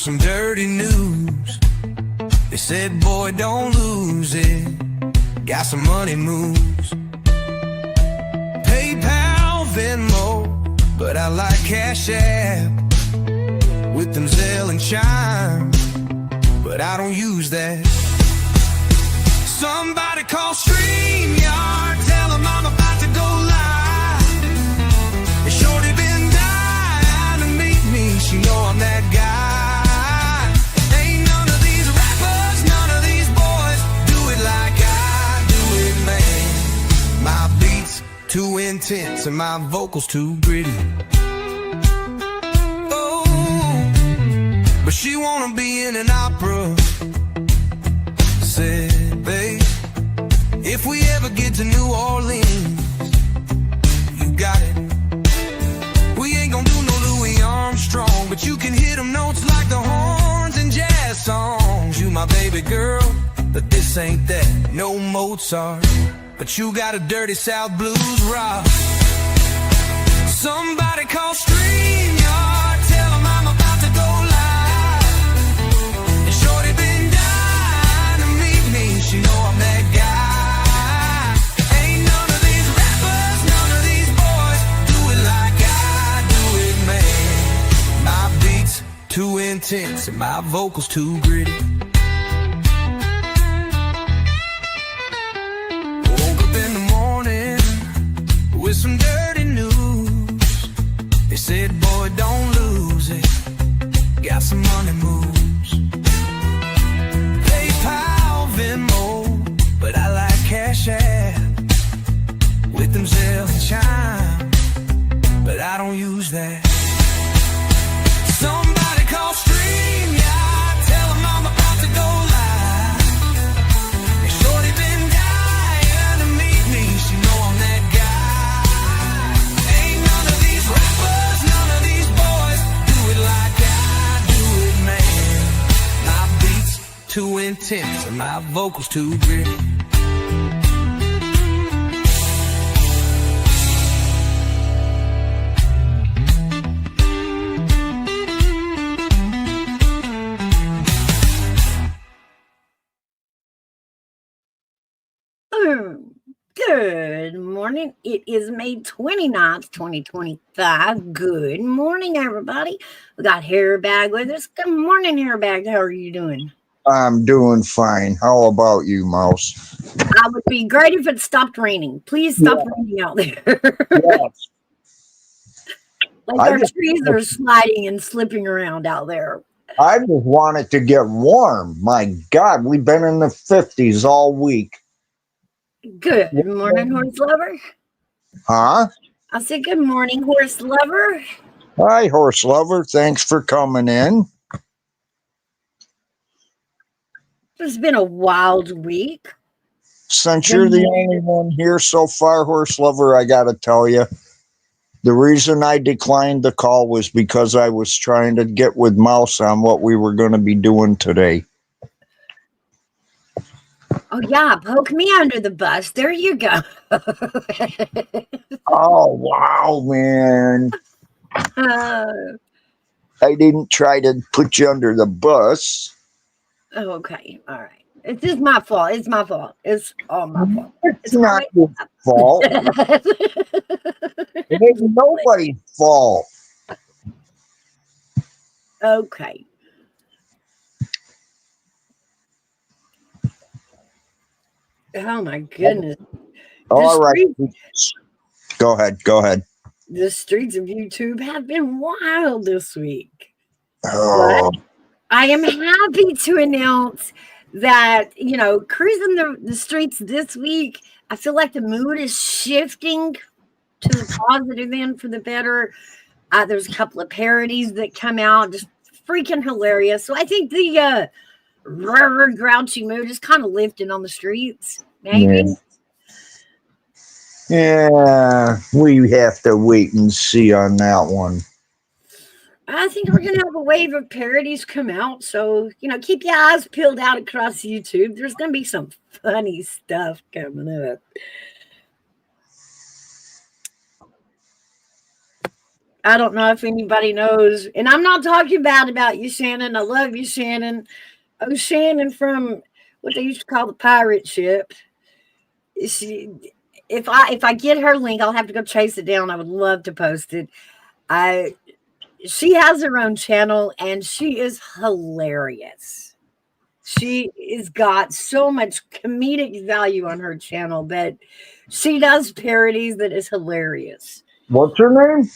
some dirty news. They said, boy, don't lose it. Got some money moves. PayPal, Venmo, but I like Cash App. With them Zelle and Chime, but I don't use that. Somebody call StreamYard, tell them I'm about to go live. And Shorty been dying to meet me, she know I'm that guy. Ain't none of these rappers, none of these boys do it like I do it, man. My beats too intense and my vocals too gritty. But she wanna be in an opera. Said, babe, if we ever get to New Orleans, you got it. We ain't gonna do no Louis Armstrong, but you can hit them notes like the horns in jazz songs. You my baby girl, but this ain't that. No Mozart, but you got a dirty South blues rock. Somebody call StreamYard, tell them I'm about to go live. Shorty been dying to meet me, she know I'm that guy. Ain't none of these rappers, none of these boys do it like I do it, man. My beats too intense and my vocals too gritty. Woke up in the morning with some dirty news. They said, boy, don't lose it. Got some money moves. Venmo, but I like Cash App. With them Zelle and Chime, but I don't use that. Somebody call StreamYard, tell them I'm about to go live. And Shorty been dying to meet me, she know I'm that guy. Ain't none of these rappers, none of these boys do it like I do it, man. My beats too intense and my vocals too gritty. Good morning. It is May 29th, 2025. Good morning, everybody. We got Hairbag with us. Good morning, Hairbag. How are you doing? I'm doing fine. How about you, Mouse? I would be great if it stopped raining. Please stop raining out there. Yes. Like our trees are sliding and slipping around out there. I just want it to get warm. My God, we've been in the 50s all week. Good morning, horse lover. Huh? I said good morning, horse lover. Hi, horse lover. Thanks for coming in. It's been a wild week. Since you're the only one here so far, horse lover, I got to tell you, the reason I declined the call was because I was trying to get with Mouse on what we were going to be doing today. Oh, yeah. Poke me under the bus. There you go. Oh, wow, man. I didn't try to put you under the bus. Okay. All right. It's just my fault. It's my fault. It's all my fault. It's not your fault. It ain't nobody's fault. Okay. Oh my goodness. All right. Go ahead. Go ahead. The streets of YouTube have been wild this week. Oh. But I am happy to announce that, you know, cruising the streets this week, I feel like the mood is shifting to the positive end for the better. There's a couple of parodies that come out, just freaking hilarious. So I think the grouchy mood is kind of lifting on the streets, maybe. Yeah, we have to wait and see on that one. I think we're going to have a wave of parodies come out. So, you know, keep your eyes peeled out across YouTube. There's going to be some funny stuff coming up. I don't know if anybody knows, and I'm not talking bad about you, Shannon. I love you, Shannon. Oh, Shannon from what they used to call the pirate ship. She, if I get her link, I'll have to go chase it down. I would love to post it. I She has her own channel and she is hilarious. She has got so much comedic value on her channel, but she does parodies that is hilarious. What's her name?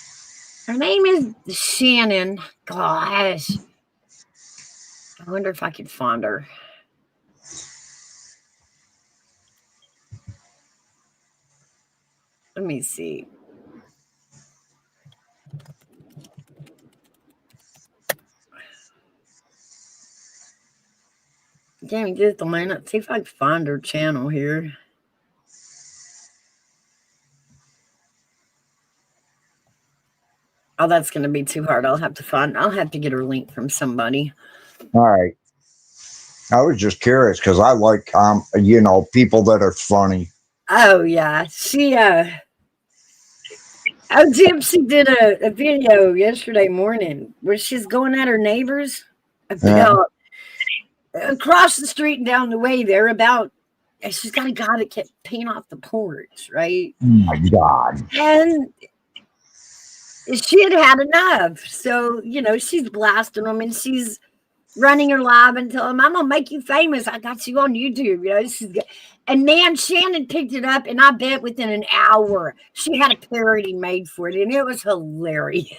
Her name is Shannon. Gosh. I wonder if I could find her. Let me see. Give me just a minute. See if I can find her channel here. Oh, that's going to be too hard. I'll have to get her link from somebody. All right. I was just curious because I like, people that are funny. Oh, yeah. Gypsy did a video yesterday morning where she's going at her neighbors about across the street and down the way there about, she's got a guy that kept peeing off the porch, right? Oh my God. And she had enough. So, she's blasting them and she's running her live and telling them, I'm going to make you famous. I got you on YouTube. And man, Shannon picked it up, and I bet within an hour she had a parody made for it, and it was hilarious.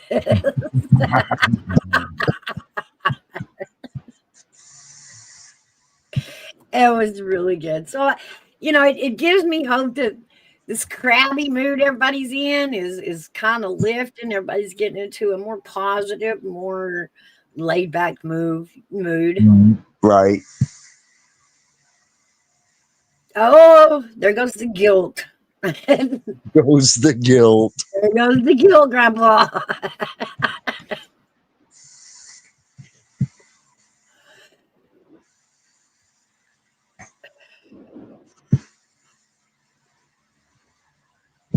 It was really good. So, it gives me hope that this crabby mood everybody's in is kind of lifting. Everybody's getting into a more positive, more laid back mood. Right. Oh, there goes the guilt. Goes the guilt. There goes the guilt, Grandpa.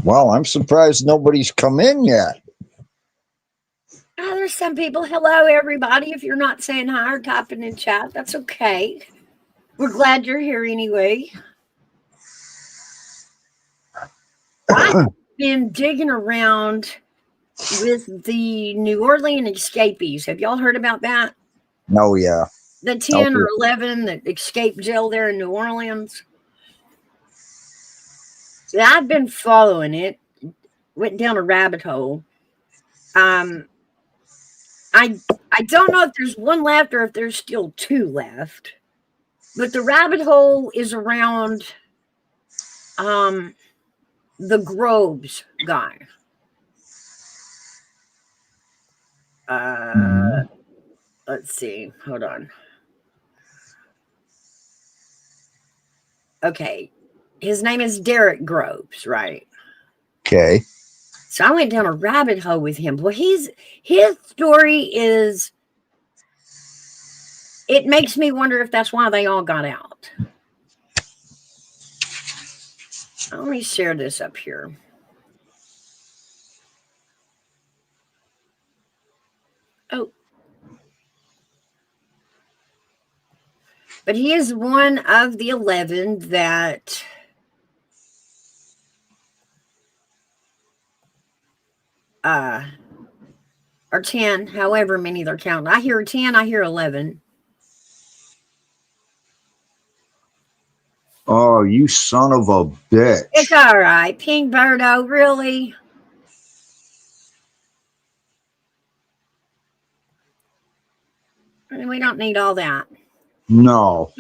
Well, I'm surprised nobody's come in yet. Oh, there's some people. Hello, everybody. If you're not saying hi or typing in chat, that's okay. We're glad you're here anyway. I've been digging around with the New Orleans escapees. Have y'all heard about that? Oh, yeah. The 10 or 11 that escaped jail there in New Orleans. I've been following it. Went down a rabbit hole. I don't know if there's one left or if there's still two left. But the rabbit hole is around the Groves guy. Let's see. Hold on. Okay. His name is Derek Groves, right? Okay. So I went down a rabbit hole with him. Well, his story is, it makes me wonder if that's why they all got out. Let me share this up here. Oh. But he is one of the 11 that or 10, however many they're counting. I hear 10, I hear 11. Oh, you son of a bitch. It's all right. Pink Birdo, really? We don't need all that. No.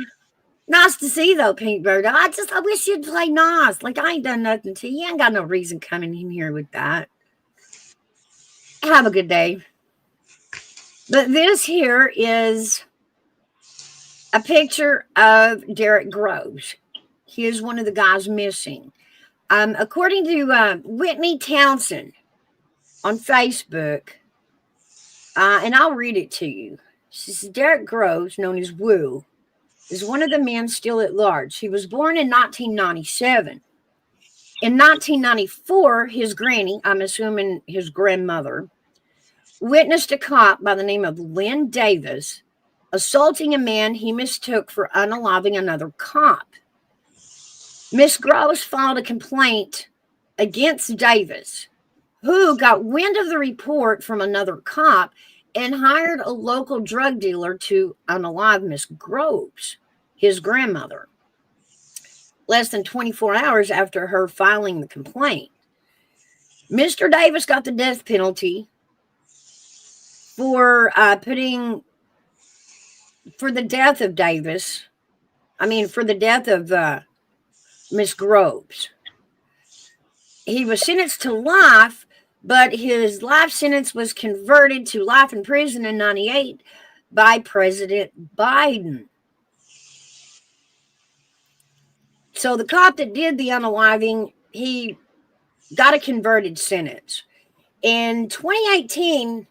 Nice to see, though, Pink Birdo. I wish you'd play nice. Like, I ain't done nothing to you. You ain't got no reason coming in here with that. Have a good day. But this here is a picture of Derek Groves. He is one of the guys missing. According to Whitney Townsend on Facebook, and I'll read it to you. She says, Derek Groves, known as Woo, is one of the men still at large. He was born in 1997. In 1994, his granny, I'm assuming his grandmother, witnessed a cop by the name of Lynn Davis assaulting a man he mistook for unaliving another cop. Miss Gross filed a complaint against Davis, who got wind of the report from another cop and hired a local drug dealer to unalive Miss Groves, his grandmother, less than 24 hours after her filing the complaint. Mr. Davis got the death penalty for for the death of for the death of Miss Groves. He was sentenced to life, but his life sentence was converted to life in prison in 98 by President Biden. So the cop that did the unaliving, he got a converted sentence. In 2018,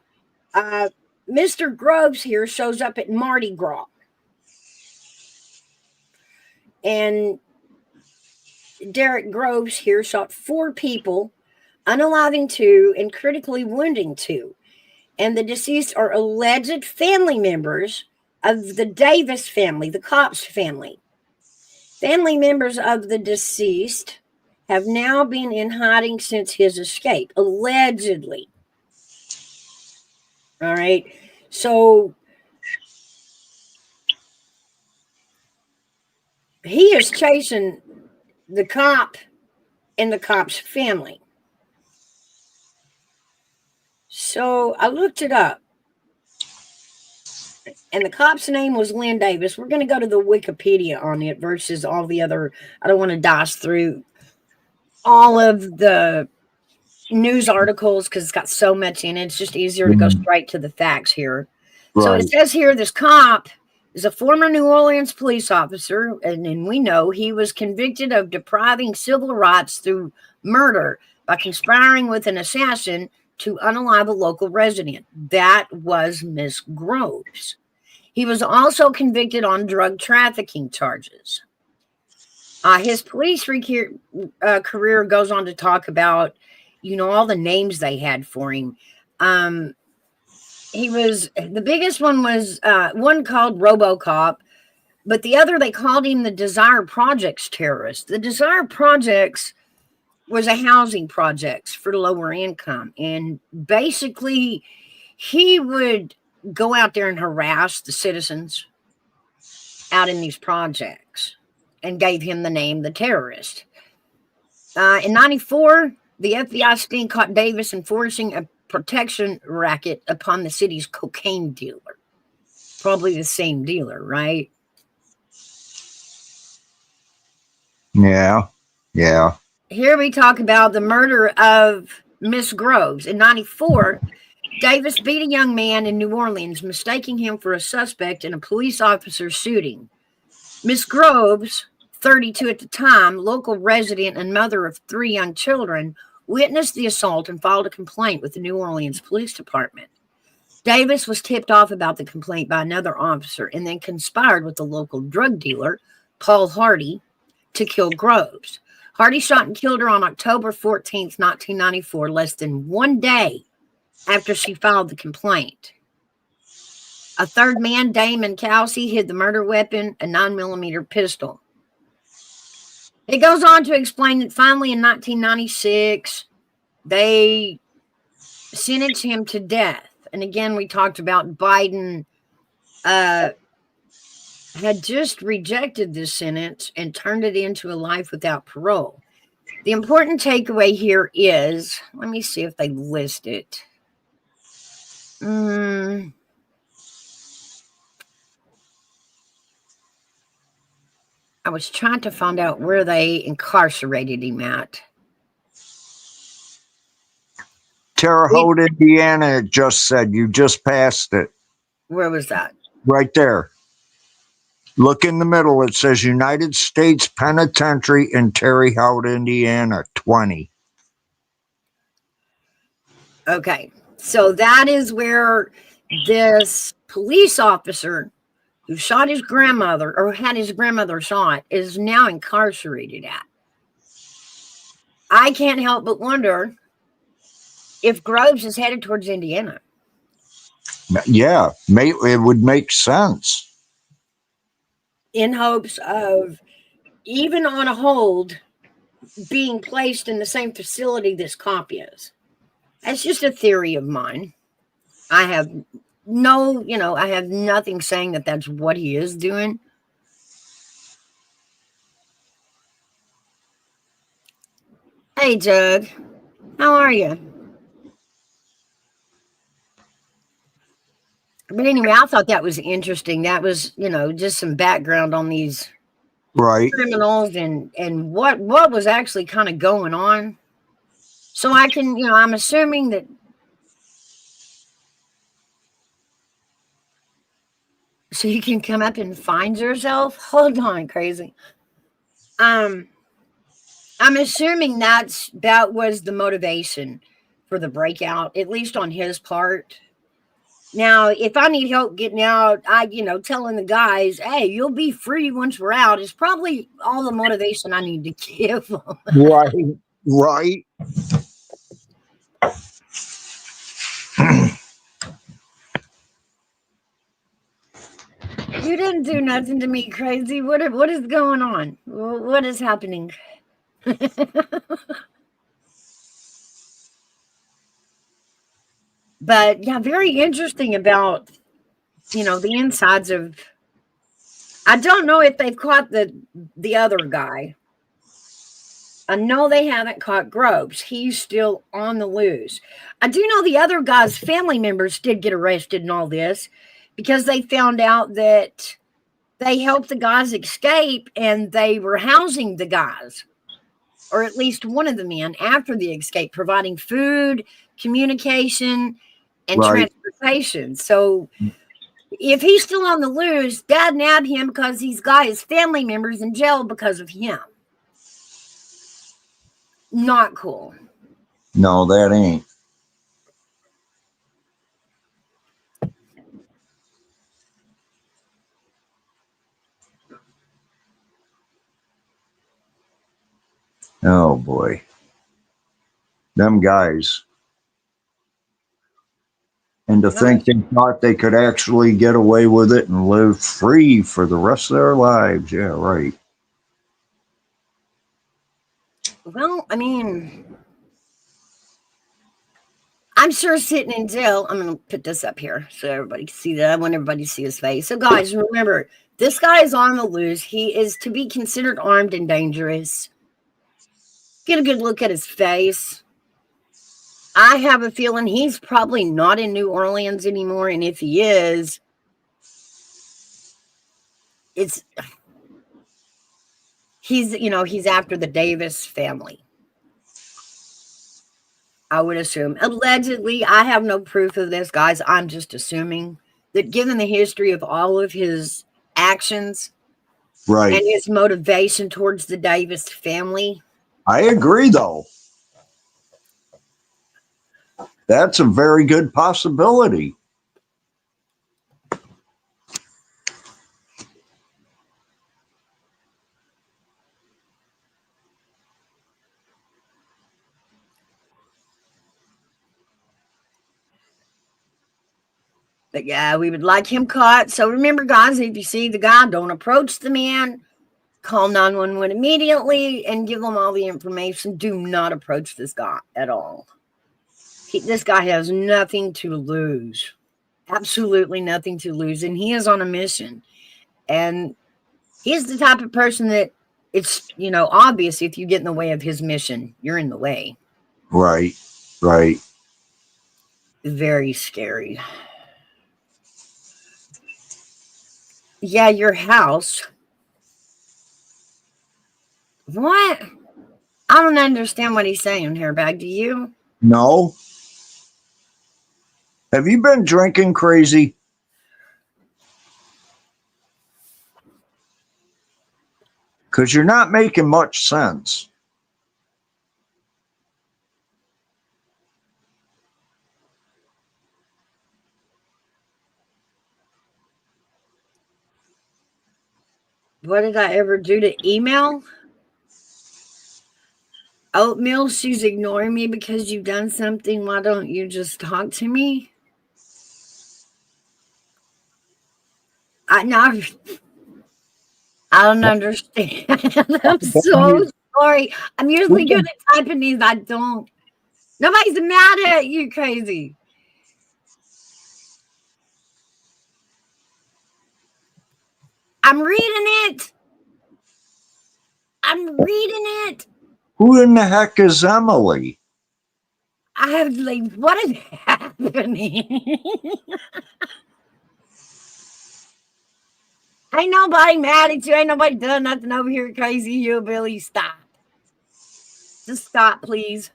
Mr. Groves here shows up at Mardi Gras. And Derek Groves here shot 4 people, unaliving 2 and critically wounding 2. And the deceased are alleged family members of the Davis family, the cop's family. Family members of the deceased have now been in hiding since his escape, allegedly. All right. So he is chasing the cop and the cop's family. So I looked it up. And the cop's name was Lynn Davis. We're going to go to the Wikipedia on it versus all the other. I don't want to dice through all of the news articles because it's got so much in it. It's just easier to go straight to the facts here. Right. So it says here this cop is a former New Orleans police officer, and we know he was convicted of depriving civil rights through murder by conspiring with an assassin to unalive a local resident. That was Miss Groves. He was also convicted on drug trafficking charges. His police career goes on to talk about, all the names they had for him. The biggest one was one called RoboCop, but the other, they called him the Desire Projects terrorist. The Desire Projects was a housing projects for lower income. And basically, he would go out there and harass the citizens out in these projects and gave him the name the terrorist. In 94, the FBI sting caught Davis enforcing a protection racket upon the city's cocaine dealer. Probably the same dealer, right? Yeah. Here we talk about the murder of Miss Groves. In 94, Davis beat a young man in New Orleans, mistaking him for a suspect in a police officer's shooting. Miss Groves, 32 at the time, local resident and mother of 3 young children, witnessed the assault and filed a complaint with the New Orleans Police Department. Davis was tipped off about the complaint by another officer and then conspired with the local drug dealer, Paul Hardy, to kill Groves. Hardy shot and killed her on October 14th, 1994, less than 1 day after she filed the complaint. A third man, Damon Kelsey, hid the murder weapon, a 9mm pistol. It goes on to explain that finally in 1996, they sentenced him to death. And again, we talked about Biden had just rejected this sentence and turned it into a life without parole. The important takeaway here is, let me see if they list it. I was trying to find out where they incarcerated him at. Terre Haute, Indiana, it just said. You just passed it. Where was that? Right there. Look in the middle. It says United States Penitentiary in Terre Haute, Indiana, 20. Okay. So that is where this police officer who shot his grandmother or had his grandmother shot is now incarcerated at. I can't help but wonder if Groves is headed towards Indiana. Yeah, it would make sense. in hopes of, even on a hold, being placed in the same facility this cop is. That's just a theory of mine. I have I have nothing saying that that's what he is doing. Hey, Jug, how are you? But anyway, I thought that was interesting. That was, just some background on these Right. criminals and what was actually kind of going on. So I can, I'm assuming that. So you can come up and find yourself. Hold on, crazy. Um, I'm assuming that was the motivation for the breakout, at least on his part. Now, if I need help getting out, telling the guys, "Hey, you'll be free once we're out," is probably all the motivation I need to give them. Right. Right. You didn't do nothing to me, crazy. What is going on? What is happening? But yeah, very interesting about the insides of. I don't know if they've caught the other guy. I know they haven't caught Groves. He's still on the loose. I do know the other guy's family members did get arrested in all this because they found out that they helped the guys escape and they were housing the guys, or at least one of the men, after the escape, providing food, communication, and Right. transportation. So if he's still on the loose, dad nabbed him because he's got his family members in jail because of him. Not cool. No, that ain't. Oh boy. Them guys. And to think they thought they could actually get away with it and live free for the rest of their lives. Yeah, right. Well, I mean, I'm sure sitting in jail. I'm going to put this up here so everybody can see that. I want everybody to see his face. So, guys, remember, this guy is on the loose. He is to be considered armed and dangerous. Get a good look at his face. I have a feeling he's probably not in New Orleans anymore. And if he is, he's after the Davis family. I would assume. Allegedly, I have no proof of this, guys. I'm just assuming that given the history of all of his actions Right. and his motivation towards the Davis family. I agree, though. That's a very good possibility. But yeah, we would like him caught. So remember, guys, if you see the guy, don't approach the man. Call 911 immediately and give them all the information. Do not approach this guy at all. This guy has nothing to lose. Absolutely nothing to lose. And he is on a mission. And he's the type of person that it's, obvious if you get in the way of his mission, you're in the way. Right. Right. Very scary. Yeah, your house. What? I don't understand what he's saying, Hairbag. Do you? No. Have you been drinking crazy? Because you're not making much sense. What did I ever do to email? Oatmeal, she's ignoring me because you've done something. Why don't you just talk to me? No, I don't understand. I'm so sorry. I'm usually good at typing these. I don't. Nobody's mad at you, crazy. I'm reading it. I'm reading it. Who in the heck is Emily? I have like, what is happening? Ain't nobody mad at you. Ain't nobody done nothing over here, crazy. You, Billy, stop. Just stop, please.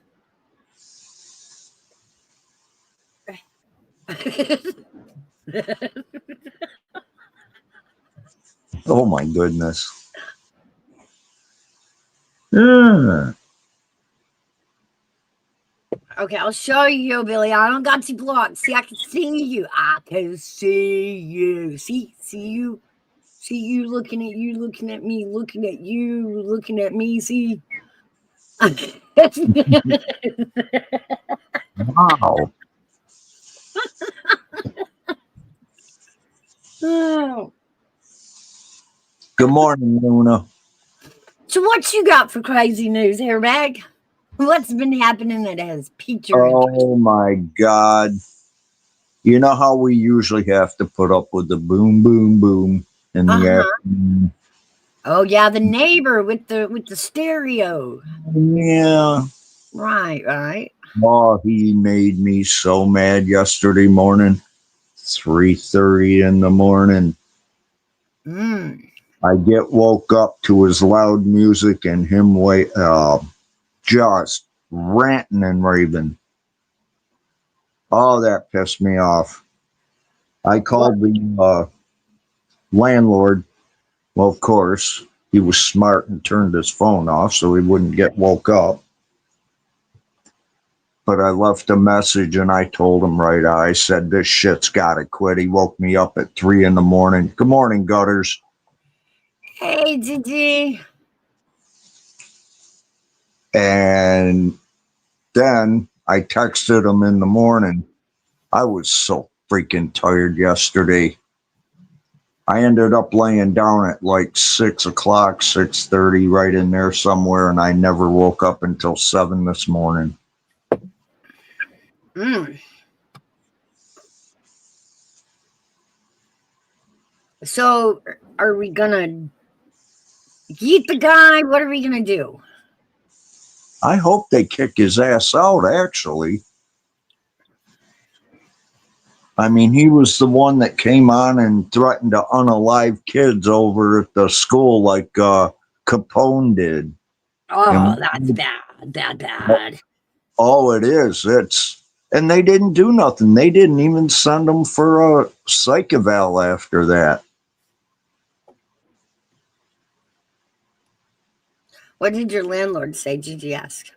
Oh my goodness. Yeah. Okay, I'll show you, Billy. I don't got you blocked. See, I can see you. I can see you. See you. See you looking at you, looking at me, looking at you, looking at me. See. Wow. Oh. Good morning, Luna. So, what you got for crazy news, airbag? What's been happening that has piqued your interest? Oh my God. You know how we usually have to put up with the boom, boom, boom in the afternoon? Oh yeah, the neighbor with the stereo. Yeah. Right. Oh, he made me so mad yesterday morning. 3:30 in the morning. Mm. I get woke up to his loud music and him just ranting and raving. Oh, that pissed me off. I called the landlord. Well, of course, he was smart and turned his phone off so he wouldn't get woke up. But I left a message and I told him right out. I said, this shit's got to quit. He woke me up at 3 in the morning. Good morning, Gutters. Hey, Gigi. And then I texted him in the morning. I was so freaking tired yesterday. I ended up laying down at like 6 o'clock, 6:30, right in there somewhere, and I never woke up until 7 this morning. Mm. So, are we gonna eat the guy? What are we gonna do? I hope they kick his ass out, actually. I mean, he was the one that came on and threatened to unalive kids over at the school like Capone did. Oh, And that's bad. oh, it is. And they didn't do nothing. They didn't even send him for a psych eval after that. What did your landlord say? Gigi ask.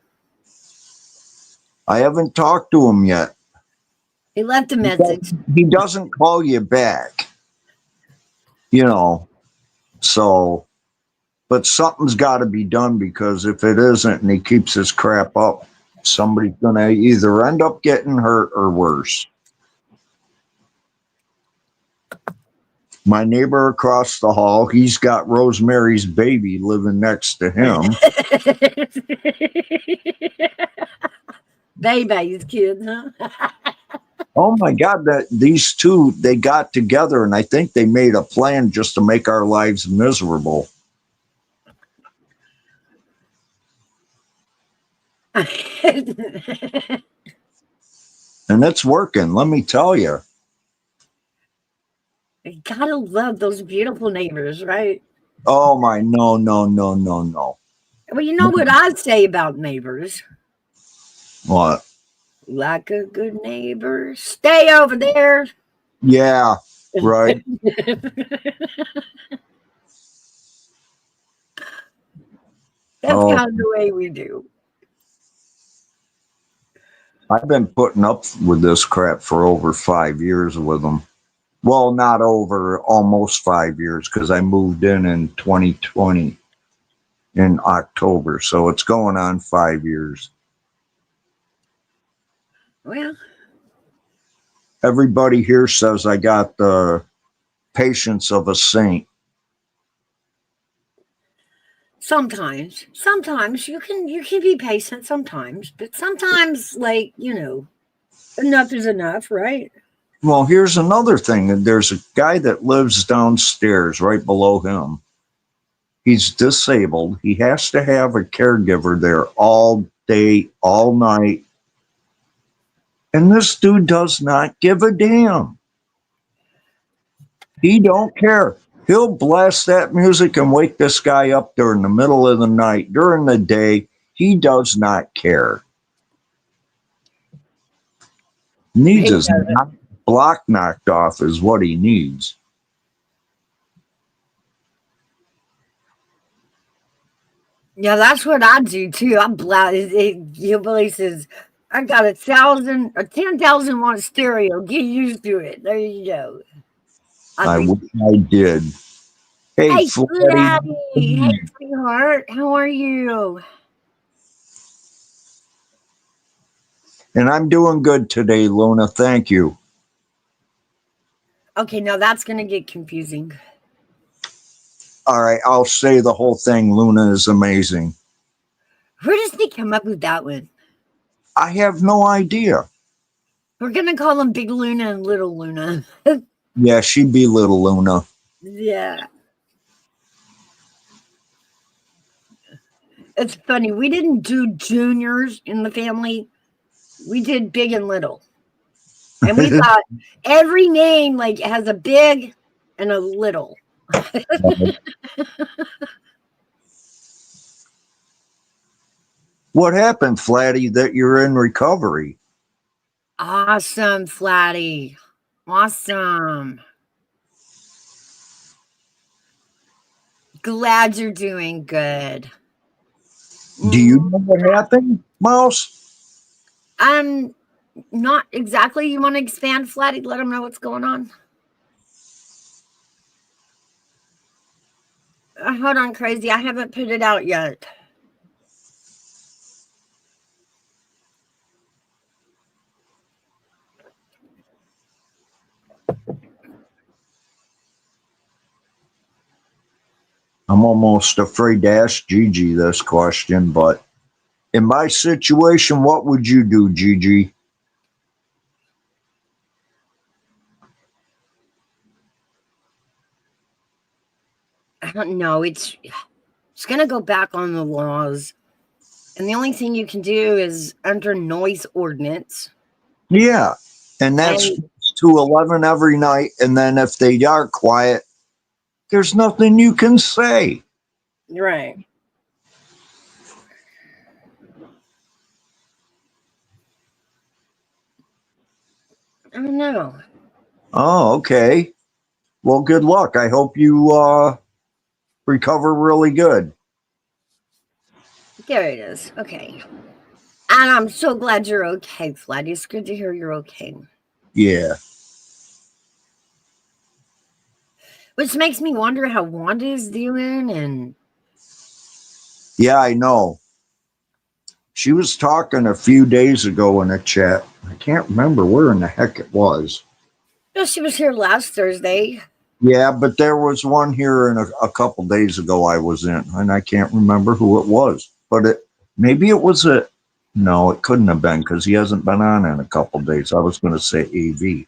I haven't talked to him yet. He left a message. He doesn't call you back, so, but something's got to be done, because if it isn't and he keeps his crap up, somebody's going to either end up getting hurt or worse. My neighbor across the hall, he's got Rosemary's baby living next to him. Baby's kid, huh? Oh my God, that these two, they got together and I think they made a plan just to make our lives miserable. And it's working, let me tell you. You gotta love those beautiful neighbors, right? Oh my, no. Well, you know what I say about neighbors. What? Like a good neighbor, stay over there. Yeah, right. That's kind of the way we do. I've been putting up with this crap for over 5 years with them. Well, not over, almost 5 years, because I moved in 2020 in October. So it's going on 5 years. Well, Everybody here says I got the patience of a saint. Sometimes you can be patient sometimes, but sometimes, like, enough is enough, right? Well, here's another thing. There's a guy that lives downstairs right below him. He's disabled. He has to have a caregiver there all day, all night. And this dude does not give a damn. He don't care. He'll blast that music and wake this guy up during the middle of the night. During the day, he does not care. Needs his block knocked off is what he needs. Yeah, that's what I do too. I'm blast. Hillbilly says, "I got 10,000 watt stereo. Get used to it." There you go. I wish I did. Hey, Hey, Flatty. Hey, sweetheart. How are you? And I'm doing good today, Luna. Thank you. Okay, now that's gonna get confusing. All right, I'll say the whole thing. Luna is amazing. Where does he come up with that one? I have no idea. We're gonna call them Big Luna and Little Luna. Yeah, she'd be little Luna. Yeah. It's funny. We didn't do juniors in the family. We did big and little. And we thought every name like has a big and a little. What happened, Flatty, that you're in recovery? Awesome, Flatty. Awesome. Glad you're doing good. Do you know what happened, Mouse? Not exactly. You want to expand, Flatty? Let them know what's going on. Hold on, Crazy. I haven't put it out yet. I'm almost afraid to ask Gigi this question, but in my situation, what would you do, Gigi? I don't know. It's going to go back on the laws. And the only thing you can do is under noise ordinance. Yeah, and that's to 11 every night. And then if they are quiet, there's nothing you can say. Right. I don't know. Oh, okay. Well, good luck. I hope you recover really good. There it is. Okay. And I'm so glad you're okay, Flatty. It's good to hear you're okay. Yeah. Which makes me wonder how Wanda is doing. And Yeah, I know. She was talking a few days ago in a chat. I can't remember where in the heck it was. she was here last Thursday. Yeah, but there was one here in a couple days ago I was in, and I can't remember who it was. But maybe it was no, it couldn't have been because he hasn't been on in a couple days. I was going to say AV.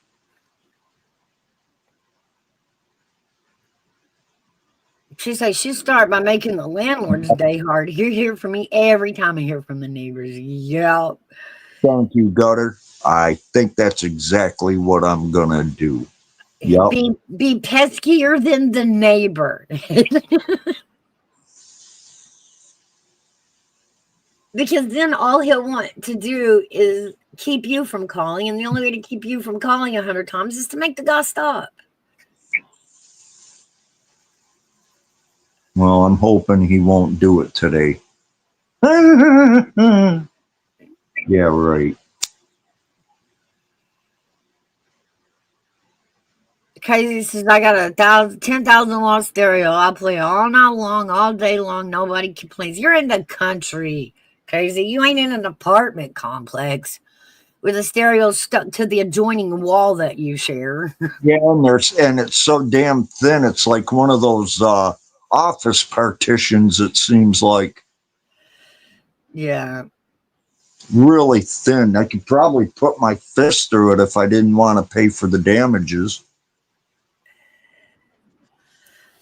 She said she'll start by making the landlord's day hard. You hear from me every time I hear from the neighbors. Yep. Thank you, Gutter. I think that's exactly what I'm going to do. Yep. Be peskier than the neighbor. Because then all he'll want to do is keep you from calling. And the only way to keep you from calling 100 times is to make the guy stop. Well, I'm hoping he won't do it today. Yeah, right. Crazy says, I got a 10,000 watt stereo. I'll play all night long, all day long. Nobody complains. You're in the country, Crazy. You ain't in an apartment complex. with the stereo stuck to the adjoining wall that you share. Yeah, and it's so damn thin. It's like one of those office partitions. It seems like Yeah. really thin. I could probably put my fist through it if I didn't want to pay for the damages.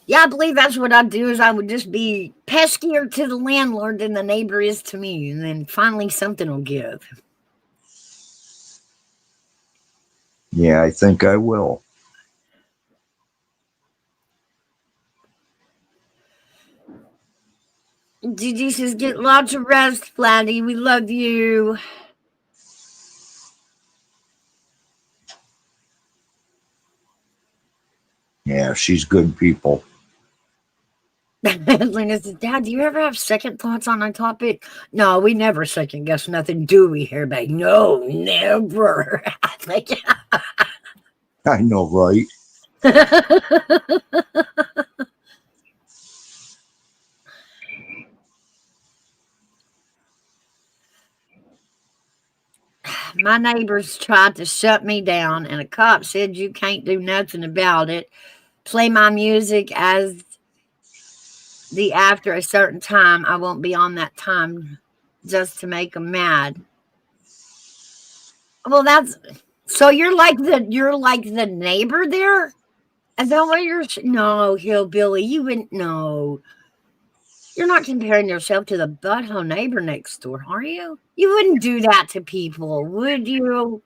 Yeah, I believe that's what I'd do is I would just be peskier to the landlord than the neighbor is to me. And then finally something will give. Yeah, I think I will. Gigi says, get lots of rest, Flatty. We love you. Yeah, she's good people. Lena says, Dad, do you ever have second thoughts on a topic? No, we never second guess nothing, do we, here, babe? No, never. Like, I know, right? my neighbors tried to shut me down, and a cop said you can't do nothing about it. Play my music as the after a certain time. I won't be on that time just to make them mad. Well, that's so you're like the neighbor there. Is that what you're? No, hillbilly, you wouldn't know. You're not comparing yourself to the butthole neighbor next door, are you? You wouldn't do that to people, would you?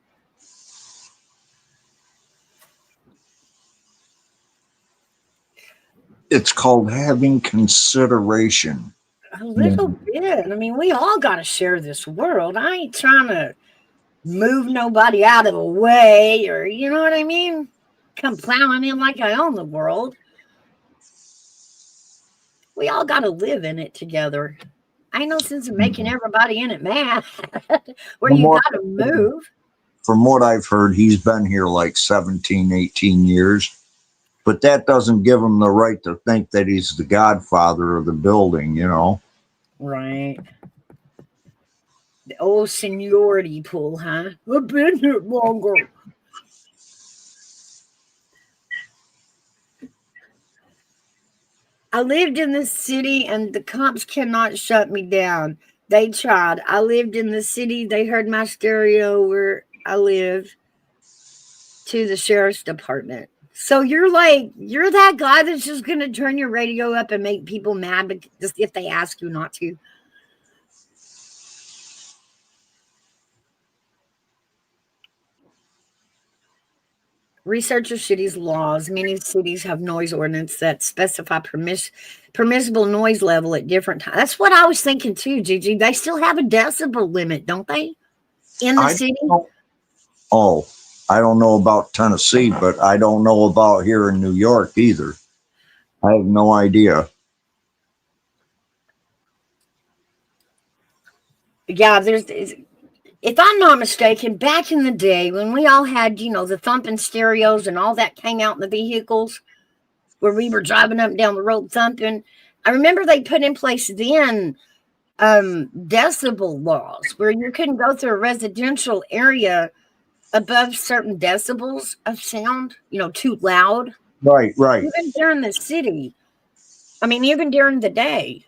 It's called having consideration. A little bit. I mean, we all got to share this world. I ain't trying to move nobody out of the way, or you know what I mean? Come plowing in like I own the world. We all got to live in it together. Ain't no sense in making everybody in it mad. Where you got to move. From what I've heard, he's been here like 17, 18 years. But that doesn't give him the right to think that he's the godfather of the building, you know? Right. The old seniority pool, huh? I've been here longer. I lived in the city and the cops cannot shut me down. They tried. I lived in the city. They heard my stereo where I live to the sheriff's department. So you're that guy that's just going to turn your radio up and make people mad just if they ask you not to. Researcher cities laws. Many cities have noise ordinance that specify permissible noise level at different times. That's what I was thinking too, Gigi. They still have a decibel limit, don't they? In the city? Oh, I don't know about Tennessee, but I don't know about here in New York either. I have no idea. Yeah, if I'm not mistaken, back in the day when we all had, the thumping stereos and all that came out in the vehicles where we were driving up and down the road thumping, I remember they put in place then decibel laws where you couldn't go through a residential area above certain decibels of sound, too loud. Right. Even during the city. I mean, even during the day.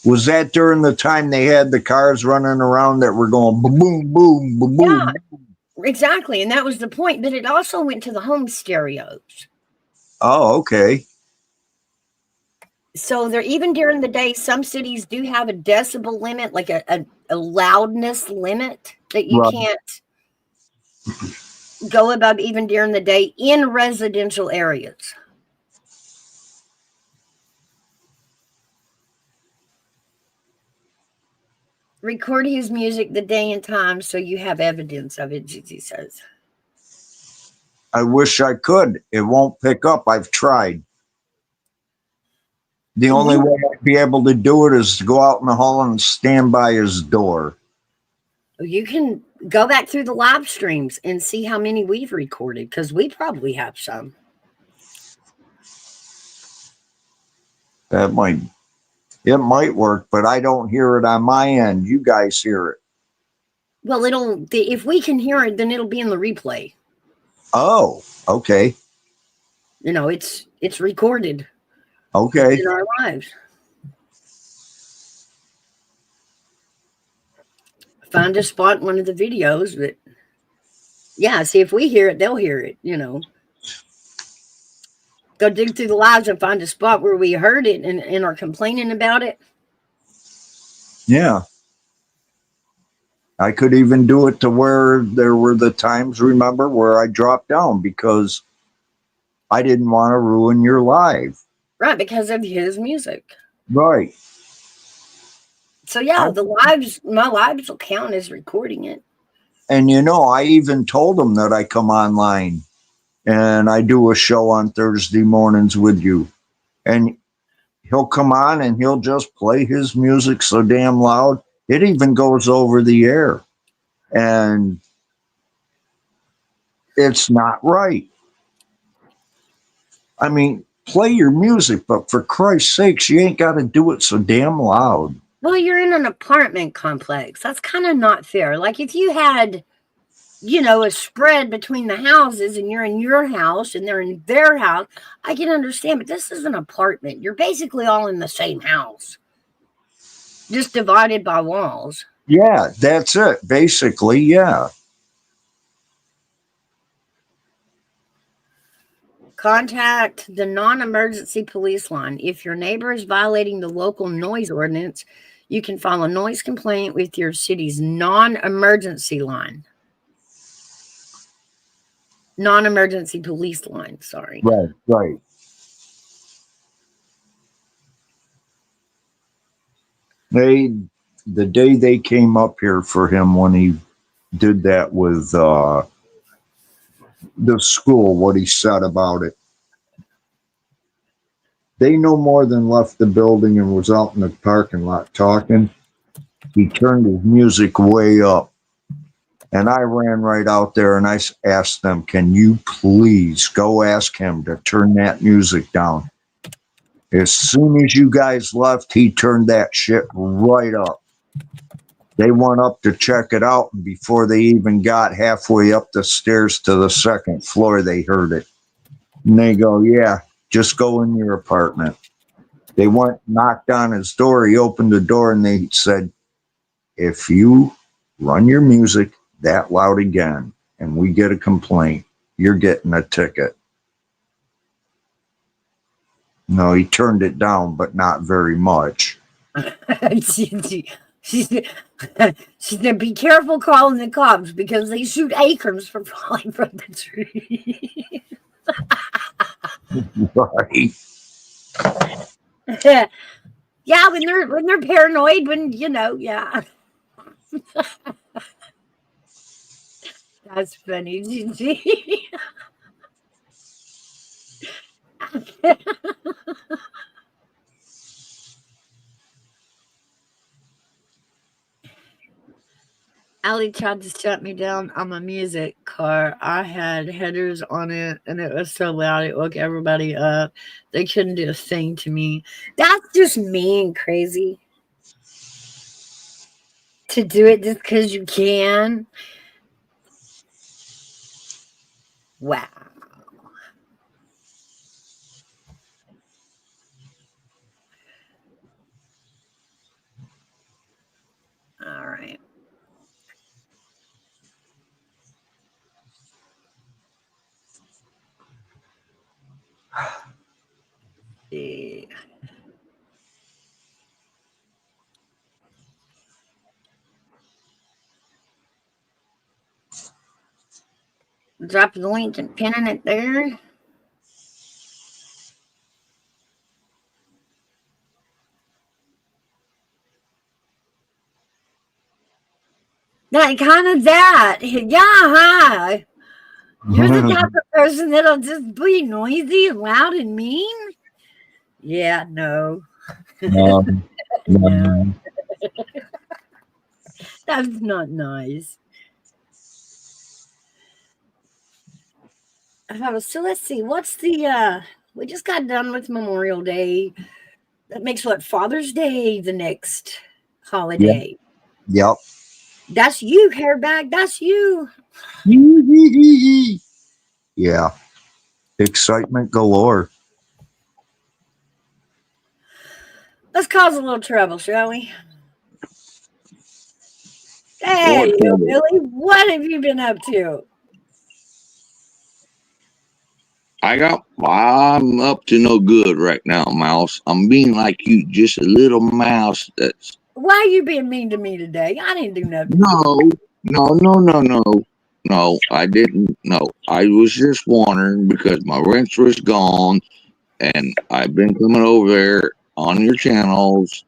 Was that during the time they had the cars running around that were going boom, boom, boom, boom, boom? Yeah, exactly. And that was the point. But it also went to the home stereos. Oh, okay. So even during the day, some cities do have a decibel limit, like a loudness limit that you can't go above even during the day in residential areas. Record his music the day and time so you have evidence of it, Gigi says. I wish I could. It won't pick up. I've tried. The only way I'd be able to do it is to go out in the hall and stand by his door. You can go back through the live streams and see how many we've recorded, because we probably have some. It might work, but I don't hear it on my end. You guys hear it. Well, if we can hear it, then it'll be in the replay. Oh, okay. You know, it's recorded Okay. in our lives. Find a spot in one of the videos, but yeah, see if we hear it, they'll hear it, you know. Go dig through the lives and find a spot where we heard it and are complaining about it. Yeah. I could even do it to where there were the times, remember, where I dropped down because I didn't want to ruin your live. Right, because of his music. Right. So yeah, my lives will count as recording it. And you know, I even told him that I come online and I do a show on Thursday mornings with you. And he'll come on and he'll just play his music so damn loud. It even goes over the air. And it's not right. I mean, play your music, but for Christ's sakes, you ain't got to do it so damn loud. Well, you're in an apartment complex. That's kind of not fair. Like if you had, you know, a spread between the houses and you're in your house and they're in their house, I can understand, but this is an apartment. You're basically all in the same house, just divided by walls. Yeah, that's it. Basically, yeah. Contact the non-emergency police line. If your neighbor is violating the local noise ordinance, you can file a noise complaint with your city's non-emergency line. Non-emergency police line, sorry. Right, right. The day they came up here for him when he did that with the school, what he said about it. They no more than left the building and was out in the parking lot talking. He turned his music way up. And I ran right out there and I asked them, can you please go ask him to turn that music down? As soon as you guys left, he turned that shit right up. They went up to check it out, and before they even got halfway up the stairs to the second floor, they heard it. And they go, yeah, just go in your apartment. They went, knocked on his door. He opened the door, and they said, if you run your music that loud again and we get a complaint, you're getting a ticket. No, he turned it down, but not very much. She said, be careful calling the cops because they shoot acorns for falling from the tree. Right. Yeah, when they're paranoid, when you know, yeah. That's funny, Gigi. Ali tried to shut me down on my music car. I had headers on it and it was so loud it woke everybody up. They couldn't do a thing to me. That's just mean crazy. To do it just because you can. Wow. All right. See. Drop the link and pinning it there. Like kind of that. Yeah, hi. You're the type of person that'll just be noisy and loud and mean? Yeah, no. No. That's not nice. So let's see. What's the we just got done with Memorial Day. That makes what, Father's Day the next holiday. Yep. That's you, hairbag. That's you. Yeah. Excitement galore. Let's cause a little trouble, shall we? What Hey, trouble? Billy, what have you been up to? I'm up to no good right now, Mouse. I'm being like you, just a little mouse that's Why are you being mean to me today? I didn't do nothing. no, I didn't. No, I was just wondering because my wrench was gone and I've been coming over there on your channels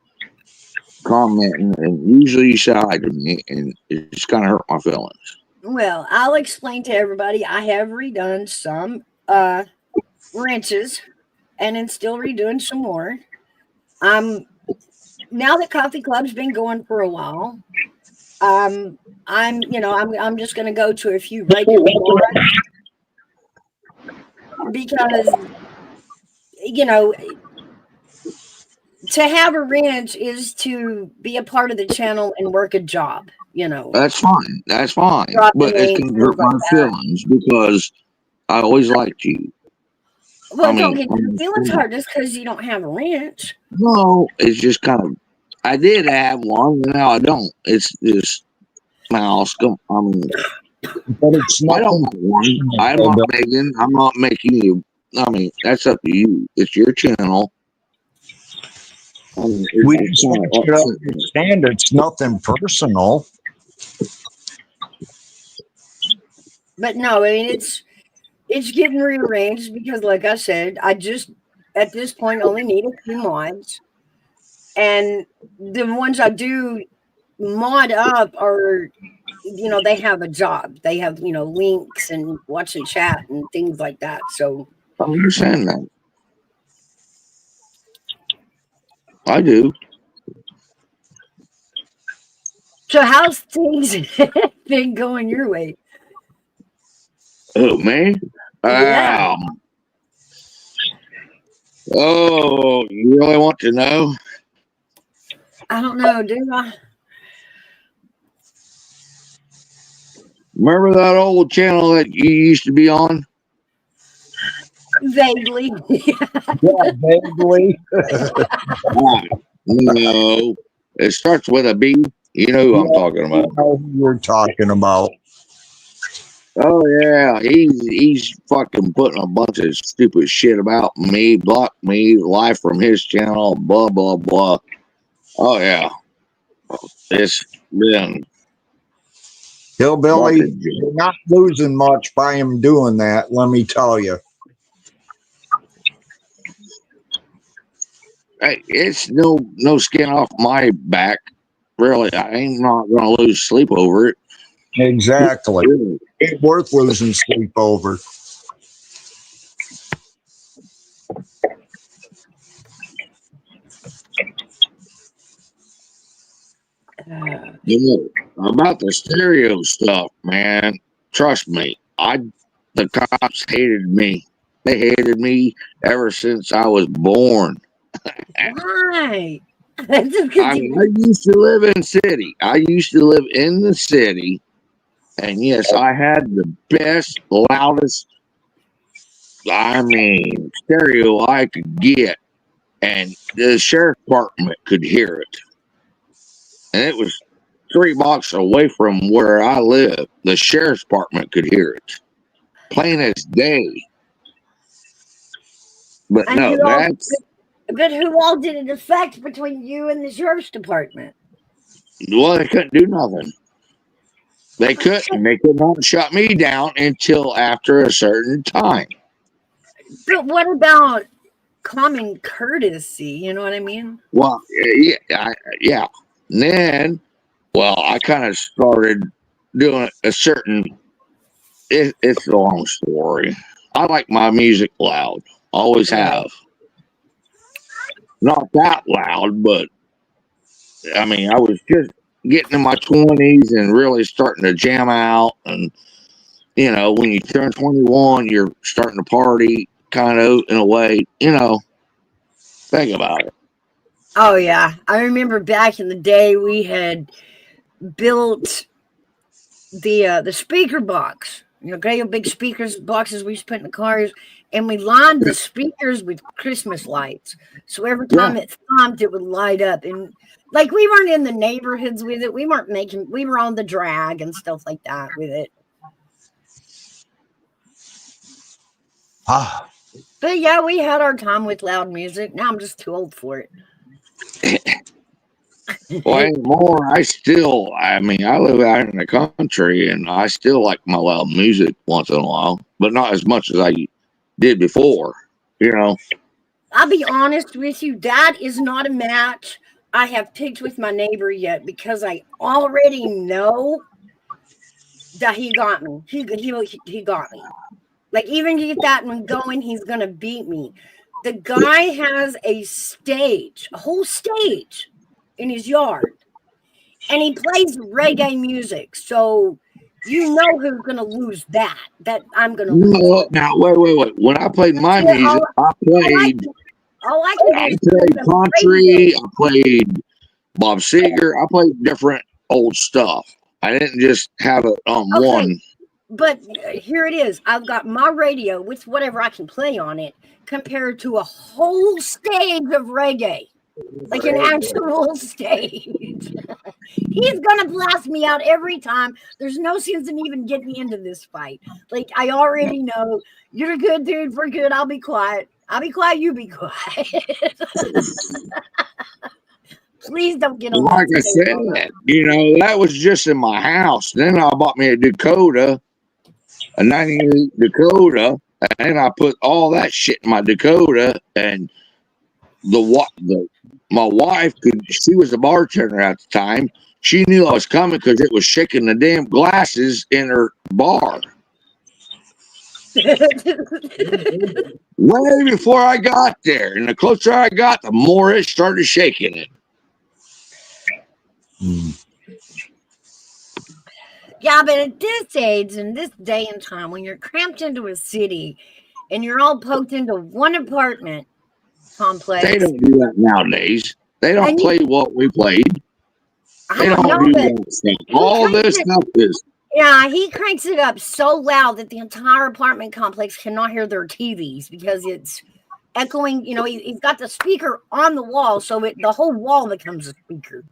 commenting and usually you side to me and it just kind of hurt my feelings. Well, I'll explain to everybody. I have redone some wrenches and then still redoing some more. Now that Coffee Club's been going for a while, I'm just going to go to a few regular mods because to have a wrench is to be a part of the channel and work a job. That's fine. That's fine. Dropping But it's links, going to hurt things like my that. feelings because I always liked you. Well, I don't mean, get your feelings hurt just because you don't have a wrench. no, it's just kind of. I did have one, but now I don't. It's just mouse. I mean, But it's I don't nothing. want one. I'm not making. I'm not making you. I mean, that's up to you. It's your channel. I mean, We it's just kinda want you to upset me. understand it's nothing personal. But no, I mean it's getting rearranged because, like I said, I just at this point only need a few mods, and the ones I do mod up are, they have a job. They have links and watching chat and things like that. So I understand that. I do. how's things been going your way? Oh man. Yeah, Oh, you really want to know? I don't know, do I? Remember that old channel that you used to be on? Vaguely. Yeah, vaguely. No, it starts with a B. You know who I'm talking I about. know who you're talking about. Oh yeah, he's fucking putting a bunch of stupid shit about me, blocked me, live from his channel, blah blah blah. Oh yeah, it's been Hillbilly, fucking. you're not losing much by him doing that, let me tell you. Hey, it's no skin off my back. Really, I ain't not gonna lose sleep over it. Exactly. Really. Ain't worth losing sleep over. You know, about the stereo stuff, man. Trust me, the cops hated me. They hated me ever since I was born. Why? Just 'cause I used to live in city. I used to live in the city, and yes, I had the best, loudest, I mean, stereo I could get, and the sheriff's department could hear it. And it was 3 blocks away from where I live. The sheriff's department could hear it, plain as day. But And no, but who all did it affect between you and the sheriff's department? well, they couldn't do nothing. They couldn't. They could not shut me down until after a certain time. But what about common courtesy? You know what I mean? Well, yeah. And then, well, I kind of started doing a certain. It's a long story. I like my music loud. Always have. Not that loud, but I mean, I was just getting in my 20s and really starting to jam out. And, when you turn 21, you're starting to party kind of in a way, think about it. Oh yeah, I remember back in the day we had built the speaker box. You know, great big speakers boxes we used to put in the cars, and we lined the speakers with Christmas lights. So every time it thumped, it would light up. And like we weren't in the neighborhoods with it. We were on the drag and stuff like that with it. Ah, But yeah, we had our time with loud music. Now I'm just too old for it. Well, anymore, I mean, I live out in the country and I still like my loud music once in a while, but not as much as I did before, you know. I'll be honest with you, that is not a match I have picked with my neighbor yet because I already know that he got me. He got me. Like, even to get that one going, he's going to beat me. The guy has a whole stage in his yard, and he plays reggae music. So you know who's going to lose that. That I'm going to lose. No, now, wait. When I played my music, I played country, I played Bob Seger, I played different old stuff. I didn't just have it on one. But here it is. I've got my radio with whatever I can play on it compared to a whole stage of reggae. Like an actual stage. He's going to blast me out every time. There's no sense in even getting into this fight. Like, I already know you're a good dude. We're good. I'll be quiet. I'll be quiet. You be quiet. Please don't get Like I said, you know, that was just in my house. Then I bought me a Dakota, a 98 Dakota, and I put all that shit in my Dakota. And my wife she was a bartender at the time. She knew I was coming because it was shaking the damn glasses in her bar. Way before I got there. And the closer I got, the more it started shaking it. Yeah, but at this age, in this day and time, when you're cramped into a city and you're all poked into one apartment complex. They don't do that nowadays. They don't play what we played. They don't do that stuff. All this stuff is. Yeah, he cranks it up so loud that the entire apartment complex cannot hear their TVs because it's echoing. You know, he's got the speaker on the wall, so the whole wall becomes a speaker.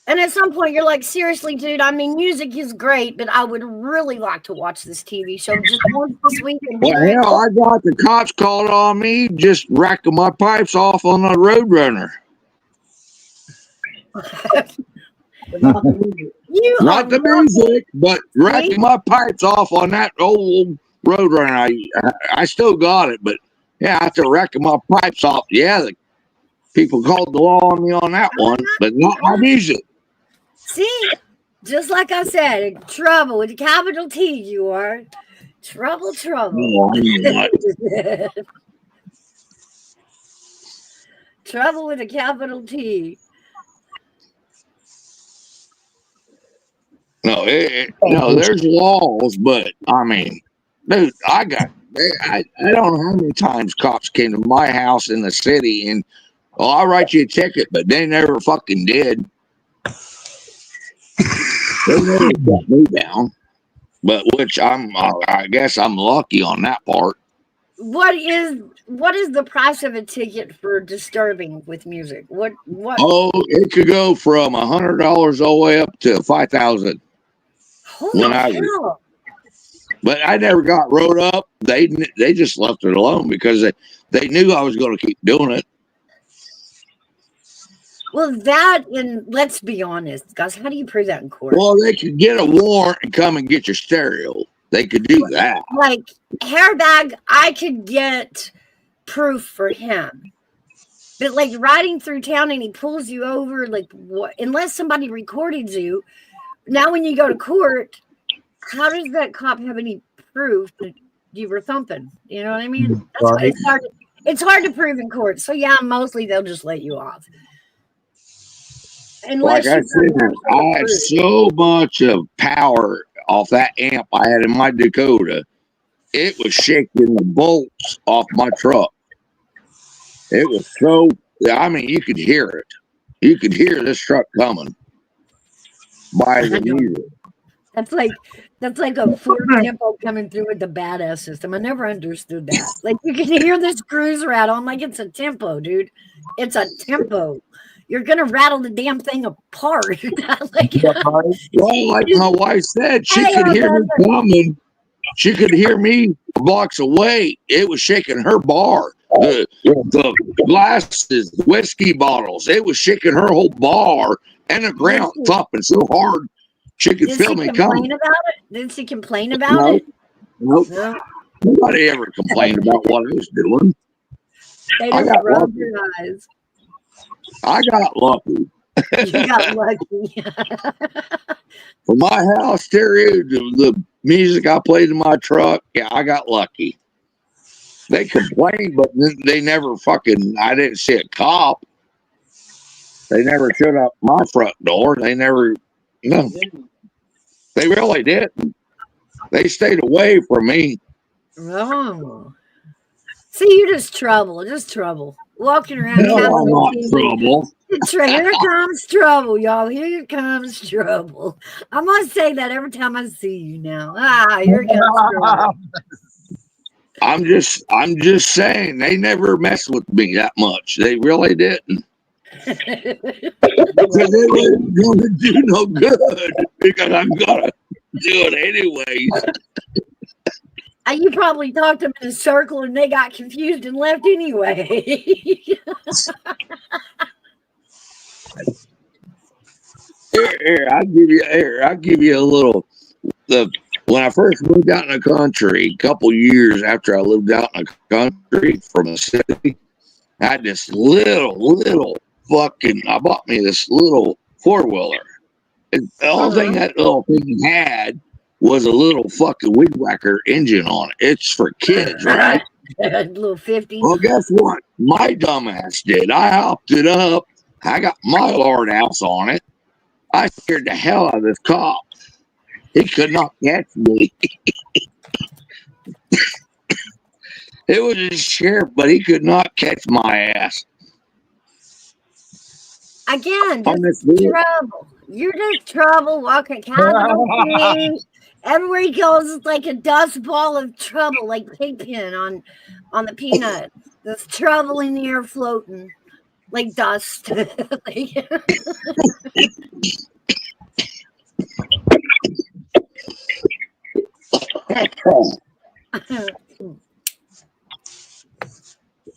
And at some point, you're like, seriously, dude, I mean, music is great, but I would really like to watch this TV show just once this week. Well, hell, I got the cops called on me just racking my pipes off on a Roadrunner. Not the music, but racking my pipes off on that old Roadrunner. I still got it, but yeah, after racking my pipes off, yeah, the people called the law on me on that one, but not my music. See, just like I said, trouble with a capital T, you are. Trouble. No, I'm not. Trouble with a capital T. No, there's laws, but I mean, dude, I don't know how many times cops came to my house in the city and, oh, I'll write you a ticket, but they never fucking did. They never got me down, but I guess I'm lucky on that part. What is the price of a ticket for disturbing with music? What? Oh, it could go from $100 all the way up to $5,000. Holy hell! But I never got wrote up. They just left it alone because they knew I was going to keep doing it. Well, and let's be honest, guys, how do you prove that in court? Well, they could get a warrant and come and get your stereo. They could do that. Like, Hairbag, I could get proof for him. But, like, riding through town and he pulls you over, like, what? Unless somebody recorded you, now when you go to court, how does that cop have any proof that you were thumping? You know what I mean? That's why it's hard to prove in court. So, yeah, mostly they'll just let you off. Like I said, I had so much of power off that amp I had in my Dakota. It was shaking the bolts off my truck. It was so, I mean, you could hear it. You could hear this truck coming. by I the know. music. That's like a Ford tempo coming through with the badass system. I never understood that. Like you can hear the screws rattle. I'm like, it's a tempo, dude. It's a tempo. You're gonna rattle the damn thing apart. Like, Well, like my wife said, she hey, could hear me Augusta. coming. She could hear me blocks away. It was shaking her bar. The glasses, the whiskey bottles. It was shaking her whole bar and the ground thumping so hard she could Did feel she me complain coming. about it? Did she complain about No, it? nope. No, Nobody ever complained about what I was doing. they I just got rubbed lucky. their eyes. I got lucky. You got lucky. For my house stereo, the music I played in my truck, yeah, I got lucky. They complained, but they never fucking, I didn't see a cop. They never showed up my front door. They never, no, they really didn't. They stayed away from me. Oh. See, you just trouble. Walking around No, I'm Capitol not TV. trouble. Here comes trouble, y'all. Here comes trouble. I'm gonna say that every time I see you now. Here comes trouble. I'm just saying they never messed with me that much. They really didn't. Because it wasn't going to do no good. Because I'm gonna do it anyways. You probably talked them in a circle and they got confused and left anyway. I'll give you a little. When I first moved out in the country, a couple years after I lived out in the country from the city, I had this little fucking. I bought me this little 4-wheeler. And the only thing that little thing had was a little fucking weed whacker engine on it. It's for kids, right? Little 50. Well, guess what? My dumbass did. I hopped it up. I got my lord house on it. I scared the hell out of this cop. He could not catch me. It was a sheriff, but he could not catch my ass. Again, On just this video. trouble. You're just trouble walking Capitol City. Everywhere he goes, it's like a dust ball of trouble, like Pigpen on the Peanuts. There's trouble in the air floating like dust.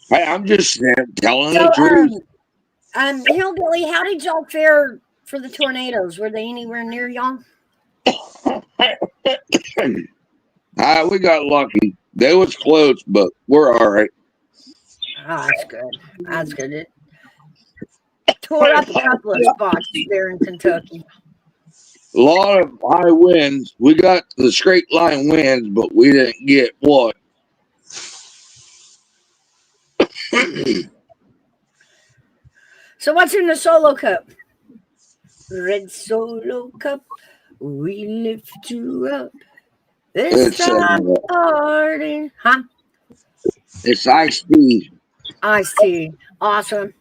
Hey, I'm just telling So, the truth. Hillbilly, how did y'all fare for the tornadoes? Were they anywhere near y'all? We got lucky. They was close, but we're all right. Oh, that's good. That's good. It tore up a couple of spots there in Kentucky. A lot of high winds. We got the straight line winds, but we didn't get what? So what's in the solo cup? Red Solo Cup, we lift you up. It's time to party. Huh? It's iced tea. I see. Awesome.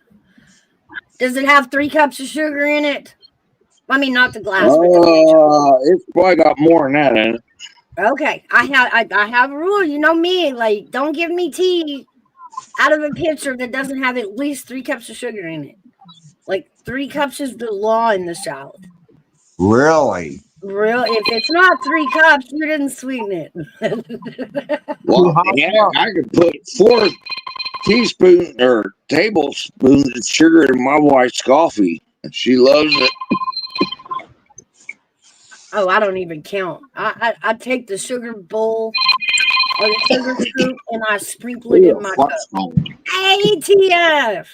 Does it have 3 cups of sugar in it? I mean, not the glass. But It's probably got more than that in it. okay. I have a rule. You know me. Like, don't give me tea out of a pitcher that doesn't have at least 3 cups of sugar in it. Like 3 cups is the law in the South. Really? Real. If it's not 3 cups, you didn't sweeten it. Well, yeah, I could put 4 teaspoons or tablespoons of sugar in my wife's coffee, and she loves it. Oh, I don't even count. I take the sugar bowl or the sugar scoop and I sprinkle it in my cup. ATF.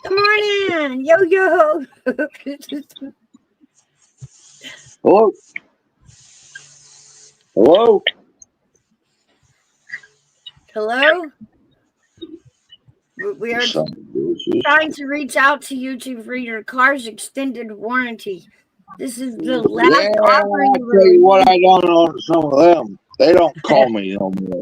Good morning. Yo, yo. Hello? Hello? Hello? We are trying to reach out to you to for your car's extended warranty. This is the last offering. I'll tell you what I done on some of them. They don't call me no more.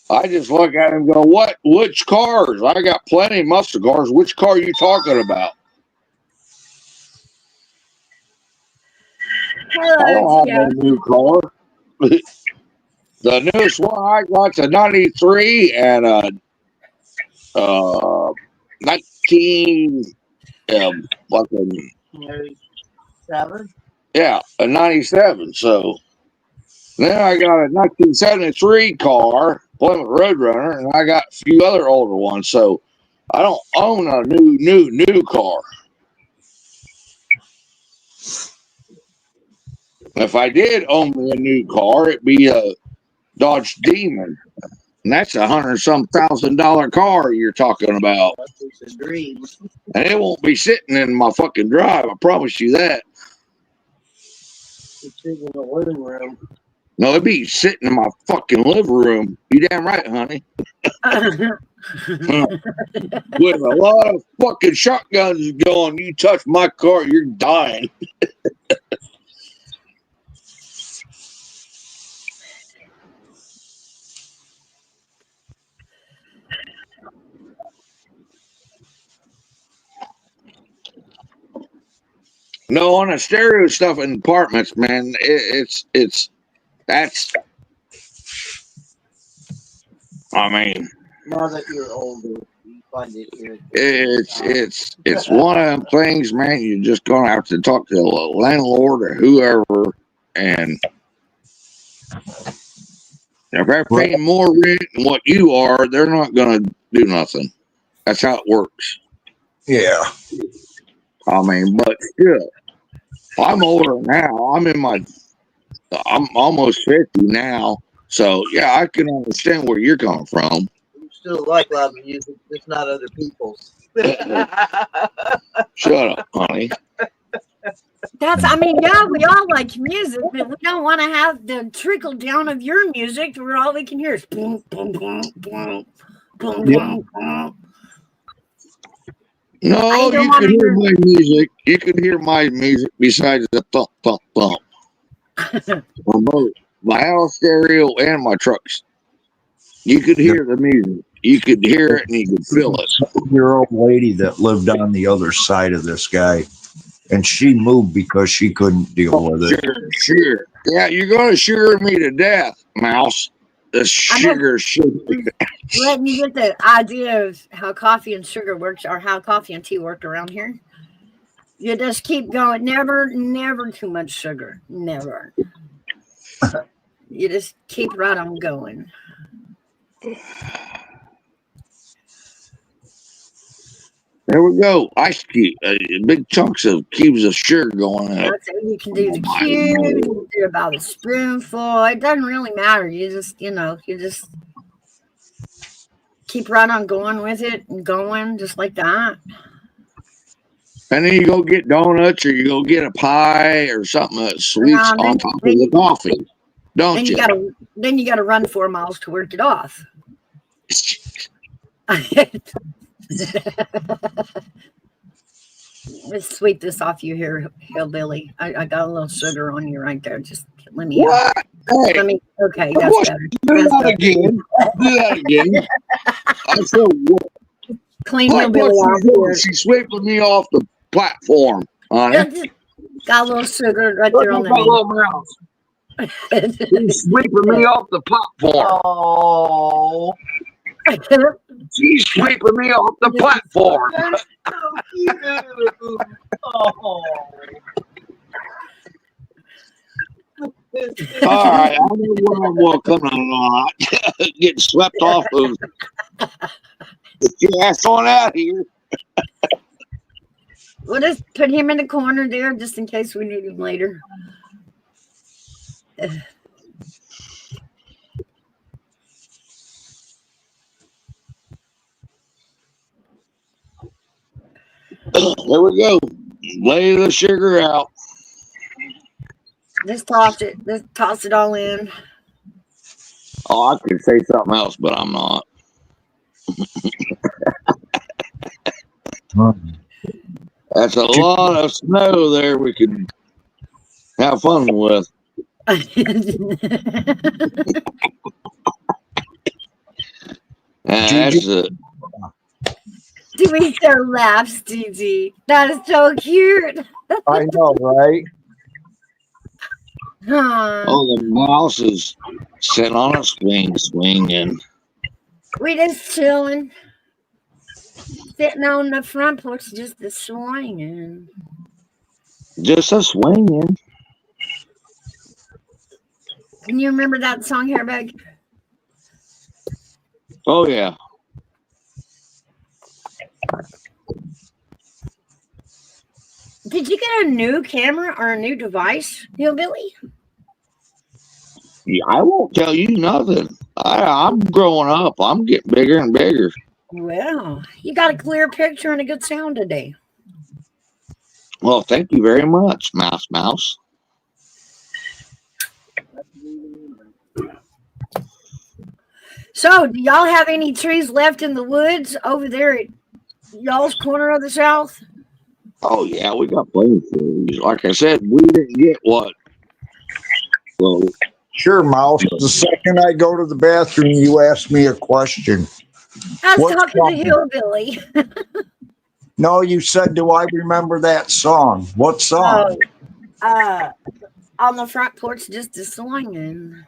I just look at them and go, what? Which cars? I got plenty of muscle cars. Which car are you talking about? Hello, don't have Jeff. no new car. The newest one I got's a 93 and a 19 fucking 7? yeah, a 97. So then I got a 1973 car, Plymouth Roadrunner, and I got a few other older ones. So I don't own a new car. If I did own me a new car, it'd be a Dodge Demon. And that's $100,000 car you're talking about. That's a dream. And it won't be sitting in my fucking drive, I promise you that. It's sitting in the living room. No, it'd be sitting in my fucking living room. You damn right, honey. With a lot of fucking shotguns going, you touch my car, you're dying. No, on the stereo stuff in apartments, man, that's. I mean, Now that you're older, you find it here. it's one of them things, man. You're just gonna have to talk to the landlord or whoever, and if they're paying more rent than what you are, they're not gonna do nothing. That's how it works. Yeah. I mean, but still, I'm older now. I'm almost 50 now. So, yeah, I can understand where you're coming from. You still like loud music, just not other people's. Shut up, honey. I mean, yeah, we all like music, but we don't want to have the trickle down of your music where all we can hear is boom, boom, boom, boom, boom, boom, boom. No, you can hear my music. You can hear my music besides the thump, thump, thump. On both my house stereo and my trucks. You could hear the music. You could hear it and you could feel it. Your old lady that lived on the other side of this guy, and she moved because she couldn't deal with it. Sure. Yeah, you're going to sugar me to death, Mouse. The sugar. Letting you get the idea of how coffee and sugar works, or how coffee and tea work around here. You just keep going. Never too much sugar. Never. You just keep right on going. There we go. Ice cube, big chunks of cubes of sugar going in it. That's it. You can do the cube. You can do about a spoonful. It doesn't really matter. You just keep right on going with it and going just like that. And then you go get donuts or you go get a pie or something that sweets on top of the coffee. Don't you? Then you gotta run 4 miles to work it off. Let's sweep this off you here, hillbilly. I got a little sugar on you right there. Just let me. What? Hey, Okay, that's better. do that again. Do that again. I feel Clean what hillbilly off here. she's sweeping me off the platform, honey. Got a little sugar right there on Look at my the little mouth. She's sweeping me off the platform. Oh. She's sweeping me off the platform. That's so cute. Oh. All right, I know where I'm welcome or not. Getting swept off of. Get your ass on out of here. We'll just put him in the corner there just in case we need him later. There we go. Lay the sugar out. Just toss it. Just toss it all in. Oh, I could say something else, but I'm not. That's a lot of snow there we could have fun with. That's it. Dewey so laughs, Gigi. That is so cute. I know, right? Oh, the mouse is sitting on a swinging. We just chilling, sitting on the front porch, just a swinging. Just a swinging. Can you remember that song, Hairbag? Oh, yeah. Did you get a new camera or a new device, Hillbilly? Yeah, I won't tell you nothing. I'm growing up. I'm getting bigger and bigger. Well, you got a clear picture and a good sound today. Well, thank you very much, Mouse. So, do y'all have any trees left in the woods over there at y'all's corner of the South? Oh, yeah, we got plenty of trees. Like I said, we didn't get what? Well, Sure, Mouse. The second I go to the bathroom, you ask me a question. I was What talking song? to Hillbilly. No, you said, do I remember that song? What song? On the front porch, just a swinging.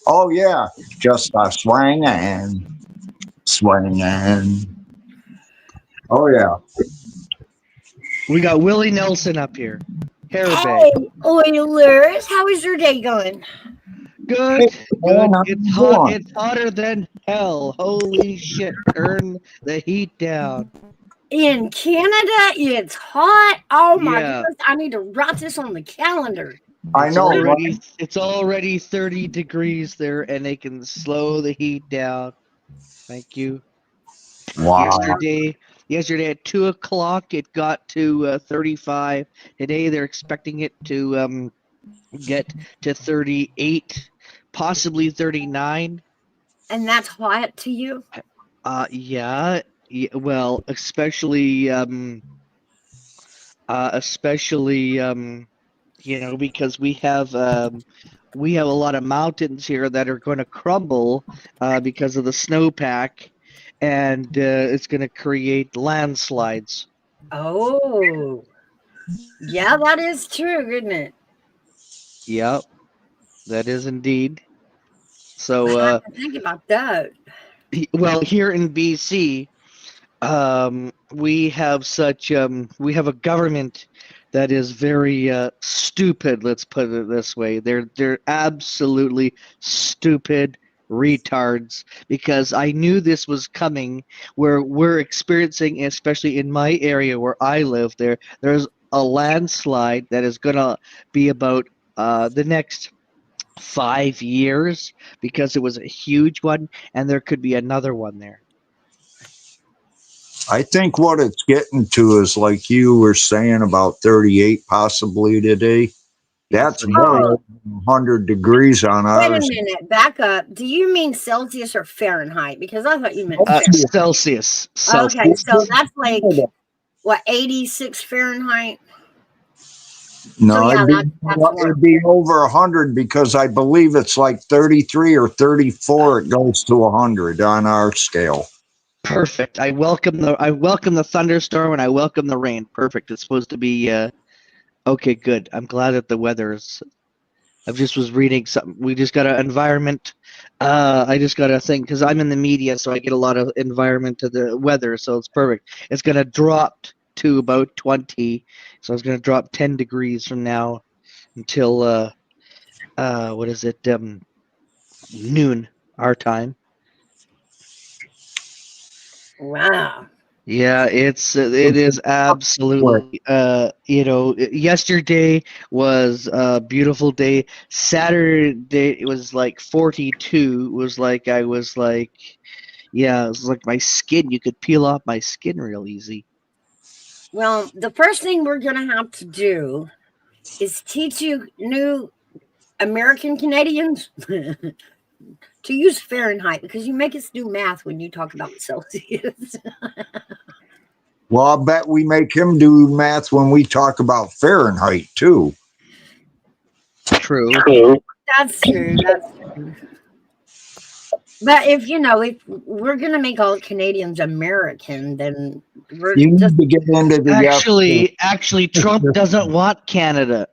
Oh, yeah. Just a swinging. Oh, yeah. We got Willie Nelson up here. Hairbag. Hey, Oilers, how is your day going? Good. man, Good. how It's you hot. doing? It's hotter than hell. Holy shit. Turn the heat down. In Canada, it's hot. Oh my Yeah. goodness, I need to write this on the calendar. I know. right? It's already 30 degrees there, and they can slow the heat down. Thank you. Wow. Yesterday at 2:00, it got to 35. Today they're expecting it to get to 38, possibly 39. And that's hot to you? Yeah. Well, especially because we have a lot of mountains here that are going to crumble because of the snowpack, and it's going to create landslides. Oh, yeah, that is true, isn't it? Yep, that is indeed. I So, have to think about that. well, here in BC, we have a government that is very stupid. Let's put it this way: they're absolutely stupid retards. Because I knew this was coming. Where we're experiencing, especially in my area where I live, there's a landslide that is gonna be about the next 5 years, because it was a huge one, and there could be another one there. I think what it's getting to is like you were saying about 38 possibly today. That's well over 100 degrees on Wait a ours. minute, back up. Do you mean Celsius or Fahrenheit? Because I thought you meant Celsius. Okay, so that's like, what, 86 Fahrenheit? No, So, yeah, that's it'd be over 100 because I believe it's like 33 or 34. It goes to 100 on our scale. Perfect. I welcome the thunderstorm, and I welcome the rain. Perfect. It's supposed to be okay. Good. I'm glad that the weather is. I just was reading something. We just got an environment. I just got a thing because I'm in the media, so I get a lot of environment to the weather. So it's perfect. It's gonna drop to about 20. So it's gonna drop 10 degrees from now until what is it? Noon our time. Wow. Yeah, it is absolutely yesterday was a beautiful day. Saturday it was like 42. It was like it was like my skin, you could peel off my skin real easy. Well, the first thing we're going to have to do is teach you new American Canadians to use Fahrenheit, because you make us do math when you talk about Celsius. Well, I bet we make him do math when we talk about Fahrenheit too. True. That's true. That's true. But if we're gonna make all Canadians American, then we're You just need to get into the Actually, Trump doesn't want Canada.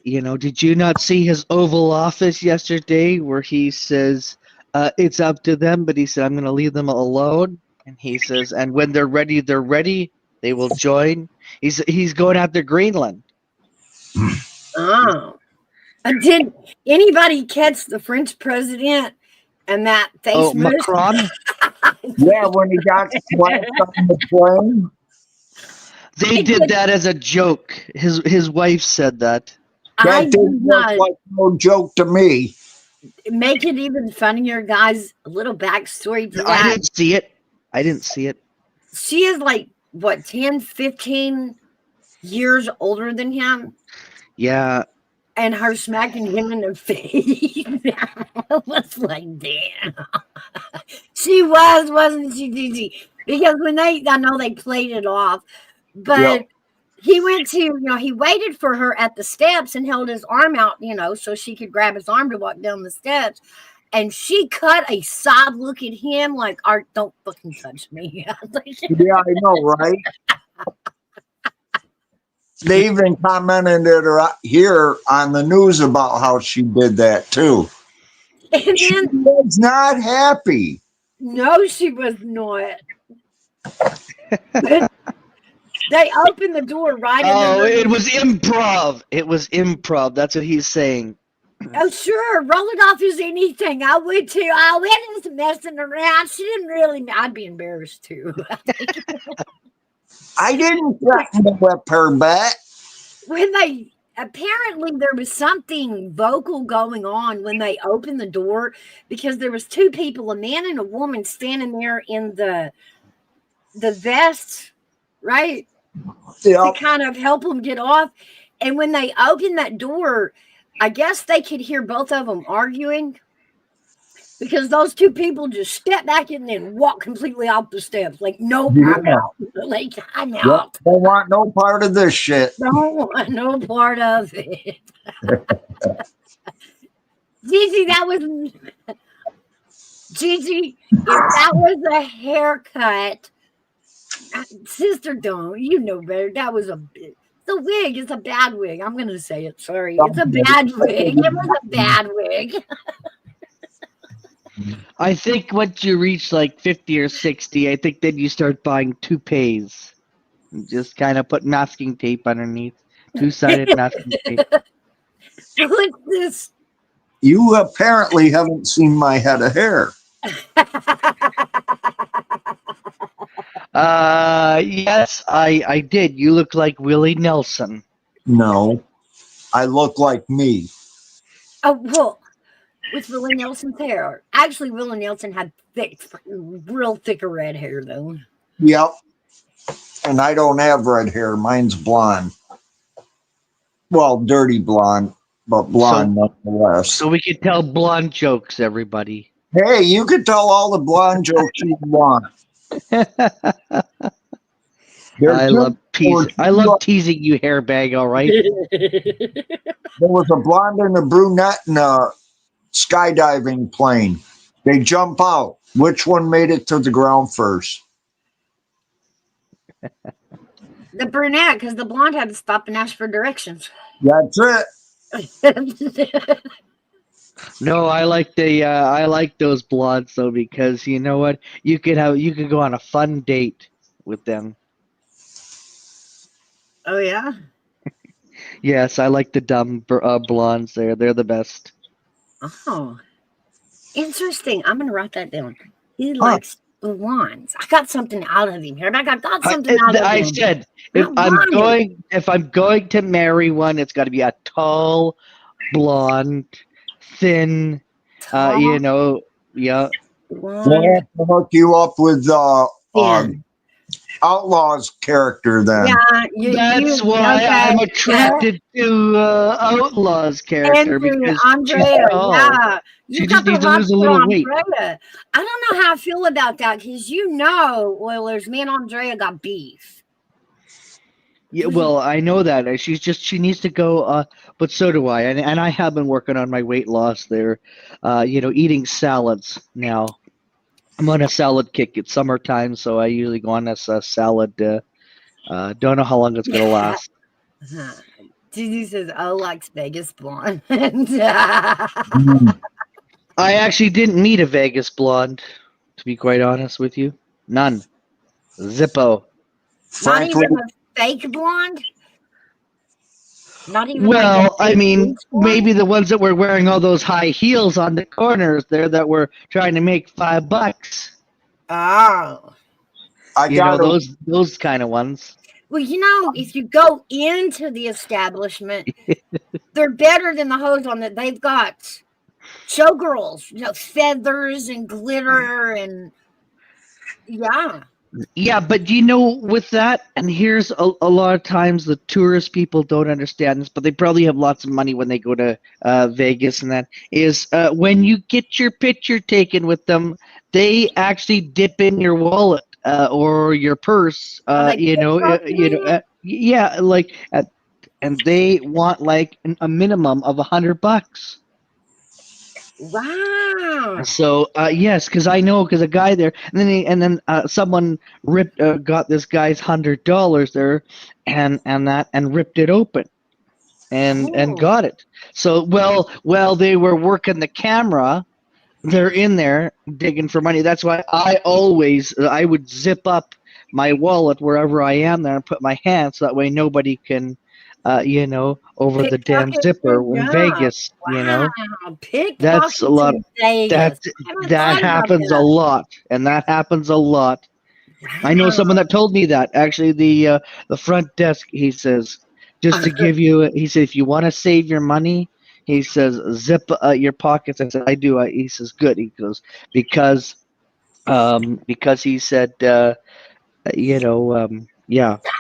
Did you not see his Oval Office yesterday where he says it's up to them, but he said, I'm going to leave them alone. And he says, and when they're ready, they will join. He's going after Greenland. Oh. Did anybody catch the French president and that face Oh, mask? Macron? Yeah, when he got swept on the plane. They did that as a joke. His wife said that. I That did didn't not look like no joke to me. make it even funnier, guys. A little backstory to I that. didn't see it. I didn't see it. She is like, what, 10, 15 years older than him? Yeah. And her smacking him in the face. I was like, damn. She wasn't she, Gigi? Because I know they played it off, but Yep. he went to, he waited for her at the steps and held his arm out, so she could grab his arm to walk down the steps. And she cut a side look at him like, Art, don't fucking touch me. I was like, Yeah, I know, right? They even commented here on the news about how she did that too. and She then, was not happy. no, she was not. But they opened the door right in Oh, the it was improv. It was improv. That's what he's saying. Oh, sure. Roll it off as anything. I would too. I went into messing around. She didn't really. I'd be embarrassed too. I didn't threaten to whip her back. When they apparently there was something vocal going on when they opened the door because there was two people, a man and a woman, standing there in the vest, right, Yep. to kind of help them get off. And when they opened that door, I guess they could hear both of them arguing because those two people just stepped back and then walked completely off the steps. Like, nope, I'm Yeah. out. Like, I'm Yep. out. Don't want no part of this shit. Don't want no part of it. Gigi, Gigi, if that was a haircut, sister, don't. You know better. That was the wig is a bad wig. I'm going to say it. Sorry. It's a bad wig. It was a bad wig. I think once you reach like 50 or 60, I think then you start buying toupees. Just kind of put masking tape underneath. Two-sided masking tape. What's this? You apparently haven't seen my head of hair. Yes, I did. You look like Willie Nelson. No, I look like me. Oh, well, with Willie Nelson's hair. Actually, Willie Nelson had real thicker red hair, though. Yep. And I don't have red hair. Mine's blonde. Well, dirty blonde, but blonde nonetheless. So we can tell blonde jokes, everybody. Hey, you can tell all the blonde jokes you want. I love teasing you, hairbag, all right? There was a blonde and a brunette in a skydiving plane. They jump out. Which one made it to the ground first? The brunette, because the blonde had to stop and ask for directions. That's it. No, I like those blondes though, because you know what? You could go on a fun date with them. Oh, yeah? Yes, I like the dumb blondes. They're the best. Oh, interesting. I'm going to write that down. He likes blondes. I got something out of him here. I got something out of him. I said Not blonde. if I'm going to marry one, it's got to be a tall, blonde, thin. Tall, Yeah. We'll blonde, have to hook you up with thin. Outlaws character then. Yeah, That's why I'm attracted to Outlaws character Andrea, because Andrea, she's tall. yeah. She You just got needs the to lose a rock little for weight. Andrea. I don't know how I feel about that because Oilers, me and Andrea got beef. Yeah, well, I know that. She needs to go, but so do I. And I have been working on my weight loss there, eating salads now. I'm on a salad kick. It's summertime, so I usually go on this salad. Don't know how long it's going to last. Gigi says, "Oh, likes Vegas blonde." I actually didn't meet a Vegas blonde, to be quite honest with you. None. Zippo. Not Frankly, even a fake blonde. Not even Well, like a I fake mean, bleach blonde? maybe the ones that were wearing all those high heels on the corners there that were trying to make $5. Oh. I You know, got those kind of ones. Well, if you go into the establishment, they're better than the hoes on that. They've got showgirls, feathers and glitter and yeah. Yeah, but with that, and here's a lot of times the tourist people don't understand this, but they probably have lots of money when they go to Vegas, and that is when you get your picture taken with them, they actually dip in your wallet or your purse, Are they pickpocketing? yeah, like, and they want like a minimum of $100. Wow. So yes, because I know, because a guy there, and then someone got this guy's $100 there, and ripped it open, and Oh. got it. So while they were working the camera, they're in there digging for money. That's why I would zip up my wallet wherever I am there and put my hand so that way nobody can, over the damn Pickpocket, zipper in yeah. Vegas. Wow. That's a Pickpockets lot. in Vegas. That I haven't that thought about happens a that. lot, and that happens a lot. I know someone that told me that. Actually, the front desk, he says, just to give you, he said, if you want to save your money, he says, zip your pockets. I said, I do. He says, good. He goes, because he said, yeah.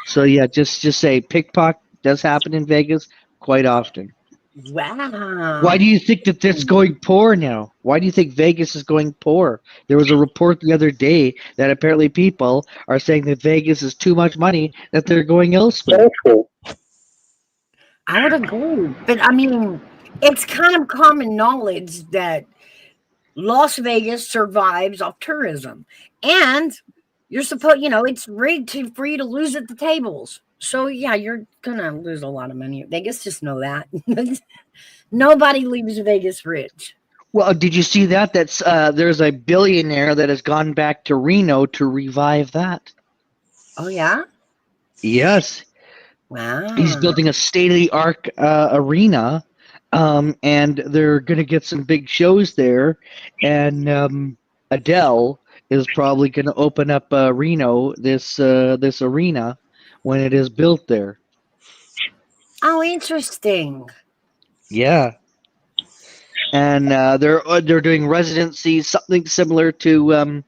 So yeah, just say pickpocket does happen in Vegas quite often. Wow. Why do you think that it's going poor now? Why do you think Vegas is going poor? There was a report the other day that apparently people are saying that Vegas is too much money, that they're going elsewhere. I would agree. But I mean, it's kind of common knowledge that Las Vegas survives off tourism. And you're supposed, it's rigged for you to lose at the tables. So yeah, you're gonna lose a lot of money. Vegas, just know that. Nobody leaves Vegas rich. Well, did you see that? There's a billionaire that has gone back to Reno to revive that. Oh yeah? Yes. Wow. He's building a state-of-the-art arena, and they're going to get some big shows there. And Adele is probably going to open up Reno, this arena, when it is built there. Oh, interesting. Yeah. And they're doing residencies, something similar to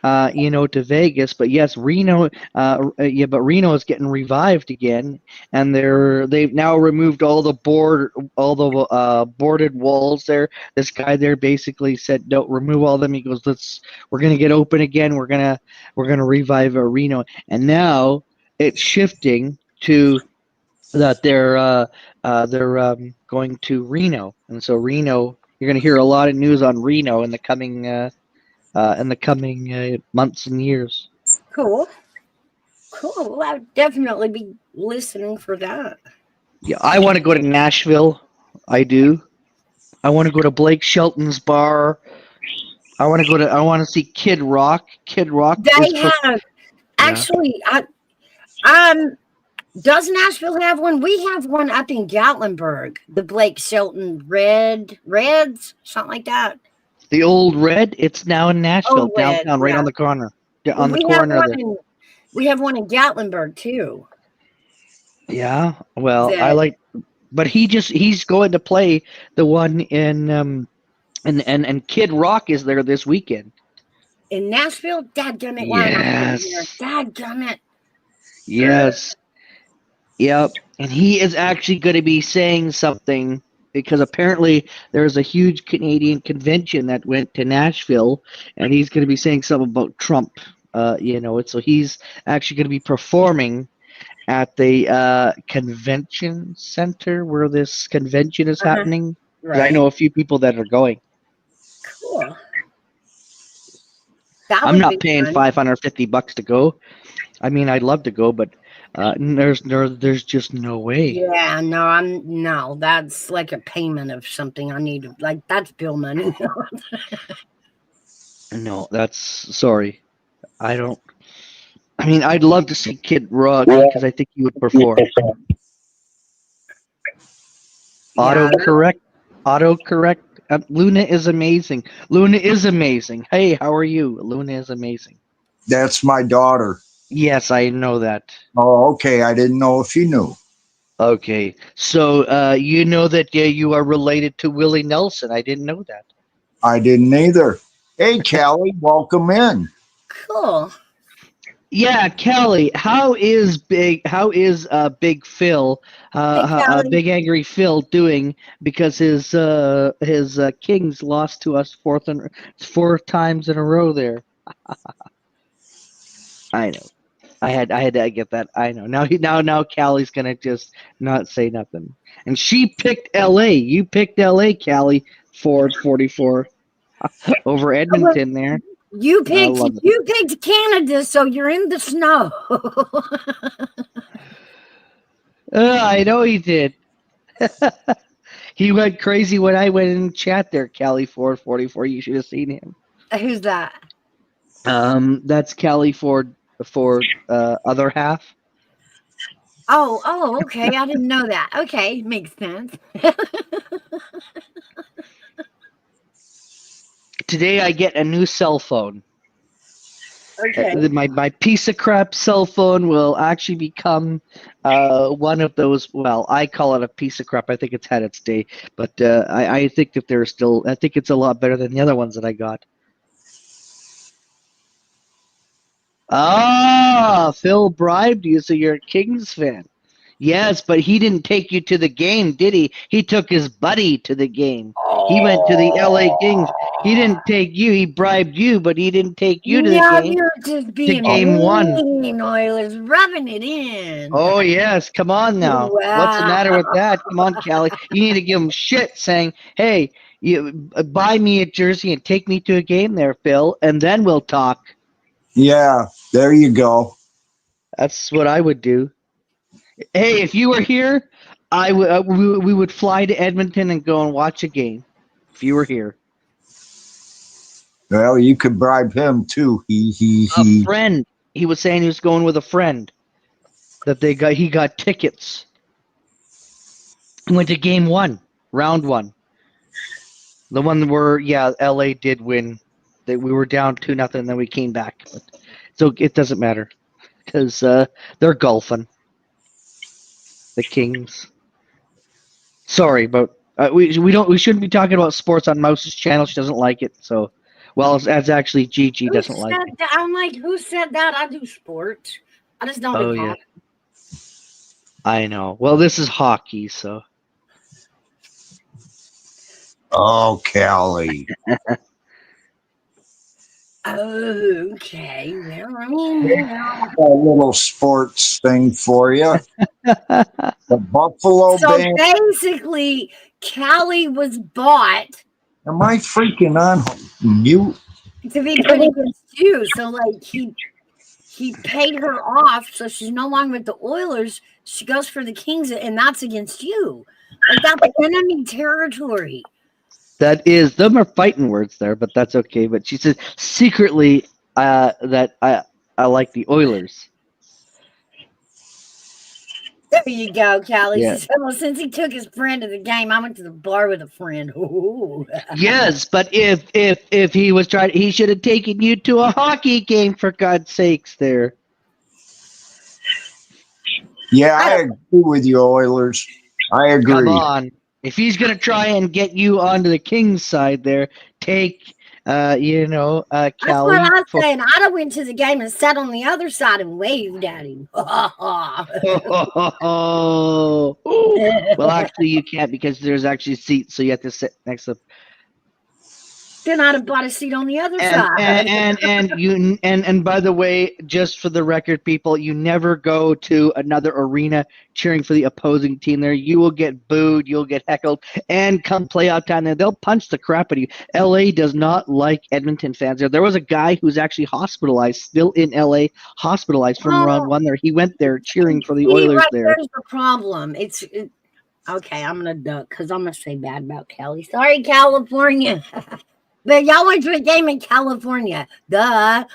to Vegas. But yes, Reno, but Reno is getting revived again, and they've now removed all the boarded walls there. This guy there basically said, "Don't remove all of them." He goes, we're gonna get open again. We're gonna revive Reno, and now it's shifting to that they're going to Reno, and so Reno, you're gonna hear a lot of news on Reno in the coming months and years. Cool. Well, I'll definitely be listening for that. Yeah, I want to go to Nashville. I do. I want to go to Blake Shelton's bar. I want to see Kid Rock. Kid Rock. They have actually. Does Nashville have one? We have one up in Gatlinburg. The Blake Shelton Reds, something like that. The old Red. It's now in Nashville, downtown, right on the corner. On the corner there. We have one in Gatlinburg too. Yeah. Well, but he's going to play the one in and Kid Rock is there this weekend. In Nashville? Dadgummit. Yes. Dadgummit. Yes. Yep. And he is actually going to be saying something, because apparently there's a huge Canadian convention that went to Nashville, and he's going to be saying something about Trump. So he's actually going to be performing at the convention center where this convention is happening. Right. I know a few people that are going. Cool. I'm not paying $550 to go. I mean, I'd love to go, but There's just no way. Yeah, no, that's like a payment of something I need to, like, that's bill money. No, that's sorry. I don't. I mean, I'd love to see Kid Rock because I think he would perform. Yeah, Autocorrect. Luna is amazing. Luna is amazing. Hey, how are you? Luna is amazing. That's my daughter. Yes, I know that. Oh, okay. I didn't know if you knew. Okay, so you know that you are related to Willie Nelson. I didn't know that. I didn't either. Hey, Callie, welcome in. cool. Yeah, Kelly, how is Big Phil, Hey, Callie. Big Angry Phil doing because his Kings lost to us four times in a row there. I know. I had to get that. I know. Now Callie's gonna just not say nothing. And she picked LA. You picked LA, Callie, Ford 44 over Edmonton there. You love it. picked Canada, so you're in the snow. I know he did. He went crazy when I went in chat there, Callie Ford 44. You should have seen him. Who's that? That's Callie Ford other half. Oh, okay. I didn't know that. Okay, makes sense. Today I get a new cell phone. Okay. My piece of crap cell phone will actually become one of those. Well, I call it a piece of crap. I think it's had its day, but I think that I think it's a lot better than the other ones that I got. Ah, Phil bribed you, so you're a Kings fan. Yes, but he didn't take you to the game, did he? He took his buddy to the game. He went to the LA Kings. He didn't take you. He bribed you, but he didn't take you to the game. You're just being game one. mean, Oilers, rubbing it in. Oh, yes. Come on now. Wow. What's the matter with that? Come on, Callie. You need to give him shit saying, hey, you buy me a jersey and take me to a game there, Phil, and then we'll talk. Yeah, there you go. That's what I would do. Hey, if you were here, we would fly to Edmonton and go and watch a game. If you were here, Well, you could bribe him too. He. a friend. He was saying he was going with a friend. That he got tickets. He went to game one, round one. The one where LA did win. That we were down 2-0, then we came back. So it doesn't matter because they're golfing. The Kings. Sorry, but we shouldn't be talking about sports on Mouse's channel. She doesn't like it. So, well, as actually Gigi doesn't like it. I'm like, who said that? I do sports. I just don't do hockey. I know. Well, this is hockey, so. Oh, Callie. Okay. Well, I mean, A little sports thing for you. The Buffalo so Band. basically, Callie was bought Am I freaking on mute? to be put against you. So, like, he paid her off, so she's no longer with the Oilers. She goes for the Kings, and that's against you. Like, that's enemy territory. Them are fighting words there, but that's okay. But she says secretly that I like the Oilers. There you go, Callie. Yeah. She said, well, since he took his friend to the game, I went to the bar with a friend. Ooh. Yes, but if he was trying, he should have taken you to a hockey game for God's sakes. There. Yeah, I agree with you, Oilers. I agree. Come on. If he's going to try and get you onto the Kings side there, take, Callie. That's what I'm saying. I'd have went to the game and sat on the other side and waved at him. Well, actually, you can't because there's actually seats, so you have to sit next to. then I'd have bought a seat on the other and side. and by the way, just for the record, people, you never go to another arena cheering for the opposing team. There, you will get booed, you'll get heckled, and come playoff time there, they'll punch the crap out of you. LA does not like Edmonton fans. There was a guy who's actually hospitalized, still in LA, hospitalized from round one. There, he went there cheering for the See, Oilers. right There, there's the problem. Okay, I'm gonna duck because I'm gonna say bad about Cali. Sorry, California. But y'all went to a game in California. Duh.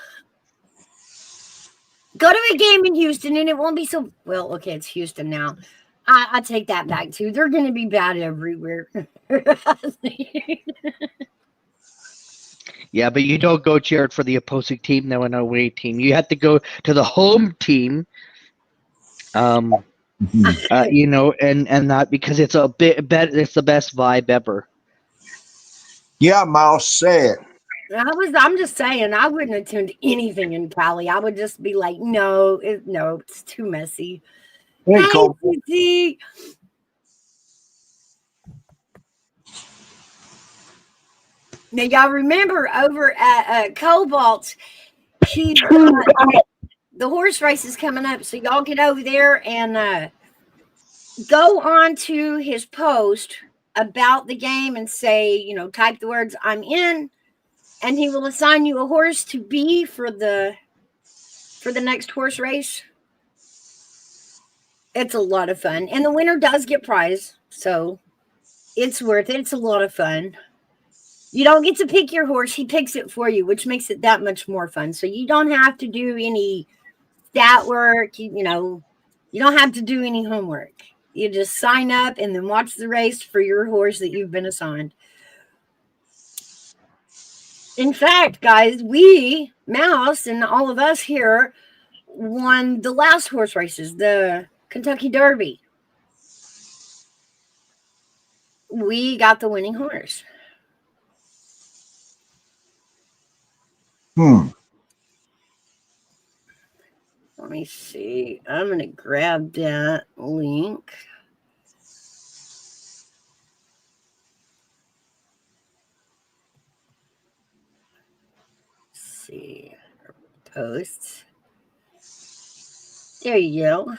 Go to a game in Houston and it won't be so well, okay, it's Houston now. I take that back too. They're gonna be bad everywhere. yeah, but you don't go cheer for the opposing team, though, an away team. You have to go to the home team. You know, and not because it's a bit better. It's the best vibe ever. Yeah, Mouse, say it. I'm just saying, I wouldn't attend anything in Cali. I would just be like, no, it's too messy. Hey, Hey, Cole. CC. Now, y'all remember over at Cobalt, the horse race is coming up. So y'all get over there and go on to his post about the game and say, type the words "I'm in," and he will assign you a horse to be for the next horse race. It's a lot of fun, and the winner does get prize, so it's worth it. It's a lot of fun. You don't get to pick your horse; he picks it for you, which makes it that much more fun. So you don't have to do any stat work. You don't have to do any homework. You just sign up and then watch the race for your horse that you've been assigned. In fact, guys, we, Mouse, and all of us here won the last horse races, the Kentucky Derby. We got the winning horse. Let me see. I'm going to grab that link. Let's see. Posts. There you go.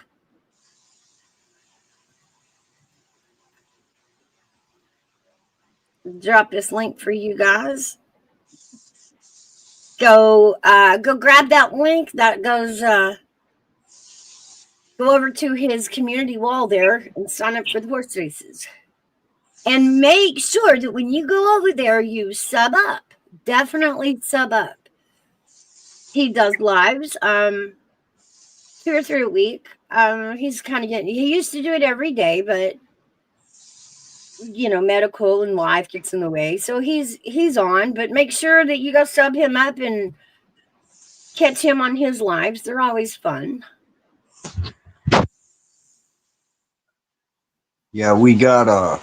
Drop this link for you guys. Go grab that link that goes go over to his community wall there and sign up for the horse races. And make sure that when you go over there, you sub up. Definitely sub up. He does lives 2 or 3 a week. He's kind of he used to do it every day, but medical and life gets in the way. So he's on, but make sure that you go sub him up and catch him on his lives. They're always fun. Yeah, we got a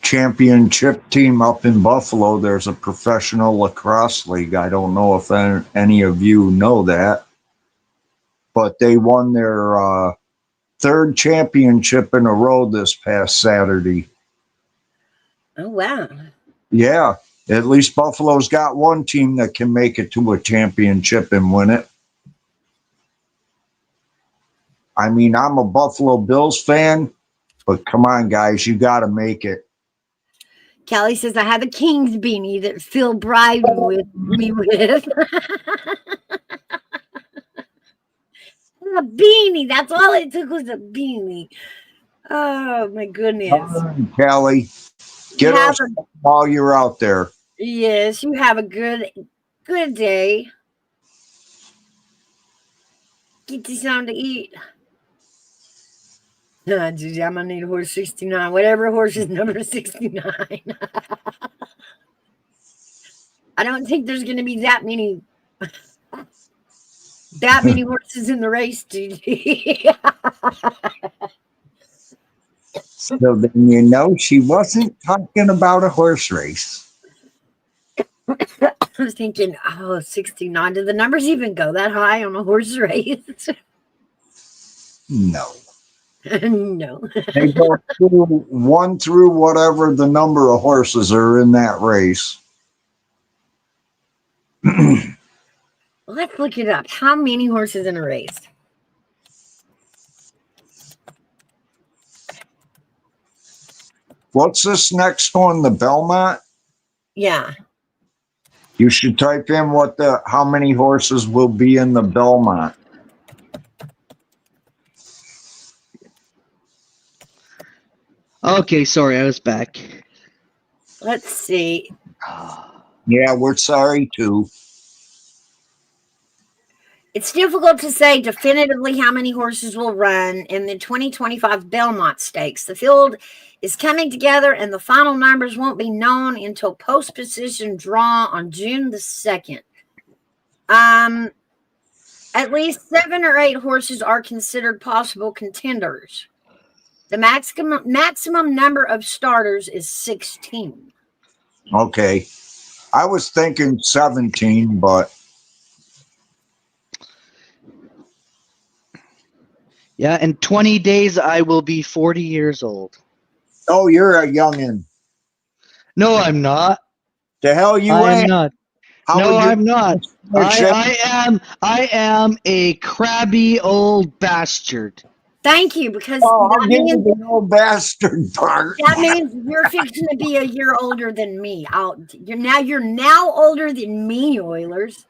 championship team up in Buffalo. There's a professional lacrosse league. I don't know if any of you know that, but they won their 3rd championship in a row this past Saturday. Oh, wow. Yeah, at least Buffalo's got one team that can make it to a championship and win it. I mean, I'm a Buffalo Bills fan, but come on, guys, you got to make it. Callie says, I have a King's beanie that Phil bribed me with. A beanie. That's all it took was a beanie. Oh, my goodness. Callie, get us while you're out there. Yes, you have a good day. Get you something to eat. Gigi, I'm going to need a horse 69. Whatever horse is number 69. I don't think there's going to be that many horses in the race, Gigi. So then she wasn't talking about a horse race. I was thinking, 69. Do the numbers even go that high on a horse race? No. No. They go through 1 through whatever the number of horses are in that race. Let's look it up. How many horses in a race? What's this next one? The Belmont? Yeah. You should type in how many horses will be in the Belmont. Okay, sorry, I was back. Let's see. Yeah, we're sorry too. It's difficult to say definitively how many horses will run in the 2025 Belmont Stakes. The field is coming together and the final numbers won't be known until post-position draw on June the 2nd. At least 7 or 8 horses are considered possible contenders. The maximum number of starters is 16. Okay. I was thinking 17, but Yeah, in 20 days I will be 40 years old. oh, you're a youngin'. No, I'm not. The hell you I'm ain't. not. How No, would you- I'm not. I am a crabby old bastard. Thank you, because Oh, I'll that give you means, the old bastard part. that means you're fixing to be a year older than me. You're now older than me, Oilers.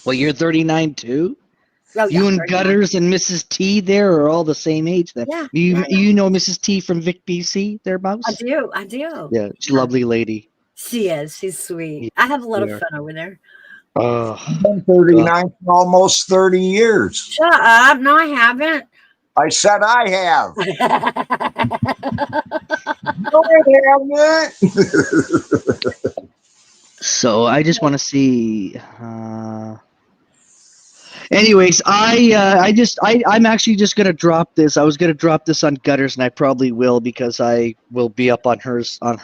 Well, you're 39 too. Oh, You yeah, and 39. Gutters and Mrs. T there are all the same age then. Yeah, You know Mrs. T from Vic, BC, thereabouts? I do. Yeah, she's a lovely lady. She is. She's sweet. I have a lot of Yeah. fun over there. Oh, I'm 39 for almost 30 years. Shut up. No, I haven't. I said I have. No, I haven't. so I just want to see. Anyways, I'm actually just gonna drop this. I was gonna drop this on Gutters, and I probably will because I will be up on her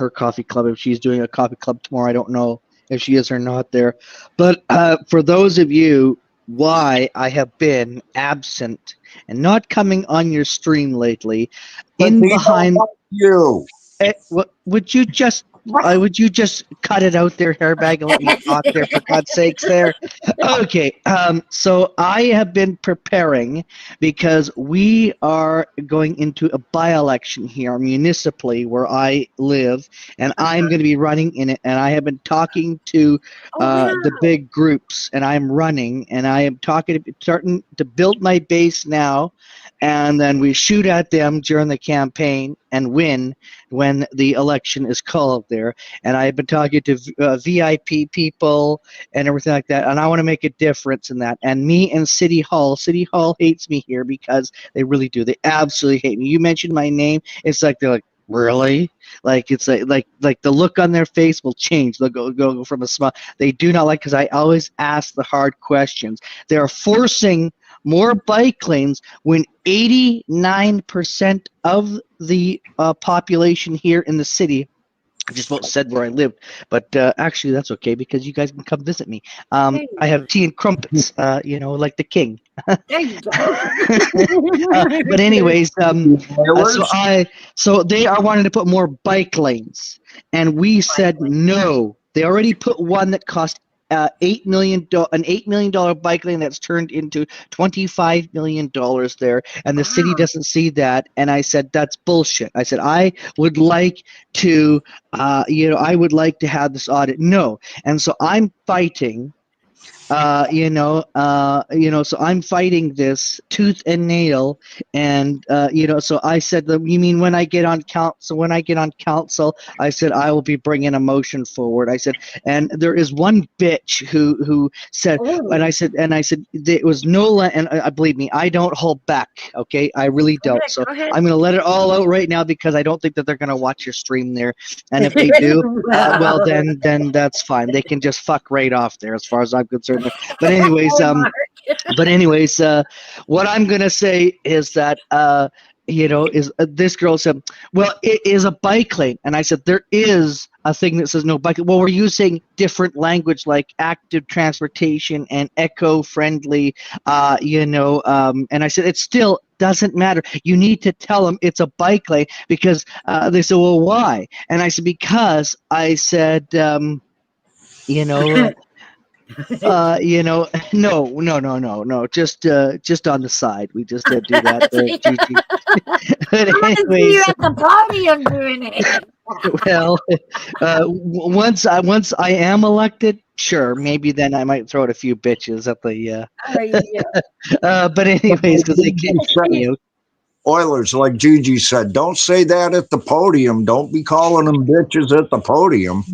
coffee club if she's doing a coffee club tomorrow. I don't know if she is or not there, but for those of you, why I have been absent and not coming on your stream lately, But in they don't behind. like you. Would you just cut it out there, hairbag, and let me talk there for God's sakes there? Okay, so I have been preparing because we are going into a by-election here municipally where I live, and I'm going to be running in it, and I have been talking to the big groups, and I'm running, and I am starting to build my base now, and then we shoot at them during the campaign and win when the election is called there. And I've been talking to VIP people and everything like that, and I want to make a difference in that. And me and City Hall hates me here because they really do. They absolutely hate me. You mentioned my name, it's like they're like, really? Like it's like the look on their face will change. They'll go from a smile. They do not like, because I always ask the hard questions. They're forcing more bike lanes when 89% of the population here in the city, I just about said where I lived, but actually that's okay because you guys can come visit me. I have tea and crumpets, like the king. There you go. But anyways, so they are wanting to put more bike lanes, and we said no. They already put one that cost $8 million, an $8 million bike lane that's turned into $25 million there, and the city doesn't see that. And I said that's bullshit. I said I would like to, I would like to have this audit. No, and so I'm fighting. So I'm fighting this tooth and nail, and so I said, you mean when I get on council? When I get on council, I said I will be bringing a motion forward. I said, and there is one bitch who said, and I said it was Nola, and believe me, I don't hold back. Okay, I really don't. So I'm gonna let it all out right now because I don't think that they're gonna watch your stream there, and if they do, well then that's fine. They can just fuck right off there, as far as I'm concerned. But anyways, what I'm gonna say is that this girl said, well, it is a bike lane, and I said there is a thing that says no bike lane. Well, we're using different language like active transportation and eco-friendly, and I said it still doesn't matter. You need to tell them it's a bike lane because they said, well, why? And I said because I said, You know, no. Just on the side. We just do that, Gigi. But I want to see anyways, you at the podium doing it. well, once I am elected, sure, maybe then I might throw out a few bitches at the. Oh, yeah. But anyways, because they can't see you. Oilers, like Gigi said, don't say that at the podium. Don't be calling them bitches at the podium.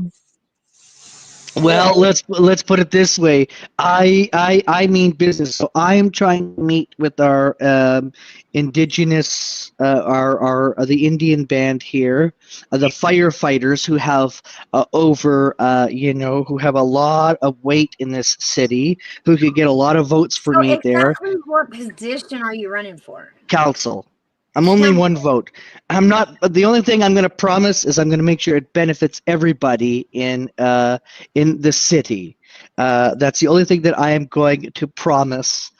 Well, let's put it this way. I mean business. So I am trying to meet with our indigenous, our the Indian band here, the firefighters who have who have a lot of weight in this city, who could get a lot of votes for So me there. exactly what position are you running for? Council. I'm only one vote. I'm not. The only thing I'm going to promise is I'm going to make sure it benefits everybody in the city. That's the only thing that I am going to promise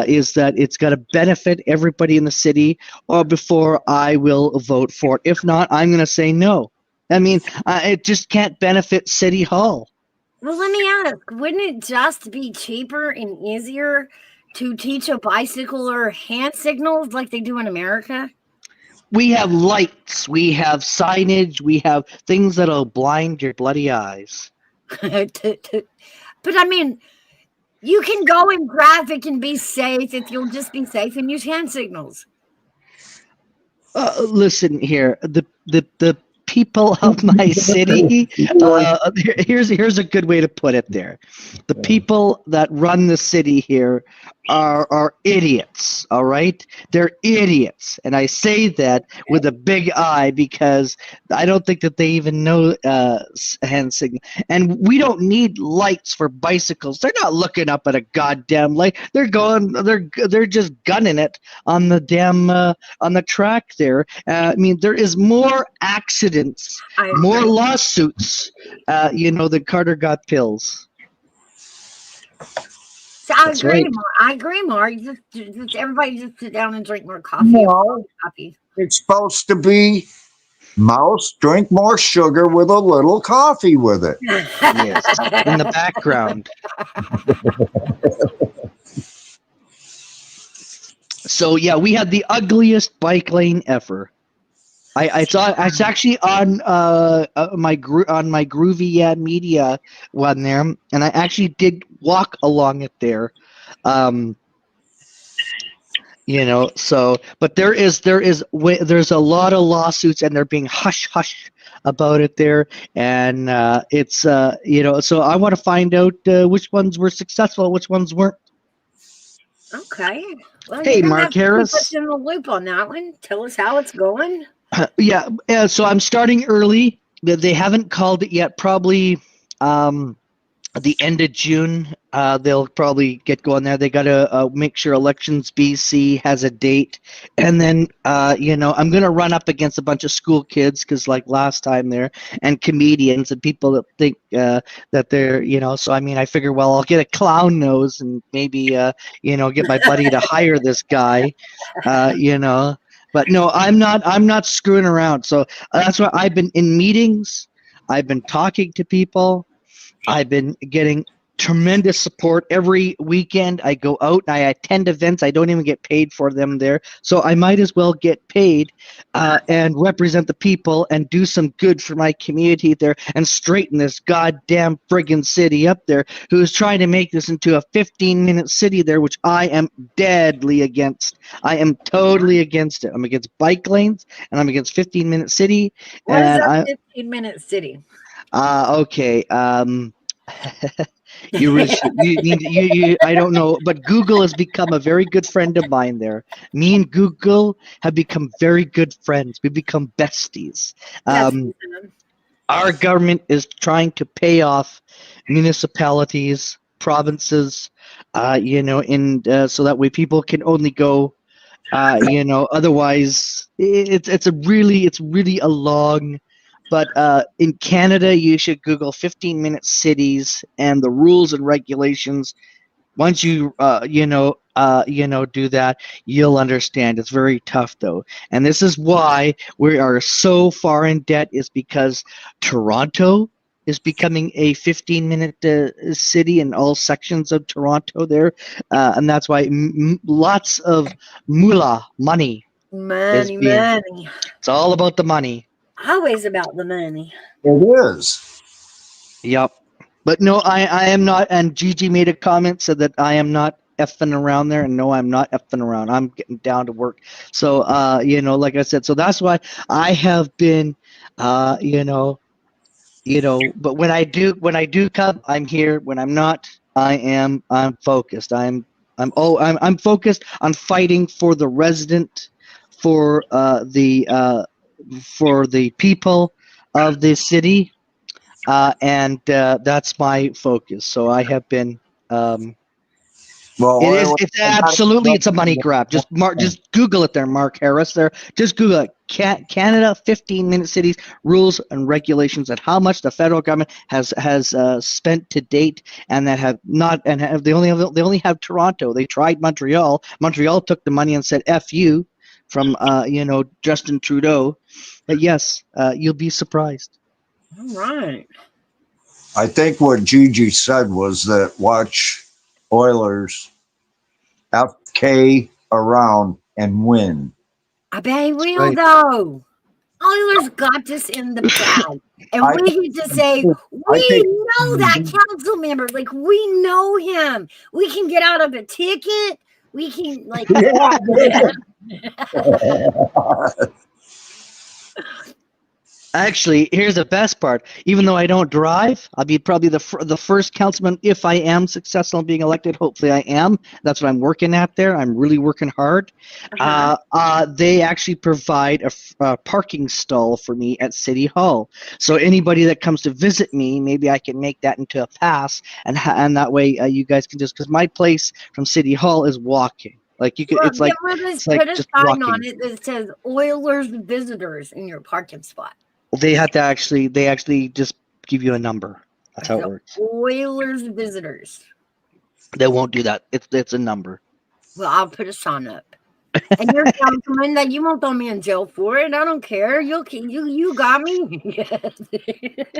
is that it's going to benefit everybody in the city, or before I will vote for it. If not, I'm going to say no. I mean, it just can't benefit City Hall. Well, let me ask, wouldn't it just be cheaper and easier to teach a bicycler hand signals like they do in America? We have lights, we have signage, we have things that'll blind your bloody eyes. But I mean, you can go in traffic and be safe if you'll just be safe and use hand signals. Listen here, the people of my city. Here's a good way to put it. There, the people that run the city here are idiots. All right, they're idiots, and I say that with a big I because I don't think that they even know hand signal. And we don't need lights for bicycles. They're not looking up at a goddamn light. They're just gunning it on the damn on the track there. I mean, there is more accidents, more lawsuits, than Carter got pills. So I That's agree, right. Mark. I agree, Mark. Just everybody just sit down and drink more coffee. No, Coffee. it's supposed to be mouse, drink more sugar with a little coffee with it. Yes, in the background. So yeah, we had the ugliest bike lane ever. I saw it's actually on my Groovy Media one there, and I actually did walk along it there. So but there's a lot of lawsuits, and they're being hush about it there, and it's so I want to find out which ones were successful, which ones weren't. Okay. Well, Hey, you're gonna Mark have to keep Harris. us in the loop on that one. Tell us how it's going. Yeah, so I'm starting early. They haven't called it yet. Probably at the end of June, they'll probably get going there. They got to make sure Elections BC has a date. And then, I'm going to run up against a bunch of school kids because like last time there, and comedians and people that think that they're, so I mean, I figure, well, I'll get a clown nose and maybe, get my buddy to hire this guy, But no, I'm not screwing around. So that's why I've been in meetings. I've been talking to people. I've been getting tremendous support every weekend. I go out and I attend events. I don't even get paid for them there. So I might as well get paid and represent the people and do some good for my community there and straighten this goddamn friggin' city up there who's trying to make this into a 15-minute city there, which I am deadly against. I am totally against it. I'm against bike lanes and I'm against 15-minute city. What is And a 15-minute city? Okay. You really should, I don't know, but Google has become a very good friend of mine there. Me and Google have become very good friends. We've become besties. Our government is trying to pay off municipalities, provinces, so that way people can only go, otherwise it's really a long. But in Canada, you should Google 15-minute cities and the rules and regulations. Once you do that, you'll understand. It's very tough though, and this is why we are so far in debt. Is because Toronto is becoming a 15-minute city in all sections of Toronto there, and that's why lots of moolah money. Money, being- money. It's all about the money. Always about the money. It is. Yep. But no, I am not. And Gigi made a comment, said that I am not effing around there. And no, I'm not effing around. I'm getting down to work. So, like I said, so that's why I have been, but when I do come, I'm here. When I'm not, I'm focused. I'm focused on fighting for the resident, for the people of the city. And that's my focus. So I have been. Well, It's absolutely it's a money grab. Just Google it there, Mark Harris. There, just Google it. Canada 15-minute cities rules and regulations, and how much the federal government has spent to date, and that have not they only have Toronto. They tried Montreal. Montreal took the money and said "F you" from Justin Trudeau. But yes, you'll be surprised. All right. I think what Gigi said was that watch Oilers FK around and win. I bet he will, Right. though. Oilers got this in the bag. And I- we get to say, we think- know that council member. Like, we know him. We can get out of a ticket. We can, like, Actually, here's the best part. Even though I don't drive, I'll be probably the first councilman if I am successful in being elected. Hopefully, I am. That's what I'm working at there. I'm really working hard. They actually provide a parking stall for me at City Hall. So anybody that comes to visit me, maybe I can make that into a pass, and that way you guys can just, because my place from City Hall is walking. Like you could, well, it's like put a just sign on walking. it that says Oilers visitors in your parking spot. They actually just give you a number. That's how it works. Oilers visitors. They won't do that. It's a number. Well, I'll put a sign up. And you're councilman that you won't throw me in jail for it. I don't care. You got me.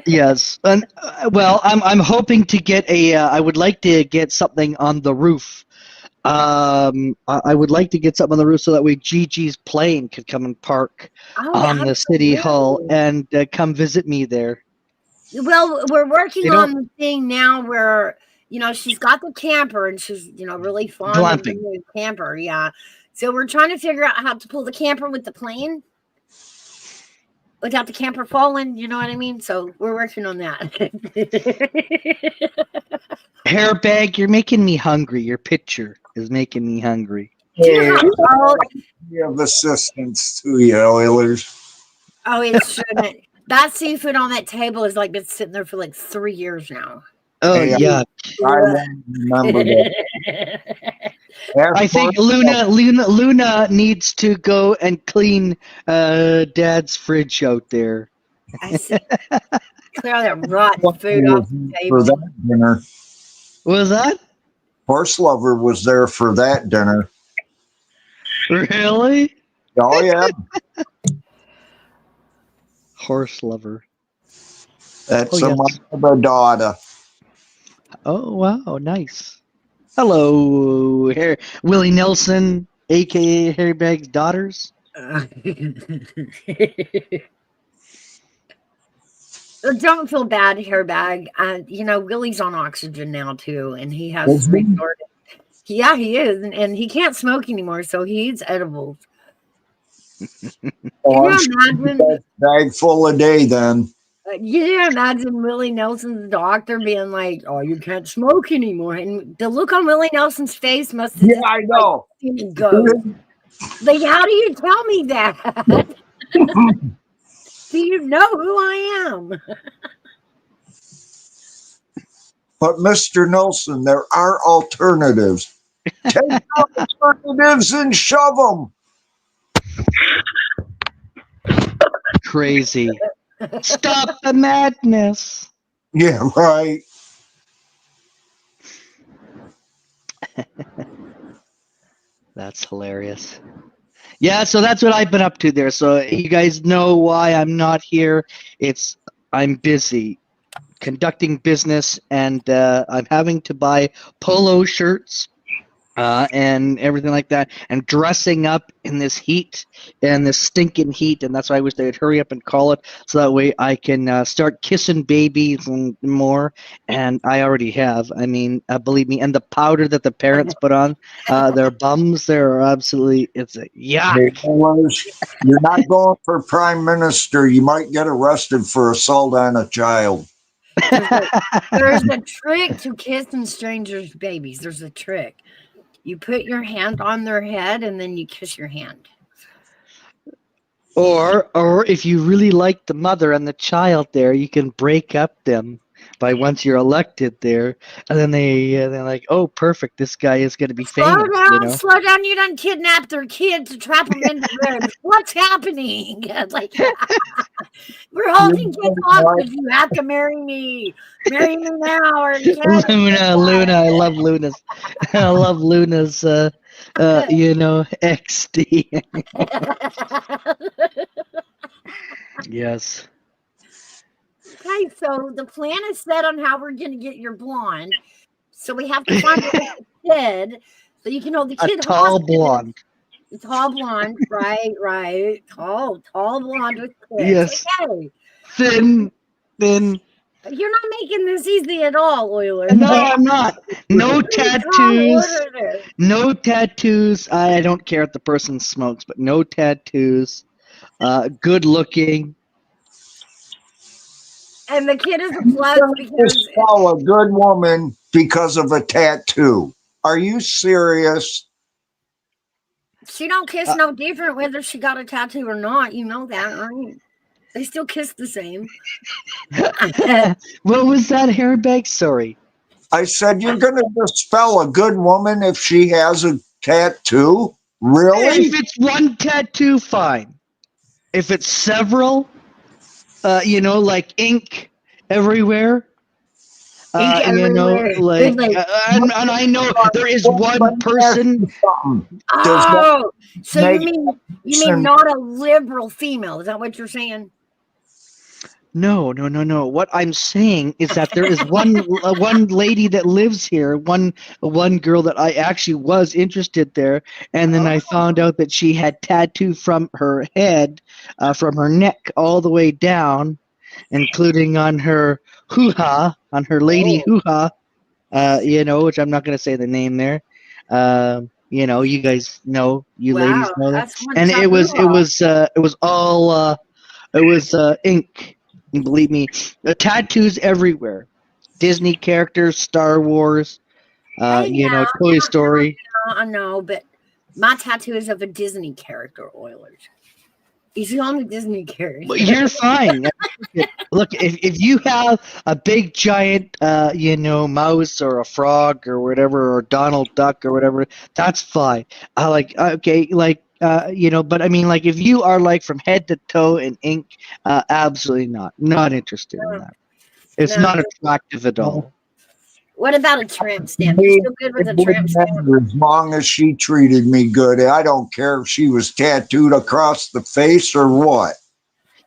Yes, and well, I'm hoping to get I would like to get something on the roof. I would like to get something on the roof so that way Gigi's plane could come and park on the City Hall and come visit me there. Well, we're working They on don't- the thing now where she's got the camper and she's really fond of Glamping. the camper. Yeah. So we're trying to figure out how to pull the camper with the plane without the camper falling. You know what I mean? So we're working on that. Hairbag, you're making me hungry. Your picture is making me hungry. Oh, Give assistance to you, Oilers. it shouldn't. That seafood on that table has been sitting there for 3 years now. Oh Hey, yeah, I won't remember that. I think Luna needs to go and clean Dad's fridge out there. I see. Clear all that rotten food off the for table. that dinner. What was that? Horse Lover was there for that dinner. Really? Oh yeah, Horse lover. that's Oh, yes. my daughter. Oh wow, nice. Hello, Willie Nelson, aka Hairbag's daughters. Don't feel bad, Hairbag. Willie's on oxygen now too, and he has Is he? resorted. Yeah, he is, and he can't smoke anymore, so he eats edibles. Oh, Can I'm you sure imagine? that bag full a day then. You imagine Willie Nelson's doctor being like, "Oh, you can't smoke anymore," and the look on Willie Nelson's face must have Yeah, I know. just go. Like, how do you tell me that? Do you know who I am? But Mr. Nelson, there are alternatives. Take alternatives and shove them. Crazy. Stop the madness. Yeah, right. That's hilarious. Yeah, so that's what I've been up to there. So you guys know why I'm not here. I'm busy conducting business, and I'm having to buy polo shirts and everything like that, and dressing up in this heat and this stinking heat, and that's why I wish they'd hurry up and call it, so that way I can start kissing babies and more. And I already have. I mean, believe me, and the powder that the parents put on their bums, they're absolutely, it's a yuck. Hey, fellas, you're not going for prime minister. You might get arrested for assault on a child. There's a trick to kissing strangers' babies. There's a trick. You put your hand on their head and then you kiss your hand. Or if you really like the mother and the child there, you can break up them by once you're elected there, and then they're like, oh, perfect, this guy is going to be famous. Slow down! You done kidnapped their kid to trap them into bed. What's happening? Like, we're holding kids hostage. You have to marry me. Marry me now, or Luna, I love Luna's. I love Luna's. XD. Yes. Okay, so the plan is set on how we're going to get your blonde. So we have to find a kid so you can hold the kid. A tall blonde. A tall blonde, right. Tall blonde with kids. Yes. Okay. Thin. You're not making this easy at all, Oiler. No, I'm not. No tattoos. No tattoos. I don't care if the person smokes, but no tattoos. Good looking. And the kid is a plus because Just call a good woman because of a tattoo. Are you serious? she don't kiss no different whether she got a tattoo or not. You know that, right? They still kiss the same. What was that, Hairbag? Sorry. I said you're going to dispel a good woman if she has a tattoo? Really? If it's one tattoo, fine. If it's several, like ink everywhere. Ink everywhere. And I know there is one person. Oh, so make you mean some- not a liberal female? Is that what you're saying? No. What I'm saying is that there is one lady that lives here, one girl that I actually was interested there, and then I found out that she had tattoo from her head, from her neck all the way down, including on her hoo-ha, on her lady hoo-ha, which I'm not going to say the name there. You guys know, ladies know that. And it was all ink. And believe me, the tattoos everywhere. Disney characters, Star Wars, Toy Story. I know, but my tattoo is of a Disney character, Oilers. He's the only Disney character. But you're fine. Look, if you have a big giant, mouse or a frog or whatever, or Donald Duck or whatever, that's fine. But I mean, like, if you are like from head to toe in ink, absolutely not interested in that. It's not attractive at all. What about a tramp stamp? You still good with a tramp stamp? As long as she treated me good, I don't care if she was tattooed across the face or what.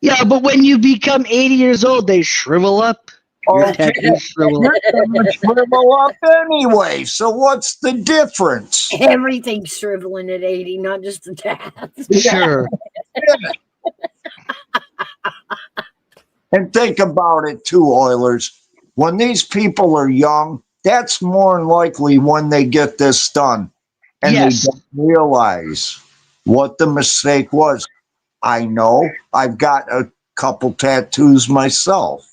Yeah, but when you become 80 years old, they shrivel up. Your tattoos shrivel up. You're going to shrivel up anyway, so what's the difference? Everything's shriveling at 80, not just the tats. Sure. And think about it too, Oilers. When these people are young, that's more than likely when they get this done. And Yes. they don't realize what the mistake was. I know. I've got a couple tattoos myself.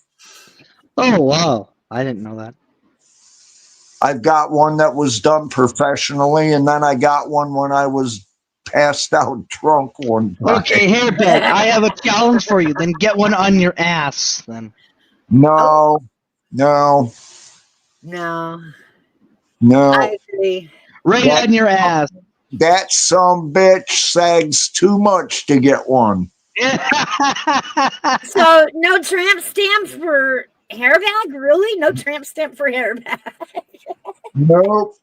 Oh, wow. I didn't know that. I've got one that was done professionally, and then I got one when I was passed out drunk one time. Okay, Hairbag, I have a challenge for you. Then get one on your ass, then. No. No, I agree. Right What? on your ass. That some bitch sags too much to get one. So no tramp stamp for Hairbag? Really? No tramp stamp for Hairbag? Nope.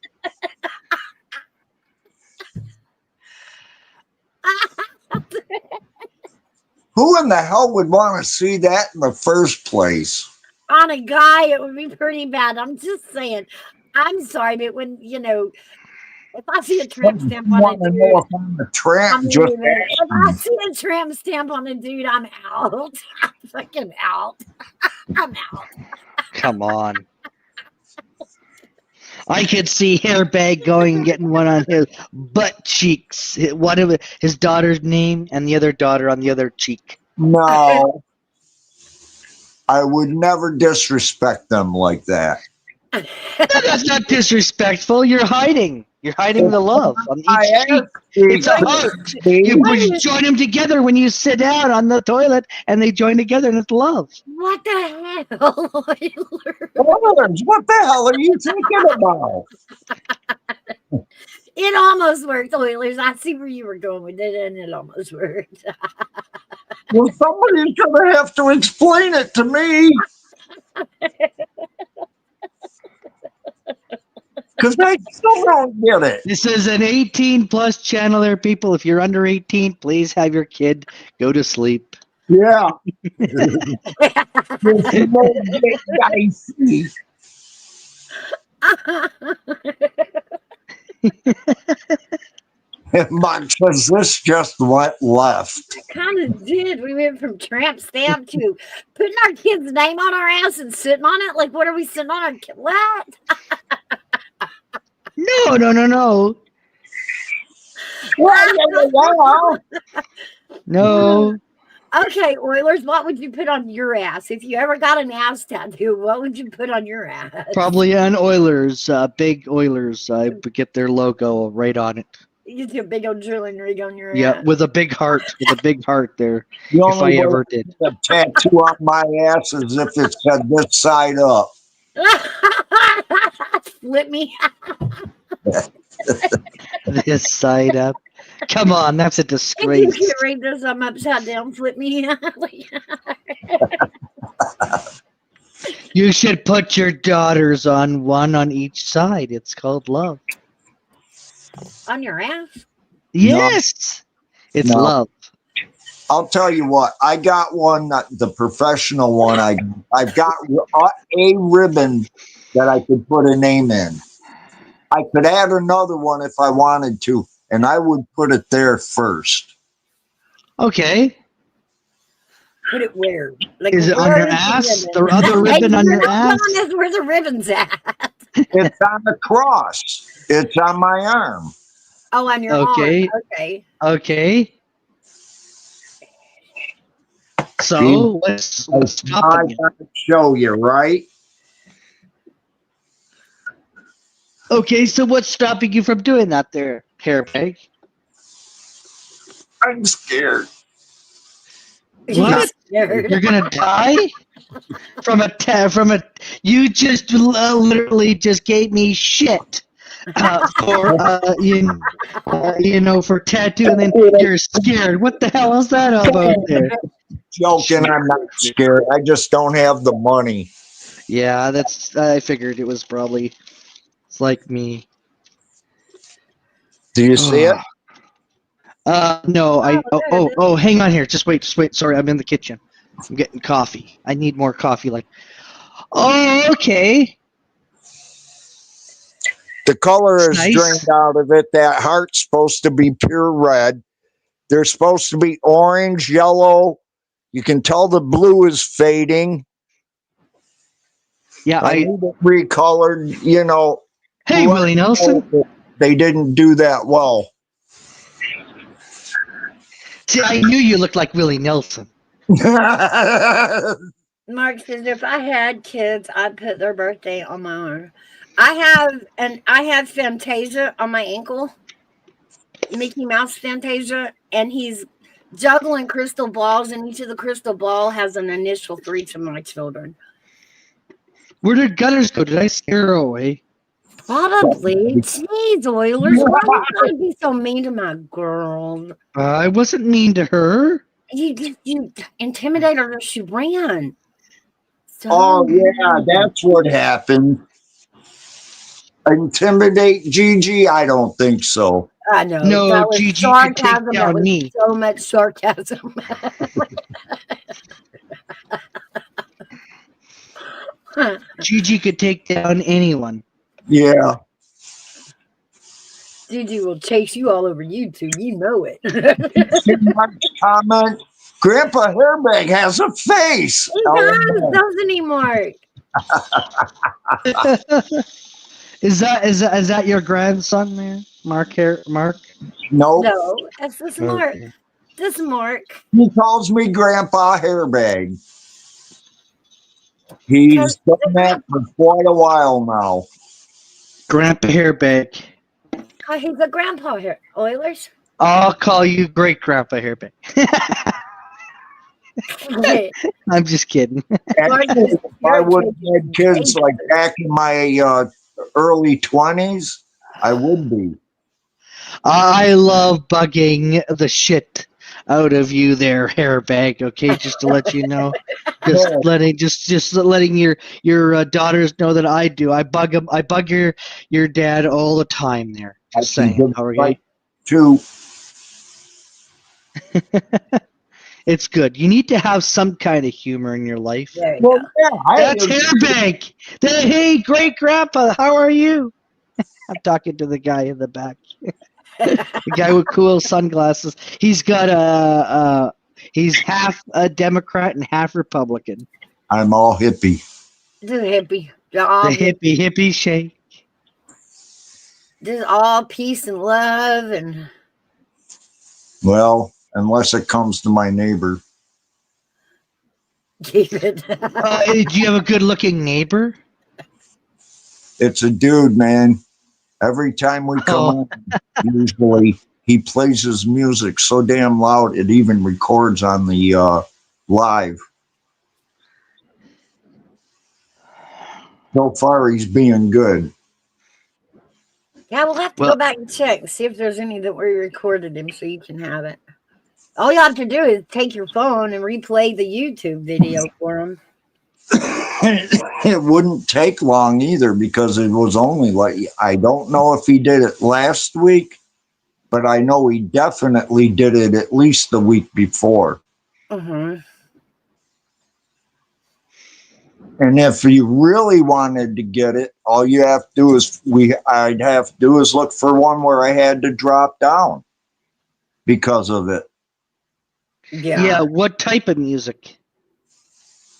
Who in the hell would want to see that in the first place? on a guy, it would be pretty bad. I'm just saying. I'm sorry, but when if I see a tramp stamp on a Want to dude, know if I'm a tramp? I'm Just leaving. If I see a tramp stamp on a dude, I'm out. I'm fucking out. I'm out. Come on. I could see Hairbag going and getting one on his butt cheeks. One of his daughter's name and the other daughter on the other cheek. no. I would never disrespect them like that. That's not disrespectful. You're hiding. You're hiding the love on I each cheek. asked It's a heart. You Wait. join them together when you sit down on the toilet, and they join together, and it's love. What the hell? Oilers, what the hell are you thinking about? It almost worked, Oilers. I see where you were going with it, and it almost worked. Well, somebody's gonna have to explain it to me. Because I still don't get it. This is an 18-plus channel there, people. If you're under 18, please have your kid go to sleep. Yeah. There's no big guy see. Because this just went left. Kind of did. We went from tramp stamp to putting our kid's name on our ass and sitting on it. Like, what are we sitting on? What? No. Wow. No. Okay, Oilers, what would you put on your ass? If you ever got an ass tattoo, what would you put on your ass? Probably an Oilers, big Oilers. I would get their logo right on it. You do a big old drilling rig on your Yeah, ass. with a big heart. With a big heart there. The If I only way ever did. a tattoo on my ass is if it said this side up. Flip me. This side up. Come on, that's a If you disgrace. can read this, I'm upside down. Flip me. You should put your daughters on one on each side. It's called love. On your ass? Yes. It's No. love. I'll tell you what, I got one, the professional one. I've got a ribbon that I could put a name in. I could add another one if I wanted to, and I would put it there first. Okay. Put it where? Like, Is it on where your is ass? ribbon? The other ribbon on your ass? Where the ribbon's at? It's on the cross. It's on my arm. Oh, on your Okay. arm. Okay. Okay. So what's I stopping you? gotta show you, right? Okay, so what's stopping you from doing that there, Hairbag? I'm scared. What? Scared. You're gonna die from a you just literally just gave me shit for for tattoo, and then you're scared. What the hell is that all about there? Joking, I'm not scared. I just don't have the money. Yeah, I figured it was probably it's like me. Do you see it? No, Oh, there it is. hang on here. Just wait. Sorry, I'm in the kitchen. I'm getting coffee. I need more coffee. Oh, okay. The color is Nice. drained out of it. That heart's supposed to be pure red. They're supposed to be orange, yellow. You can tell the blue is fading. Yeah, I need it recolored. Hey, Willie Nelson. They didn't do that well. See, I knew you looked like Willie Nelson. Mark says if I had kids, I'd put their birthday on my arm. I have Fantasia on my ankle, Mickey Mouse Fantasia, and he's juggling crystal balls, and each of the crystal ball has an initial for each of my children. Where did Gunners go? Did I scare her away? Probably. Jeez, Oilers, why would you be so mean to my girl? I wasn't mean to her. You intimidated her. She ran. So Oh, yeah, that's what happened. Intimidate Gigi? I don't think so. I know. No, that was Gigi could take sarcasm. That down was me. so much sarcasm. Huh. Gigi could take down anyone. Yeah. Gigi will chase you all over YouTube. You know it. See my comment? Grandpa Hairbag has a face. He does, doesn't he, Mark? Is that your grandson there, Mark? Mark? Nope. No, that's this Mark. Okay. This Mark. He calls me Grandpa Hairbag. He's done that for quite a while now. Grandpa Hairbag. Oh, he's a grandpa here. Oilers? I'll call you Great Grandpa Hairbag. Okay. I'm just kidding. Actually, if I would have had kids like back in my early 20s, I would be. I love bugging the shit out of you there, Hairbag. Okay, just to let you know, just letting your daughters know that I do. I bug them. I bug your dad all the time there. Just saying. How are you? Too. It's good. You need to have some kind of humor in your life. There you Well, go. yeah, That's Hairbag. Hey, great grandpa, how are you? I'm talking to the guy in the back. The guy with cool sunglasses. He's got he's half a Democrat and half Republican. I'm all hippie. This is hippie. The hippie shake. This is all peace and love and Well, unless it comes to my neighbor. David. Do you have a good-looking neighbor? It's a dude, man. Every time we come on, usually he plays his music so damn loud it even records on the live. So far, he's being good. Yeah, we'll have to Well- go back and check and see if there's any that we recorded him so you can have it. All you have to do is take your phone and replay the YouTube video for him. It wouldn't take long either because it was only like, I don't know if he did it last week, but I know he definitely did it at least the week before. Mm-hmm. And if you really wanted to get it, all you have to do is I'd have to do is look for one where I had to drop down because of it. Yeah, what type of music?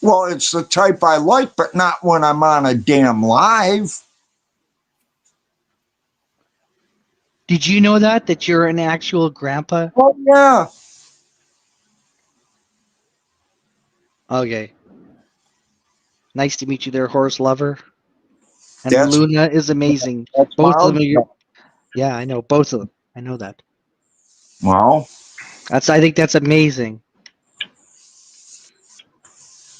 Well, it's the type I like, but not when I'm on a damn live. Did you know that you're an actual grandpa? Oh yeah. Okay. Nice to meet you there, horse lover. And That's- Luna is amazing. That's Both of them are mild. your, yeah, I know both of them. I know that. Well, I think that's amazing.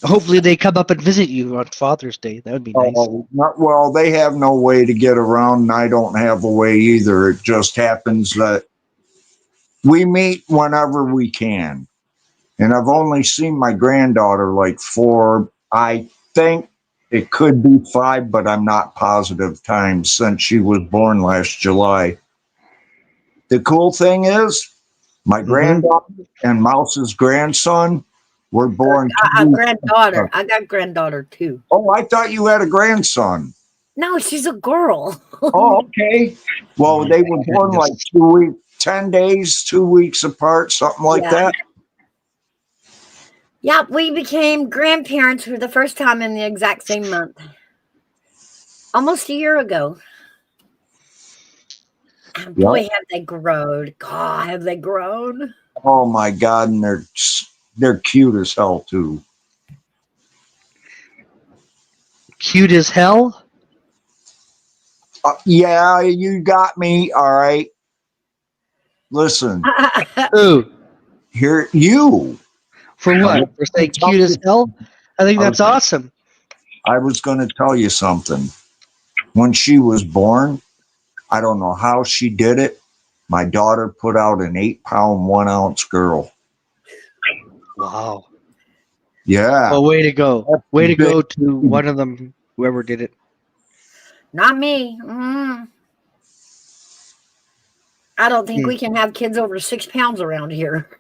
Hopefully they come up and visit you on Father's Day. That would be nice. well, they have no way to get around, and I don't have a way either. It just happens that we meet whenever we can. And I've only seen my granddaughter like 4, I think it could be 5, but I'm not positive, times since she was born last July. The cool thing is, my granddaughter and Mouse's grandson were born. A granddaughter. I got granddaughter too. Oh, I thought you had a grandson. No, she's a girl. Oh, okay. Well, they were born like 2 weeks, 10 days, 2 weeks apart, something like Yeah. that. Yeah, we became grandparents for the first time in the exact same month. Almost a year ago. And boy, have they grown. God, have they grown. Oh my God, and they're cute as hell too. Cute as hell? Yeah, you got me. All right. Listen, Ooh. here you. For what? For saying cute as hell? I think that's awesome. I was going to tell you something. When she was born, I don't know how she did it. My daughter put out an 8-pound, 1-ounce girl. Wow. Yeah. Well, way to go. That's Way to go big. to one of them, whoever did it. Not me. I don't think we can have kids over 6 pounds around here.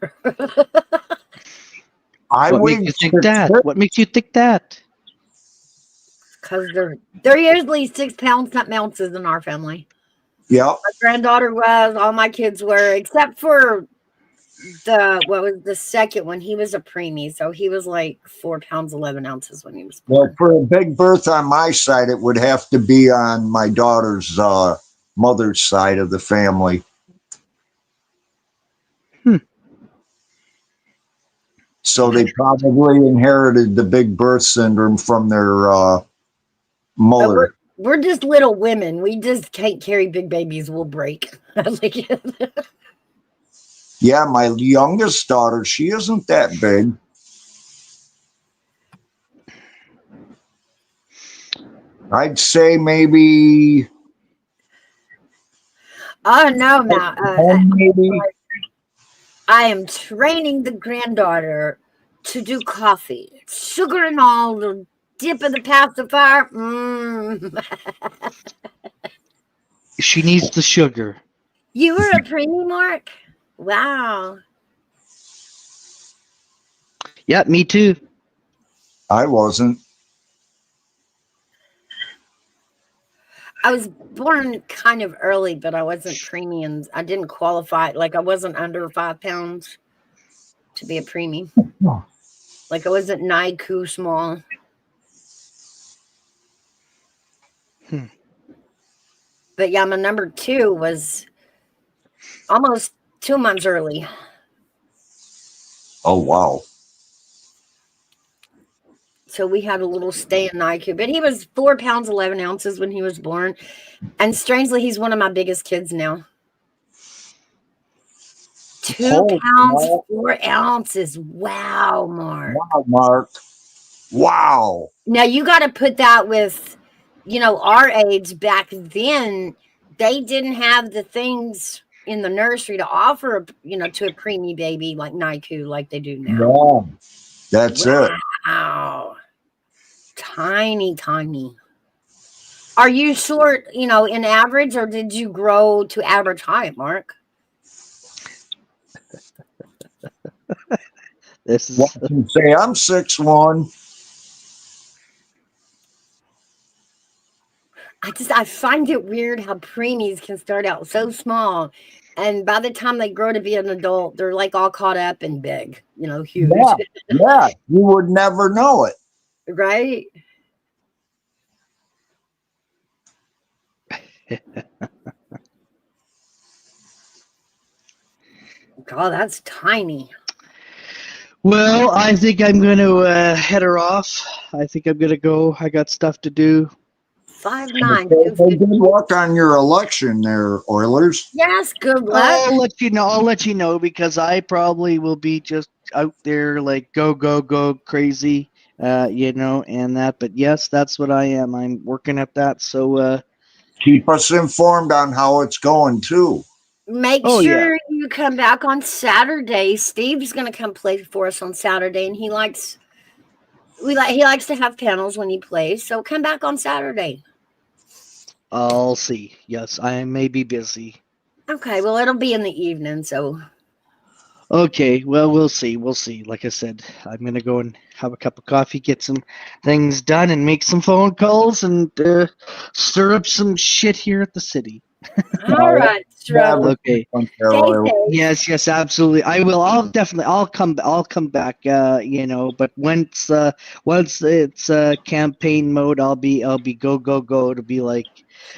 I What weighed makes you think that? What makes you think that? because they're usually 6 pounds, something ounces in our family. Yep. My granddaughter was, all my kids were, except for what was the second one? He was a preemie, so he was like 4 pounds 11 ounces when he was Well, born. for a big birth on my side, it would have to be on my daughter's mother's side of the family. So they probably inherited the big birth syndrome from their mother. We're just little women. We just can't carry big babies. We'll break. Yeah, my youngest daughter, she isn't that big. I'd say maybe. Oh no, now Maybe. I am training the granddaughter to do coffee, sugar and all, the dip of the pacifier. She needs the sugar. You were a preemie, Mark? Wow. Yeah, me too. I wasn't. I was born kind of early, but I wasn't preemie, and I didn't qualify. Like, I wasn't under 5 pounds to be a preemie. Like, I wasn't NICU small. But yeah, my number 2 was almost 2 months early. Oh, wow. So we had a little stay in NICU, but he was 4 pounds 11 ounces when he was born, and strangely, he's one of my biggest kids now. 2 pounds 4 ounces. Wow, Mark. Wow, Mark. Wow. Now you got to put that with, our age back then. They didn't have the things in the nursery to offer, to a preemie baby like NICU like they do now. Yeah, that's it. Wow. Tiny. Are you short, in average, or did you grow to average height, Mark? This is Well, I can say I'm 6'1". I find it weird how preemies can start out so small, and by the time they grow to be an adult, they're like all caught up and big, huge. Yeah, you would never know it. Right? God, that's tiny. Well, I think I'm going to head her off. I think I'm going to go. I got stuff to do. 5'9". Good luck on your election there, Oilers. Yes, good luck. I'll let you know. I'll let you know because I probably will be just out there like go crazy, and that. But yes, that's what I am. I'm working at that. So Keep us informed on how it's going too. Make sure you come back on Saturday. Steve's going to come play for us on Saturday, and he likes to have panels when he plays. So come back on Saturday. I'll see. Yes, I may be busy. Okay, well, it'll be in the evening, so. Okay, well, we'll see. We'll see. Like I said, I'm going to go and have a cup of coffee, get some things done, and make some phone calls and stir up some shit here at the city. All right, Trevor. Okay. Yes, absolutely. I will. I'll come back. But once it's campaign mode, I'll be go to be like.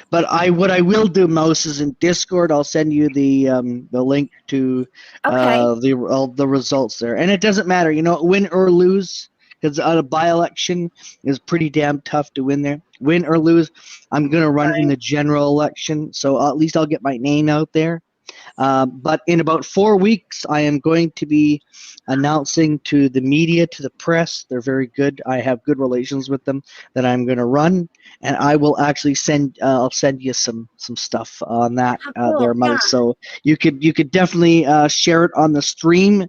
But what I will do, Mouse, is in Discord. I'll send you the link to the results there, and it doesn't matter, win or lose, because a by-election is pretty damn tough to win there. Win or lose, I'm gonna run in the general election, so at least I'll get my name out there. But in about 4 weeks, I am going to be announcing to the media, to the press. They're very good. I have good relations with them. That I'm going to run, and I will actually send. I'll send you some stuff on that there, Mouse. So you could definitely share it on the stream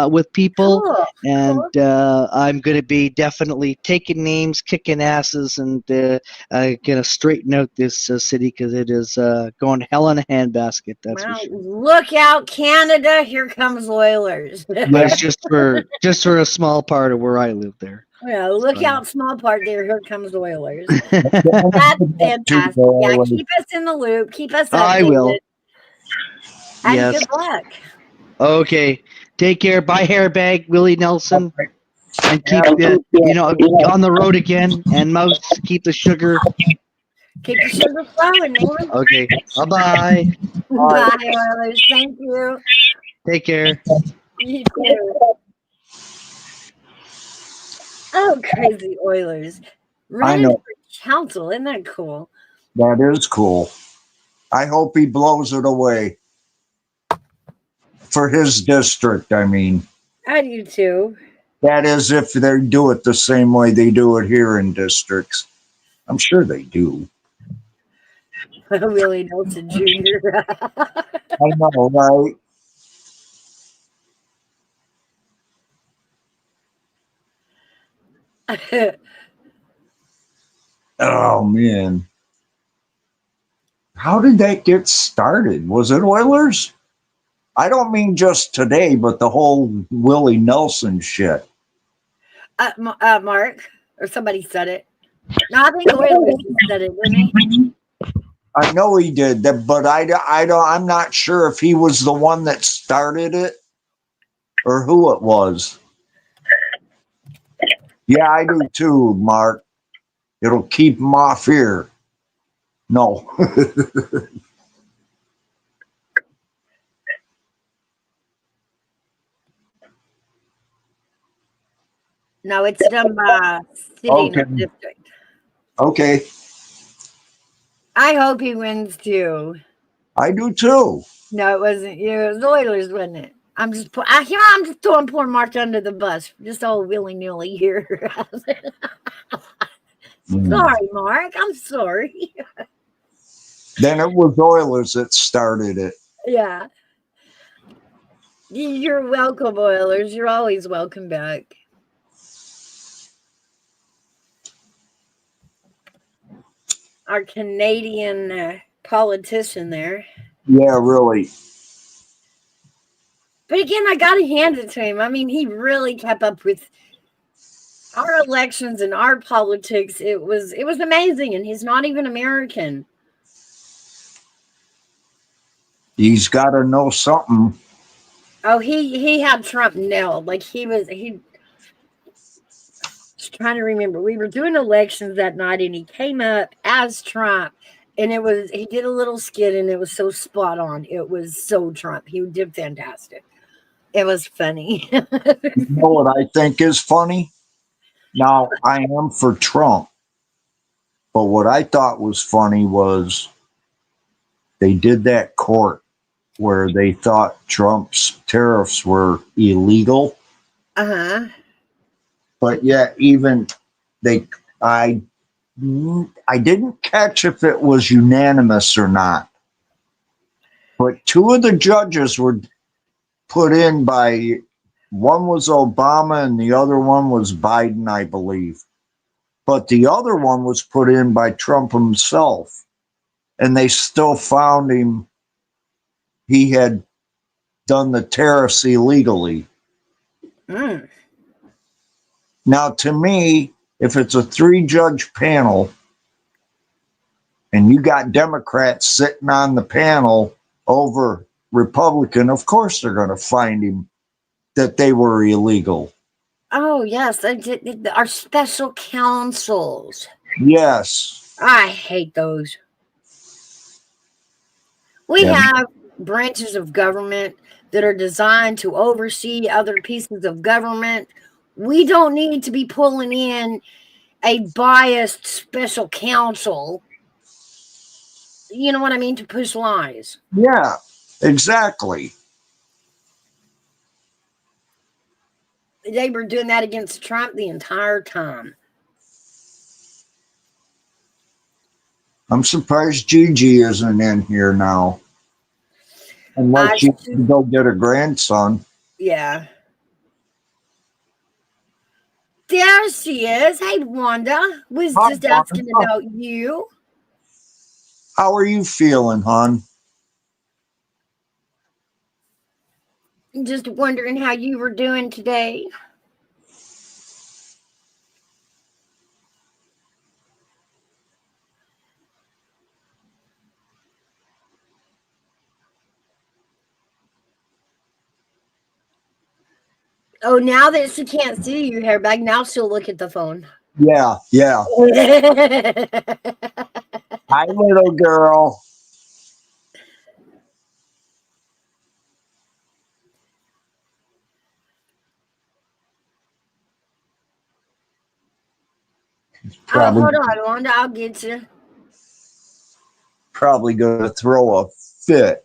with people. And I'm going to be definitely taking names, kicking asses, and gonna straighten out this city because it is going hell in a handbasket. That's for sure. Look out, Canada! Here comes Oilers. But it's just for a small part of where I live there. Well, look Funny. out, small part there. Here comes Oilers. That's That's fantastic. Yeah, keep us in the loop. Keep us updated. I will. And Yes. good luck. Okay. Take care. Bye, Hairbag, Willie Nelson. And keep it, on the road again. And Mouse, keep the sugar. Keep the sugar flowing, man. Okay. Bye-bye. Bye, Oilers. Thank you. Take care. You too. Oh, crazy Oilers. Running know. for council. Isn't that cool? That is cool. I hope he blows it away. For his district, I mean. I do too. That is if they do it the same way they do it here in districts. I'm sure they do. Willie Nelson Jr. I know, right? Oh, man. How did that get started? Was it Oilers? I don't mean just today, but the whole Willie Nelson shit. Mark, or somebody said it. No, I think Oilers said it, didn't he? I know he did that, but I'm not sure if he was the one that started it or who it was. Yeah, I do too, Mark. It'll keep him off here. No. No, it's done by city, Okay. not district. Okay. I hope he wins too. I do too. No, it wasn't you. It was the Oilers, wasn't it? I'm just throwing poor Mark under the bus, just all willy nilly here. Sorry, Mark. I'm sorry. Then it was Oilers that started it. Yeah. You're welcome, Oilers. You're always welcome back. Our Canadian politician there. Yeah, really. But again, I got to hand it to him. I mean, he really kept up with our elections and our politics. It was amazing, and he's not even American. He's got to know something. Oh, he had Trump nailed. Like he was trying to remember. We were doing elections that night, and he came up as Trump, and he did a little skit, and it was so spot on. It was so Trump. He did fantastic. It was funny. You know what I think is funny? Now, I am for Trump, but what I thought was funny was they did that court where they thought Trump's tariffs were illegal, Uh-huh. but yet even I didn't catch if it was unanimous or not. But two of the judges were put in by, one was Obama and the other one was Biden, I believe. But the other one was put in by Trump himself. And they still found him, he had done the tariffs illegally. Mm. Now, to me, if it's a 3-judge panel and you got Democrats sitting on the panel over Republican, of course they're going to find him that they were illegal. Oh, yes. Our special counsels. Yes. I hate those. We have branches of government that are designed to oversee other pieces of government. We don't need to be pulling in a biased special counsel. You know what I mean? To push lies. Yeah, exactly. They were doing that against Trump the entire time. I'm surprised Gigi isn't in here now. Unless you can go get a grandson. Yeah. There she is. Hey, Wanda. Was Hi, just asking Wanda. about you. How are you feeling, hon? Just wondering how you were doing today. Oh, now that she can't see you, hairbag, now she'll look at the phone. Yeah, yeah. Hi, little girl. Oh, Probably, hold on, Wanda. I'll get you. probably gonna throw a fit.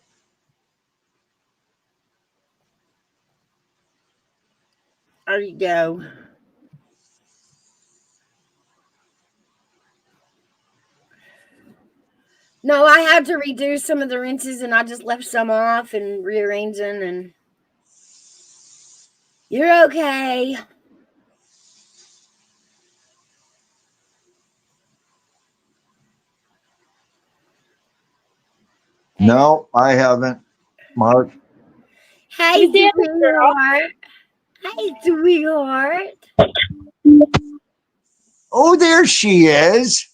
There you go. No, I had to redo some of the rinses and I just left some off and rearranging and you're okay. No, I haven't. Mark. Hey, You did it, girl. sweetheart. Hey, sweetheart. Oh, there she is.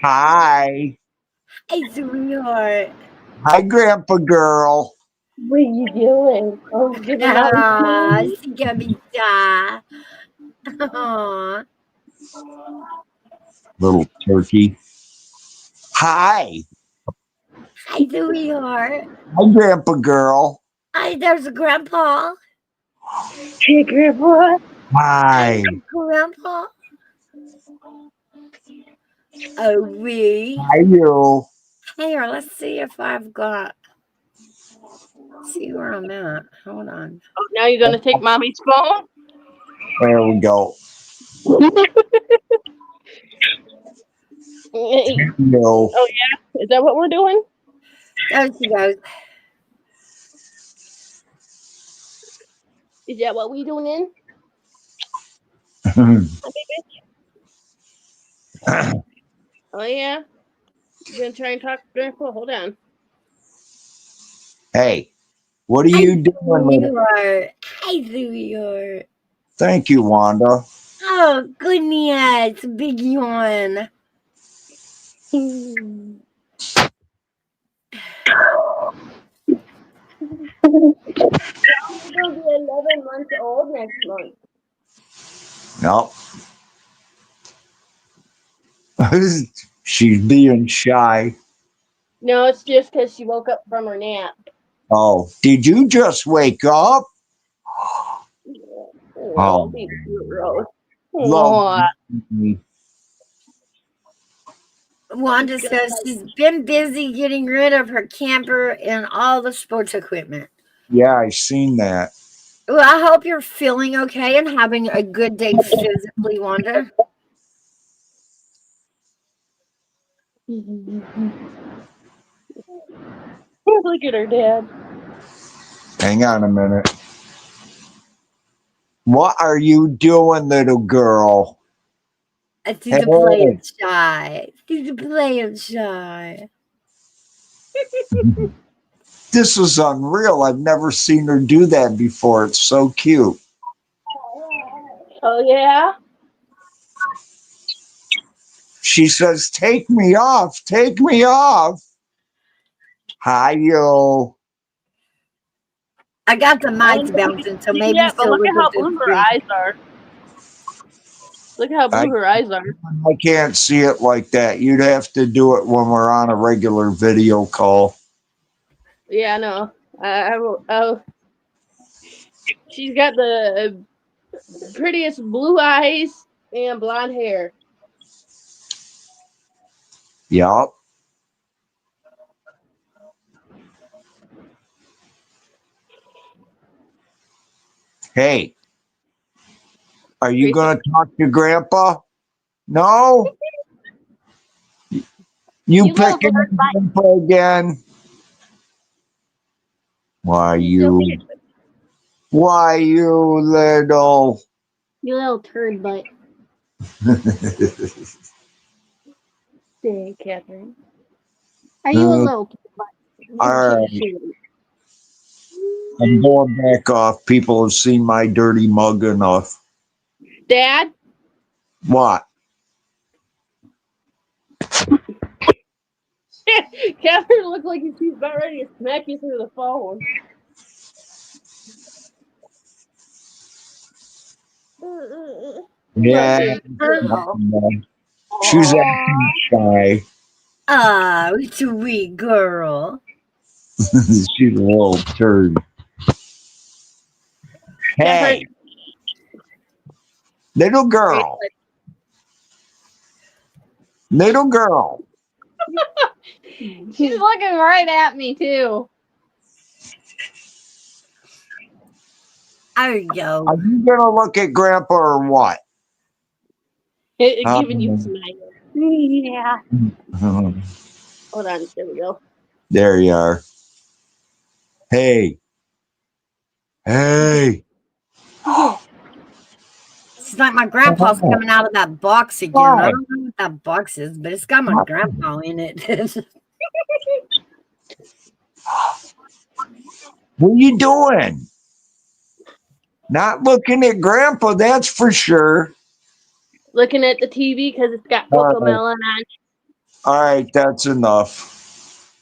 Hi. Hey, sweetheart. Hi, Grandpa girl. What are you doing? Oh, giving out. Ah, she got me shy. Aw. Little turkey. Hi. Hey, sweetheart. Hi, Grandpa girl. Hey, there's a grandpa. Hey, Grandpa. Hi. Grandpa. Oh, we. Hi, you. Here, let's see if I've got. See where I'm at. Hold on. Oh, now you're gonna take mommy's phone? There we go. No. Oh yeah, is that what we're doing? There she goes. Is that what we doing in? Oh yeah. You gonna try and talk to Grandpa? Hold on. Hey, what are you doing? Sweetheart. Hey, sweetheart. Thank you, Wanda. Oh, goodness. Big yawn. We're gonna be 11 months old next month. Nope. She's being shy. No, it's just because she woke up from her nap. Oh, did you just wake up? Oh, Baby Rose. love me. Wanda says she's been busy getting rid of her camper and all the sports equipment. Yeah, I seen that. Well, I hope you're feeling okay and having a good day physically, Wanda. Look at her, Dad. Hang on a minute. What are you doing, little girl? She's a playing shy. She's a playing shy. This is unreal. I've never seen her do that before. It's so cute. Oh yeah. She says, "Take me off. Take me off." Hi, you. I got the mics bouncing, so maybe Yeah, but she'll look at look how at the blue her screen. eyes are. Look how blue her eyes are. I can't see it like that. You'd have to do it when we're on a regular video call. Yeah, I know. I will. Oh, she's got the prettiest blue eyes and blonde hair. Yup. Hey, are you going to talk to Grandpa? No? You picking on Grandpa again? Why you little? You little turd butt. Dang, Catherine. Are you a little turd butt? All right. I'm going back off. People have seen my dirty mug enough. Dad? What? Catherine looked like she's about ready to smack you through the phone. Yeah, Oh, she's acting shy. oh, sweet girl. She's a little turd. Hey, little girl. Little girl. She's looking right at me too. There you go. Are you gonna look at Grandpa or what? Giving you some idea. Yeah. Hold on. There we go. There you are. Hey. Hey. It's like my grandpa's coming out of that box again. I don't know what that box is, but it's got my grandpa in it. What are you doing? Not looking at Grandpa, that's for sure. Looking at the TV because it's got All right. Cocomelon on. All right, that's enough.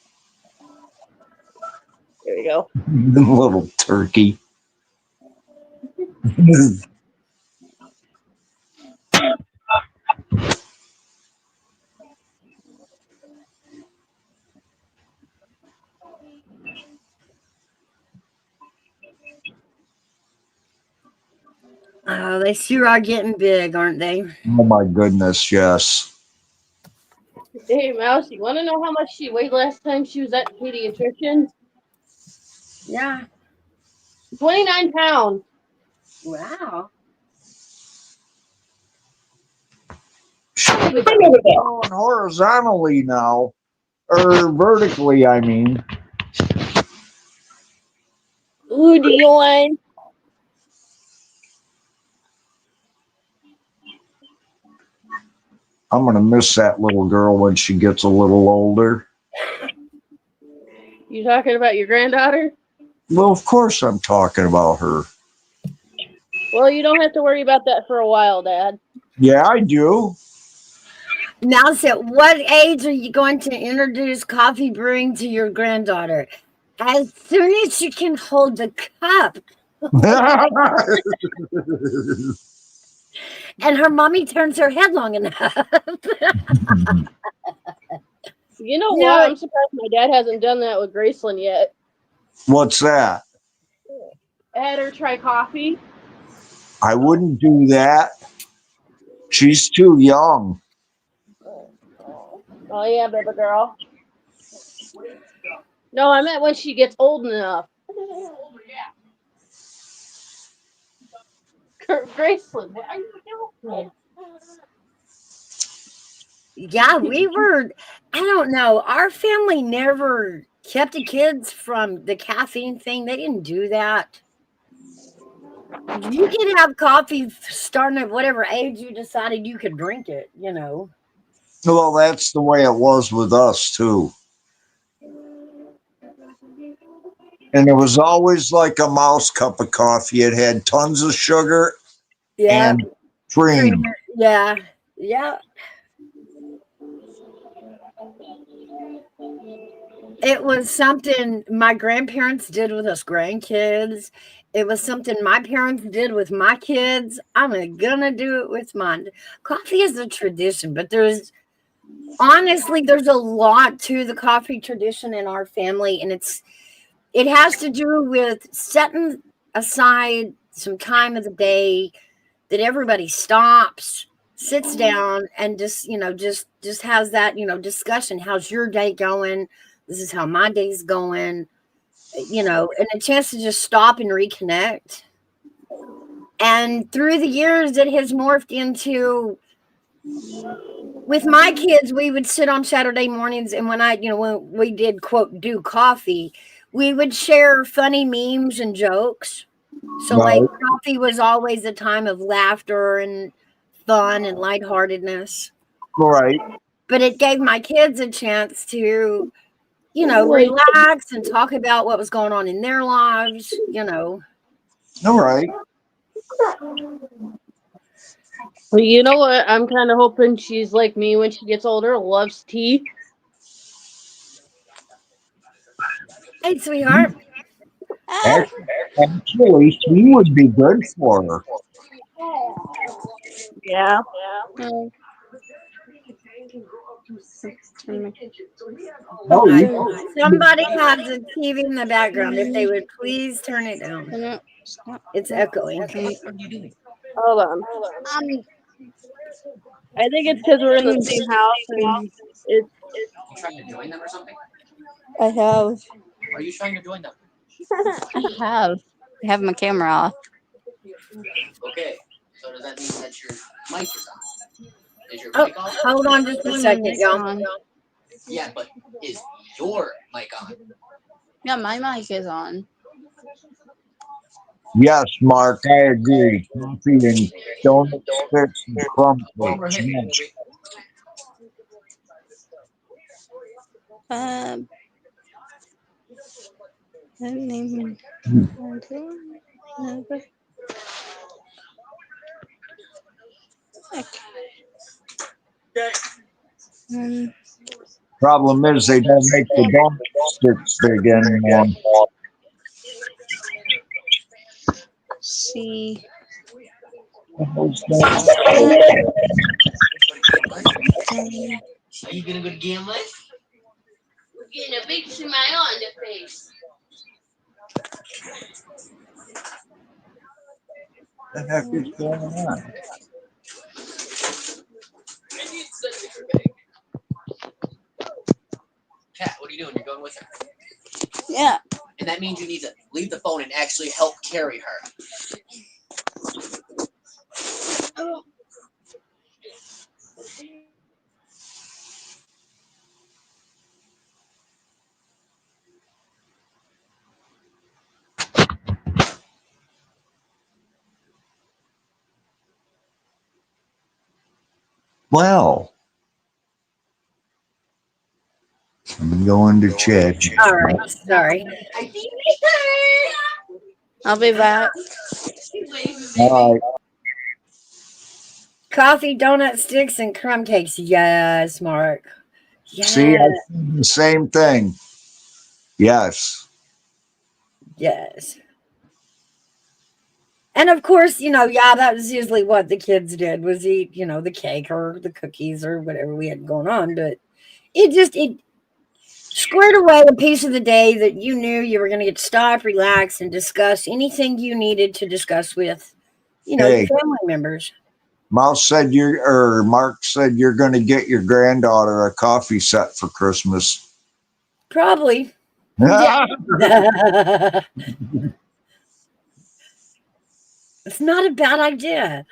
There we go. Little turkey. Oh, they sure are getting big, aren't they? Oh my goodness, yes. Hey, Mouse, you want to know how much she weighed last time she was at the pediatrician? Yeah. 29 pounds. Wow. She's going horizontally now. Or vertically, I mean. Ooh, Dion. I'm going to miss that little girl when she gets a little older. You talking about your granddaughter? Well, of course I'm talking about her. Well, you don't have to worry about that for a while, Dad. Yeah, I do. Mouse, at what age are you going to introduce coffee brewing to your granddaughter? As soon as she can hold the cup. And her mommy turns her head long enough. You know Yeah. what? I'm surprised my dad hasn't done that with Graceland yet. What's that? Had her try coffee. I wouldn't do that. She's too young. Oh, yeah, baby girl. No, I meant when she gets old enough. Graceland, what are you doing? Yeah, we were, I don't know. Our family never kept the kids from the caffeine thing. They didn't do that. You could have coffee starting at whatever age you decided you could drink it, you know. Well, that's the way it was with us, too. And it was always like a mouse cup of coffee. It had tons of sugar Yeah. and cream. Yeah. Yeah. It was something my grandparents did with us grandkids. It was something my parents did with my kids. I'm gonna do it with mine. Coffee is a tradition, but there's a lot to the coffee tradition in our family, and it has to do with setting aside some time of the day that everybody stops, sits down, and just has that, discussion. How's your day going? This is how my day's going, and a chance to just stop and reconnect. And through the years, it has morphed into, with my kids, we would sit on Saturday mornings, and when we did, quote, do coffee, we would share funny memes and jokes. So, like, coffee was always a time of laughter and fun and lightheartedness. Right. But it gave my kids a chance to, relax and talk about what was going on in their lives, All right. Well, you know what? I'm kind of hoping she's like me when she gets older, loves tea. Hey, sweetheart. Actually, she would be good for her. Yeah. Oh, Oh, Hi. you Somebody has a TV in the background. If they would please turn it down. no, stop. It's echoing. Hold on. I think it's because we're in the same house and it's. You trying to join them or something? I have. Are you trying to join them? I have my camera off. Okay. So does that mean that your mic is on? Is your Oh, mic on? hold on just a second, y'all. On. Yeah, but is your mic on? Yeah, my mic is on. Yes, Mark, I agree. Coffee and donut sticks and crumb cakes. Yes. That name. Problem is, they don't make the donut sticks big anymore. See. Are you gonna go to gambling? We're getting a big smile on the face. What the heck is going on? Kat, what are you doing? You're going with her. Yeah. And that means you need to leave the phone and actually help carry her. Well, I'm going to check. All right, sorry. I'll be back. All right. Coffee, donut sticks, and crumb cakes. Yes, Mark. Yes. See, I said the same thing. Yes. Yes. And of course, yeah, that was usually what the kids did was eat, the cake or the cookies or whatever we had going on. But it squared away a piece of the day that you knew you were going to get to stop, relax, and discuss anything you needed to discuss with, Hey. family members. Mark said you're going to get your granddaughter a coffee set for Christmas. Probably. It's not a bad idea.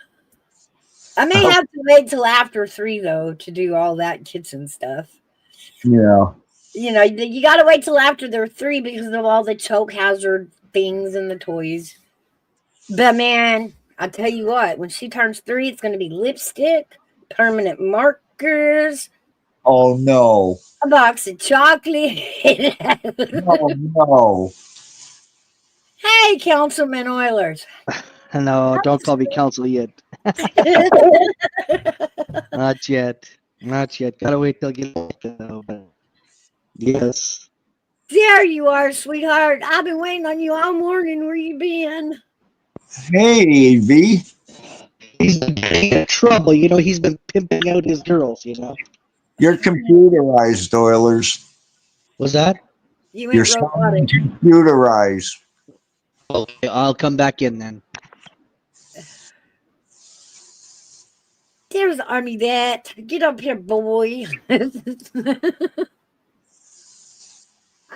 I may have to wait till after 3 though to do all that kitchen stuff. Yeah. You got to wait till after they're 3 because of all the choke hazard things and the toys. But man, I tell you what, when she turns 3, it's going to be lipstick, permanent markers, Oh no. a box of chocolate. Oh no. Hey, Councilman Oilers. No, don't call me council yet. Not yet. Not yet. Gotta wait till you get though. But yes. There you are, sweetheart. I've been waiting on you all morning. Where you been? Hey, V. He's been in trouble. He's been pimping out his girls, You're computerized, Oilers. Was that? You You're went robotic. computerized. Okay, I'll come back in then. There's Army Vet. Get up here, boy. I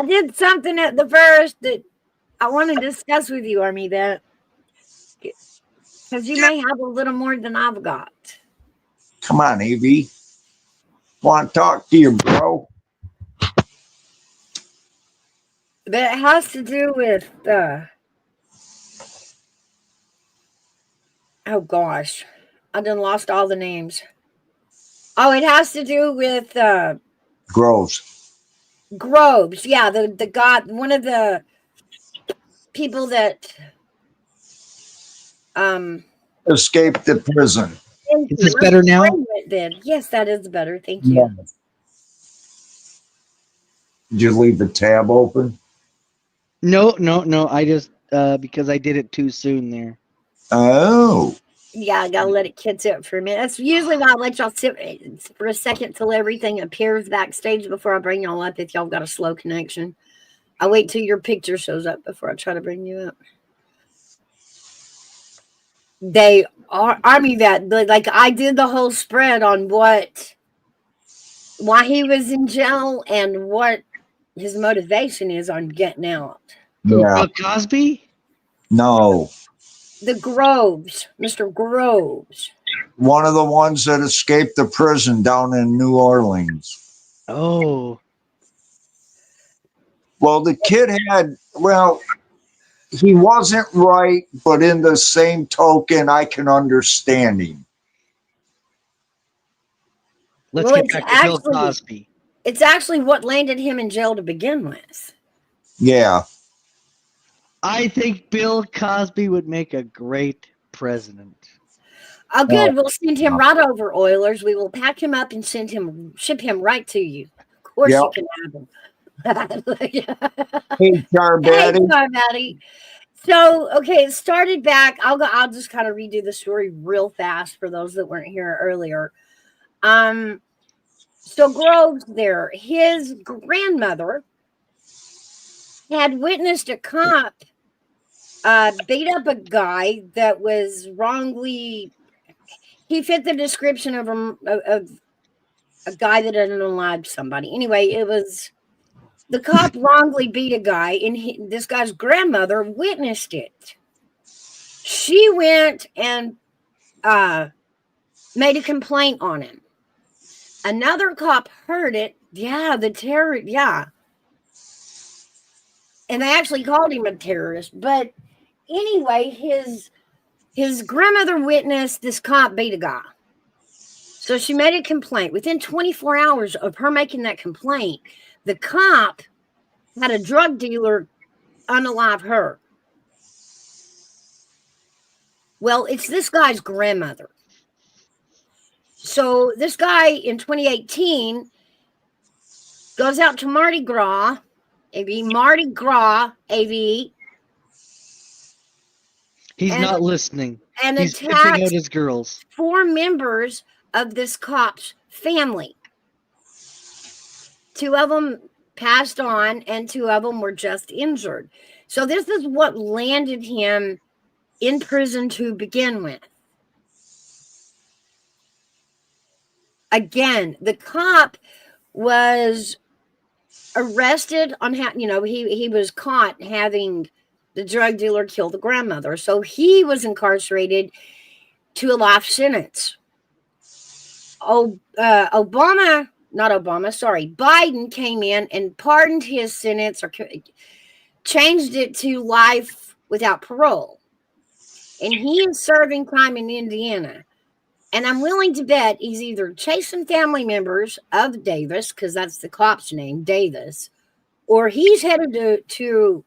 did something at the first that I want to discuss with you, Army Vet. Because you may have a little more than I've got. Come on, AV. Want to talk to you, bro? But it has to do with oh gosh. I done lost all the names. Oh, it has to do with Groves. Groves. Yeah, the god, one of the people that Escaped the prison. thank Is you. this better now? Did. Yes, that is better. Thank you. Yeah. Did you leave the tab open? No. I just because I did it too soon there. Oh. Yeah, I gotta let it kids sit for a minute. That's usually why I let y'all sit for a second till everything appears backstage before I bring y'all up. If y'all got a slow connection, I wait till your picture shows up before I try to bring you up. They are. I mean that, like I did the whole spread on why he was in jail and what his motivation is on getting out. Who, Yeah. Bill Cosby? No. The Groves, Mr. Groves. One of the ones that escaped the prison down in New Orleans. Oh, Well, the kid had, well, he wasn't right, but in the same token, I can understand him. let's Well, get it's back to Bill actually Cosby. it's actually what landed him in jail to begin with. Yeah. I think Bill Cosby would make a great president. Oh, No. good. We'll send him right over, Oilers. We will pack him up and ship him right to you. Of course, Yep. you can have him. Hey, Hey, Charbatti. Maddie. So, okay, it started back. I'll just kind of redo the story real fast for those that weren't here earlier. So Groves there, his grandmother had witnessed a cop beat up a guy that was wrongly. He fit the description of a guy that had unalived somebody. Anyway, it was the cop wrongly beat a guy, and this guy's grandmother witnessed it. She went and made a complaint on him. Another cop heard it. Yeah, the terror. Yeah. And they actually called him a terrorist. But anyway, his grandmother witnessed this cop beat a guy. So she made a complaint. Within 24 hours of her making that complaint, the cop had a drug dealer unalive her. Well, it's this guy's grandmother. So this guy in 2018 goes out to Mardi Gras, AV. He's And- not listening. And He's pimping attacked out his girls. 4 members of this cop's family. 2 of them passed on, and 2 of them were just injured. So this is what landed him in prison to begin with. Again, the cop was arrested on he was caught having the drug dealer kill the grandmother. So he was incarcerated to a life sentence. Biden came in and pardoned his sentence or changed it to life without parole. And he is serving time in Indiana. And I'm willing to bet he's either chasing family members of Davis, because that's the cop's name, Davis, or he's headed to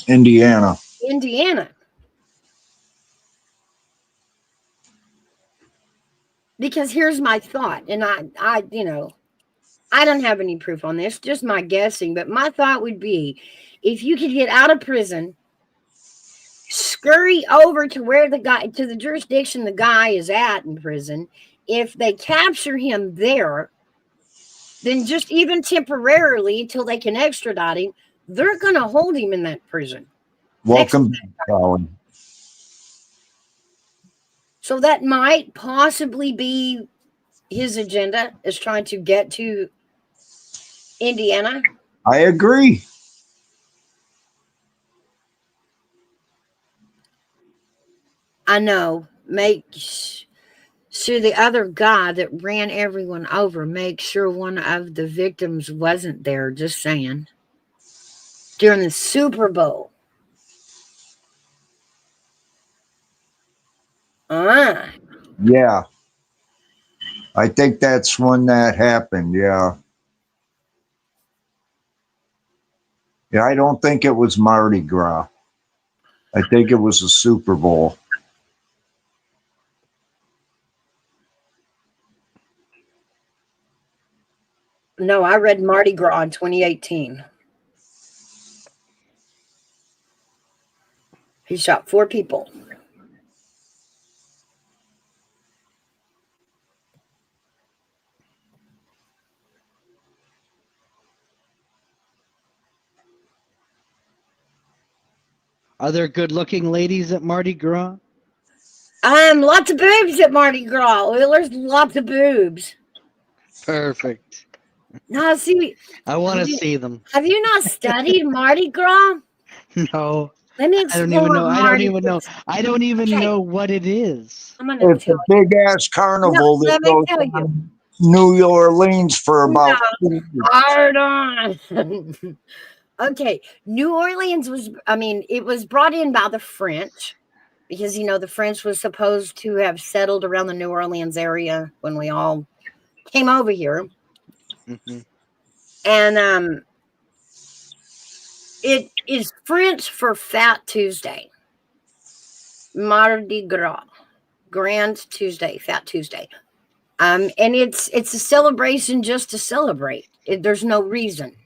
Indiana. Because here's my thought, and I don't have any proof on this, just my guessing, but my thought would be, if you could get out of prison, scurry over to the jurisdiction the guy is at in prison. If they capture him there, then just even temporarily until they can extradite him, they're going to hold him in that prison. Welcome back, Colin. So that might possibly be his agenda, is trying to get to Indiana. I agree. I know. Make sure the other guy that ran everyone over, make sure one of the victims wasn't there. Just saying. During the Super Bowl. Yeah. I think that's when that happened. Yeah. Yeah, I don't think it was Mardi Gras. I think it was the Super Bowl. No, I read Mardi Gras in 2018. He shot 4 people. Are there good-looking ladies at Mardi Gras? Lots of boobs at Mardi Gras. Oilers, lots of boobs. Perfect. Now, see, I want to have you, see them. have you not studied Mardi Gras? No, Let me I explain don't even what know. I don't Mardi even know. Gras. I don't even Okay. know what it is. I'm gonna It's a tell you. big ass carnival that let me goes tell you. on in New Orleans for about 2 weeks. Hold on. Okay, New Orleans it was brought in by the French because, the French was supposed to have settled around the New Orleans area when we all came over here. Mhm. And it is French for Fat Tuesday. Mardi Gras. Grand Tuesday, Fat Tuesday. And it's a celebration just to celebrate. There's no reason.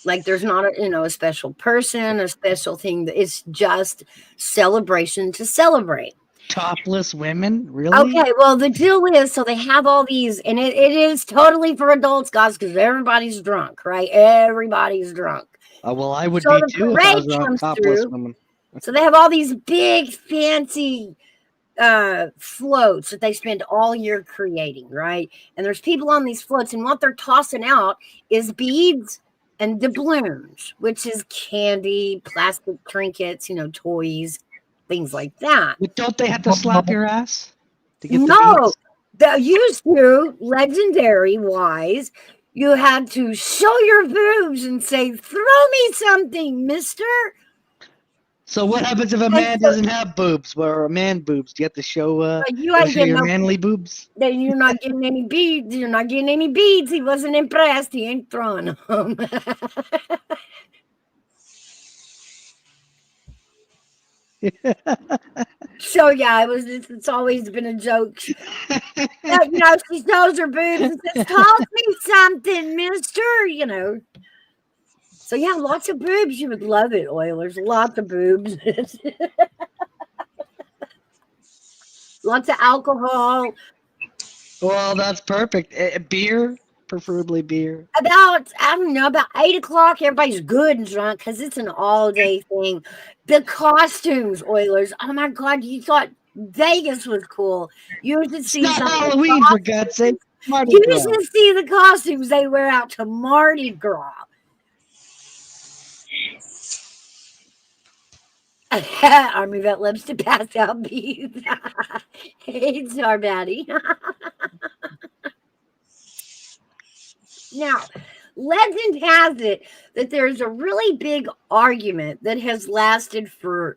Like there's not a special person, a special thing. It's just celebration to celebrate. Topless women, really? Okay, well the deal is, so they have all these, and it is totally for adults, guys, because everybody's drunk, right? Everybody's drunk. Well, I would So be the too if I was parade around comes topless through. women. So they have all these big fancy floats that they spend all year creating, right? And there's people on these floats, and what they're tossing out is beads and doubloons, which is candy, plastic trinkets, toys, things like that. But don't they have to slap your ass to get the No, beads? they used to, legendary wise, you had to show your boobs and say, "Throw me something, mister." So what happens if a man doesn't have boobs, or a man boobs? Do you have to show You ain't show getting your no, manly boobs? then you're not getting any beads. You're not getting any beads. He wasn't impressed. He ain't throwing them. So yeah, it's always been a joke. She shows her boobs and says, "Toss me something, mister." So yeah, lots of boobs. You would love it, Oilers. Lots of boobs. Lots of alcohol. Well, that's perfect. Beer, preferably beer. About 8 o'clock, everybody's good and drunk because it's an all-day thing. The costumes, Oilers. Oh my God, you thought Vegas was cool. You should It's see not some of the Halloween, for God's sake. Mardi You Gras. should see the costumes they wear out to Mardi Gras. Army vet lives to pass out beads. It's our baddie. Now, legend has it that there's a really big argument that has lasted for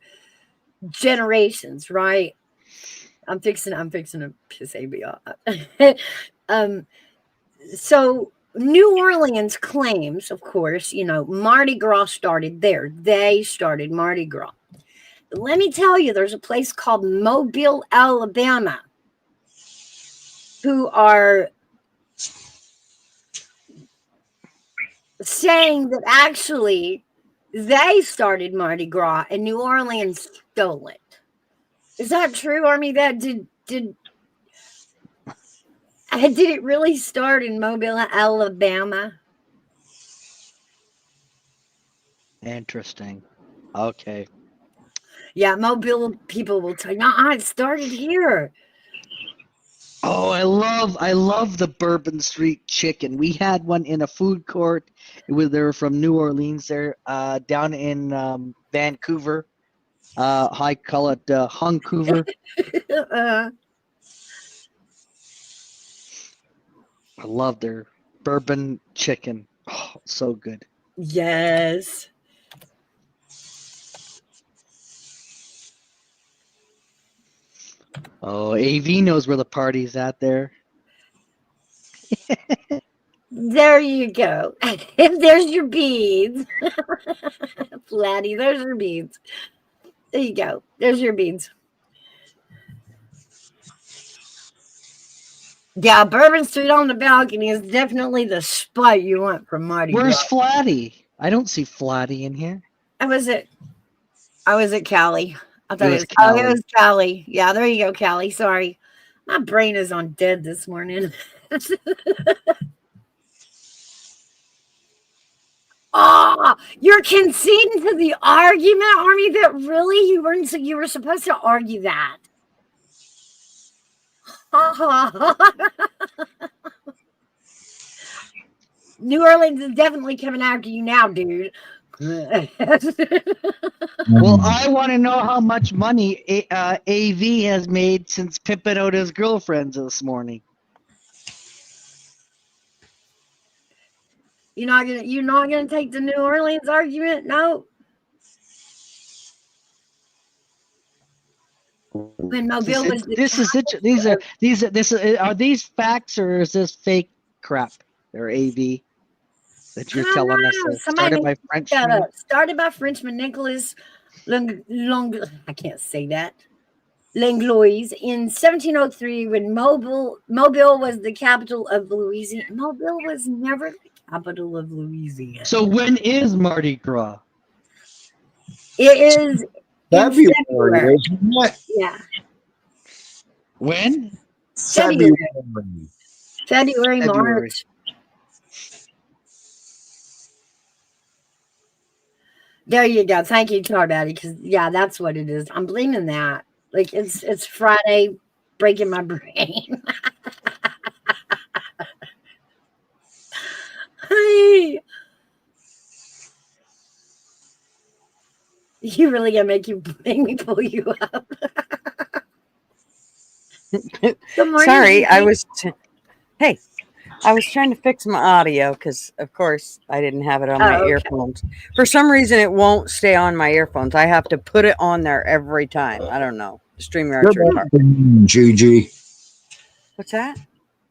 generations, right? I'm fixing to piss AB off. So New Orleans claims, of course, Mardi Gras started there. They started Mardi Gras. But let me tell you, there's a place called Mobile, Alabama, who are saying that actually they started Mardi Gras and New Orleans stole it. Is that true, Army? That did it really start in Mobile, Alabama? Interesting. Okay. Yeah, Mobile people will tell you, no, it started here. Oh, I love the Bourbon Street chicken. We had one in a food court. They were from New Orleans. There, down in Vancouver. I call it Huncouver. I love their bourbon chicken. Oh, so good. Yes. Oh, AV knows where the party's at there. There you go. There's your beads. Flatty, there's your beads. There you go. There's your beads. Yeah, Bourbon Street on the balcony is definitely the spot you want for Mardi Where's Gras. Flatty? I don't see Flatty in here. I was at Cali. I thought It was it Cali. was Cali. Yeah, there you go, Cali. Sorry. My brain is on dead this morning. Oh, You're conceding to the argument, Army, that really you weren't. So you were supposed to argue that. New Orleans is definitely coming after you now, dude. Well, I want to know how much money AV has made since pimping out his girlfriends this morning. You're not gonna take the New Orleans argument? No. When Mobile was Are these facts or is this fake crap? Or AV that you're telling us started by Frenchman? Started by Frenchman Nicholas I can't say that. Langlois in 1703 when Mobile was the capital of Louisiana. Mobile was never the capital of Louisiana. So when is Mardi Gras? It is February, isn't it? Yeah. When? February, February. March. There you go. Thank you, Tarbaddy, because yeah, that's what it is. I'm blaming that. Like it's Friday, breaking my brain. Hey. You really gonna make me pull you up. Good morning, Sorry, Gigi. I was trying to fix my audio because, of course, I didn't have it on my Oh, okay. earphones. For some reason, it won't stay on my earphones. I have to put it on there every time. I don't know. StreamYard's Good retarded. afternoon, Gigi. What's that?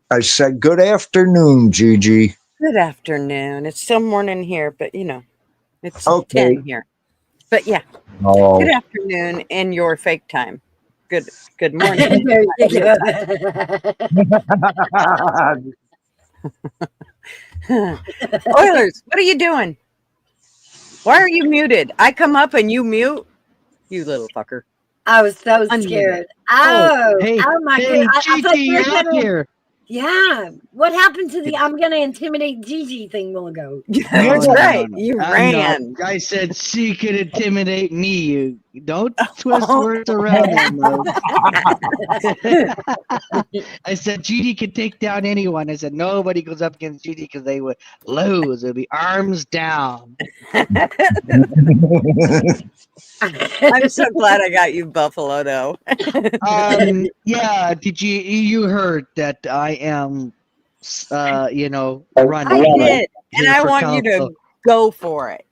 I said, good afternoon, Gigi. Good afternoon. It's still morning here, but you know, it's Okay. 10 here. But yeah, Oh, good afternoon in your fake time. Good morning. There you go. Oilers, what are you doing? Why are you muted? I come up and you mute? You little fucker. I was so Unmuted. scared. Oh my hey, god! I thought Gigi, you were you're up gonna. here. Yeah. What happened to the I'm gonna intimidate Gigi thing will go? That's right. You ran. I said she could intimidate me. You don't twist words around there, Mo. I said Gigi could take down anyone. I said nobody goes up against Gigi because they would lose. It'd be arms down. I'm so glad I got you, Buffalo, though. Yeah, did you heard that I am running. I did. And I for want you council. to go for it.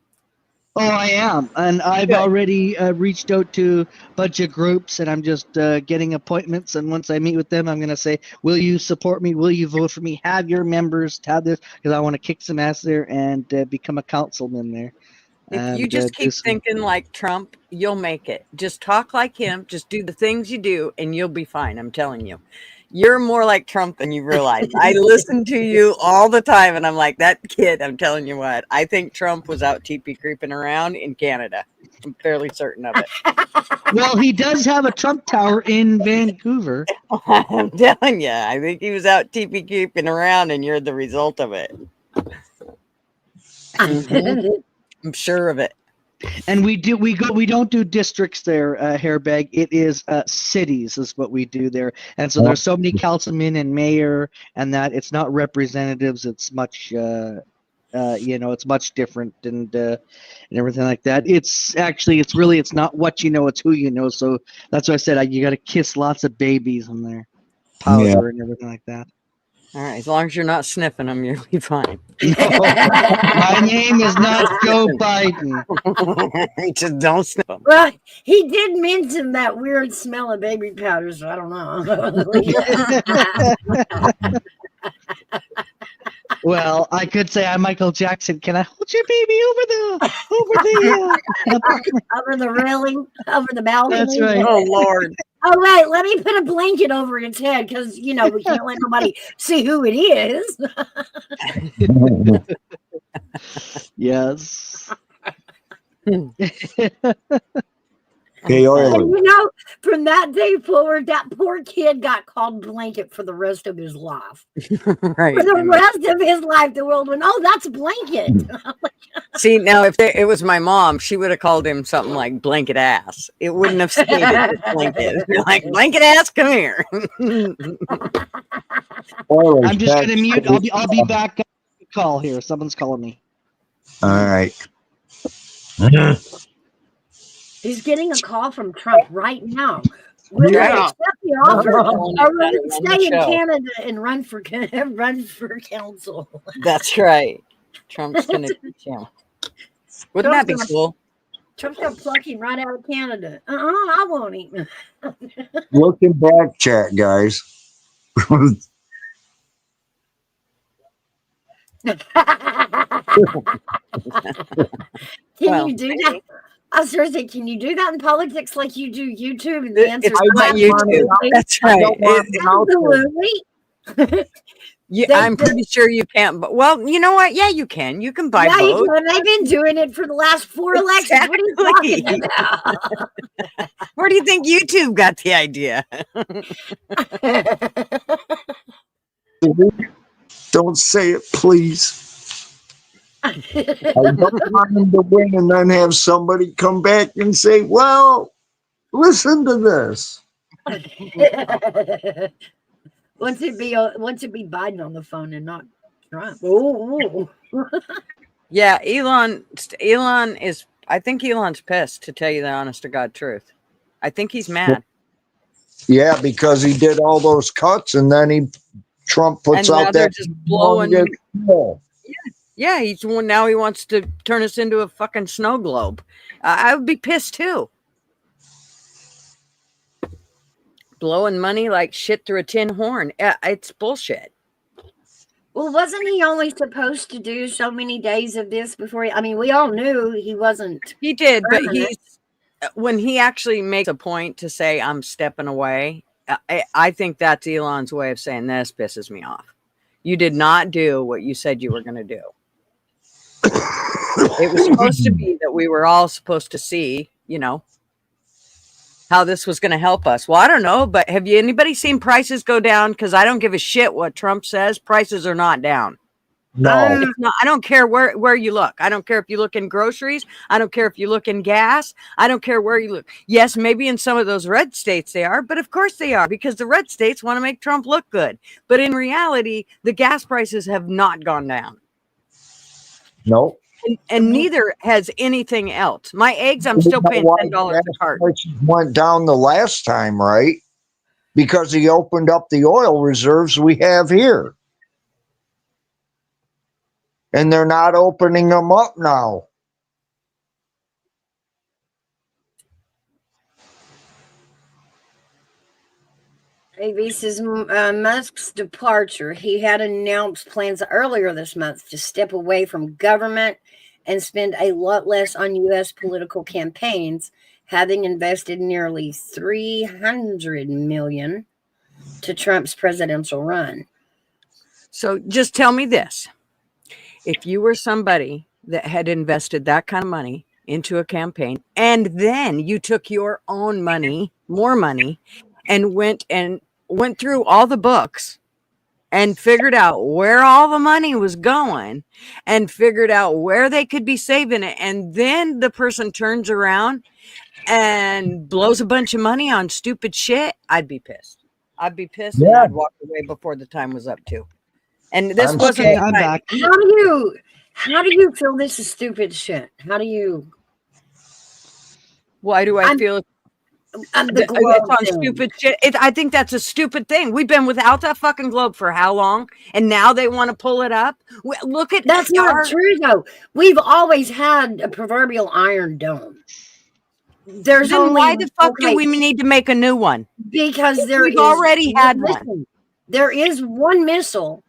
Oh, I am. And I've Good. already reached out to a bunch of groups and I'm just getting appointments. And once I meet with them, I'm going to say, will you support me? Will you vote for me? Have your members have this because I want to kick some ass there and become a councilman there. If you just keep thinking like Trump, you'll make it. Just talk like him. Just do the things you do and you'll be fine. I'm telling you. You're more like Trump than you realize. I listen to you all the time and I'm like, that kid, I'm telling you what, I think Trump was out TP creeping around in Canada. I'm fairly certain of it. Well, he does have a Trump Tower in Vancouver. I'm telling you, I think he was out TP creeping around and you're the result of it. I'm sure of it. And we don't do districts there, Hairbag. It is cities is what we do there. And so there's so many councilmen and mayor and that it's not representatives. It's much, it's much different and everything like that. It's not what you know, it's who you know. So that's why I said you got to kiss lots of babies in there, powder and everything like that. All right, as long as you're not sniffing them, you'll be fine. No, my name is not Joe Biden. Just don't sniff them. Well, he did mention that weird smell of baby powder, so I don't know. Well, I could say I'm Michael Jackson. Can I hold your baby over the railing, over the balcony? That's right. Oh, Lord. All right, let me put a blanket over its head because, we can't let nobody see who it is. Yes. Hey, Oilers. And, from that day forward, that poor kid got called blanket for the rest of his life. Right. For the rest of his life, the world went, "Oh, that's blanket." See, now if it was my mom, she would have called him something like blanket ass. It wouldn't have stayed at just blanket. Like, blanket ass, come here. I'm just gonna mute. I'll be back on the call here. Someone's calling me. All right. He's getting a call from Trump right now. Will Yeah. he accept the offer, or will he Run the stay in show. Canada and run for council? That's right. Trump's going to teach him. Wouldn't that be Trump's cool? Trump's gonna pluck him right out of Canada. I won't eat him. Look in back chat, guys. Can Well, you do that? I was seriously, can you do that in politics like you do YouTube? And the answer It's is not YouTube. That's I right. don't want to out there. absolutely. Yeah, They- I'm pretty sure you can't. But well, you know what? Yeah, you can. You can buy Yeah, you votes. can. They've been doing it for the last 4 elections. What are you talking about? Where do you think YouTube got the idea? Don't say it, please. I don't want him to win and then have somebody come back and say, well, listen to this. Once it be Biden on the phone and not Trump. Ooh. Yeah, Elon is. I think Elon's pissed, to tell you the honest to God truth. I think he's mad. Yeah, because he did all those cuts and then Trump puts And now out they're that just blowing. humongous- Yeah, now he wants to turn us into a fucking snow globe. I would be pissed too. Blowing money like shit through a tin horn. It's bullshit. Well, wasn't he only supposed to do so many days of this before we all knew he wasn't. He did, but permanent. when he actually makes a point to say I'm stepping away, I think that's Elon's way of saying this pisses me off. You did not do what you said you were going to do. It was supposed to be that we were all supposed to see, how this was going to help us. Well, I don't know, but have anybody seen prices go down? Because I don't give a shit what Trump says. Prices are not down. No. It's not, I don't care where you look. I don't care if you look in groceries. I don't care if you look in gas. I don't care where you look. Yes, maybe in some of those red states they are, but of course they are, because the red states want to make Trump look good. But in reality, the gas prices have not gone down. No. And neither has anything else. My eggs, I'm still paying $10 a carton. Prices went down the last time, right? Because he opened up the oil reserves we have here. And they're not opening them up now. This is Musk's departure. He had announced plans earlier this month to step away from government and spend a lot less on U.S. political campaigns, having invested nearly $300 million to Trump's presidential run. So just tell me this. If you were somebody that had invested that kind of money into a campaign, and then you took your own money, more money, and went through all the books and figured out where all the money was going and figured out where they could be saving it, and then the person turns around and blows a bunch of money on stupid shit, I'd be pissed. I'd be pissed, and Yeah. I'd walk away before the time was up too. And this I'm wasn't Okay, the I'm time. back. How do you feel this is stupid shit? How do you? Why do I I'm- feel The it's globe on thing. stupid shit? I think that's a stupid thing. We've been without that fucking globe for how long? And now they want to pull it up? Look at That's not true, though. We've always had a proverbial iron dome. There's Then only why the fuck do okay, we need to make a new one? because there We've is already had one. listen, there is one missile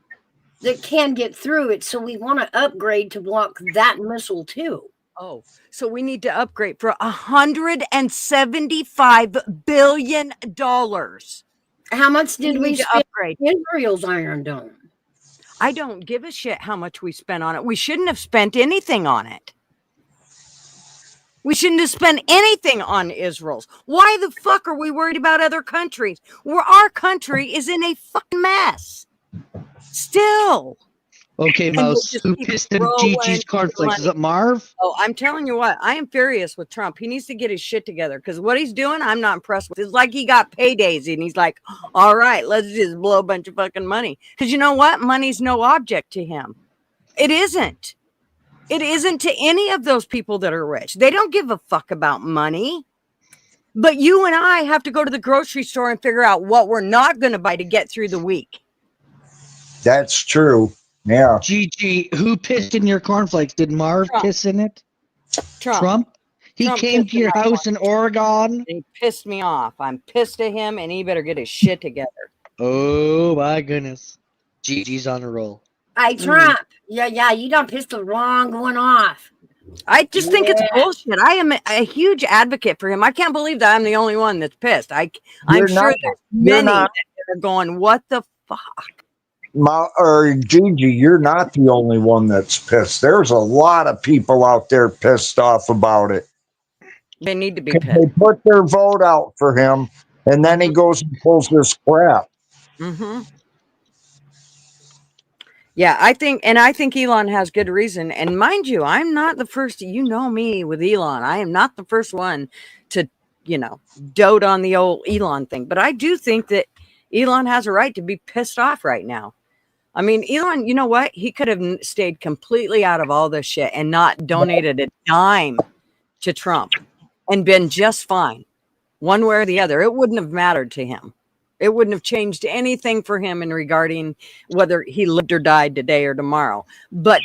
that can get through it, so we want to upgrade to block that missile too. Oh, so we need to upgrade for $175 billion. How much did we need to spend upgrade? on Israel's iron dome? I don't give a shit how much we spent on it. We shouldn't have spent anything on it. We shouldn't have spent anything on Israel's. Why the fuck are we worried about other countries? Where our country is in a fucking mess. Still. Okay, And we'll Mouse. just Who keep pissed in throwing Gigi's cornflakes? Is money. it Marv? Oh, I'm telling you what, I am furious with Trump. He needs to get his shit together because what he's doing, I'm not impressed with. It's like he got paydays and he's like, all right, let's just blow a bunch of fucking money. Because you know what? Money's no object to him. It isn't. It isn't to any of those people that are rich. They don't give a fuck about money. But you and I have to go to the grocery store and figure out what we're not going to buy to get through the week. That's true. Yeah. Gigi, who pissed in your cornflakes? Did Marv Trump. piss in it? Trump. He Trump came pissed to your in my house in Oregon? And he pissed me off. I'm pissed at him and he better get his shit together. Oh, my goodness. Gigi's on a roll. Hey, Trump. Yeah, you done pissed the wrong one off. I just think it's Yeah. bullshit. I am a huge advocate for him. I can't believe that I'm the only one that's pissed. I'm You're sure not. there's You're many not. that are going, what the fuck? Or Gigi, you're not the only one that's pissed. There's a lot of people out there pissed off about it. They need to be 'Cause pissed. they put their vote out for him, and then he goes and pulls this crap. Mm-hmm. Yeah, I think Elon has good reason. And mind you, I'm not the first, you know me with Elon. I am not the first one to, dote on the old Elon thing. But I do think that Elon has a right to be pissed off right now. I mean, Elon, you know what? He could have stayed completely out of all this shit and not donated a dime to Trump and been just fine. One way or the other. It wouldn't have mattered to him. It wouldn't have changed anything for him in regarding whether he lived or died today or tomorrow. But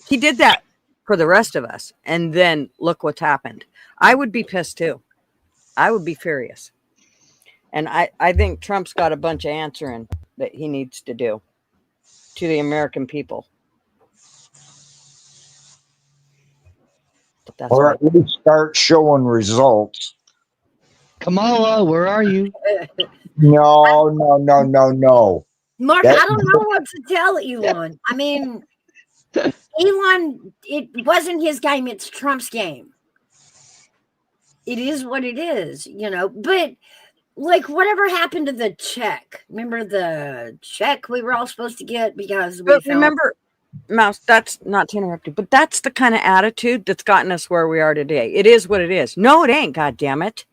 he did that for the rest of us. And then look what's happened. I would be pissed too. I would be furious. And I think Trump's got a bunch of answering that he needs to do to the American people. But that's Or right. at least start showing results. Kamala, where are you? No. Mark, That- I don't know what to tell Elon. I mean, Elon, it wasn't his game, it's Trump's game. It is what it is, But, like, whatever happened to the check? Remember the check we were all supposed to get because we But found- remember, Mouse, that's not to interrupt you, but that's the kind of attitude that's gotten us where we are today. It is what it is. No, it ain't, God damn it.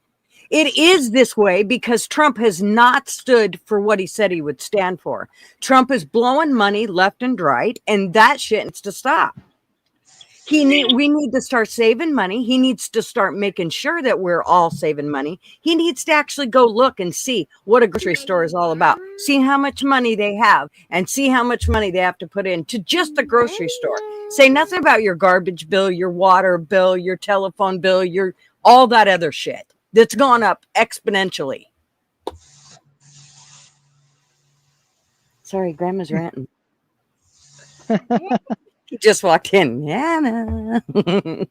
It is this way because Trump has not stood for what he said he would stand for. Trump is blowing money left and right, and that shit needs to stop. We need to start saving money. He needs to start making sure that we're all saving money. He needs to actually go look and see what a grocery store is all about. See how much money they have and see how much money they have to put into just the grocery store. Say nothing about your garbage bill, your water bill, your telephone bill, your all that other shit that's gone up exponentially. Sorry, Grandma's ranting. He just walked in. Yeah, no.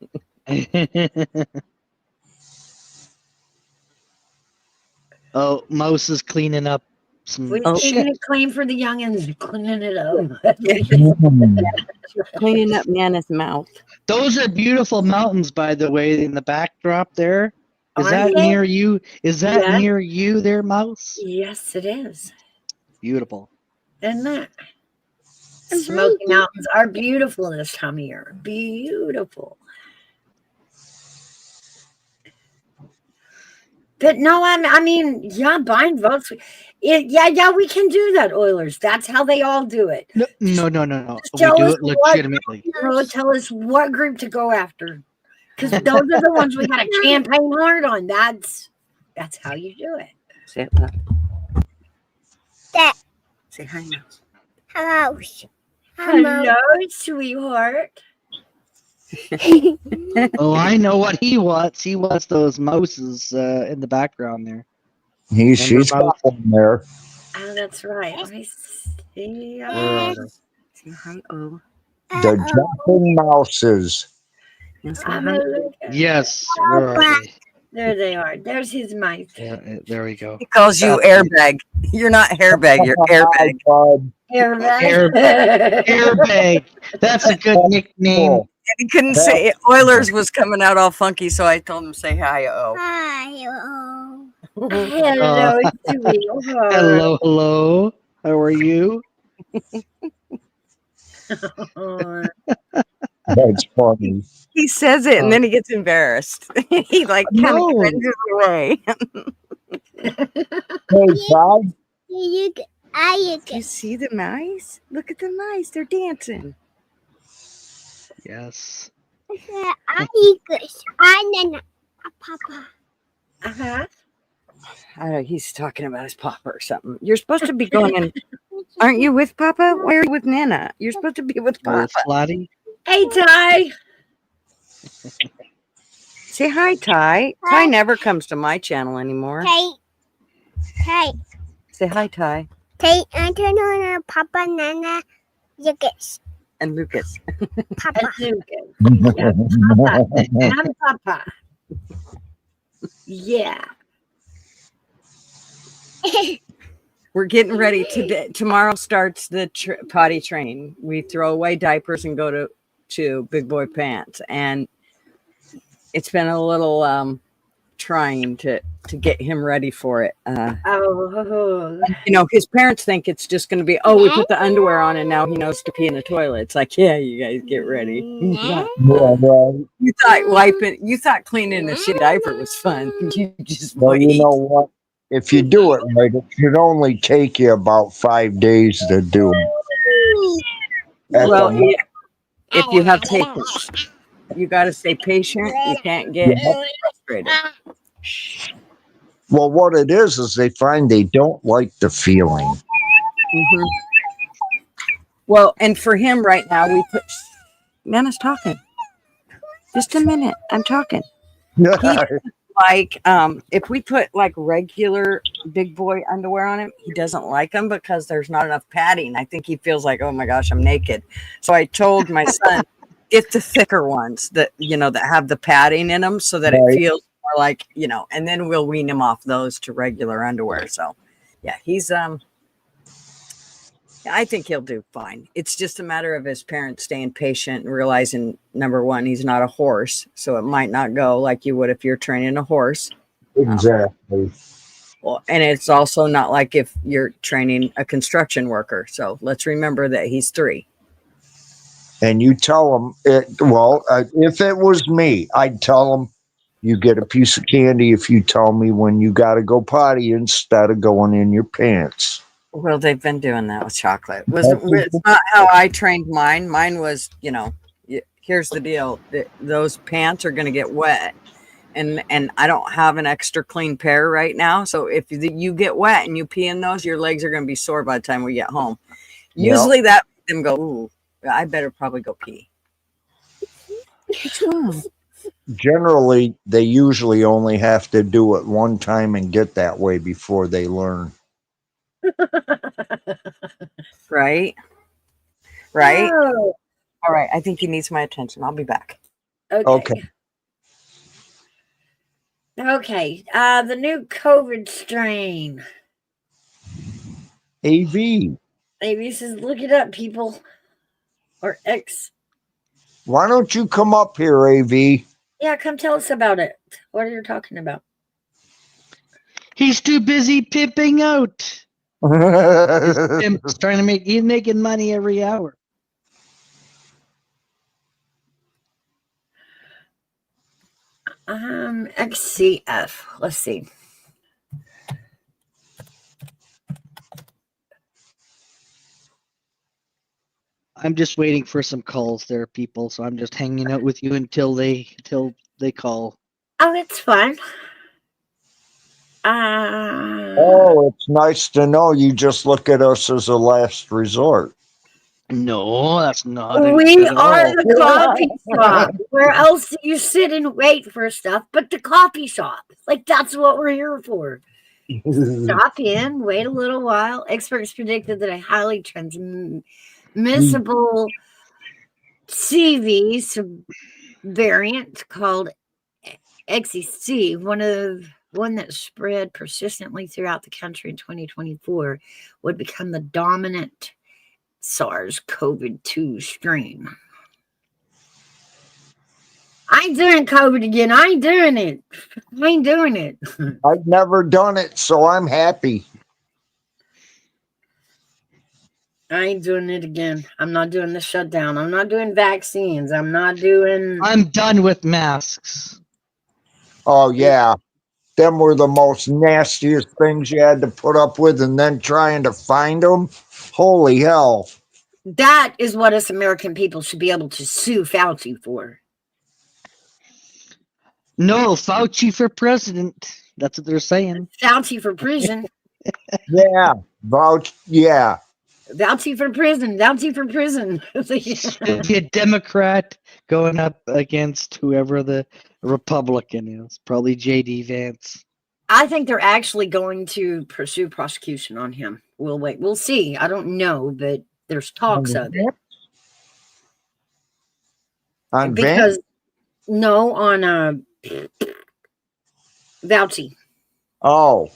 Oh, Mouse is cleaning up some We're Oh, keeping shit. it clean for the youngins, cleaning it up. Cleaning up Nana's mouth. Those are beautiful mountains, by the way, in the backdrop there. Is Aren't that they? near you? Is that Yeah. near you there, Mouse? Yes, it is. Beautiful. Isn't that? Smoky Mountains are beautiful this time of year. Beautiful. But no, I mean, yeah, buying votes. Yeah, we can do that, Oilers. That's how they all do it. No. We tell do us it legitimately. Tell us what group to go after. Because those are the ones we got to campaign hard on. That's how you do it. Say it loud. Dad. Say hi, Mouse. Hello. Hello, sweetheart. Oh, I know what he wants. He wants those mouses in the background there. She's got one there. Oh, that's right. Let me see. Where are they? Say hi, oh. The jumping mouses. And say I'm hi. a look at- Yes, where are they? There they are. There's his mic. Yeah, there we go. He calls you airbag. You're not hairbag, you're airbag. Bud. Airbag. Airbag. That's a good nickname. he couldn't say Oilers was coming out all funky, so I told him say hi. Oh, Hi. Oh. Hello, sweetheart. Hello, hello. How are you? That's funny. he says it and then he gets embarrassed. He like kind of No. cringes away. Hey, Todd. You Do you see the mice? Look at the mice. They're dancing. Yes. Papa. Uh-huh. I don't know, he's talking about his papa or something. You're supposed to be going in. Aren't you with Papa? Why are you with Nana? You're supposed to be with Papa. With Lottie. Hey, Ty. Say hi, Ty. Ty never comes to my channel anymore. Hey. Say hi, Ty. Hey, Antonio, Papa, Nana, Lucas. And Lucas. Papa. That's so good. Yeah, Papa. I'm Papa. Yeah. We're getting ready to tomorrow starts the potty train. We throw away diapers and go to big boy pants, and it's been a little trying to get him ready for it. You know, his parents think it's just going to be, oh, we put the underwear on and now he knows to pee in the toilet. It's like, yeah, you guys get ready. Yeah, right. You thought cleaning a shitty diaper was fun. You just Well, wait. you know what? If you do it right, it should only take you about 5 days to do it. Well, if you have patience, you got to stay patient. You can't get frustrated. Well, what it is they find they don't like the feeling. Mm-hmm. Well, and for him right now, we put. Nana's talking. Just a minute, I'm talking. Like, if we put like regular big boy underwear on him, he doesn't like them because there's not enough padding. I think he feels like, oh my gosh, I'm naked. So I told my son, get the thicker ones that that have the padding in them, so that it feels more like and then we'll wean him off those to regular underwear. So, yeah, he's I think he'll do fine. It's just a matter of his parents staying patient and realizing, number one, he's not a horse, so it might not go like you would if you're training a horse. Exactly. Well, and it's also not like if you're training a construction worker. So let's remember that he's 3. And you tell them if it was me, I'd tell them you get a piece of candy if you tell me when you got to go potty instead of going in your pants. Well, they've been doing that with chocolate. It's not how I trained mine. Mine was, here's the deal. Those pants are going to get wet. And I don't have an extra clean pair right now. So if you get wet and you pee in those, your legs are going to be sore by the time we get home. Usually that makes them go, ooh, I better probably go pee. What's wrong? Generally, they usually only have to do it one time and get that way before they learn. Right? Oh, All right. I think he needs my attention. I'll be back. Okay. Okay. The new COVID strain. AV. AV says, look it up, people. Or X. Why don't you come up here, AV? Yeah, come tell us about it. What are you talking about? He's too busy pimping out. He's he's making money every hour. XCF. Let's see. I'm just waiting for some calls there, people. So I'm just hanging out with you until they call. Oh, it's fun. Oh, it's nice to know you just look at us as a last resort. No, that's not. We are the coffee shop. Where else do you sit and wait for stuff but the coffee shop? Like, that's what we're here for. Stop in, wait a little while. Experts predicted that a highly transmissible CV variant called XEC, one that spread persistently throughout the country in 2024, would become the dominant SARS-CoV-2 strain. I ain't doing COVID again. I ain't doing it. I ain't doing it. I've never done it, so I'm happy. I ain't doing it again. I'm not doing the shutdown. I'm not doing vaccines. I'm not doing. I'm done with masks. Oh, yeah. Them were the most nastiest things you had to put up with, and then trying to find them. Holy hell. That is what us American people should be able to sue Fauci for. No, Fauci for president. That's what they're saying. Fauci for prison. Yeah. Vouch. Yeah. Fauci for prison. Fauci for prison. Should be a Democrat going up against whoever the Republican is. Probably J.D. Vance. I think they're actually going to pursue prosecution on him. We'll wait. We'll see. I don't know, but there's talks of it. On Because Vance? no, on Fauci. Oh.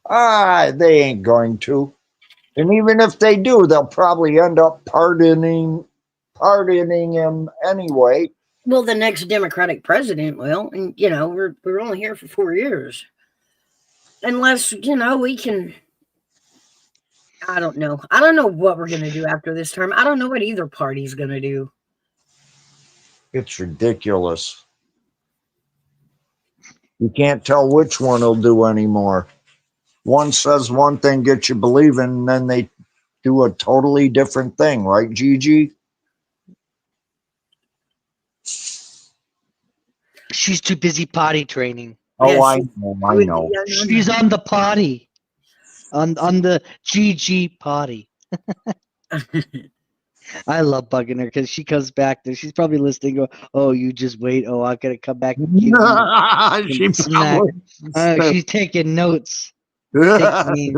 They ain't going to. And even if they do, they'll probably end up pardoning him anyway. Well, the next Democratic president will, and we're only here for 4 years, unless we can. I don't know. I don't know what we're gonna do after this term. I don't know what either party's gonna do. It's ridiculous. You can't tell which one will do anymore. One says one thing, gets you believing, and then they do a totally different thing, right, Gigi? She's too busy potty training. Oh, Yes. I know. She's on the potty. On the GG potty. I love bugging her because she comes back there. She's probably listening. Go, oh, you just wait. Oh, I'm gonna come back and give you She some snack. probably- She's taking notes. Take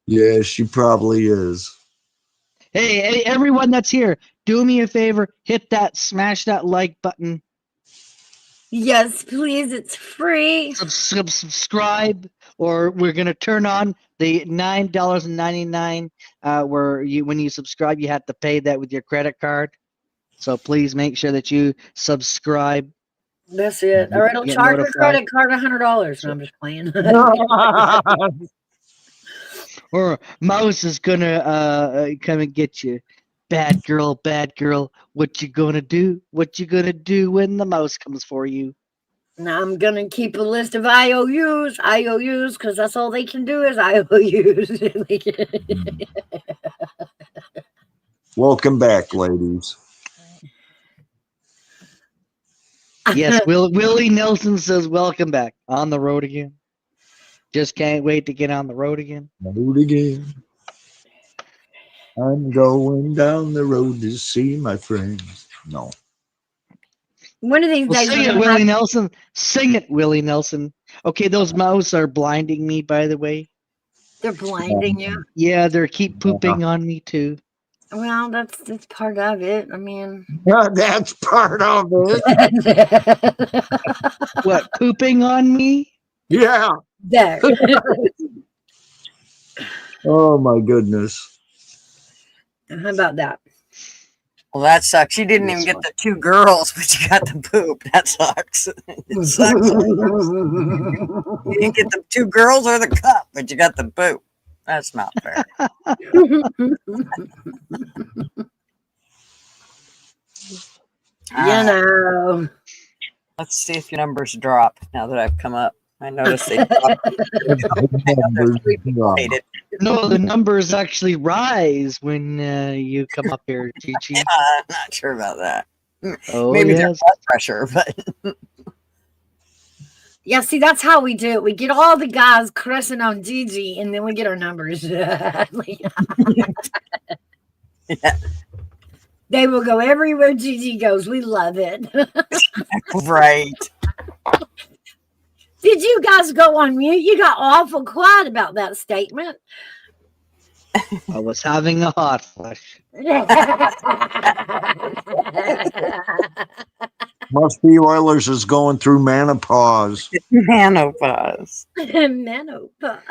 Yeah, she probably is. Hey, everyone that's here, do me a favor. Smash that like button. Yes, please. It's free. Subscribe, or we're gonna turn on the $9.99. Where when you subscribe, you have to pay that with your credit card. So please make sure that you subscribe. That's it. All right, I'll Get charge your notified. credit card $100. No, I'm just playing. Or Mouse is gonna come and get you. Bad girl, what you gonna do? What you gonna do when the mouse comes for you? Now I'm gonna keep a list of IOUs, because that's all they can do is IOUs. Welcome back, ladies. Yes, Willie Nelson says welcome back. On the road again. Just can't wait to get on the road again. Road again. I'm going down the road to see my friends. No. One of these Well, days, sing we're it, gonna Willie have- Nelson. Sing it, Willie Nelson. Okay, those mouse are blinding me, by the way. they're blinding you. Yeah, they keep pooping on me too. Well, that's part of it. I mean, That's part of it. What, pooping on me? Yeah. there. Oh my goodness. How about that? Well, that sucks. You didn't even get the 2 girls, but you got the poop. That sucks. It sucks. You didn't get the 2 girls or the cup, but you got the poop. That's not fair. You know. Let's see if your numbers drop now that I've come up. I noticed they dropped. Hated. No, the numbers actually rise when you come up here, Gigi. I'm not sure about that. Oh, Maybe there's yes. blood pressure, but Yeah, see, that's how we do it. We get all the guys crushing on Gigi, and then we get our numbers. yeah. They will go everywhere Gigi goes. We love it. Right. Did you guys go on mute? You got awful quiet about that statement. I was having a hot flash. Must be Oilers is going through menopause. Menopause. Menopause.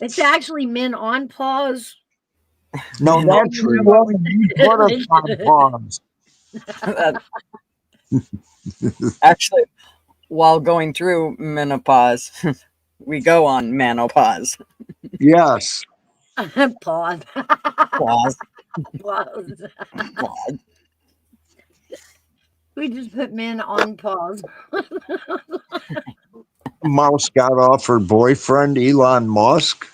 It's actually men on pause. No, that's the one you put us on pause. Actually, while going through menopause, we go on menopause. Yes. Pause. Pause. Pause. Pause. We just put men on pause. Mouse got off her boyfriend, Elon Musk.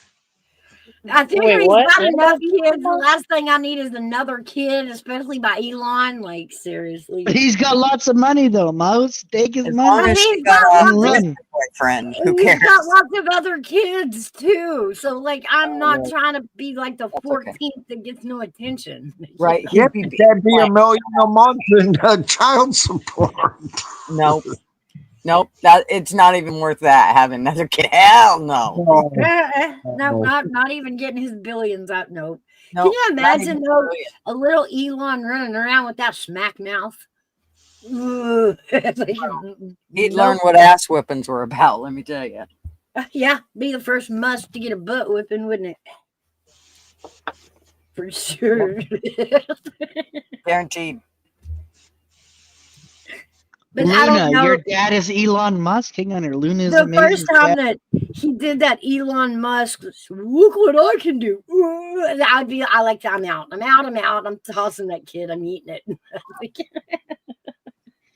I think Wait, he's what? got enough kids. The last thing I need is another kid, especially by Elon. Like, seriously. He's got lots of money though, Mouse. Take his As long money. as she He's got got off and lots with run. her boyfriend, who And he's cares? got lots of other kids too. So, like, I'm not right. trying to be like the That's 14th okay. that gets no attention. Right? Yeah, He'd be that'd be $1 like, million a month in child support. nope, nope. That it's not even worth that having another kid. Hell no. Oh, No, not even getting his billions out. No. Nope. Can you not imagine even though brilliant. a little Elon running around with that smack mouth? Ugh. Like, He'd nope. learn what ass whippings were about. Let me tell you. Yeah, be the first Musk to get a butt whipping, wouldn't it? For sure. Guaranteed. But I don't Luna, know. your dad is Elon Musk. Hang on here. Luna is The amazing. first time that he did that, Elon Musk, look what I can do. I like, I'm out. I'm tossing that kid. I'm eating it.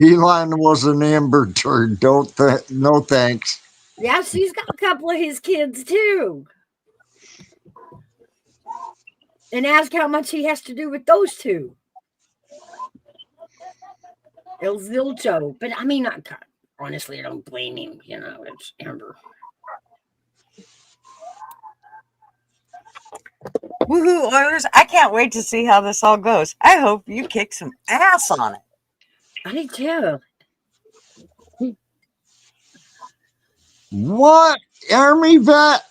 Elon was an amber turd. No thanks. Yeah, she's got a couple of his kids too. And ask how much he has to do with those two. El Zilcho. But I mean, honestly, I don't blame him. You know, it's Amber. Woohoo, Oilers. I can't wait to see how this all goes. I hope you kick some ass on it. I do too. What? Army vet?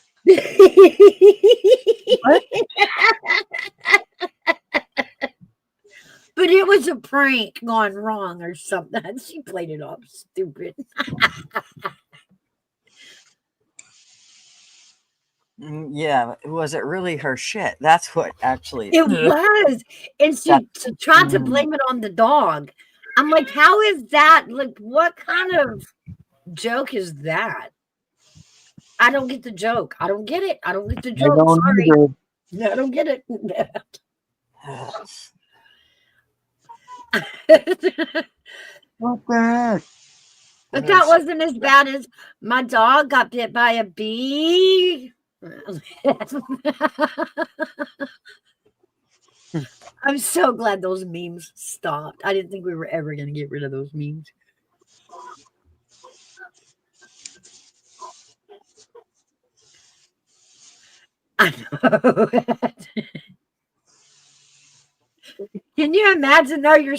But it was a prank gone wrong or something. She played it off stupid. Yeah, was it really her shit? That's what actually. It was. And she tried to blame it on the dog. I'm like, how is that? Like, what kind of joke is that? I don't get the joke. I don't get it. I don't get the I joke. don't Sorry. either. No, I don't get it. What the heck? But that wasn't as bad as my dog got bit by a bee. I'm so glad those memes stopped. I didn't think we were ever going to get rid of those memes. I know. Can you imagine though you're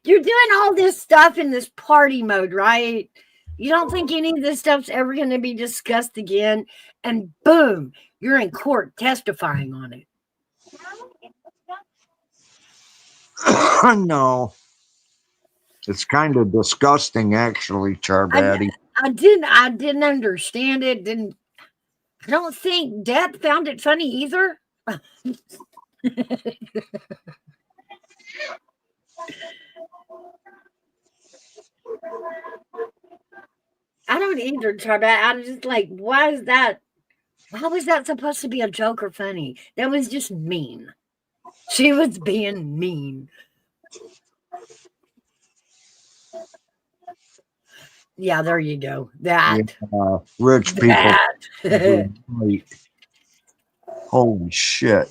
doing all this stuff in this party mode, right? You don't think any of this stuff's ever going to be discussed again, and boom, you're in court testifying on it. No. It's kind of disgusting, actually, Charbaddy. I didn't understand it. I don't think Deb found it funny either. I don't either, Charbaddy. I'm just like, why is that? How was that supposed to be a joke or funny? That was just mean. She was being mean. Yeah, there you go. That. Yeah, rich people. That. Holy shit.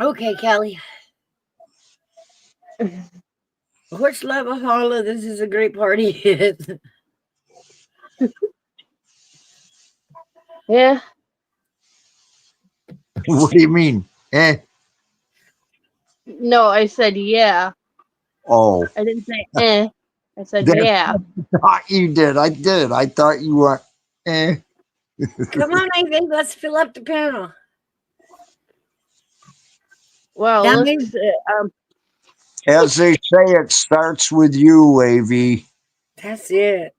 Okay, Kelly. Horse Lava Holla, this is a great party. Yeah. What do you mean? No, I said yeah. Oh. I didn't say eh. I said That- yeah. I thought you did. I did. I thought you were. Come on, I think let's fill up the panel. Well, That let's, means- As they say, it starts with you, AV. That's it.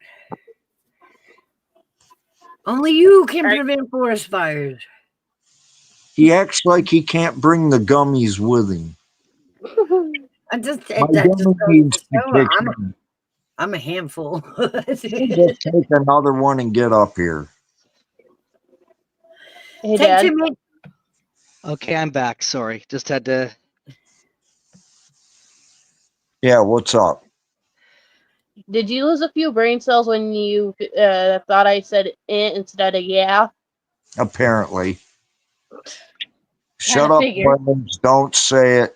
Only you can prevent forest fires. He acts like he can't bring the gummies with him. I just My that just gummy goes needs to to show kick I'm a handful. Just take another one and get up here. Hey, Take Dad. 2 minutes. Okay, I'm back. Sorry, just had to. Yeah, what's up? Did you lose a few brain cells when you thought I said it instead of yeah? Apparently. Shut Kinda up, figured. Lemons. Don't say it.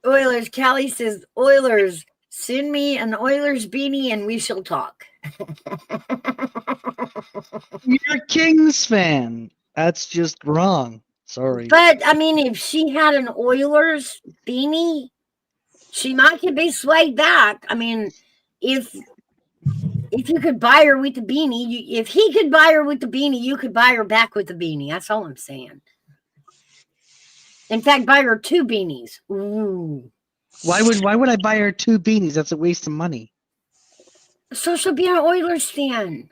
Oilers. Callie says, Oilers, send me an Oilers beanie and we shall talk. You're a Kings fan. That's just wrong. Sorry. But I mean, if she had an Oilers beanie, she might could be swayed back. I mean, if you could buy her with the beanie, if he could buy her with the beanie, you could buy her back with the beanie. That's all I'm saying. In fact, buy her 2 beanies. Ooh. Why would I buy her 2 beanies? That's a waste of money. So she'll be an Oilers fan.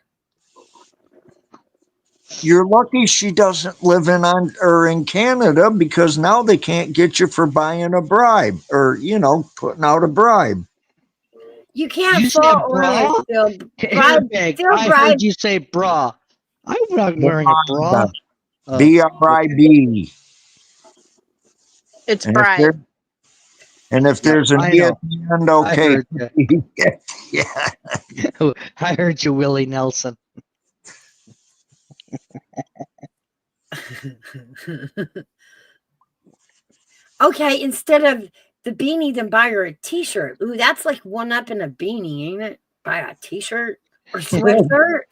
You're lucky she doesn't live in Canada, because now they can't get you for buying a bribe or, putting out a bribe. You can't You said fault bra? Oilers, Phil. Hairbag. I heard you say bra. I'm not wearing a bra. B-R-I-B. It's And pride. if there's an I E know. at the end, okay. Yeah. I heard you, Willie Nelson. Okay, instead of the beanie, then buy her a t-shirt. Ooh, that's like one up in a beanie, ain't it? Buy a t-shirt or sweatshirt.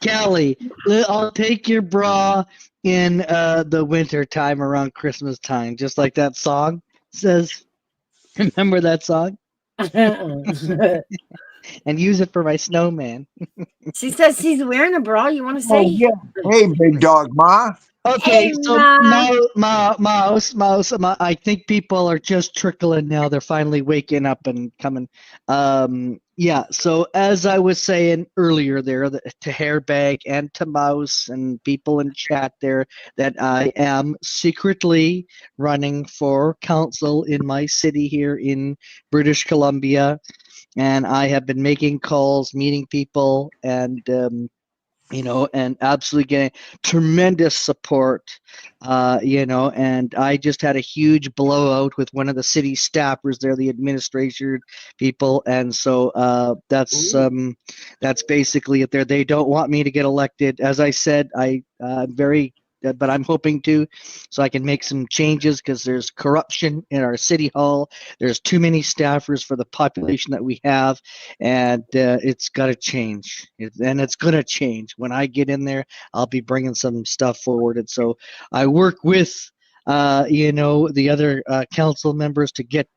Kelly, I'll take your bra in the winter time around Christmas time, just like that song says. Remember that song? And use it for my snowman. She says she's wearing a bra. You want to say? Oh, yeah. Hey, big dog, Ma. Okay, Hey, so Ma. Mouse, I think people are just trickling now. They're finally waking up and coming. Yeah, so as I was saying earlier there, to Hairbag and to Mouse and people in chat there, that I am secretly running for council in my city here in British Columbia. And I have been making calls, meeting people, and and absolutely getting tremendous support, and I just had a huge blowout with one of the city staffers there, the administration people, and so that's basically it there. They don't want me to get elected. As I said, but I'm hoping to, so I can make some changes, because there's corruption in our city hall. There's too many staffers for the population that we have, and it's got to change. And it's going to change. When I get in there, I'll be bringing some stuff forward. And so I work with, the other council members to get.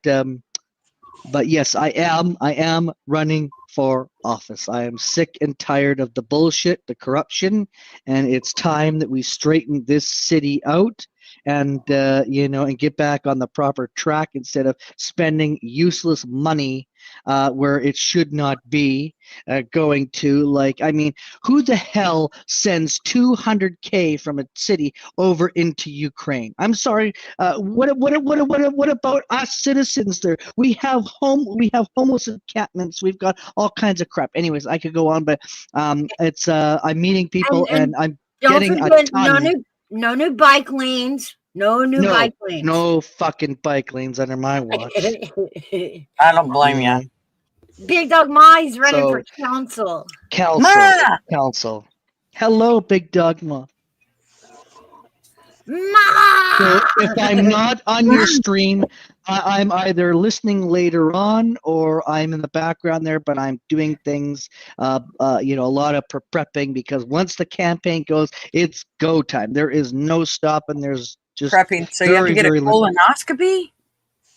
But yes, I am running for office. I am sick and tired of the bullshit, the corruption, and it's time that we straighten this city out and and get back on the proper track instead of spending useless money where it should not be going to. Who the hell sends 200K from a city over into Ukraine? I'm sorry. What about us citizens there? We have homeless encampments. We've got all kinds of crap. Anyways, I could go on, but it's I'm meeting people and I'm getting a ton. No new bike lanes. No new bike lanes. No fucking bike lanes under my watch. I don't blame you. Big Dog Ma is running for council. Council. Hello, Big Dog Ma. Ma! So if I'm not on your stream, I'm either listening later on or I'm in the background there, but I'm doing things, a lot of prepping, because once the campaign goes, it's go time. There is no stopping. There's just prepping. So you have to get a colonoscopy?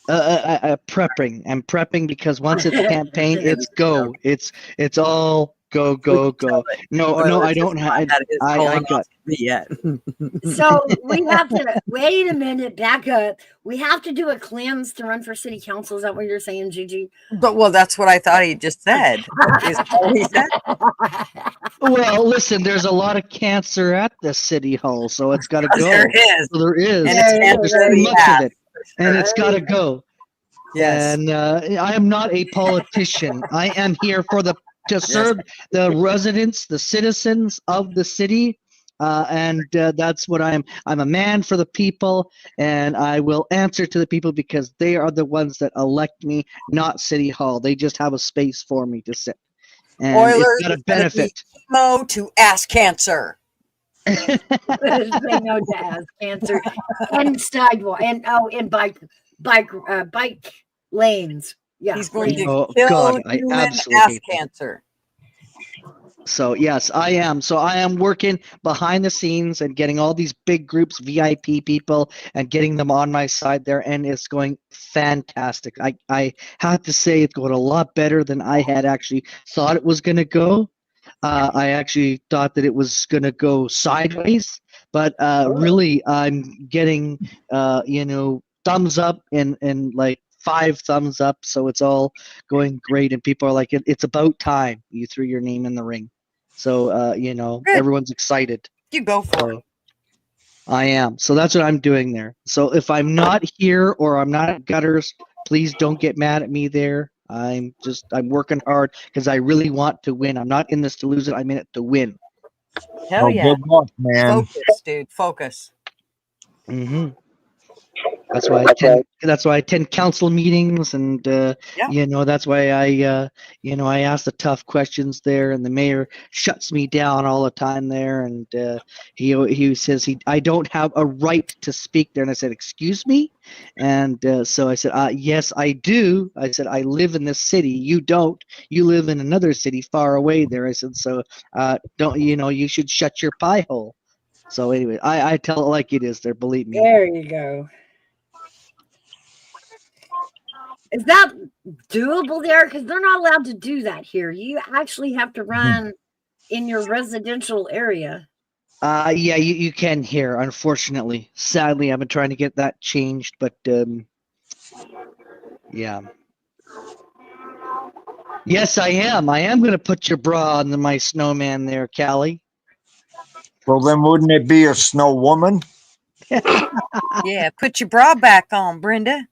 Prepping. I'm prepping because once it's campaign, it's go. It's all Go, go, go. No, no, I don't have. I got. yet. So we have to wait a minute, back up. We have to do a cleanse to run for city council. Is that what you're saying, Gigi? But well, that's what I thought he just said. Is all he said. Well, listen, there's a lot of cancer at the city hall, so it's got to go. There is. So there is. And it's There's cancer too much bad. of it, and it's got to go. Yes. And I am not a politician. I am here to serve the residents, the citizens of the city. And that's what I am. I'm a man for the people, and I will answer to the people because they are the ones that elect me, not City Hall. They just have a space for me to sit. And Oilers it's got a is gonna benefit. Mo to ass cancer. Say no to ass cancer and sidewalk and bike lanes. Yeah, He's going to Oh, kill God, I human absolutely ass hate that. cancer. So yes, I am. So I am working behind the scenes and getting all these big groups, VIP people, and getting them on my side there, and it's going fantastic. I have to say it's going a lot better than I had actually thought it was going to go. I actually thought that it was going to go sideways, but really I'm getting thumbs up and like 5 thumbs up, so it's all going great, and people are like, it's about time you threw your name in the ring. So Good. everyone's excited. You go for it. I am. So that's what I'm doing there. So if I'm not here or I'm not at Gutters, please don't get mad at me there. I'm working hard because I really want to win. I'm not in this to lose it. I'm in it to win. Hell yeah. Good luck, man. Focus, dude. Focus. Hmm. That's why I attend council meetings, and that's why I ask the tough questions there, and the mayor shuts me down all the time there, and he says I don't have a right to speak there, and I said, excuse me, and so I said, yes I do. I said, I live in this city, you don't. You live in another city far away there. I said, so don't you should shut your pie hole. So anyway, I tell it like it is there, believe me. there you go. Is that doable there? Because they're not allowed to do that here. You actually have to run in your residential area. Yeah, you can here, unfortunately. Sadly, I've been trying to get that changed, but yeah. Yes, I am. I am going to put your bra on my snowman there, Callie. Well, then wouldn't it be a snow woman? Yeah, put your bra back on, Brenda.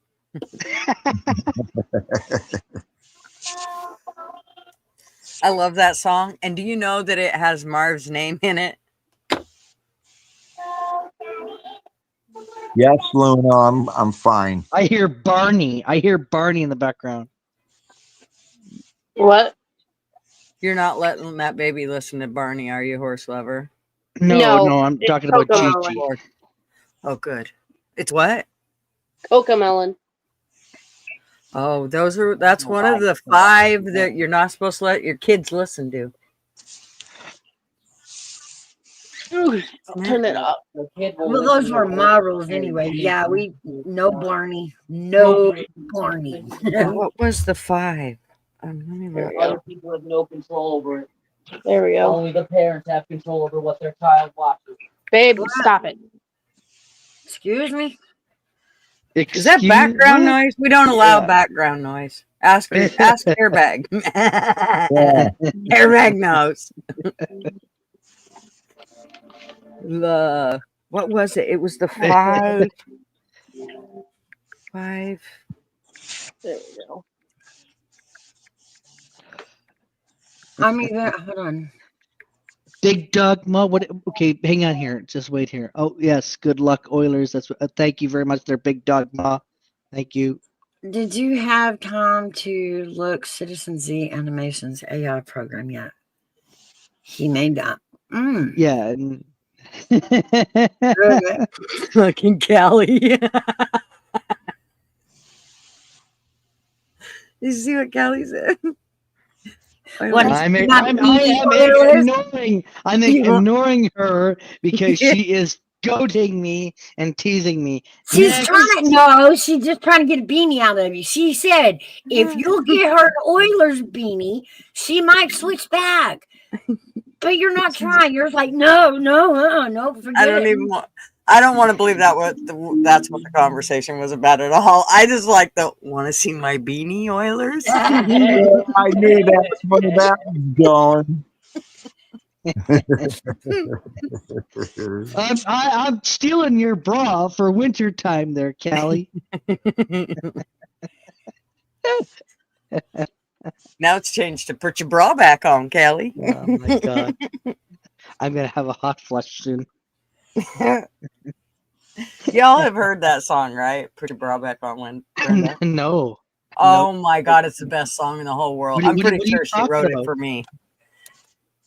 I love that song. And do you know that it has Marv's name in it? Yes, Luna, I'm fine. I hear Barney. In the background. What? You're not letting that baby listen to Barney, are you, horse lover? No, I'm it's talking about Cocomelon. Gigi. Oh, good. It's what? Cocomelon. Oh, that's one of the 5 that you're not supposed to let your kids listen to. Turn it up. Well, those were my rules anyway. Yeah, no Barney. No Barney. What was the 5? Let me look. Other people have no control over it. There we go. Only the parents have control over what their child watches. Babe, stop it. Excuse me? Is that background noise? We don't allow background noise. Ask Airbag. Airbag knows. What was it? It was the 5. 5. There we go. Hold on. Big Dog Ma. What? Okay, hang on here. Just wait here. Oh yes, good luck, Oilers. That's thank you very much. There, Big Dog Ma. Thank you. Did you have time to look Citizen Z Animations AI program yet? He made that. Yeah. And Fucking Callie. You see what Callie said? I'm ignoring her because she is goading me and teasing me. She's Next. she's just trying to get a beanie out of you. She said, if you'll get her an Oilers beanie, she might switch back. But you're not trying. You're like, no, forget I don't it. even want. I don't want to believe that's what the conversation was about at all. I just like the want to see my beanie Oilers. I knew that's where that was going. I'm stealing your bra for winter time there, Callie. Now it's changed to put your bra back on, Kelly. Oh my god. I'm gonna have a hot flush soon. Y'all have heard that song, right? Put your bra back on when Brenda. No. Oh my god, it's the best song in the whole world. What are I'm you pretty sure she talking wrote about? it for me.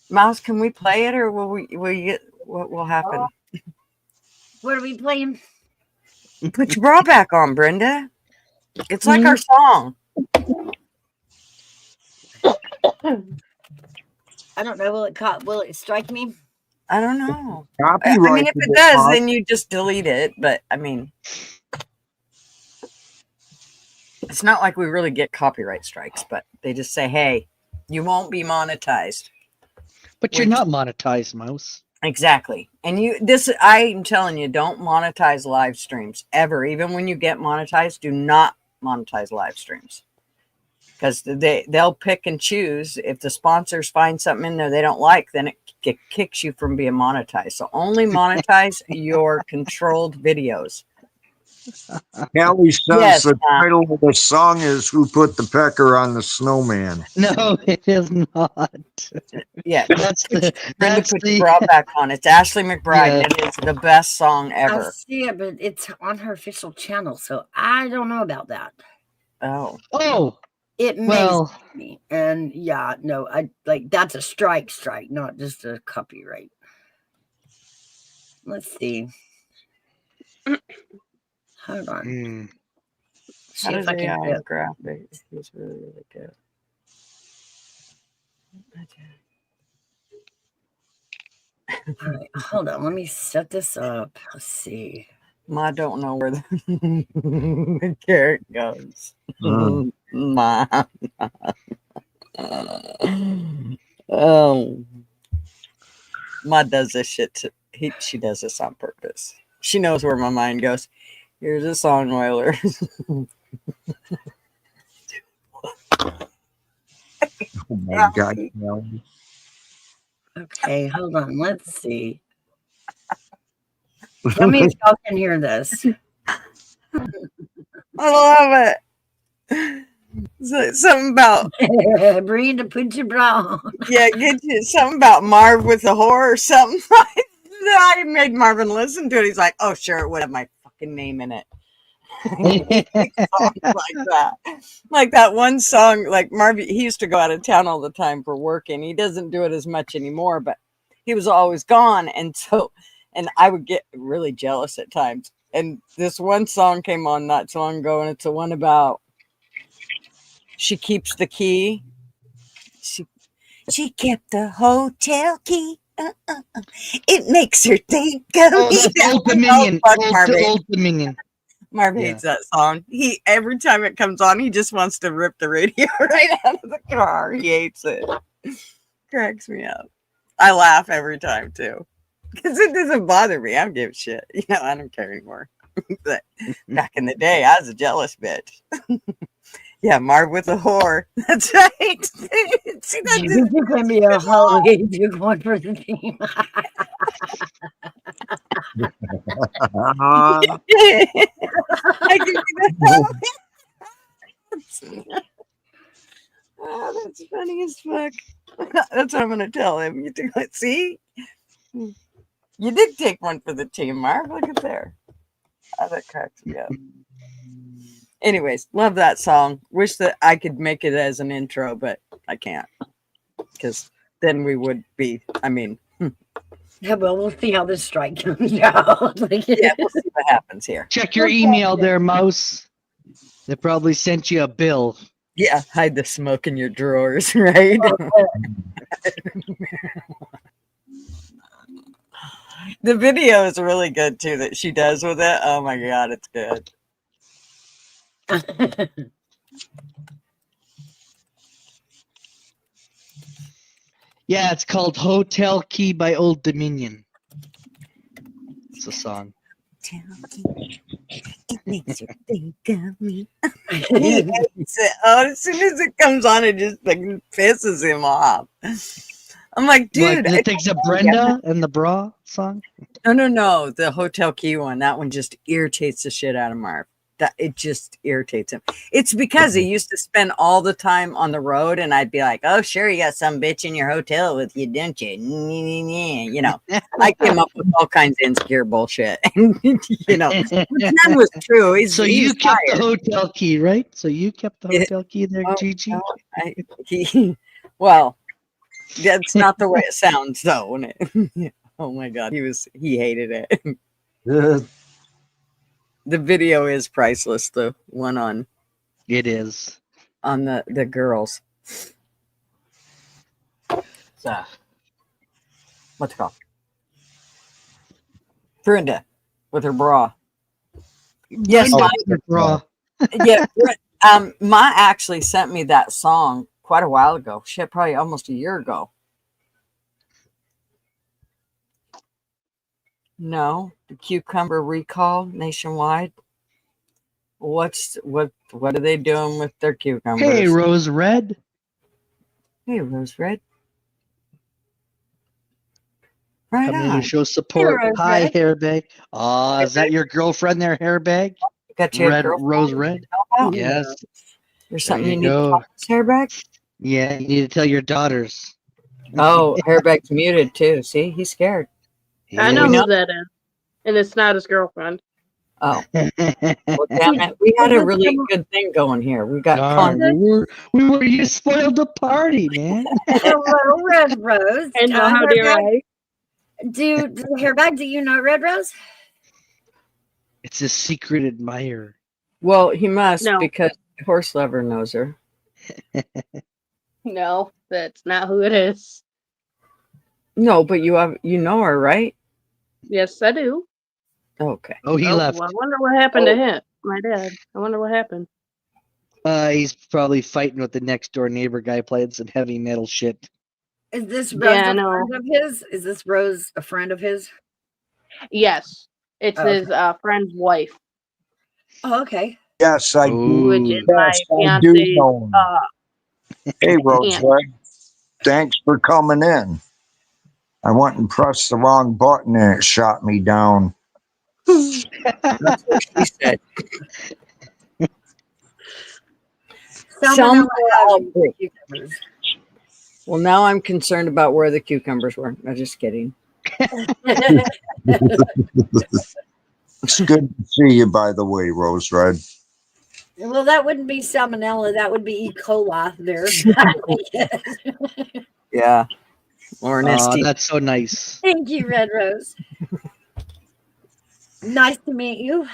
Mouse, can we play it or will we get what will happen? What are we playing? Put your bra back on, Brenda. It's like our song. I don't know. Will it strike me? I don't know. I Copyright mean, if it does, then you just delete it. But I mean, it's not like we really get copyright strikes, but they just say, hey, you won't be monetized. But you're not monetized, Mouse. Exactly. And I'm telling you, don't monetize live streams ever. Even when you get monetized, do not monetize live streams. Because they'll pick and choose. If the sponsors find something in there they don't like, then it kicks you from being monetized. So only monetize your controlled videos. Kelly says Yes, the title of the song is "Who Put the Pecker on the Snowman." No, it is not. Yeah, That's the put your bra back on. It's Ashley McBride. Yeah. It is the best song I ever. see it, but it's on her official channel, so I don't know about that. Oh, It may well, me, and yeah, no, I like that's a strike, not just a copyright. Let's see. Hold on. See how if does I can AI do it. graphics? It's really, really good. All right, hold on. Let me set this up. Let's see. I don't know where the carrot goes. Mm. Ma. Oh, Ma does this shit. She does this on purpose. She knows where my mind goes. Here's a song, Oilers. Oh my God, Kelly. Okay, hold on. Let's see. Tell me if y'all can hear this. I love it. Something about Brenda, put your bra on. get you something about Marv with the whore or something. I made Marvin listen to it. He's like, "Oh, sure, it would have my fucking name in it." like that one song. Like Marvin, he used to go out of town all the time for work, and he doesn't do it as much anymore. But he was always gone, and I would get really jealous at times. And this one song came on not so long ago, and it's the one about she keeps the key. She kept the hotel key. It makes her think of oh, me. that's Old Dominion. Old Dominion. Marv hates that song. Every time it comes on, he just wants to rip the radio right out of the car. He hates it. Cracks me up. I laugh every time too. Because it doesn't bother me. I don't give a shit. I don't care anymore. But back in the day, I was a jealous bitch. Yeah, Marv with a whore. That's right. See, that's This is going to be a holiday big one for the team. I give you that. Oh, that's funny as fuck. That's what I'm going to tell him. You do it. See? You did take one for the team, Marv. Look at there. Oh, that cracks me up. Anyways, love that song. Wish that I could make it as an intro, but I can't. Because then we would be, Yeah, well, we'll see how this strike comes out. Yeah, we'll see what happens here. Check your email there, Mouse. They probably sent you a bill. Yeah, hide the smoke in your drawers, right? The video is really good too that she does with it. Oh my god, it's good. Yeah, it's called Hotel Key by Old Dominion. It's a song. It makes you think of me. He hates it. Oh, as soon as it comes on, it just fucking pisses him off. I'm like, dude. Like, it takes a Brenda and the Bra song. No. The Hotel Key one. That one just irritates the shit out of Marv. That it just irritates him. It's because he used to spend all the time on the road, and I'd be like, "Oh, sure, you got some bitch in your hotel with you, don't you?" You know, I came up with all kinds of insecure bullshit, you know, which none was true. So you kept the hotel key, right? So you kept the hotel key there, Gigi? Well, that's not the way it sounds, though. When it, oh my god, he hated it. The video is priceless. The one on it is on the girls. So, what's it called? Brenda with her bra. Yes, her bra. Yeah. Ma actually sent me that song quite a while ago. Shit, probably almost a year ago. No, the cucumber recall nationwide. What are they doing with their cucumbers? Hey, Rose Red. Hey, Rose Red. Right Coming on. to show support. Hey, Rose Hi, Red. Hairbag. Oh, is that your girlfriend there, Hairbag? Got your Red, girlfriend? Rose Red. Oh, Yes. There's something There you you need to go. talk to Hairback? Yeah, you need to tell your daughters. Oh, Hairback's muted too. See, he's scared. I Yeah. know We know- who that is, and it's not his girlfriend. Oh, well, damn it. We had a really good thing going here. We got Darn, you spoiled the party, man. Hello, Red Rose. And how dare Hairbag, I? Hairbag, do you know Red Rose? It's a secret admirer. Well, he must No. because Horse Lover knows her. No, that's not who it is. No, but you know her, right? Yes, I do. Okay. Oh, he left. Well, I wonder what happened to him. My dad. I wonder what happened. He's probably fighting with the next door neighbor guy playing some heavy metal shit. Is this Rose Yeah, I a know. friend of his? Is this Rose a friend of his? Yes, it's Okay. his friend's wife, Oh, okay. Yes, I do. which is my Yes, I do fiance's. know him. Hey, Roseway. Thanks for coming in. I went and pressed the wrong button and it shot me down. That's what she said. Salmonella Salmonella has cucumbers. Well, now I'm concerned about where the cucumbers were. No, just kidding. It's good to see you, by the way, Rose Red. Well, that wouldn't be salmonella. That would be E. coli there. Yeah. Or an Oh, ST. that's so nice. Thank you, Red Rose. Nice to meet you.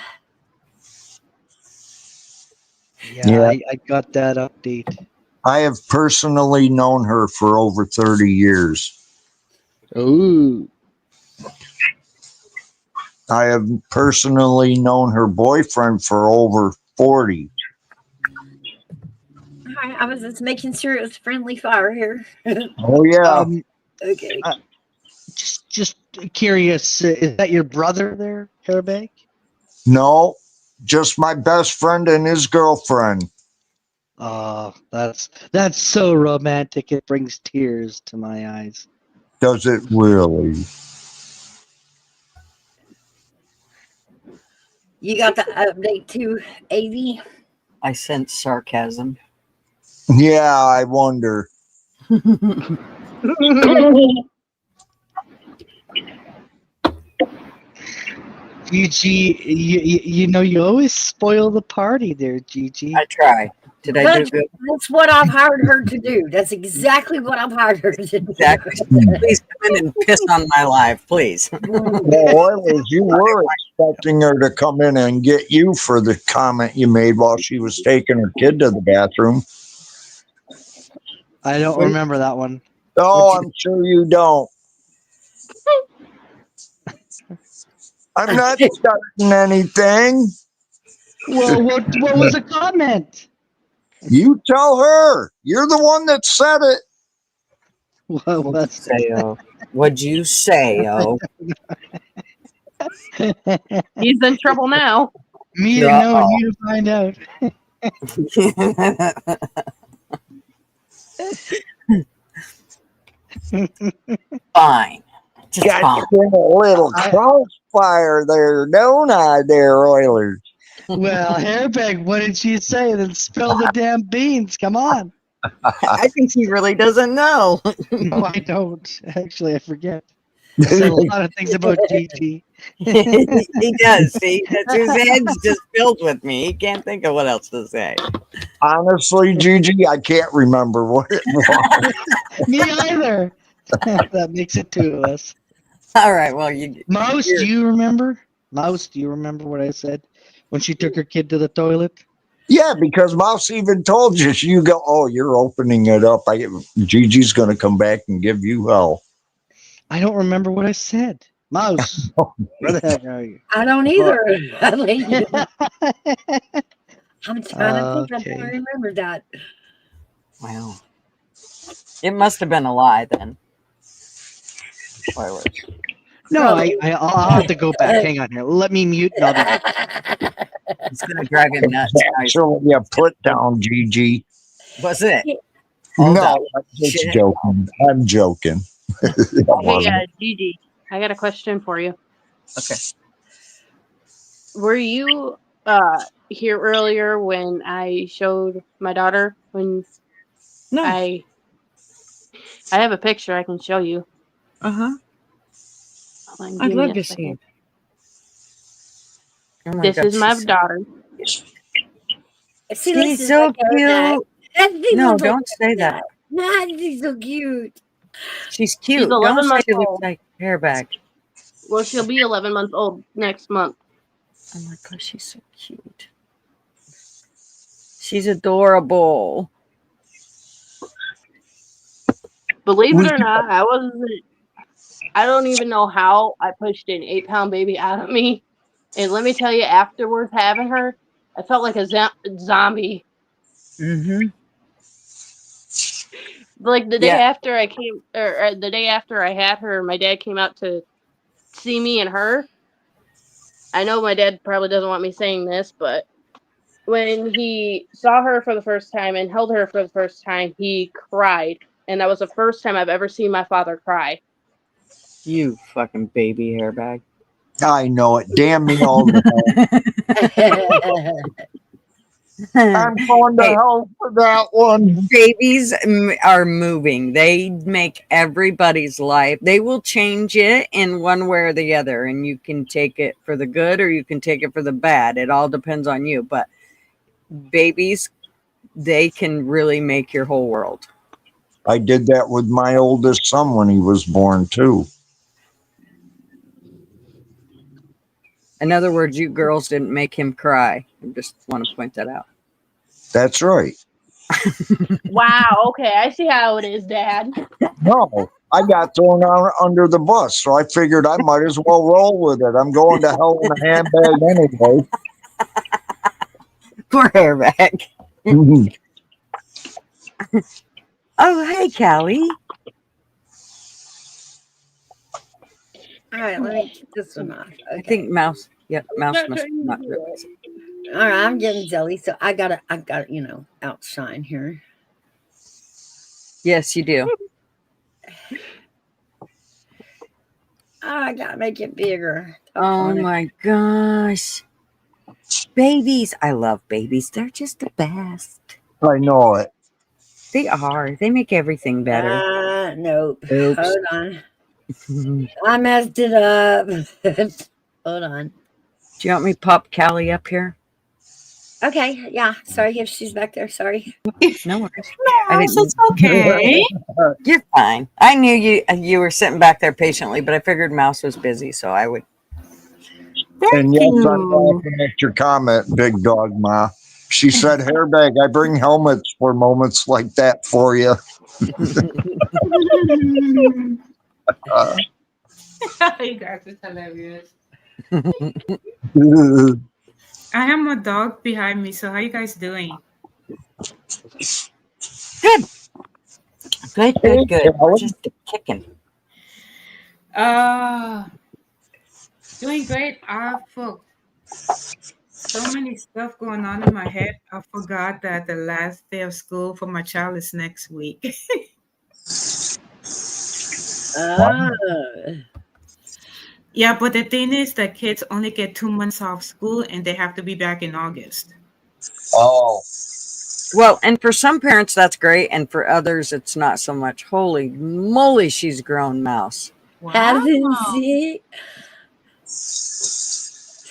Yeah, I got that update. I have personally known her for over 30 years. Ooh. I have personally known her boyfriend for over 40. All right, I was just making sure it was friendly fire here. Oh, yeah. Okay. Just curious, is that your brother there, Hairbag? No, just my best friend and his girlfriend. Oh, that's so romantic. It brings tears to my eyes. Does it really? You got the update to AV? I sense sarcasm. Yeah, I wonder. Gigi, you know you always spoil the party there, Gigi. I try. Did I do good? That's what I've hired her to do. That's exactly what I've hired her to do. Exactly. Please come in and piss on my live, please. Well, you were expecting her to come in and get you for the comment you made while she was taking her kid to the bathroom. I don't remember that one. Oh, I'm sure you don't. I'm not starting anything. Well, what was a comment? You tell her. You're the one that said it. What was Say, oh. What'd you say, oh? He's in trouble now. me to know and you to find out? Fine. Just Got fine. you in a little crossfire there, don't I, there, Oilers? Well, Hairbag, what did she say? Then spill the damn beans. Come on. I think he really doesn't know. No, I don't. Actually, I forget. I said a lot of things about Gigi. He does. See, his head's just filled with me. He can't think of what else to say. Honestly, Gigi, I can't remember what it was. Me either. That makes it two of us. All right. Well, Mouse, do you remember? Mouse, do you remember what I said when she took her kid to the toilet? Yeah, because Mouse even told you. You go, oh, you're opening it up. Gigi's going to come back and give you hell. I don't remember what I said. Mouse, where the heck are you? I don't either. I'm trying to think. I Okay. don't remember that. Well, it must have been a lie then. Spoilers. No, I'll have to go back. Hang on here. Let me mute. And I'll be It's gonna drive him nuts. Actually, yeah, put down Gigi. Was it? No, up. I'm just Shit. joking. I'm joking. Hey, Gigi, I got a question for you. Okay. Were you here earlier when I showed my daughter when No. I have a picture I can show you. Uh-huh. Hold on, I'd give me love a to second. see. Oh This God, is my she's- daughter. See, She's this so is like her cute. No, don't say that. Nah, she's so cute. She's cute. She's 11 Don't say months she looks old. like hairback. Well, she'll be 11 months old next month. Oh my gosh, she's so cute. She's adorable. Believe it or not, I don't even know how I pushed an 8-pound baby out of me. And let me tell you, afterwards having her, I felt like a zombie. Mm-hmm. Like the day Yeah. after I came, or the day after I had her, my dad came out to see me and her. I know my dad probably doesn't want me saying this, but when he saw her for the first time and held her for the first time, he cried. And that was the first time I've ever seen my father cry. You fucking baby hairbag. I know it. Damn me all the hell. I'm going to Hey. hell for that one. Babies are moving. They make everybody's life. They will change it in one way or the other, and you can take it for the good or you can take it for the bad. It all depends on you. But babies, they can really make your whole world. I did that with my oldest son when he was born, too. In other words, you girls didn't make him cry. I just want to point that out. That's right. Wow, okay, I see how it is, Dad. No, I got thrown out under the bus, so I figured I might as well roll with it. I'm going to hell in a handbag anyway. Poor hairbag. Oh, hey, Callie. All right, let me get this one off. I think Mouse. Yep, Mouse must not realize it. All right, I'm getting jelly, so I gotta, outshine here. Yes, you do. I gotta make it bigger. Oh my gosh. Babies. I love babies. They're just the best. I know it. They are. They make everything better. Nope. Oops. Hold on. I messed it up. Hold on. Do you want me to pop Callie up here? Okay, yeah. Sorry if she's back there. Sorry. No worries. It's okay. You're fine. I knew you were sitting back there patiently, but I figured Mouse was busy, so I would. And yes, I'm laughing at your comment, Big Dog Ma. She said, hairbag, I bring helmets for moments like that for you. You guys are hilarious. I have a dog behind me. So how you guys doing? Good. Good. We're just kicking. Doing great. I've so many stuff going on in my head. I forgot that the last day of school for my child is next week. Yeah, but the thing is that kids only get 2 months off school and they have to be back in August. Oh, Well, and for some parents that's great, and for others it's not so much. Holy moly, she's grown, Mouse. Hasn't she?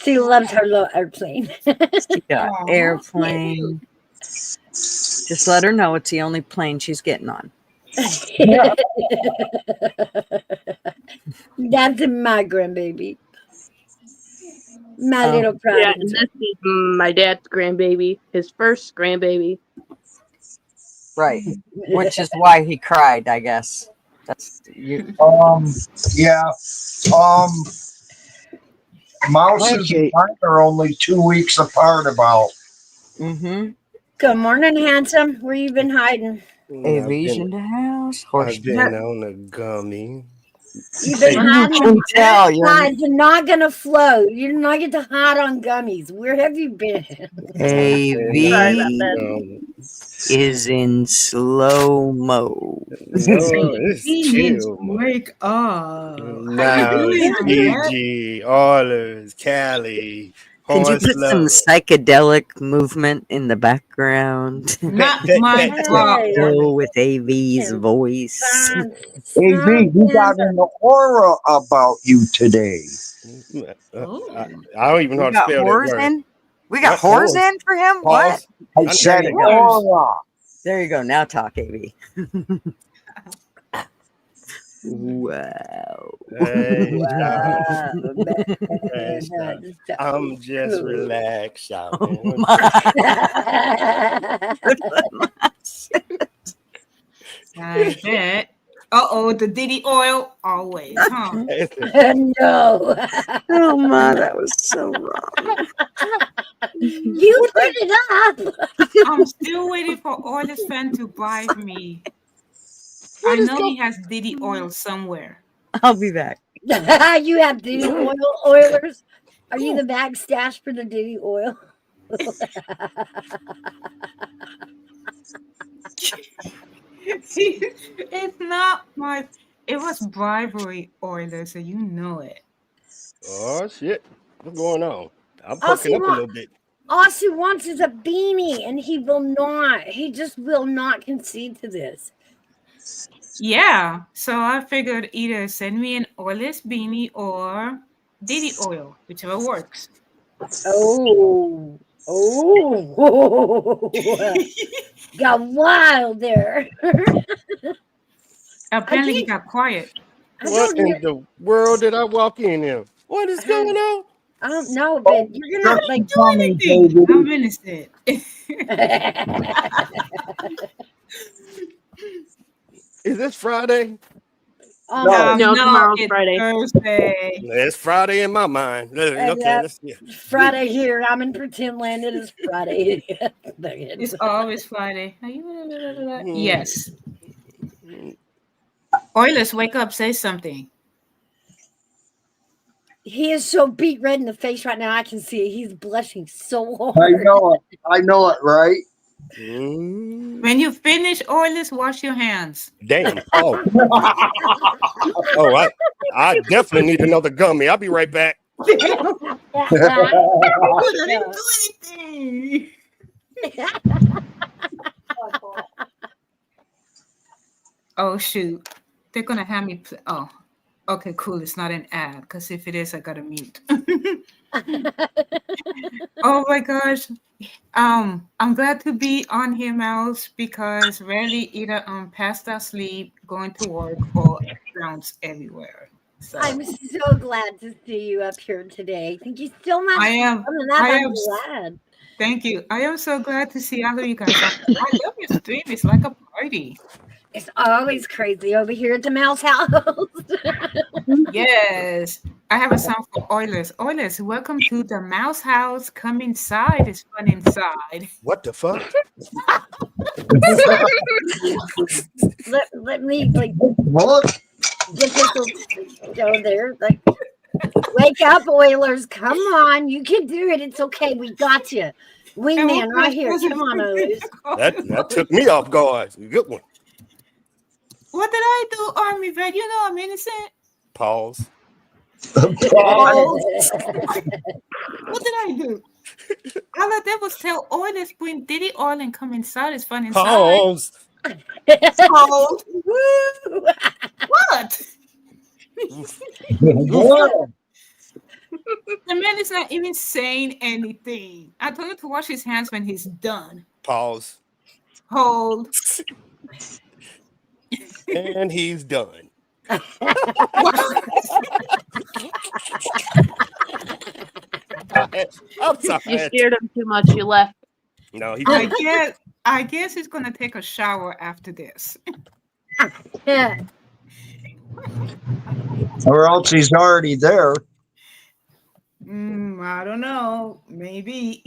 She loves her little airplane. She got Aw. airplane. Just let her know it's the only plane she's getting on. That's my grandbaby. My Oh. little Yeah, prodigy. and this is my dad's grandbaby, his first grandbaby. Right. Which is why he cried, I guess. That's you. yeah. Mouses Okay. and mine are only 2 weeks apart about. Mm-hmm. Good morning, handsome. Where you been hiding? AV's in the house. Horse. I've been on a gummy. You've been You hiding. can tell. You're Guys, you're not gonna float. You do not get to hide on gummies. Where have you been? Sorry about AV that. is in slow mo. No, it's He needs chill, to man. wake up. Now it's PG, Oilers, Cali, Could you Horse put some Lover. psychedelic movement in the background? Not That- my that- fault. Go with AV's voice. Find AV, you got something. an aura about you today. I don't even know how We to got spell that whores word. in? We got What whores whores? in for him? What? Pause. I said there you go. aura. There you go. Now talk, AV. Wow. Hey, Wow. Hey, stop. I'm just relaxed, Oh shouting. I bet. The Diddy oil always, huh? No. Oh my, that was so wrong. You put it up. I'm still waiting for Oilers fan to buy me. I know he has Diddy oil somewhere. I'll be back. You have Diddy Oilers. Are you the backstash for the Diddy oil? It's not my. It was bribery, Oilers, so you know it. Oh shit! What's going on? I'm I'll poking see up a what- little bit. All she wants is a beanie, and he will not. He just will not concede to this. Yeah, so I figured either send me an Oilers beanie or Diddy oil, whichever works. Oh. Got wild there. Apparently, he got quiet. What in the world did I walk in here? What is going on? I don't know, but you're gonna like Do anything. I'm innocent. Is this Friday? Oh, No, tomorrow's it's Friday. Thursday. It's Friday in my mind. Okay, let's see. Friday here. I'm in pretend land. It is Friday. It's always Friday. Yes. Oilers, wake up. Say something. He is so beat red in the face right now. I can see it. He's blushing so hard. I know it, right? When you finish, Oilers, wash your hands. Damn. Oh. Oh, I definitely need another gummy. I'll be right back. I didn't do anything. Oh shoot, they're gonna have me. Oh, okay, cool. It's not an ad because if it is, I gotta mute. Oh my gosh. I'm glad to be on here, Mouse, because rarely either past our sleep, going to work, or drowns everywhere. So I'm so glad to see you up here today. Thank you so much. I am. for coming up. I I'm am. glad. Thank you. I am so glad to see all of you guys. I love your stream. It's like a party. It's always crazy over here at the mouse house. Yes. I have a song for Oilers. Oilers, welcome to the Mouse House. Come inside. It's fun inside. What the fuck? Let me like What? get this little go there. Like, wake up, Oilers! Come on, you can do it. It's okay. We got you. Wingman right here. Come on, Oilers. That took me off guard. Good one. What did I do, Army Vet? You know I'm innocent. Pause. What did I do? All I did was tell Oilers bring Diddy oil and come inside. It's fun inside. Pause. Pause. Woo. What? What? The man is not even saying anything. I told him to wash his hands when he's done. Pause. Hold. And he's done. I'm sorry. You scared him too much. You left. No, he I guess he's gonna take a shower after this. Yeah. Or else he's already there. I don't know. Maybe.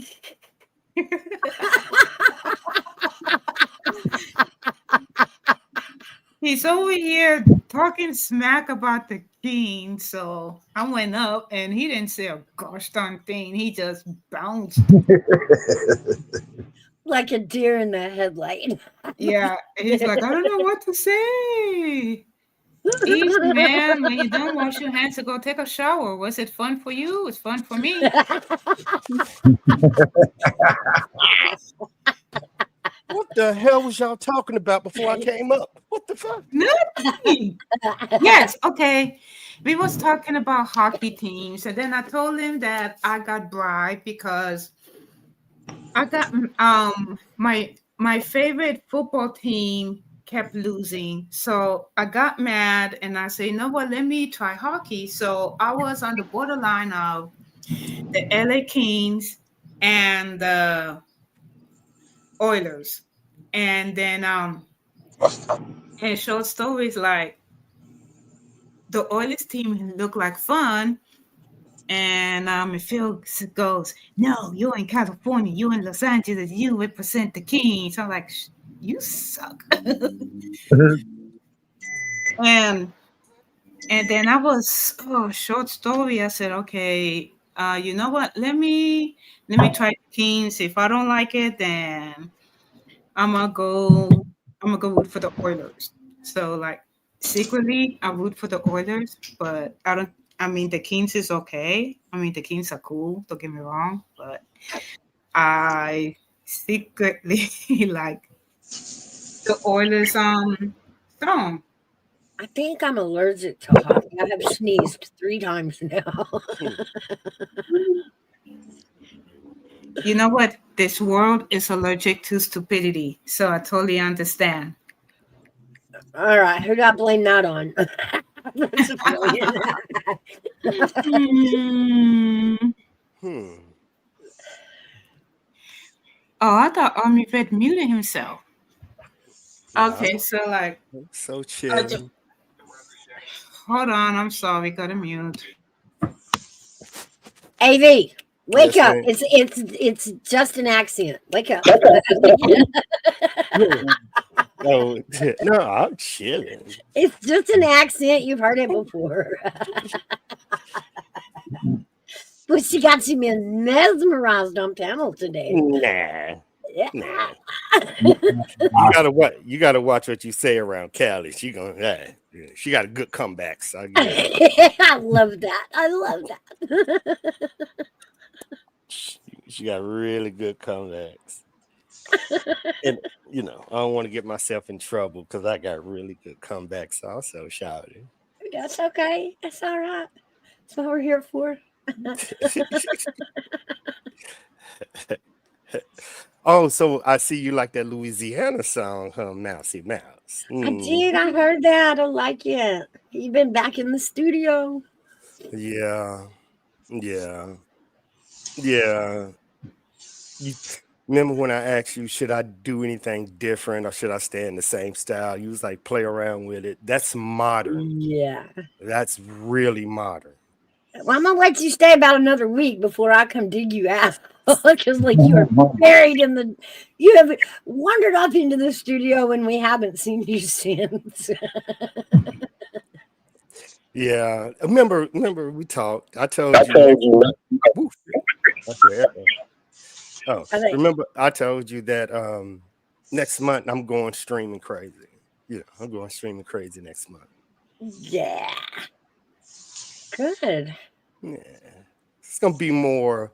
He's over here talking smack about the king. So I went up and he didn't say a gosh darn thing. He just bounced. Like a deer in the headlight. Yeah. He's like, I don't know what to say. Easy, man. When you don't wash your hands to go take a shower, was it fun for you? It's fun for me. What the hell was y'all talking about before I came up? What the fuck? Nothing. Yes, okay. We was talking about hockey teams, and then I told him that I got bribed because I got my favorite football team kept losing. So I got mad and I said, you know what, let me try hockey. So I was on the borderline of the LA Kings and the Oilers. And then and short stories like the Oilers team looked like fun. And Phil goes, no, you're in California, you in Los Angeles, you represent the Kings. I'm like, you suck. and then I was short story. I said, okay, you know what? Let me try the Kings. If I don't like it, then I'm gonna go root for the Oilers. So like secretly I root for the Oilers, but the Kings is okay. I mean the Kings are cool, don't get me wrong, but I secretly like the Oilers strong. I think I'm allergic to hockey. I have sneezed 3 times now. You know what? This world is allergic to stupidity, so I totally understand. All right, who do I blame that on? Oh, I thought Army Vet muted himself. Okay, so like So chill. hold on, I'm sorry, got to mute. AV, wake Yes, up. ma'am. It's just an accent. Wake up. No, no, I'm chilling. It's just an accent. You've heard it before. But she got you mesmerized on panel today. Nah. Yeah. Nah. You gotta watch what you say around Callie. She got a good comebacks. I get it. I love that. I love that. She got really good comebacks. And I don't want to get myself in trouble because I got really good comebacks also, shouting. That's okay. That's all right. That's what we're here for. Oh, so I see you like that Louisiana song, Mousy Mouse. I did. I heard that. I like it. You've been back in the studio. Yeah. You remember when I asked you, should I do anything different or should I stay in the same style? You was like, play around with it. That's modern. Yeah. That's really modern. Well, I'm gonna let you stay about another week before I come dig you out. Because like you are buried in the, you have wandered up into the studio and we haven't seen you since. Yeah. Remember we talked. I told you. Woo, that's your echo. Oh, I think- remember I told you that next month I'm going streaming crazy. Yeah, I'm going streaming crazy next month. Yeah. Good. Yeah. It's gonna be more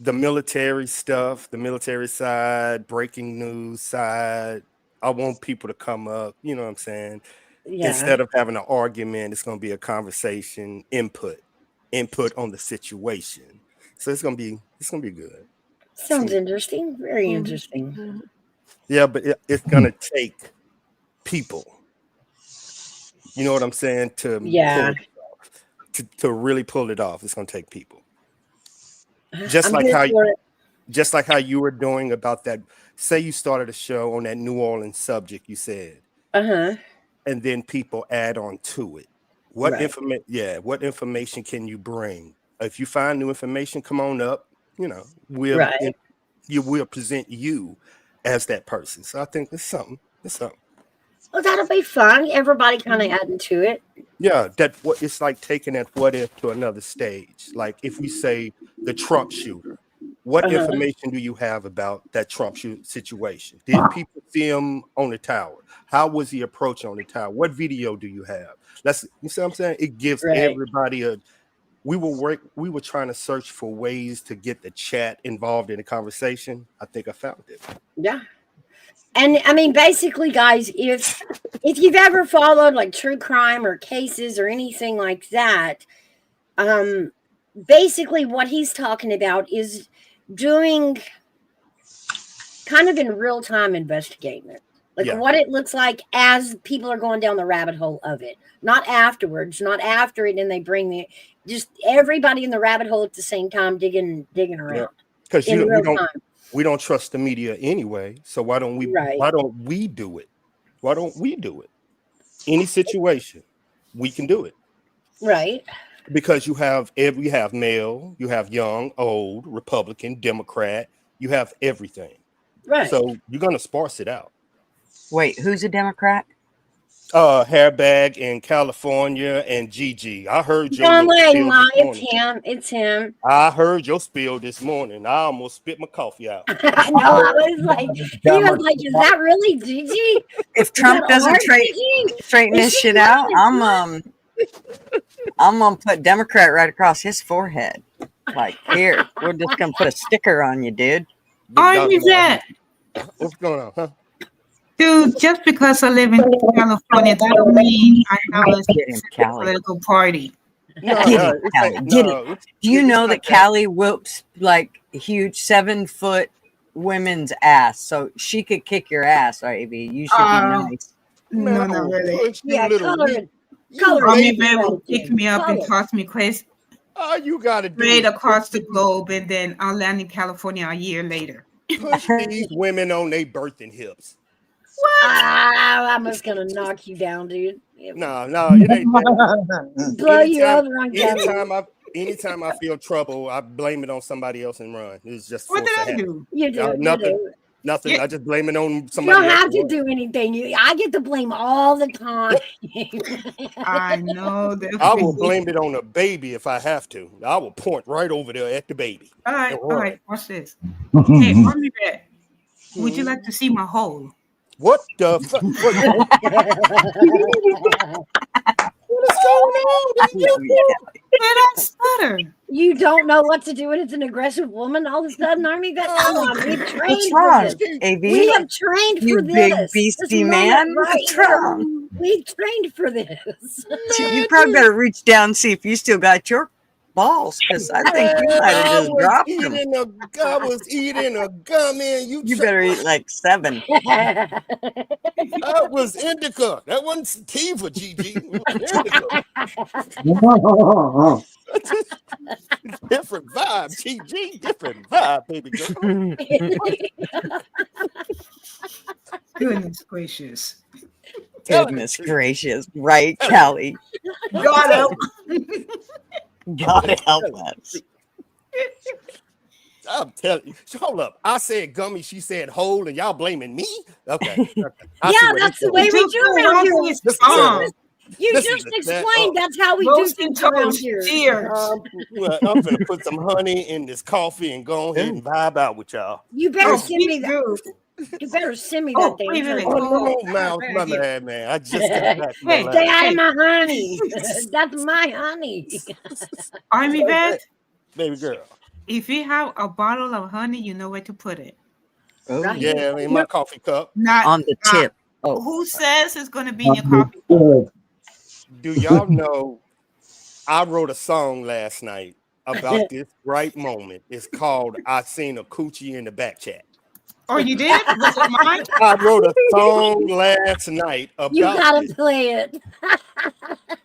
the military stuff, the military side, breaking news side. I want people to come up, you know what I'm saying? Yeah. Instead of having an argument, it's gonna be a conversation, input on the situation. So it's gonna be good. Sounds interesting. Very interesting. Yeah, but it's gonna take people. You know what I'm saying? To Yeah. pull it off. To really pull it off, it's gonna take people. Just I'm like here how for it. just like how you were doing about that. Say you started a show on that New Orleans subject, you said, Uh-huh. and then people add on to it. What Right. what information can you bring? If you find new information, come on up. You know, we'll Right. you will present you as that person. So I think it's something. It's something. Well, that'll be fun. Everybody kind of adding to it. Yeah, that what it's like taking that what if to another stage. Like if we say the Trump shooter, what Uh-huh. information do you have about that Trump situation? Did people see him on the tower? How was he approached on the tower? What video do you have? You see what I'm saying? It gives Right. everybody we were trying to search for ways to get the chat involved in the conversation. I think I found it. Yeah. And I mean, basically, guys, if you've ever followed like true crime or cases or anything like that, basically what he's talking about is doing kind of in real time investigating it. Like Yeah. what it looks like as people are going down the rabbit hole of it, not afterwards, not after it, and they bring just everybody in the rabbit hole at the same time digging around. Because in real time. we don't trust the media anyway. So why don't we Right. why don't we do it? Why don't we do it? Any situation, we can do it. Right. Because you have male, you have young, old, Republican, Democrat, you have everything. Right. So you're gonna sparse it out. Wait, who's a Democrat? Hairbag in California and Gigi. I heard your Don't little let him spill lie. this It's morning. him. It's him. I heard your spill this morning. I almost spit my coffee out. I know. I was like, he was like, is that really Gigi? If Trump doesn't straighten this shit out, I'm gonna put Democrat right across his forehead. Like, here, we're just gonna put a sticker on you, dude. I'm Yvette. What's going on, huh? Dude, just because I live in California, that don't mean I have a Get him, specific Callie. political party. Get him, Callie. Get him. Do you know that Callie whoops like a huge 7-foot women's ass? So she could kick your ass, right, Ivy? You should be nice. No, not really. Yeah, color it. Mommy Bear will pick me up and toss me crazy All you gotta do straight is across the globe, and then I'll land in California a year later. push these women on their birthing hips. I'm just gonna knock you down, dude. No, it ain't that. Blow you over on camera. Anytime I feel trouble, I blame it on somebody else and run. It's just What forced did to I happen. do? You do. You Nothing. do. Nothing. Yeah. I just blame it on You somebody don't else. have to do anything. I get to blame all the time. I know that. I will blame it on a baby if I have to. I will point right over there at the baby. All right, and all run. right. Watch this. Hey, Mommy Bear, would you like to see my hole? What the fuck? What is going on? I don't stutter. You don't know what to do when it's an aggressive woman all of a sudden, Army? That come on, we've What's trained wrong, for this. AV? We have trained You for big this. beastie This man. moment What's here, wrong? We've trained for this. You probably better reach down and see if you still got your balls, because I think you might have I just dropped them. I was eating a gummy and You better eat like 7. That was indica. That wasn't sativa, Gigi. It was indica. Different vibe, Gigi. Different vibe, baby girl. Goodness gracious. Goodness gracious. Right, Callie. Got him. God help us. I'm telling you. Hold up. I said gummy. She said hole, and y'all blaming me? Okay. I see Yeah, where that's this the way going. we do around here. This This song. is You This just is a- explained that's how we do Roasting things around toast. here. Cheers. Well, I'm gonna put some honey in this coffee and go ahead and vibe out with y'all. You better Oh, send me please that. do. You better send me Oh, that damn wait a minute. thing. Oh no, Oh, Mouse, bad my idea. bad, man. I just got back from Hey, the Stay lab. out of my honey. That's my honey. I'm Yvette. Baby girl. If you have a bottle of honey, you know where to put it. Right Yeah, here. in my coffee cup. Not On the tip. Oh, who says it's going to be in your coffee? Do y'all know I wrote a song last night about this right moment? It's called I Seen a Coochie in the Back Chat. Oh, you did? Was it mine? I wrote a song last night You about gotta this. play it.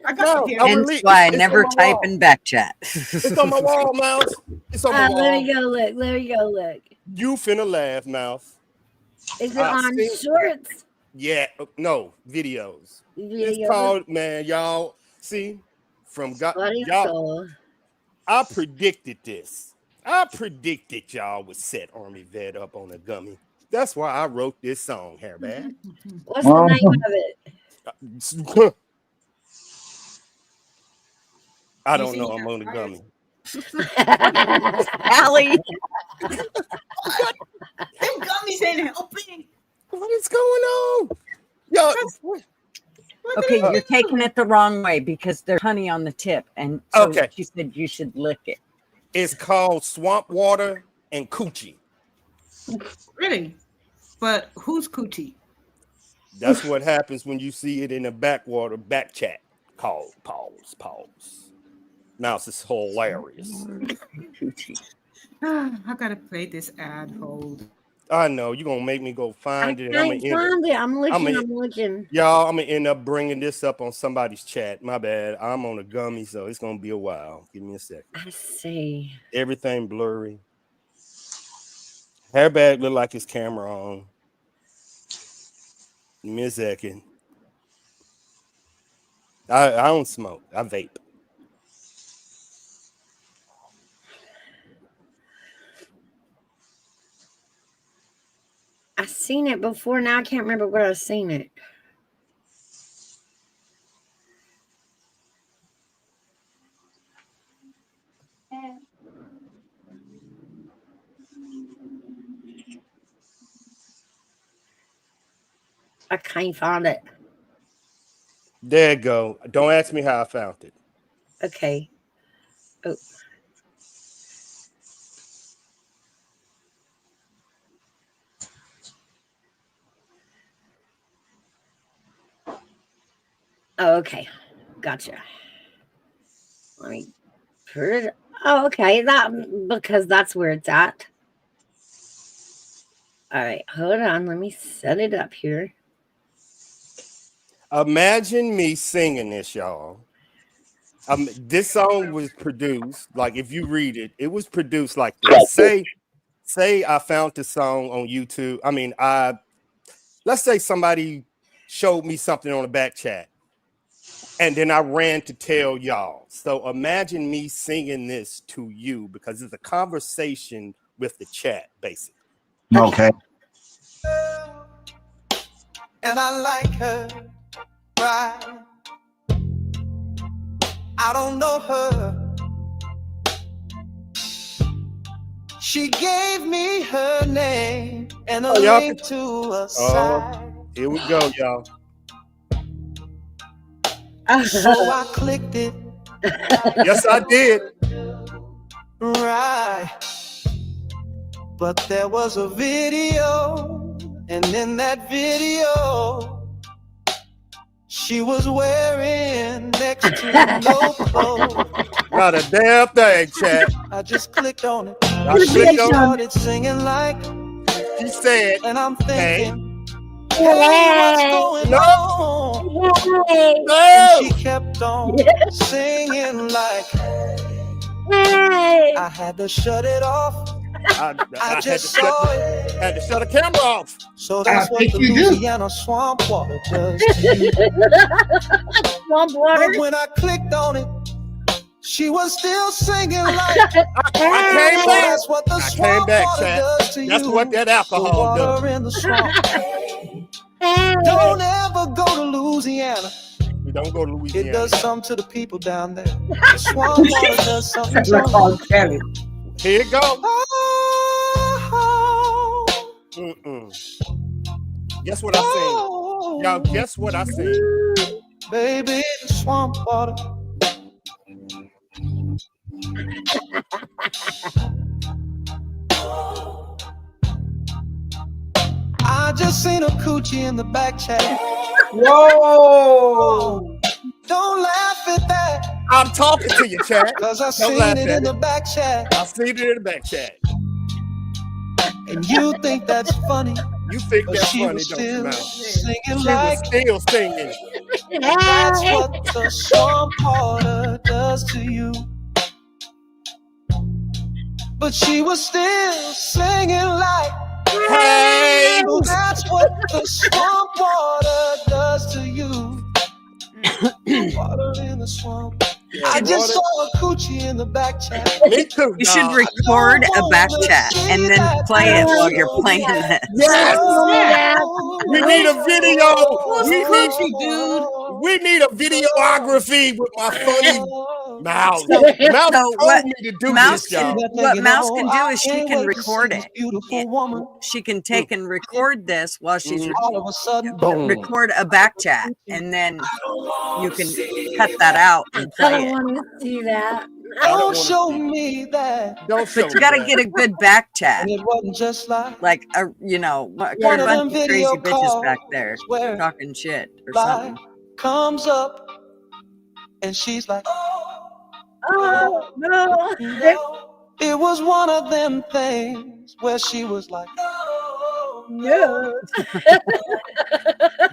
I got No, to hear I it. hence released why I it's never on my type wall. in back chat. It's on my wall, Mouse. It's on my Let wall. me go look. Let me go look. You finna laugh, Mouse. Is it I on seen- shorts? Yeah, no, videos. It's Video? called, man, y'all. See, from God, Bloody y'all. soul. I predicted this. I predicted y'all would set Army Vet up on a gummy. That's why I wrote this song, Hairbag. What's the name of it? I You don't see know. her I'm on a eyes? gummy. Allie. Them gummies ain't helping. What is going on? Yo, Okay, you're taking it the wrong way because there's honey on the tip. And so Okay. she said you should lick it. it's called Swamp Water and Coochie. Really? But who's coochie? That's what happens when you see it in the backwater back chat. Call, pause. Mouse is hilarious. I gotta play this ad. Hold. I know you're gonna make me go I find it. can't find it. I'm looking. Y'all, I'm gonna end up bringing this up on somebody's chat. My bad. I'm on a gummy, so it's gonna be a while. Give me a second. I see. Everything blurry. Hairbag look like his camera on. Give me a second. I don't smoke. I vape. I seen it before. Now I can't remember where I seen it. I can't find it. There you go. Don't ask me how I found it. Okay. Oh. Oh, okay. Gotcha. Let me put it. Oh, okay. Because that's where it's at. All right. Hold on. Let me set it up here. Imagine me singing this, y'all. This song was produced, like if you read it, it was produced like this. Say I found this song on YouTube. I mean, let's say somebody showed me something on the back chat, and then I ran to tell y'all. So imagine me singing this to you because it's a conversation with the chat, basically. Okay. And I like her, right? I don't know her. She gave me her name and a y'all link to a Oh, site. here we go, y'all. So I clicked it. Yes, I did. Right. But there was a video, and in that video, she was wearing next to no clothes. Not a damn thing, chat. I just clicked on it. I She clicked on started singing like, She said, and I'm thinking, Hey. hey, what's going on? Hey. And she kept on singing like, Hey. I had to shut it off. I I just saw it. had to shut the camera off. So that's what the Louisiana swamp water does to you. Swamp water. But when I clicked on it, She was still singing like I came back. that's what the I came swamp back, water Chad. does to That's you. what that The alcohol does. water in the swamp. Don't ever go to Louisiana. We don't go to It Louisiana. does something to the people down there. The swamp water does something to them. Here it goes. Oh, Guess what I seen? Y'all, guess what I seen? baby, the swamp water. I just seen a coochie in the back chat. Whoa! Don't laugh at that. I'm talking to you, Chad. Cause I Don't seen laugh it at in the back chat. I seen it in the back chat. And you think that's funny. You think But that's she funny, was don't you, still Mal? singing She was like still singing. that's what the swamp water does to you. But she was still singing like, hey, that's what the swamp water does to you. Water in the swamp. I just saw a coochie in the back chat. Me too. You should dog. record a back chat and then play it while you're playing this. Yes. Yeah. We need a video. Who's coochie, dude? We need a videography with my funny Mouse. So Mouse told what me to do Mouse this, y'all. what Mouse can do is she can't can wait to record see it. this beautiful woman. She can take and record this while she's All of a sudden, Boom. record a back chat, and then you can cut that out and I play don't it. want to see that. don't show me that. Don't show But you got to me get a good back chat, And it wasn't just like a a One bunch of them of crazy video bitches back calls there where talking shit or light something. comes up and she's like, Oh, no. it was one of them things where she was like, No.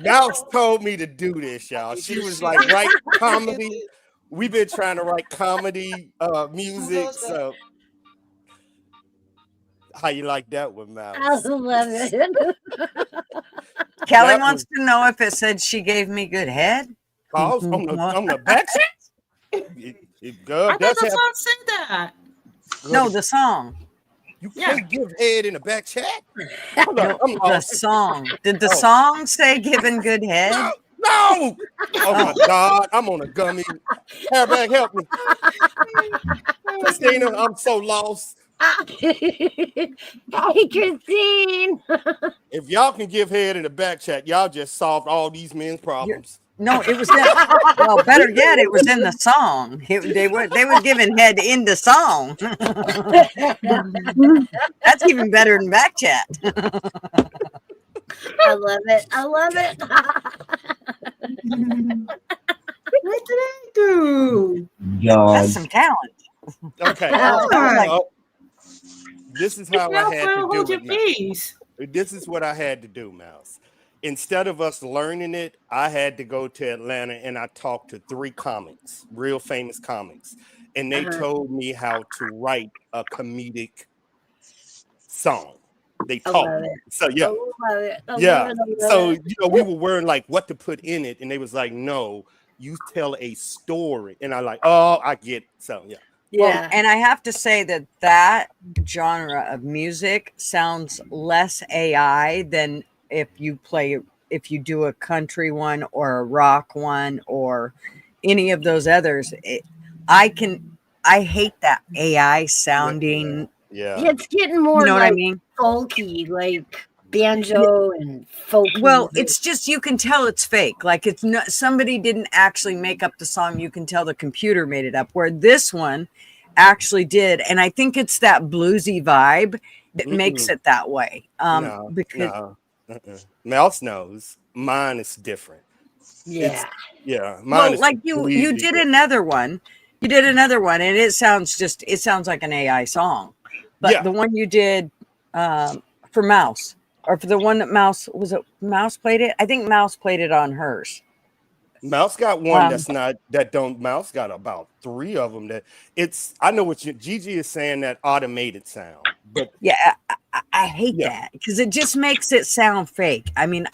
Mouse told me to do this, y'all. She was like, write comedy. We've been trying to write comedy music. So how you like that one, Mouse? I love it. Kelly That wants to know if it said she gave me good head. Pause on the back chat. Girl, I thought that's the how- song said that. No, the song. You can't give head in the back chat. Hold No, on, I'm the lost. song. Did the Oh. song say giving good head? No! Oh my God, I'm on a gummy. Airbag, help me. Christina, I'm so lost. Hey, Christine. If y'all can give head in the back chat, y'all just solved all these men's problems. No, it was well, better yet, it was in the song. They were giving head in the song. That's even better than back chat. I love it. I love it. What did I do? That's some talent. Okay. God. This is how Now I had try to to do hold your it. Mouse. face. This is what I had to do, Mouse. Instead of us learning it, I had to go to Atlanta and I talked to 3 comics, real famous comics, and they told me how to write a comedic song. They I taught love me. it. So yeah, I love it. I yeah. love it. I love So it. we were wearing like what to put in it, and they was like, "No, you tell a story." And I like, "Oh, I get it." So yeah. Well, Yeah. and I have to say that genre of music sounds less AI than if you do a country one or a rock one or any of those others. I hate that AI sounding. Yeah. It's getting more You know what like I mean? folky, like banjo and folk. Well, music. it's just you can tell it's fake. Like it's not somebody didn't actually make up the song. You can tell the computer made it up. Where this one actually did, and I think it's that bluesy vibe that makes it that way. Mouse knows mine is different. Yeah. Yeah. Mine Well, is like you completely did another one. You did another one, and it sounds like an AI song. But Yeah. the one you did for Mouse, or for the one that Mouse played it? I think Mouse played it on hers. Mouse got one Mouse got about 3 of them I know what Gigi is saying, that automated sound, but yeah, I hate that because it just makes it sound fake. I mean,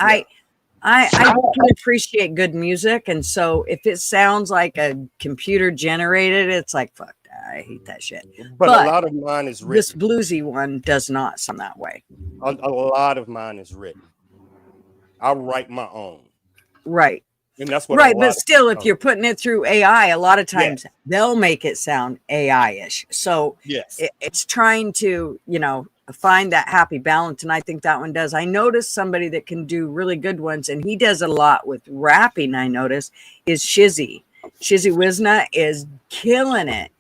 I can appreciate good music, and so if it sounds like a computer generated, it's like fuck that. I hate that shit. But a lot of mine is written. This bluesy one does not sound that way. A lot of mine is written. I write my own. Right. And that's what right, but still, if you're putting it through AI, a lot of times they'll make it sound AI-ish. So yes, it's trying to, find that happy balance, and I think that one does. I noticed somebody that can do really good ones, and he does a lot with rapping. I noticed is Shizzy Wisna is killing it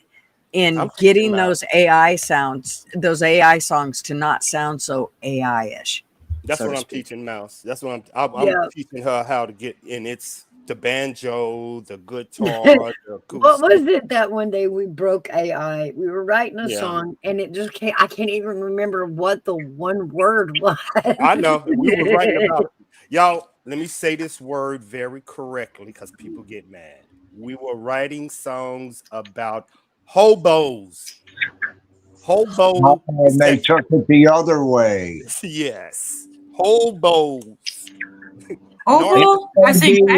in getting those AI sounds, those AI songs to not sound so AI-ish. That's what I'm teaching Mouse. That's what I'm teaching her how to get in. It's the banjo, the guitar, the acoustic. What was it that one day we broke AI? We were writing a song and it just can't. I can't even remember what the one word was. I know we were writing about it. Y'all. Let me say this word very correctly because people get mad. We were writing songs about hobos. Hobo. And they took it the other way. Yes. Hobos. Oval? I think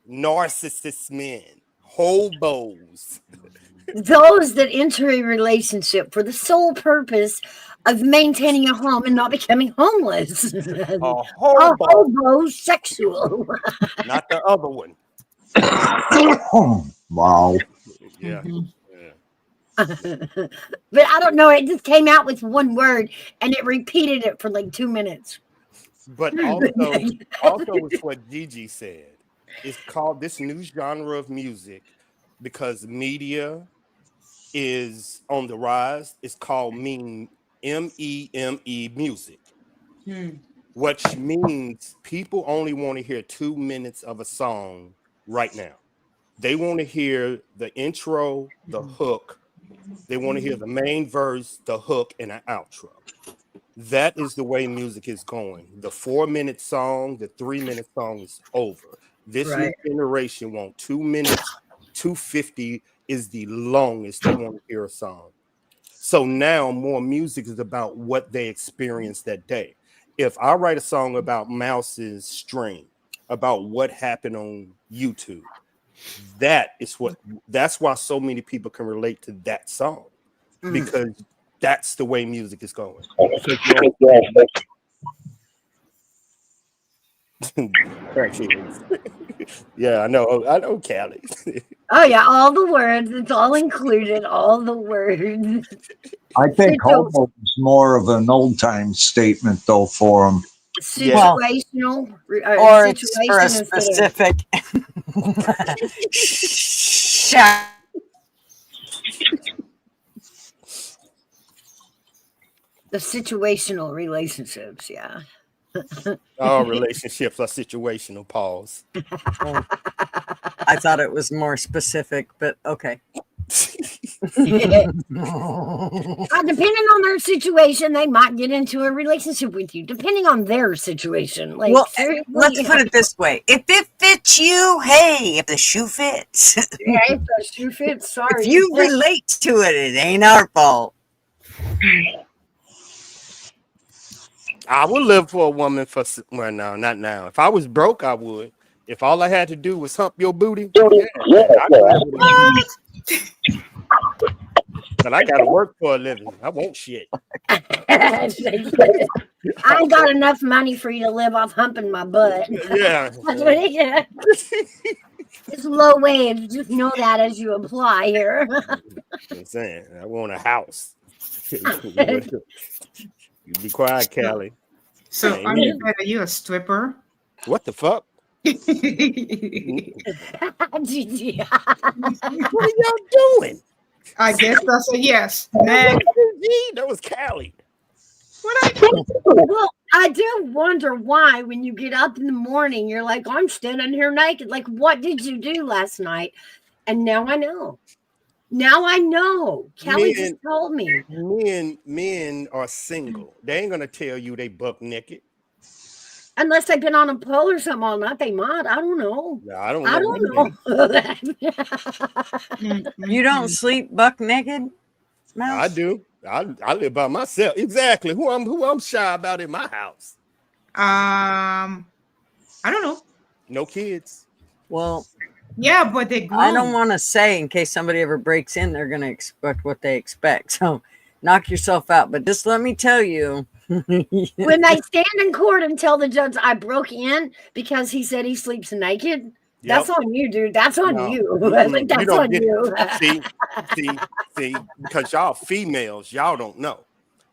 narcissist men. Hobos. Those that enter a relationship for the sole purpose of maintaining a home and not becoming homeless. Homosexual. Not the other one. Wow. Yeah. But I don't know. It just came out with one word and it repeated it for like 2 minutes. But also with what Gigi said, it's called this new genre of music because media is on the rise. It's called meme music, which means people only want to hear 2 minutes of a song right now. They want to hear the intro, the hook. They want to hear the main verse, the hook, and an outro. That is the way music is going. The 4-minute song, the 3-minute song is over. This new generation want 2 minutes, 250 is the longest they want to hear a song. So now more music is about what they experienced that day. If I write a song about Mouse's stream, about what happened on YouTube, that's why so many people can relate to that song because that's the way music is going. Yeah, I know, Callie. Oh yeah, all the words. It's all included. All the words. I think homo is more of an old time statement though for them. Situational, or it's for a specific. The situational relationships, yeah. All relationships are situational. Pause. I thought it was more specific, but okay. Depending on their situation, they might get into a relationship with you. Depending on their situation, like let's put it this way: if it fits you, hey, if the shoe fits, yeah, if the shoe fits. Sorry, if you relate to it, it ain't our fault. I would live for a woman for no, not now. If I was broke, I would. If all I had to do was hump your booty, but I gotta work for a living. I want shit. I ain't got enough money for you to live off humping my butt. Yeah. It's low wage. Just know that as you apply here. I'm saying I want a house. You be quiet, Callie. So are you a stripper? What the fuck? What are y'all doing? I guess that's a yes. That was Callie. Well, I do wonder why when you get up in the morning, you're like, I'm standing here naked. Like, what did you do last night? And now I know. Now I know. Kelly just told me. Men are single. They ain't gonna tell you they buck naked. Unless they've been on a pole or something all night, they might. I don't know. Yeah, I don't know. You don't sleep buck naked, Mouse? I do. I live by myself. Exactly. Who I'm shy about in my house. I don't know. No kids. Well, Yeah, but they grown. I don't want to say in case somebody ever breaks in, they're going to expect what they expect. So knock yourself out. But just let me tell you. When they stand in court and tell the judge I broke in because he said he sleeps naked, that's on you, dude. That's on No. you. I think that's don't on get you. it. See, because y'all females, y'all don't know.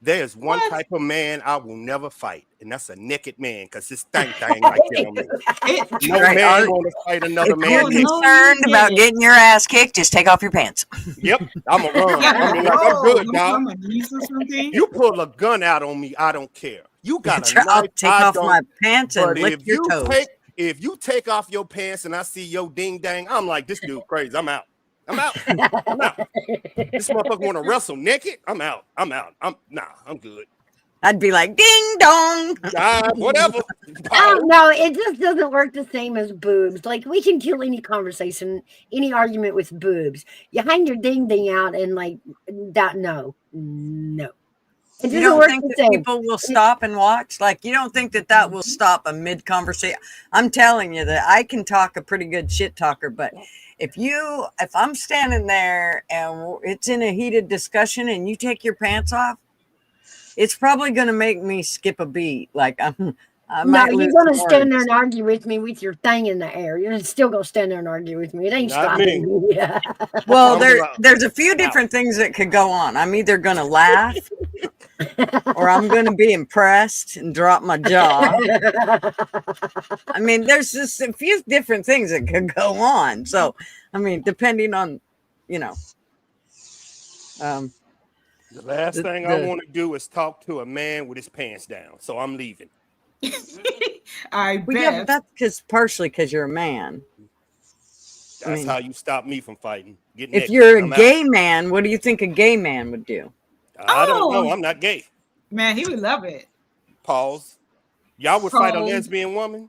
There's one type of man I will never fight, and that's a naked man, because his thing like that on me. No Right. man want to fight another If man. you're naked. concerned about getting your ass kicked, just take off your pants. Yep, I'm a run. I mean, like, I'm good, dog. You pull a gun out on me, I don't care. You got a I'll knife, take I off don't. my pants and But lick if your you toes. if you take off your pants and I see your ding dang, I'm like, this dude crazy. I'm out. I'm out. I'm out. This motherfucker want to wrestle naked. I'm out. I'm good. I'd be like, ding dong. Whatever. I don't know. It just doesn't work the same as boobs. Like, we can kill any conversation, any argument with boobs. You hang your ding ding out and like that. No. It You doesn't don't work think the that same. people will stop and watch? Like, you don't think that that will stop a mid conversation? I'm telling you that I can talk a pretty good shit talker, but if I'm standing there and it's in a heated discussion and you take your pants off, it's probably going to make me skip a beat. Like, I No, might you're lose going to some stand there words. and argue with me with your thing in the air. You're still going to stand there and argue with me. It ain't Not stopping me. me. Well, there's a few different things that could go on. I'm either going to laugh or I'm going to be impressed and drop my jaw. I mean, there's just a few different things that could go on. So, I mean, depending on, The last thing I want to do is talk to a man with his pants down. So I'm leaving. I well, yeah, bet. but that's partially because you're a man. That's how you stop me from fighting. Getting If naked. you're a I'm gay man, what do you think a gay man would do? I don't know. I'm not gay. Man, he would love it. Pause. Y'all would fight a Pause. lesbian woman?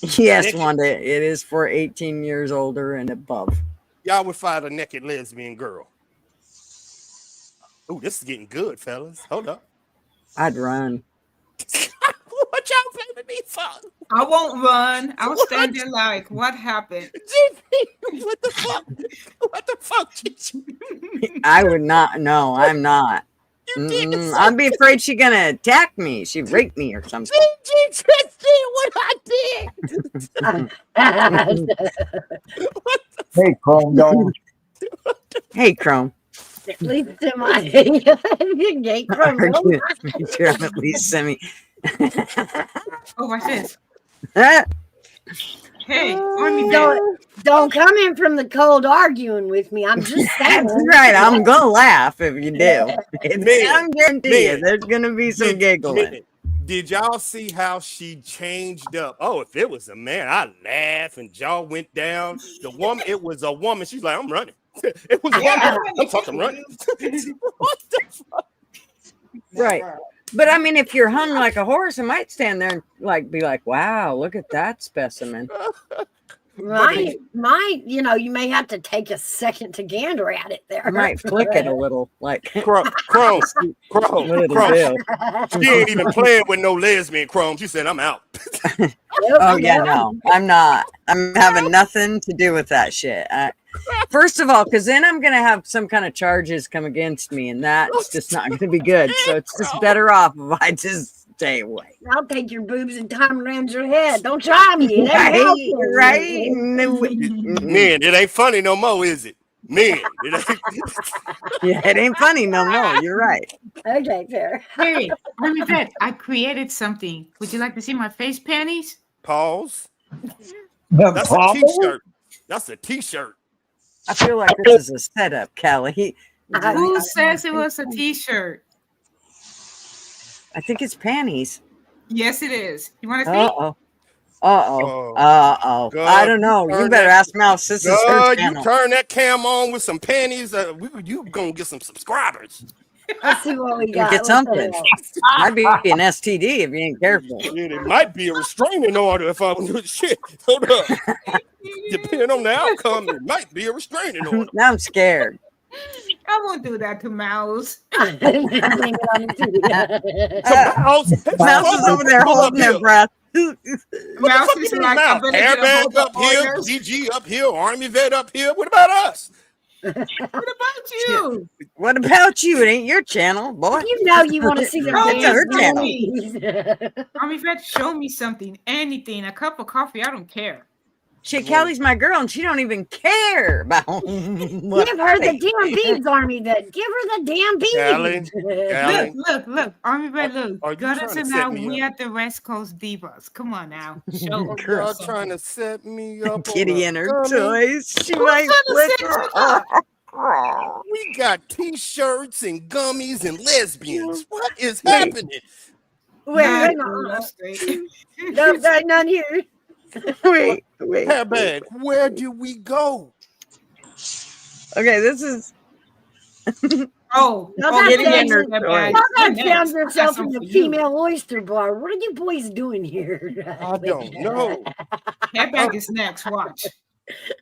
Yes, Naked? Wanda, it is for 18 years older and above. Y'all would fight a naked lesbian girl. Oh, this is getting good, fellas. Hold up. I'd run. What y'all blaming me for? I won't run. I'll stand there like, what happened? What the fuck? What the fuck? I would not. No, I'm not. I'd be afraid she's gonna attack me. She raped me or something. Just see what I did. Hey, Chrome Dome. Hey, Chrome. At least in my gate from Sure, I'm at least semi. Oh, watch this. That's Hey, on me back. don't come in from the cold arguing with me. I'm just saying. right. I'm gonna laugh if you do. Man, I'm guarantee you, man. there's gonna be some giggling. Did y'all see how she changed up? Oh, if it was a man, I'd laugh and jaw went down. The woman, it was a woman. She's like, I'm running. It was a woman. I'm fucking running. What the fuck? Right. But I mean, if you're hung like a horse, I might stand there and be like, wow, look at that specimen. You may have to take a second to gander at it there. I might flick it a little, like Chrome. what it'll do. She ain't even playing with no lesbian, Chrome. She said, I'm out. Oh yeah, no, I'm not. I'm having nothing to do with that shit. First of all, because then I'm gonna have some kind of charges come against me, and that's just not gonna be good. So it's just better off if I just stay away. I'll take your boobs and tie them around your head. Don't try me. It ain't helping. Right? Man, it ain't funny no more, is it? Man, it ain't. Yeah, it ain't funny no more. You're right. Okay, fair. Hey, on me back. I created something. Would you like to see my face panties? Pause. That's a t-shirt. That's a t-shirt. I feel like this is a setup, Callie. Who says it was a t-shirt? I think it's panties. Yes, it is. You want to see? Uh-oh. God, I don't know. You better ask Mouse. This is her God, channel. you turn that cam on with some panties. You gonna get some subscribers. Let's see what we You got. get something. Might be an STD if you ain't careful. It might be a restraining order if I do shit. Hold up. Depending on the outcome, it might be a restraining order. Now I'm scared. I won't do that to Mouse. Mouse is over there holding their breath. Mouse Fuck you is mean like, I now? better get a hold Airbag of up here, Oilers. GG up here, Army vet up here. What about us? What about you? What about you? It ain't your channel, boy. You know you want to see them Oh, It's her yes, channel. dance. I mean, if you show me something, anything, a cup of coffee, I don't care. Shit, Callie's my girl, and she don't even care about what Give her the damn beads, Army Vet. Give her the damn beads. Callie, Look, Army Vet, look. are you Gunners trying and to now set me we up? at the West Coast Divas. Come on now. Show us Y'all something. trying to set me up? Kitty on and a her dummy? toys. She Who's might trying to flick set you up? We got T-shirts and gummies and lesbians. What is Wait. happening? Wait, Nah, hang no, on. straight. No, there's none here. wait. Airbag, where do we go? Okay, this is Oh, Now oh, that Kitty and sounds, her that toys. bad. y'all You're done next. found I got yourself in something the for you. female oyster bar. What are you boys doing here? I don't know. That bag is next. Watch.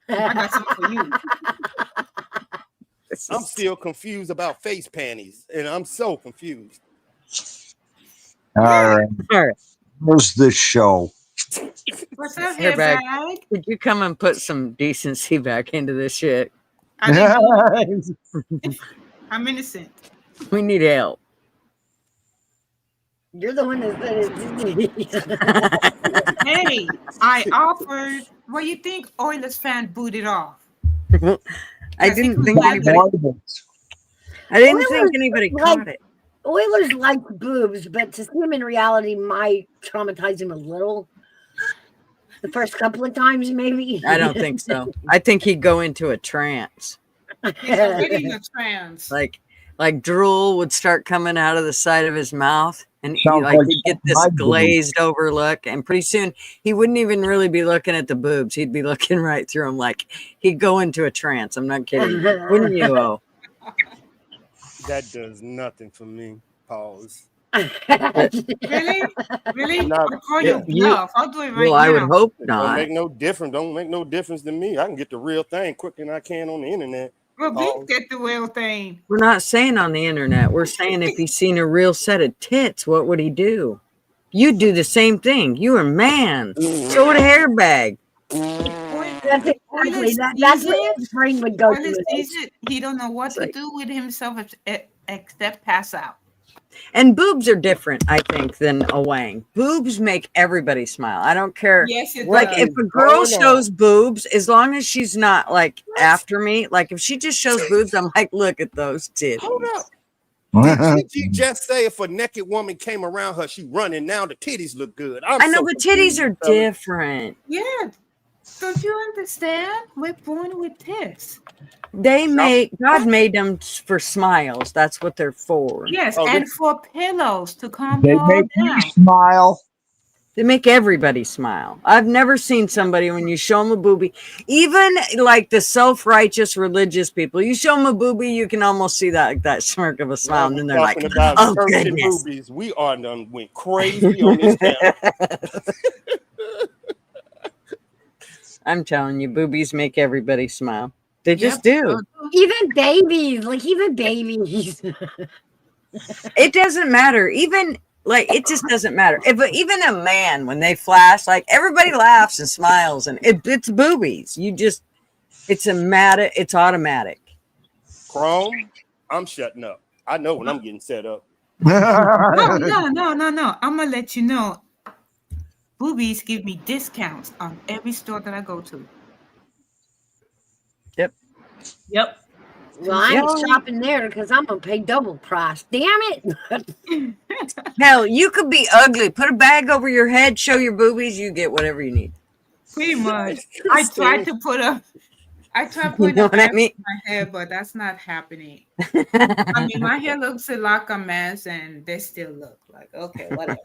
I got something for you. I'm still confused about face panties, and I'm so confused. All right. All right. Here's the show. What's up, Hair bag. bag? Could you come and put some decency back into this shit? I didn't know. I'm innocent. We need help. You're the one that said it. Hey, I offered. What do you think Oilers fan booted off? I Because he didn't was think like, anybody. I didn't think Oilers anybody like- caught it. Oilers like boobs, but to see him in reality might traumatize him a little. The first couple of times, maybe. I don't think so. I think he'd go into a trance. He's already in a trance. Like drool would start coming out of the side of his mouth, and Sounds like he'd get this my boobs. glazed over look, and pretty soon he wouldn't even really be looking at the boobs. He'd be looking right through them. Like he'd go into a trance. I'm not kidding. Wouldn't you? Oh, That does nothing for me. Pause. Really? Really? Not- I'll call you you- bluff. I'll do it right well, I would now. hope Don't not. make no difference. Don't make no difference to me. I can get the real thing quicker than I can on the internet. Well, Oh. we get the real thing. We're not saying on the internet. We're saying if he's seen a real set of tits, what would he do? You'd do the same thing. You are a man. So would a hairbag. That's exactly that's what his brain would go Oilers through. sees it. He don't know what to do with himself except pass out. And boobs are different, I think, than a wang. Boobs make everybody smile. I don't care. Yes, it Like does. if a girl Hold on. shows boobs, as long as she's not like after me, like if she just shows boobs, I'm like, look at those titties. Hold up. Did Gigi just say if a naked woman came around her, she running? Now the titties look good. I know, so but titties are confused, fella. different. Yeah. Don't you understand? We're born with tits. God made them for smiles. That's what they're for. Yes, Oh, and for pillows to calm They you all make me down. smile. They make everybody smile. I've never seen somebody when you show them a boobie, even like the self-righteous religious people, you show them a boobie, you can almost see that smirk of a smile, and then they're like, Talking about "Oh church and goodness." boobies. We are done went crazy on this channel. I'm telling you, boobies make everybody smile. They just do. Even babies. It doesn't matter. Even like it just doesn't matter. If even a man, when they flash, like everybody laughs and smiles, and it's boobies. It's automatic. Chrome, I'm shutting up. I know when I'm getting set up. No. I'm gonna let you know. Boobies give me discounts on every store that I go to. Yep. Well, I ain't shopping there because I'm gonna pay double price. Damn it! Hell, you could be ugly. Put a bag over your head, show your boobies, you get whatever you need. Pretty much. I tried to put a You know what I mean? in my hair, but that's not happening. I mean, my hair looks like a mess, and they still look like okay, whatever.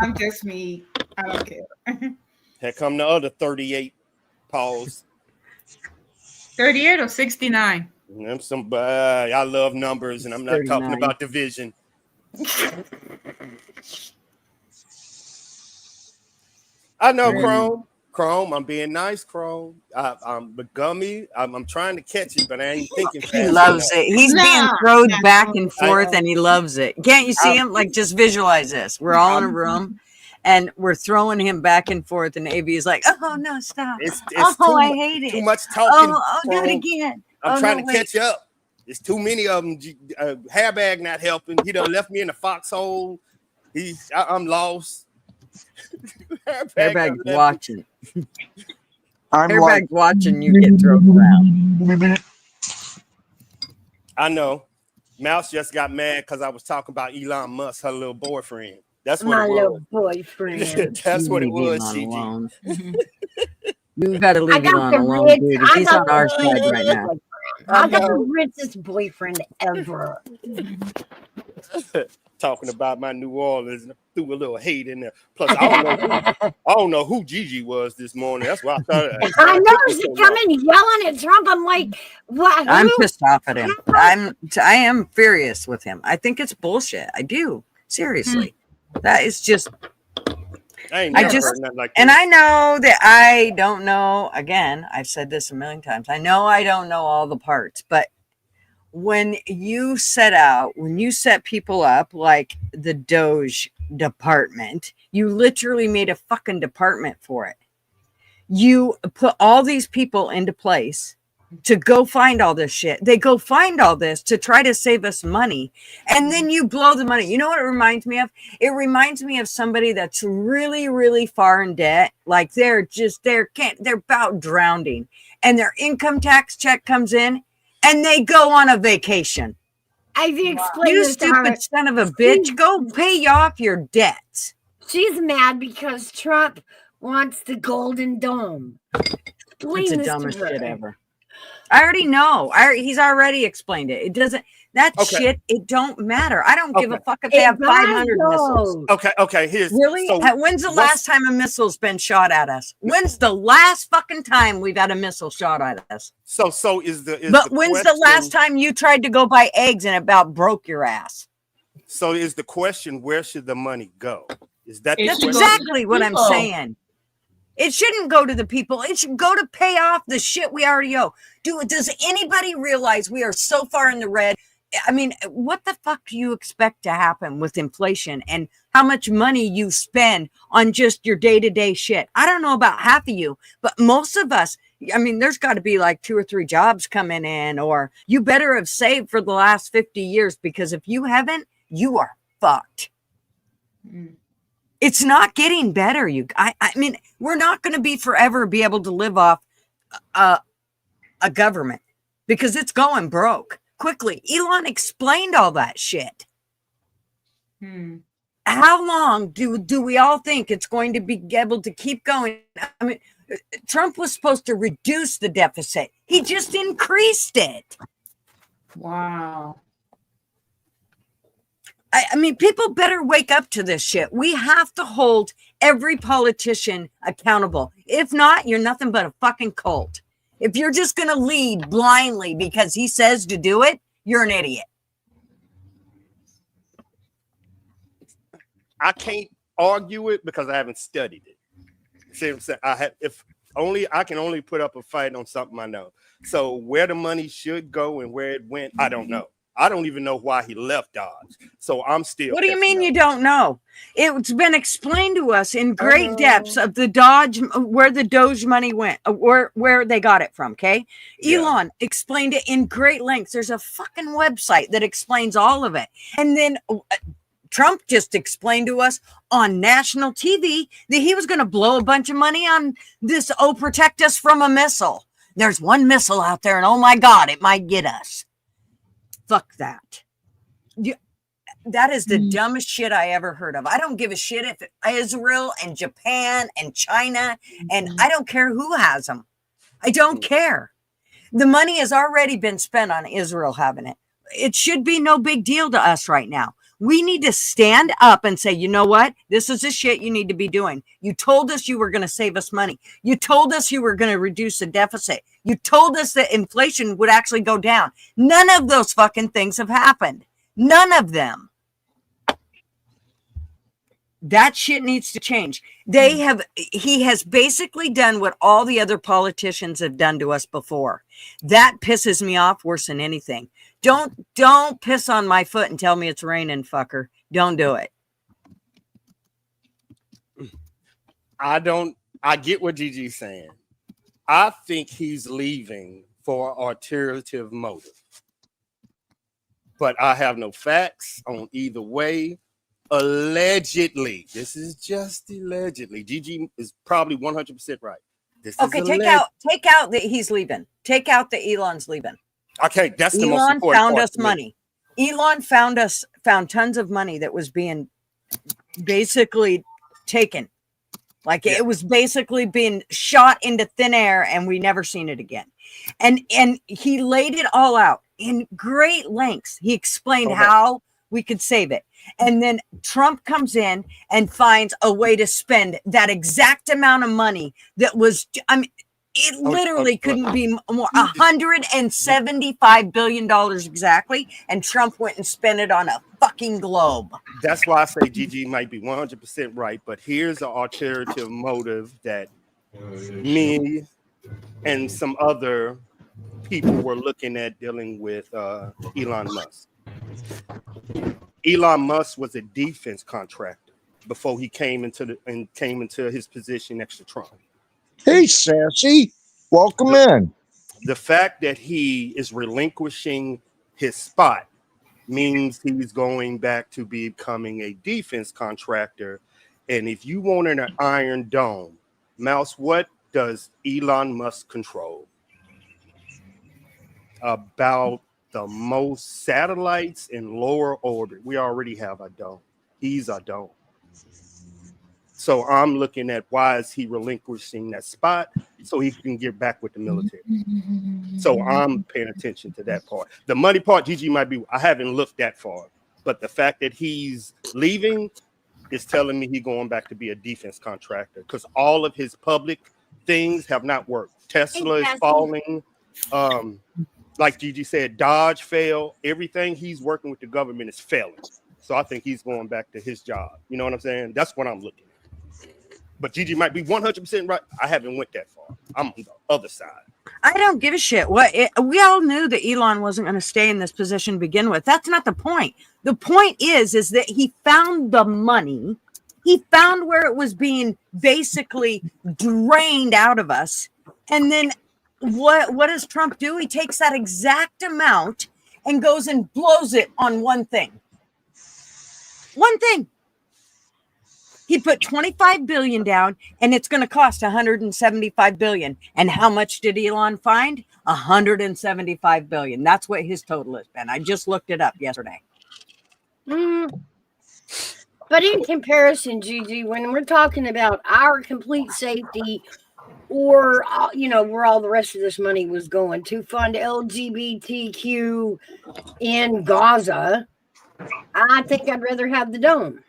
I'm just me. I don't care. Here come the other 38 pause. 38 or 69? I'm somebody. I love numbers, and I'm not talking 39. about division. I know, Chrome. I'm being nice, Chrome. I'm the gummy. I'm trying to catch it, but I ain't thinking fast He loves enough. it. He's being thrown back and I- forth, and he loves it. Can't you see him? Like, just visualize this. We're all in a room, and we're throwing him back and forth, and AB is like, "Oh no, stop! It's Oh, I too, hate it. too much talking. Oh, do it Chrome. again. I'm Oh, trying no, to wait. catch up. There's too many of them. Hairbag not helping. He done left me in the foxhole. I'm lost. Airbag watching. I'm Airbag like, watching you get thrown around. I know. Mouse just got mad because I was talking about Elon Musk, her little boyfriend. That's what My it little was. boyfriend. That's what it Leave was, Elon CG. alone. You got to I leave got Elon the alone, rich. dude. I He's got on our the side right richest now. boyfriend. I I got the know. richest boyfriend ever. Talking about my New Orleans and threw a little hate in there. Plus, I don't know who Gigi was this morning. That's why I thought I know she's coming yelling at Trump. I'm like, what? I'm Who? pissed off at him. I am furious with him. I think it's bullshit. I do. Seriously. That is just I ain't I never just heard nothing like and this. I know that I don't know, again, I've said this a million times. I know I don't know all the parts, but when you set people up like the Doge department, you literally made a fucking department for it. You put all these people into place to go find all this shit. They go find all this to try to save us money. And then you blow the money. You know what it reminds me of? It reminds me of somebody that's really, really far in debt. Like they're about drowning. And their income tax check comes in and they go on a vacation. I've explained You this to her. stupid son of a bitch. Go pay off your debts. She's mad because Trump wants the Golden Dome. Explain It's the this to dumbest her. shit ever. I already know. He's already explained it. It doesn't. That Okay. shit. It don't matter. I don't give a Okay. fuck if they It have does 500 missiles. though. Okay. Here's Really? so When's the what's- last time a missile's been shot at us? When's the last fucking time we've had a missile shot at us? So is the But when's the last question- time you tried to go buy eggs and it about broke your ass? So is the question, where should the money go? Is that the That's question? exactly what I'm people. saying. It shouldn't go to the people. It should go to pay off the shit we already owe. Does anybody realize we are so far in the red? I mean, what the fuck do you expect to happen with inflation and how much money you spend on just your day-to-day shit? I don't know about half of you, but most of us, I mean, there's got to be like 2 or 3 jobs coming in, or you better have saved for the last 50 years, because if you haven't, you are fucked. It's not getting better. I mean, we're not going to be able to live off a government because it's going broke quickly. Elon explained all that shit. How long do we all think it's going to be able to keep going? I mean, Trump was supposed to reduce the deficit. He just increased it. Wow. I mean, people better wake up to this shit. We have to hold every politician accountable. If not, you're nothing but a fucking cult. If you're just going to lead blindly because he says to do it, you're an idiot. I can't argue it because I haven't studied it. See what I'm saying? I can only put up a fight on something I know. So where the money should go and where it went, I don't know. I don't even know why he left Dodge. So I'm still. What do you mean you don't know? It's been explained to us in great depths of the Dodge, where the Doge money went, where they got it from. Okay. Yeah. Elon explained it in great lengths. There's a fucking website that explains all of it. And then Trump just explained to us on national TV that he was going to blow a bunch of money on this. Oh, protect us from a missile. There's one missile out there and oh my God, it might get us. Fuck that. That is the dumbest shit I ever heard of. I don't give a shit if Israel and Japan and China, and I don't care who has them. I don't care. The money has already been spent on Israel having it. It should be no big deal to us right now. We need to stand up and say, you know what? This is the shit you need to be doing. You told us you were going to save us money. You told us you were going to reduce the deficit. You told us that inflation would actually go down. None of those fucking things have happened. None of them. That shit needs to change. He has basically done what all the other politicians have done to us before. That pisses me off worse than anything. Don't piss on my foot and tell me it's raining, fucker. Don't do it. I get what Gigi's saying. I think he's leaving for alternative motive. But I have no facts on either way. Allegedly, this is just allegedly. Gigi is probably 100% right. This is Okay, take out that he's leaving. Take out that Elon's leaving. Okay, that's the most Elon important found part us to me. money. Elon found tons of money that was being basically taken. Like it was basically being shot into thin air, and we never seen it again. And he laid it all out in great lengths. He explained how we could save it. And then Trump comes in and finds a way to spend that exact amount of money that was, I mean, it literally couldn't be more, $175 billion exactly. And Trump went and spent it on a fucking globe. That's why I say Gigi might be 100% right. But here's an alternative motive that me and some other people were looking at dealing with Elon Musk. Elon Musk was a defense contractor before he came into his position next to Trump. Hey, Sassy, welcome in. The fact that he is relinquishing his spot means he's going back to becoming a defense contractor. And if you want an Iron Dome, Mouse, what does Elon Musk control? About the most satellites in lower orbit. We already have a dome. He's a dome. So I'm looking at why is he relinquishing that spot so he can get back with the military. So I'm paying attention to that part. The money part, Gigi might be, I haven't looked that far, but the fact that he's leaving is telling me he's going back to be a defense contractor because all of his public things have not worked. Tesla is falling. Like Gigi said, Dodge failed. Everything he's working with the government is failing. So I think he's going back to his job. You know what I'm saying? That's what I'm looking at. But Gigi might be 100% right. I haven't went that far. I'm on the other side. I don't give a shit. We all knew that Elon wasn't going to stay in this position to begin with. That's not the point. The point is that he found the money. He found where it was being basically drained out of us. And then what does Trump do? He takes that exact amount and goes and blows it on one thing. One thing. He put 25 billion down and it's going to cost 175 billion. And how much did Elon find? 175 billion. That's what his total has been. I just looked it up yesterday. But in comparison, Gigi, when we're talking about our complete safety or, where all the rest of this money was going to fund LGBTQ in Gaza, I think I'd rather have the dome.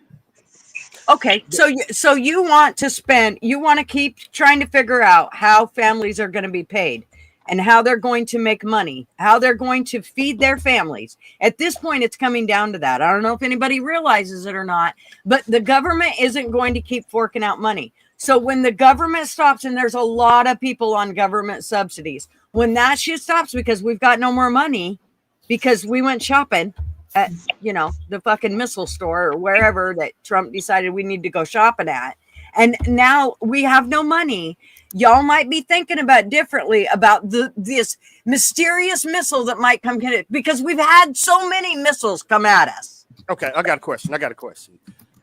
Okay, so you want to keep trying to figure out how families are going to be paid and how they're going to make money, how they're going to feed their families. At this point, it's coming down to that. I don't know if anybody realizes it or not, but the government isn't going to keep forking out money. So when the government stops, and there's a lot of people on government subsidies, when that shit stops because we've got no more money because we went shopping at, the fucking missile store or wherever that Trump decided we need to go shopping at. And now we have no money. Y'all might be thinking about differently about this mysterious missile that might come because we've had so many missiles come at us. Okay, I got a question.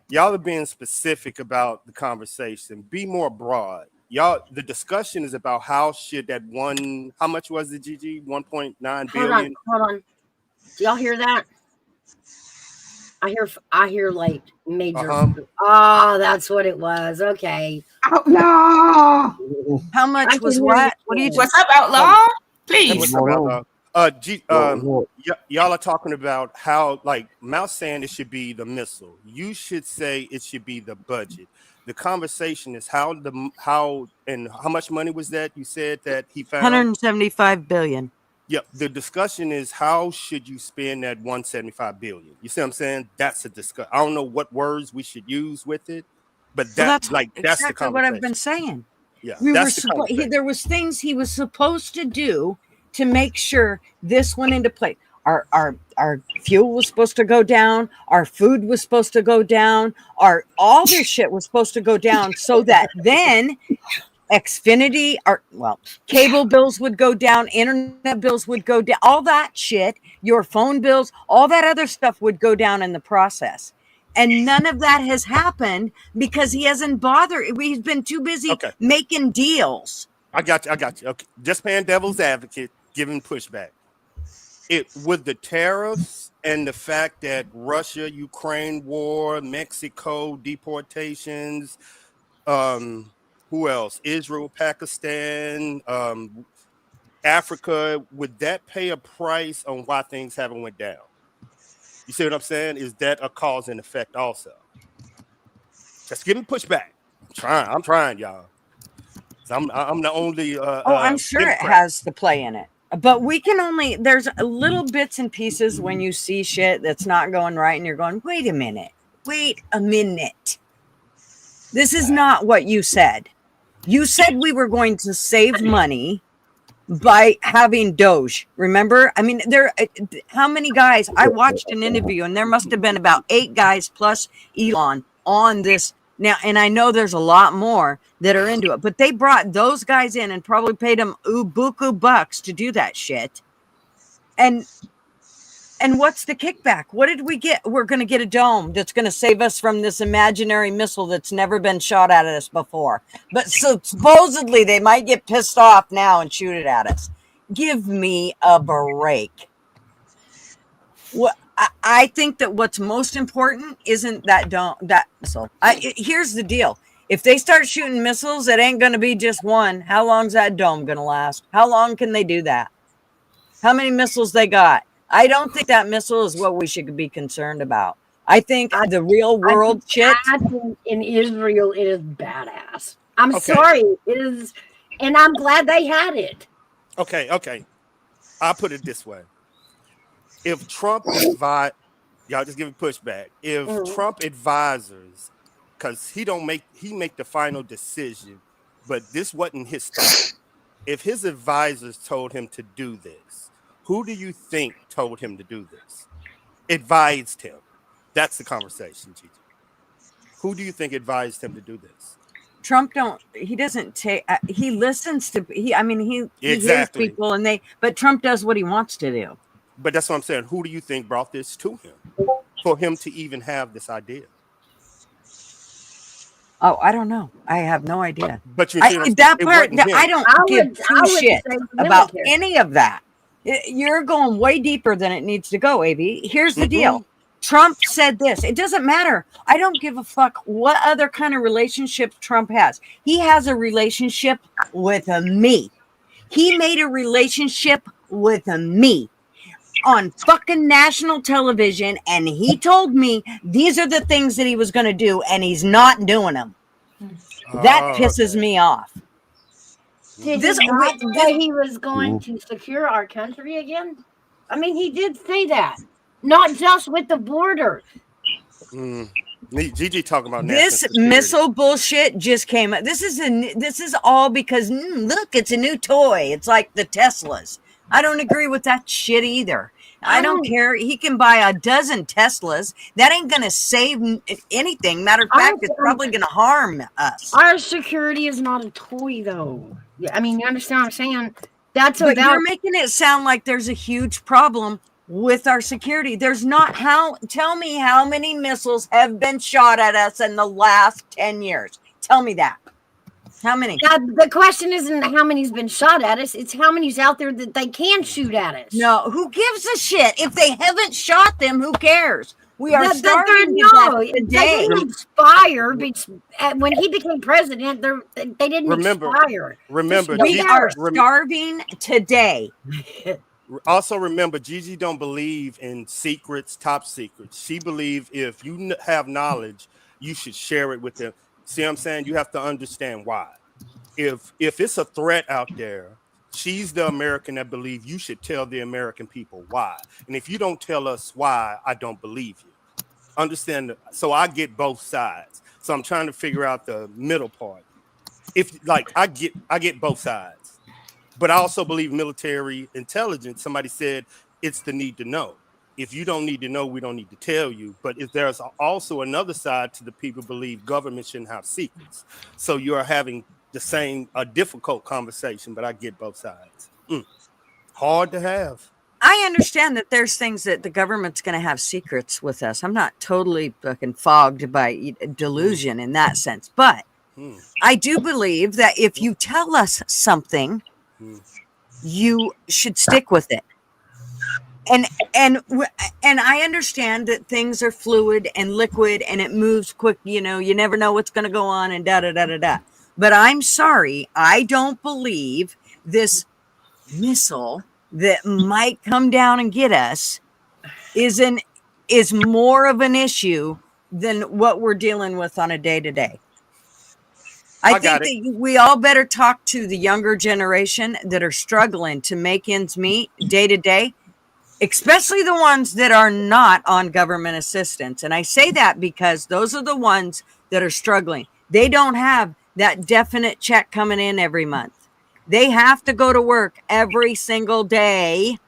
Y'all are being specific about the conversation. Be more broad. Y'all, the discussion is about how much was it, Gigi? 1.9 billion? Hold on. Do y'all hear that? I hear like major. Oh, that's what it was. Okay. Outlaw. How much was what? What are you? What's up, Outlaw? Please. Y'all are talking about how, like, Mouse saying it should be the missile. You should say it should be the budget. The conversation is how much money was that? You said that he found 175 billion. Yeah, the discussion is how should you spend that 175 billion? You see what I'm saying? That's a discussion. I don't know what words we should use with it, but that's exactly the conversation. What I've been saying. Yeah, there was things he was supposed to do to make sure this went into play. Our fuel was supposed to go down. Our food was supposed to go down. All this shit was supposed to go down so that then Xfinity, cable bills would go down, internet bills would go down, all that shit, your phone bills, all that other stuff would go down in the process. And none of that has happened because he hasn't bothered. He's been too busy making deals. I got you. Okay. Just playing devil's advocate, giving pushback. With the tariffs and the fact that Russia, Ukraine war, Mexico deportations, who else? Israel, Pakistan, Africa. Would that pay a price on why things haven't went down? You see what I'm saying? Is that a cause and effect also? Just giving pushback. I'm trying, y'all. I'm the only. I'm sure it has to play in it. But we can only, there's little bits and pieces when you see shit that's not going right and you're going, wait a minute. This is not what you said. You said we were going to save money by having Doge. Remember? I mean, how many guys, I watched an interview and there must have been about 8 guys plus Elon on this. Now, and I know there's a lot more that are into it, but they brought those guys in and probably paid them buku bucks to do that shit. And what's the kickback? What did we get? We're going to get a dome that's going to save us from this imaginary missile that's never been shot at us before. But so supposedly they might get pissed off now and shoot it at us. Give me a break. What? I think that what's most important isn't that missile. Here's the deal. If they start shooting missiles, it ain't going to be just one. How long's that dome going to last? How long can they do that? How many missiles they got? I don't think that missile is what we should be concerned about. I think the real world shit. In Israel, it is badass. I'm sorry. It is. And I'm glad they had it. Okay. I'll put it this way. If Trump y'all just give me pushback. If Trump advisors, because he make the final decision, but this wasn't his thought. If his advisors told him to do this, who do you think told him to do this? Advised him. That's the conversation, Gigi. Who do you think advised him to do this? Trump he listens to, he hears people but Trump does what he wants to do. But that's what I'm saying. Who do you think brought this to him for him to even have this idea? Oh, I don't know. I have no idea. But I don't give two shit about any of that. You're going way deeper than it needs to go, AB. Here's the deal. Trump said this. It doesn't matter. I don't give a fuck what other kind of relationship Trump has. He has a relationship with me. He made a relationship with me on fucking national television, and he told me these are the things that he was going to do, and he's not doing them. That pisses me off. Did he not say he was going to secure our country again? I mean, he did say that. Not just with the border. Gigi talking about this missile bullshit just came up. This is all because look, it's a new toy. It's like the Teslas. I don't agree with that shit either. I don't care. He can buy a dozen Teslas. That ain't going to save anything. Matter of fact, it's probably going to harm us. Our security is not a toy, though. I mean, you understand what I'm saying? But you're making it sound like there's a huge problem with our security. There's not. Tell me how many missiles have been shot at us in the last 10 years. Tell me that. How many? The question isn't how many's been shot at us. It's how many's out there that they can shoot at us. No, who gives a shit? If they haven't shot them, who cares? We are starving to death today. They didn't expire. When he became president, they didn't expire. Remember, we are starving today. Also remember, Gigi don't believe in secrets, top secrets. She believes if you have knowledge, you should share it with them. See what I'm saying? You have to understand why. If it's a threat out there, she's the American that believes you should tell the American people why. And if you don't tell us why, I don't believe you. Understand? So I get both sides. So I'm trying to figure out the middle part. I get both sides. But I also believe military intelligence. Somebody said it's the need to know. If you don't need to know, we don't need to tell you. But if there's also another side to the people believe government shouldn't have secrets. So you are having a difficult conversation, but I get both sides. Hard to have. I understand that there's things that the government's going to have secrets with us. I'm not totally fucking fogged by delusion in that sense. But I do believe that if you tell us something, you should stick with it. And I understand that things are fluid and liquid and it moves quick. You know, you never know what's going to go on and da da da da da. But I'm sorry, I don't believe this missile that might come down and get us is more of an issue than what we're dealing with on a day-to-day. I think that we all better talk to the younger generation that are struggling to make ends meet day to day, especially the ones that are not on government assistance. And I say that because those are the ones that are struggling. They don't have that definite check coming in every month. They have to go to work every single day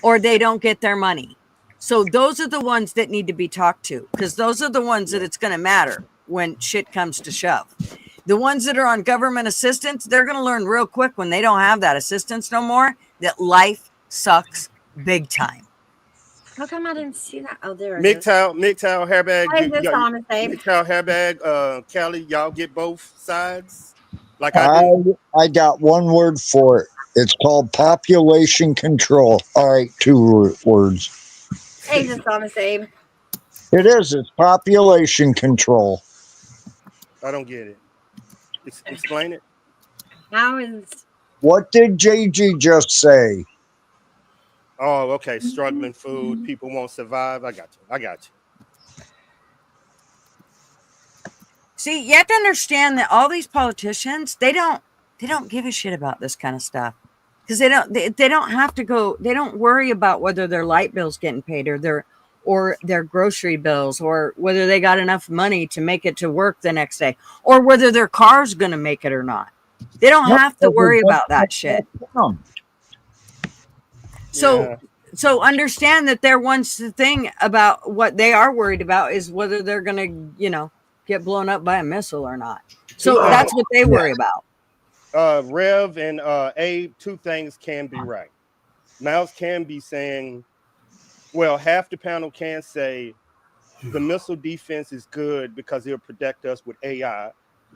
or they don't get their money. So those are the ones that need to be talked to, because those are the ones that it's going to matter when shit comes to shove. The ones that are on government assistance, they're going to learn real quick when they don't have that assistance no more, that life sucks big time. How come I didn't see that? Oh, there it is. MGTOW hairbag. Hi, this Thomas, babe. MGTOW hairbag. Kelly, y'all get both sides. Like I got one word for it. It's called population control. All right, 2 words. Hey, this Thomas, babe. It is. It's population control. I don't get it. Explain it. How is? What did JG just say? Oh, okay. Struggling food. People won't survive. I got you. See, you have to understand that all these politicians, they don't give a shit about this kind of stuff, because they don't have to go. They don't worry about whether their light bill's getting paid or their grocery bills, or whether they got enough money to make it to work the next day, or whether their car's going to make it or not. They don't have to worry about that shit. So understand that their one thing about what they are worried about is whether they're going to, get blown up by a missile or not. So that's what they worry about. Rev and Abe, 2 things can be right. Mouse can be saying, well, half the panel can say the missile defense is good because it'll protect us with AI,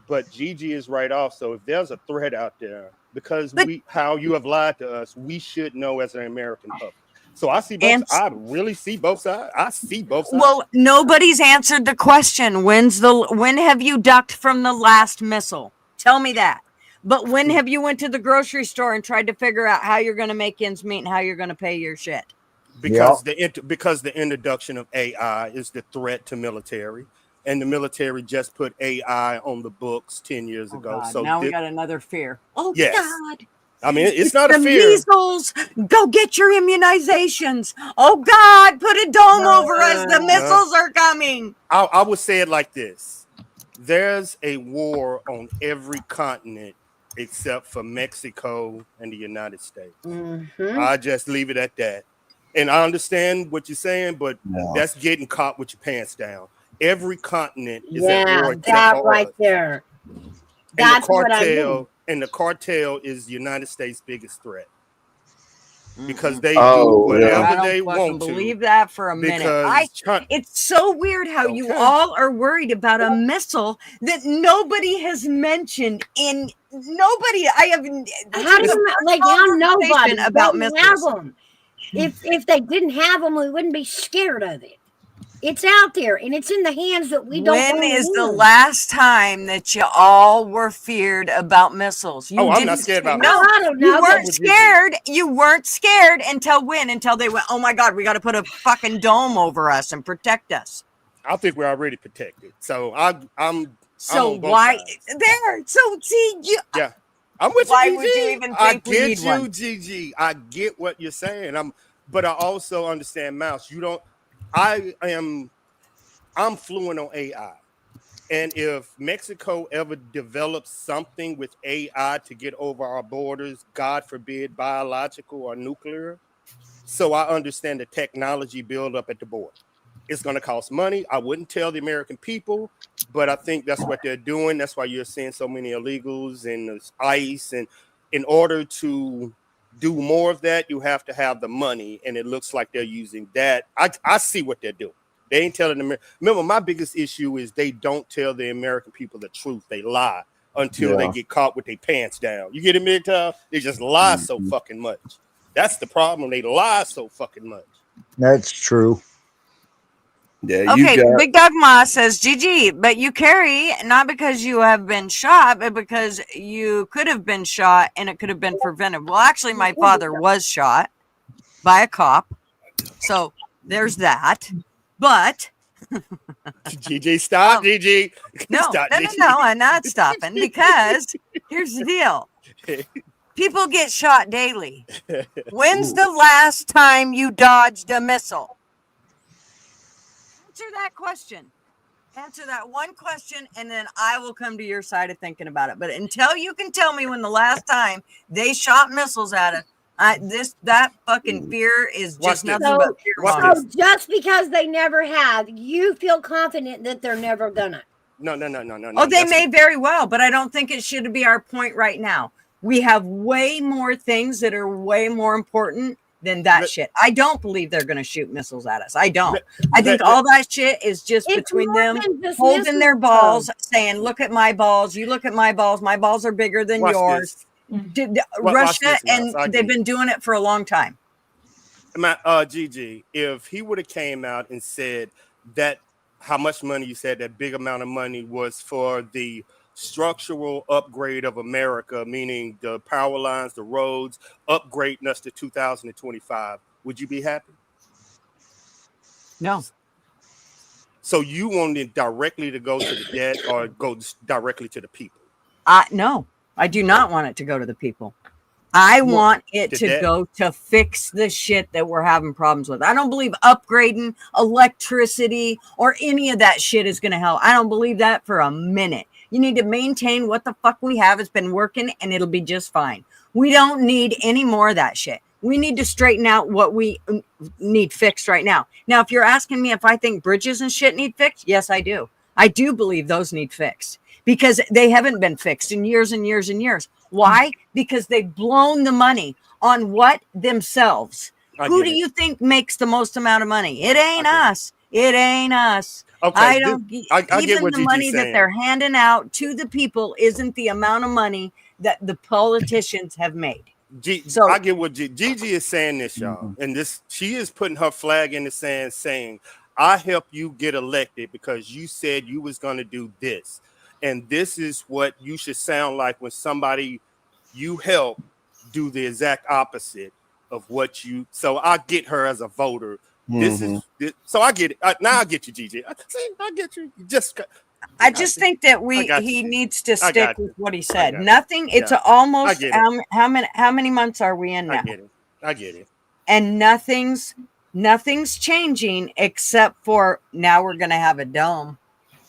but Gigi is right off. So if there's a threat out there, because how you have lied to us, we should know as an American public. So I see both. I really see both sides. I see both sides. Well, nobody's answered the question. When have you ducked from the last missile? Tell me that. But when have you went to the grocery store and tried to figure out how you're going to make ends meet and how you're going to pay your shit? Because the introduction of AI is the threat to military, and the military just put AI on the books 10 years ago. God. So now we got another fear. Oh, yes. God. I mean, it's not a the fear. Measles, go get your immunizations. Oh, God, put a dome over us. The missiles are coming. I would say it like this. There's a war on every continent except for Mexico and the United States. Mm-hmm. I just leave it at that. And I understand what you're saying, but that's getting caught with your pants down. Every continent is at war. That right there. That's what I mean. And the cartel is the United States' biggest threat, because they do whatever they want to. Believe that for a minute. It's so weird how you all are worried about a missile that nobody has mentioned. Nobody. I have. How do you nobody about missiles? If they didn't have them, we wouldn't be scared of it. It's out there, and it's in the hands that we don't. When is the last time that you all were feared about missiles? I'm not scared about missiles. No, I don't know. You weren't scared. You weren't scared until when? Until they went, oh my God, we got to put a fucking dome over us and protect us. I think we're already protected. So I'm. So I'm on why both sides. there? So see, yeah. I'm with why you, would you even think we need one? Gigi. I get what you're saying. But I also understand, Mouse. I'm fluent on AI. And if Mexico ever develops something with AI to get over our borders, God forbid, biological or nuclear, So I understand the technology build up at the border. It's going to cost money. I wouldn't tell the American people, but I think that's what they're doing. That's why you're seeing so many illegals and ICE. And in order to do more of that, you have to have the money. And it looks like they're using that. I see what they're doing. They ain't telling them. Remember, my biggest issue is they don't tell the American people the truth. They lie until they get caught with their pants down. You get it, MGTOW? They just lie so fucking much. That's the problem. They lie so fucking much. That's true. Yeah, Okay, Big Dog Ma says, GG, but you carry not because you have been shot, but because you could have been shot and it could have been prevented. Well, actually, my father was shot by a cop. So there's that. But GG, stop, GG. No, Stop, no, GG. no, I'm not stopping because here's the deal. People get shot daily. When's the last time you dodged a missile? Answer that question. Answer that one question, and then I will come to your side of thinking about it. But until you can tell me when the last time they shot missiles at us, that fucking fear is just nothing but fear. So just because they never have, you feel confident that they're never gonna. No. Oh, they may very well, but I don't think it should be our point right now. We have way more things that are way more important than that shit. I don't believe they're going to shoot missiles at us. I don't. I think all that shit is just between them holding their balls, saying, look at my balls. You look at my balls. My balls are bigger than yours. Russia, and they've been doing it for a long time. Gigi, if he would have came out and said that how much money you said that big amount of money was for the structural upgrade of America, meaning the power lines, the roads, upgrading us to 2025, would you be happy? No. So you wanted directly to go to the debt or go directly to the people? No, I do not want it to go to the people. I want it to go to fix the shit that we're having problems with. I don't believe upgrading electricity or any of that shit is going to help. I don't believe that for a minute. You need to maintain what the fuck we have. It's been working and it'll be just fine. We don't need any more of that shit. We need to straighten out what we need fixed right now. Now, if you're asking me if I think bridges and shit need fixed, yes, I do. I do believe those need fixed because they haven't been fixed in years and years and years. Why? Because they've blown the money on what themselves. Who do you think makes the most amount of money? It ain't us. It ain't us. Okay, I don't I get even what the Gigi's money that saying. they're handing out to the people isn't the amount of money that the politicians have made. So I get what Gigi is saying this, y'all. And this, she is putting her flag in the sand saying, I help you get elected because you said you was going to do this. And this is what you should sound like when somebody you help do the exact opposite of what you. So I get her as a voter. This is so I get it. Now I get you, Gigi. I get you. I just think that he needs to stick with what he said. Nothing. It's almost how many months are we in now? I get it. And nothing's changing except for now we're gonna have a dome.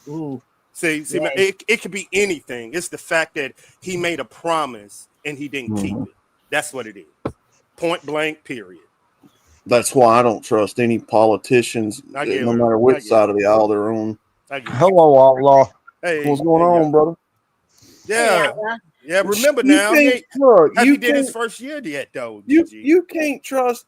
Ooh. See, man, it could be anything. It's the fact that he made a promise and he didn't keep it. That's what it is. Point blank. Period. That's why I don't trust any politicians, no matter which side of the aisle they're on. Hello, Outlaw. Hey, what's going on, brother? Yeah. Remember You now, he did his first year yet, though. You can't trust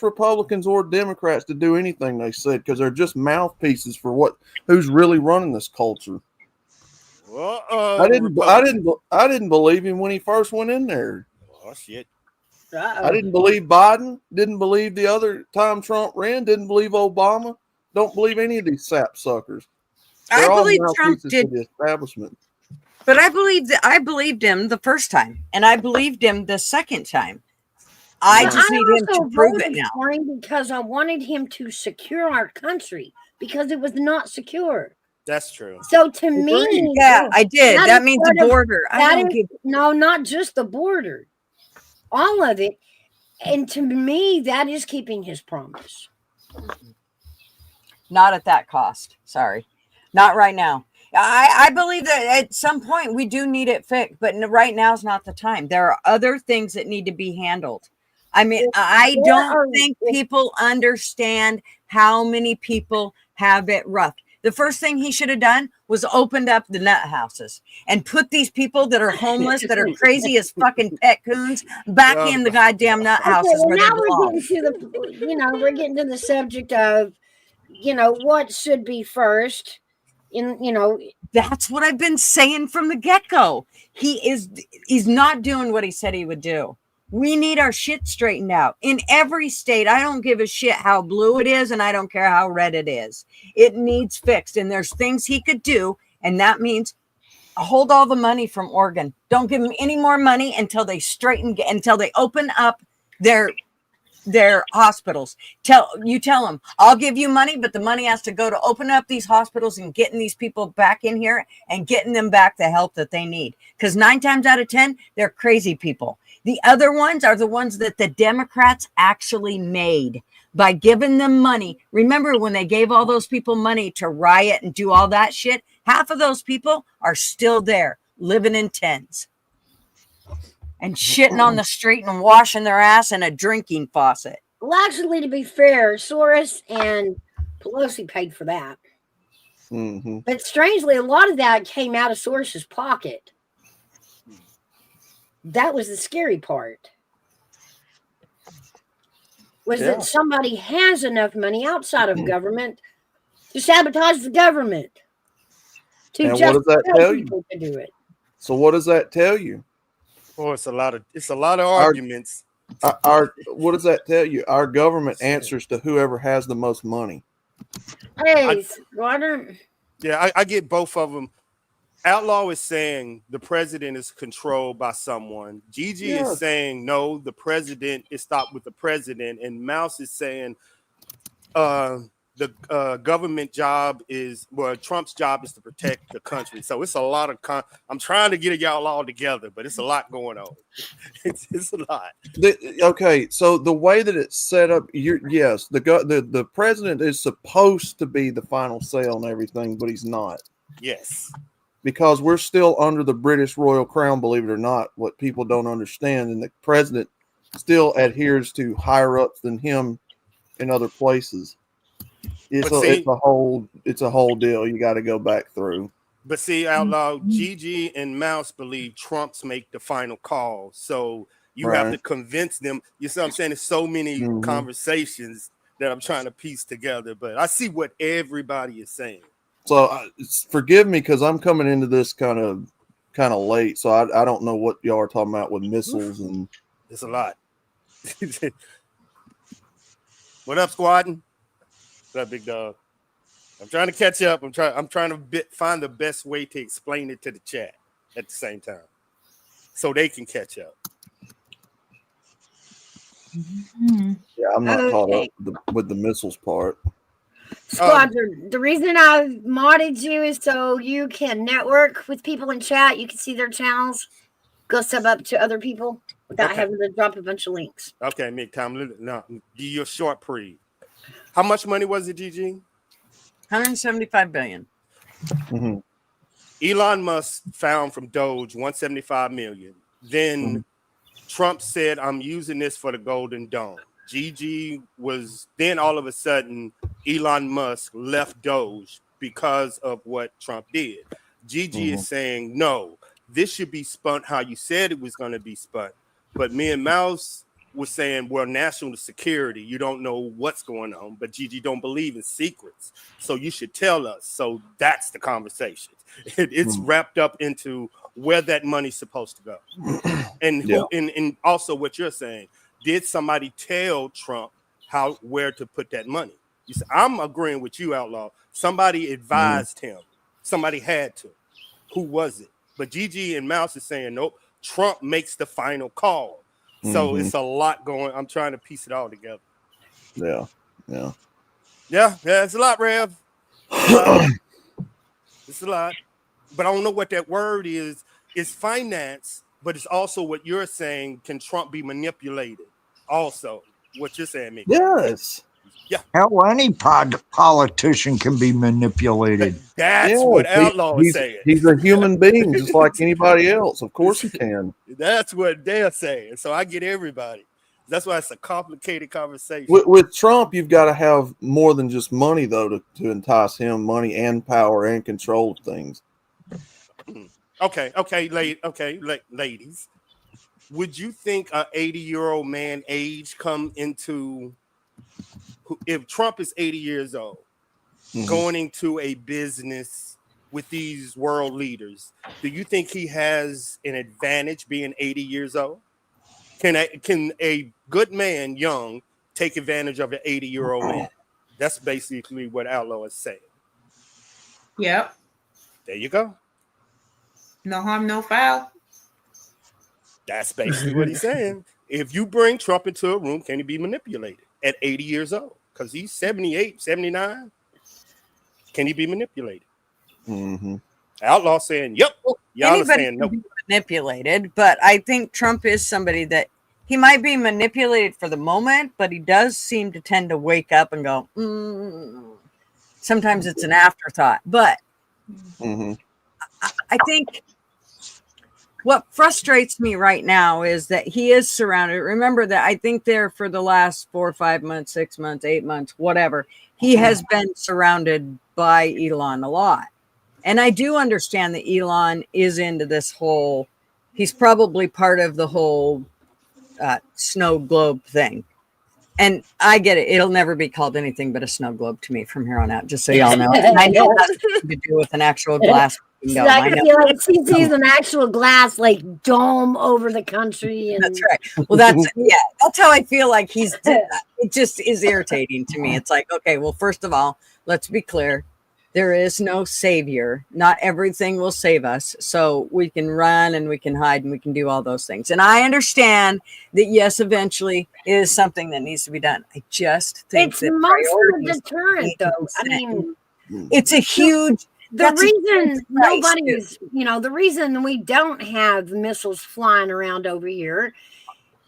Republicans or Democrats to do anything they said because they're just mouthpieces for who's really running this culture. I didn't believe him when he first went in there. Oh shit. I didn't believe Biden, didn't believe the other time Trump ran, didn't believe Obama, don't believe any of these sap suckers. I believe Trump did the establishment. But I believed him the first time, and I believed him the second time. I just need him to prove it now. For him because I wanted him to secure our country because it was not secure. That's true. So to me, I did. That means the border. No, not just the border. All of it. And to me, that is keeping his promise. Not at that cost. Sorry. Not right now. I believe that at some point we do need it fixed, but right now is not the time. There are other things that need to be handled. I mean, If I there don't are- think if- people understand how many people have it rough. The first thing he should have done was opened up the nut houses and put these people that are homeless, that are crazy as fucking pet coons, back in the goddamn nut Okay, houses well, where they now we're belong. getting to the, we're getting to the subject of, what should be first. That's what I've been saying from the get-go. He's not doing what he said he would do. We need our shit straightened out in every state. I don't give a shit how blue it is, and I don't care how red it is. It needs fixed, and there's things he could do, and that means hold all the money from Oregon. Don't give them any more money until they until they open up their hospitals. Tell them, I'll give you money, but the money has to go to open up these hospitals and getting these people back in here and getting them back the help that they need. Because 9 times out of 10, they're crazy people. The other ones are the ones that the Democrats actually made by giving them money. Remember when they gave all those people money to riot and do all that shit? Half of those people are still there, living in tents and shitting on the street and washing their ass in a drinking faucet. Well, actually, to be fair, Soros and Pelosi paid for that. Mm-hmm. But strangely, a lot of that came out of Soros's pocket. That was the scary part. Was that somebody has enough money outside of government to sabotage the government. To And just what does that tell you? people to do it. So what does that tell you? Oh, it's a lot of arguments. What does that tell you? Our government answers to whoever has the most money. Hey, Squadron. Yeah, I get both of them. Outlaw is saying the president is controlled by someone. Gigi is saying no, the president is stopped with the president, and Mouse is saying the government job is Trump's job is to protect the country. So it's a lot of I'm trying to get y'all all together, but it's a lot going on. It's a lot. Okay, so the way that it's set up, the president is supposed to be the final say on everything, but he's not. Yes. Because we're still under the British royal crown, believe it or not, what people don't understand. And the president still adheres to higher ups than him in other places. It's a whole deal you got to go back through. But see, Outlaw, Gigi and Mouse believe Trump's make the final call. So you have to convince them. You see what I'm saying? There's so many conversations that I'm trying to piece together. But I see what everybody is saying. So forgive me because I'm coming into this kind of late, so I don't know what y'all are talking about with missiles and. It's a lot. What up, Squadron? What up, big dog? I'm trying to catch up. I'm trying to find the best way to explain it to the chat at the same time, so they can catch up. Yeah, I'm not caught up with the missiles part. Squadron, the reason I modded you is so you can network with people in chat. You can see their channels, go sub up to other people without having to drop a bunch of links. Okay, Mick, time. No, give you a short pre. How much money was it, Gigi? $175 billion. Mm-hmm. Elon Musk found from Doge 175 million. Then Trump said, "I'm using this for the Golden Dome." Gigi was then all of a sudden Elon Musk left Doge because of what Trump did. Gigi is saying, no, this should be spun how you said it was going to be spun. But me and Mouse was saying, well, national security, you don't know what's going on, but Gigi don't believe in secrets. So you should tell us. So that's the conversation. It's wrapped up into where that money's supposed to go. And also what you're saying. Did somebody tell Trump where to put that money? You said, I'm agreeing with you, Outlaw. Somebody advised him. Somebody had to. Who was it? But Gigi and Mouse is saying, nope, Trump makes the final call. So it's a lot going. I'm trying to piece it all together. Yeah. It's a lot, Rev. It's a lot. But I don't know what that word is. It's finance, but it's also what you're saying. Can Trump be manipulated? Also, what you're saying, Mickey. Yes. Yeah. Hell, any politician can be manipulated. That's what Outlaw is saying. He's a human being just like anybody else. Of course he can. That's what they're saying. So I get everybody. That's why it's a complicated conversation. With Trump, you've got to have more than just money, though, to entice him. Money and power and control of things. Okay, ladies. Would you think a 80-year-old man age come into, if Trump is 80 years old, going into a business with these world leaders, do you think he has an advantage being 80 years old? Can a good man, young, take advantage of an 80-year-old man? That's basically what Outlaw is saying. Yep. There you go. No harm, no foul. That's basically what he's saying. If you bring Trump into a room, can he be manipulated at 80 years old? Because he's 78, 79. Can he be manipulated? Outlaw saying, yep. Y'all are saying no. Can be manipulated, but I think Trump is somebody that he might be manipulated for the moment, but he does seem to tend to wake up and go, sometimes it's an afterthought. But I think what frustrates me right now is that he is surrounded. Remember that I think there for the last 4 or 5 months, 6 months, 8 months, whatever, he has been surrounded by Elon a lot. And I do understand that Elon is into this whole, he's probably part of the whole snow globe thing. And I get it. It'll never be called anything but a snow globe to me from here on out, just so y'all know. And I know that's nothing to do with an actual glass. No, I feel like he sees an actual glass like dome over the country. And... That's right. Well, that's how I feel like he's. It just is irritating to me. It's like, okay, well, first of all, let's be clear. There is no savior. Not everything will save us. So we can run and we can hide and we can do all those things. And I understand that, yes, eventually it is something that needs to be done. I just think it's mostly a deterrent, though. I mean, it's a huge. The reason nobody's, the reason we don't have missiles flying around over here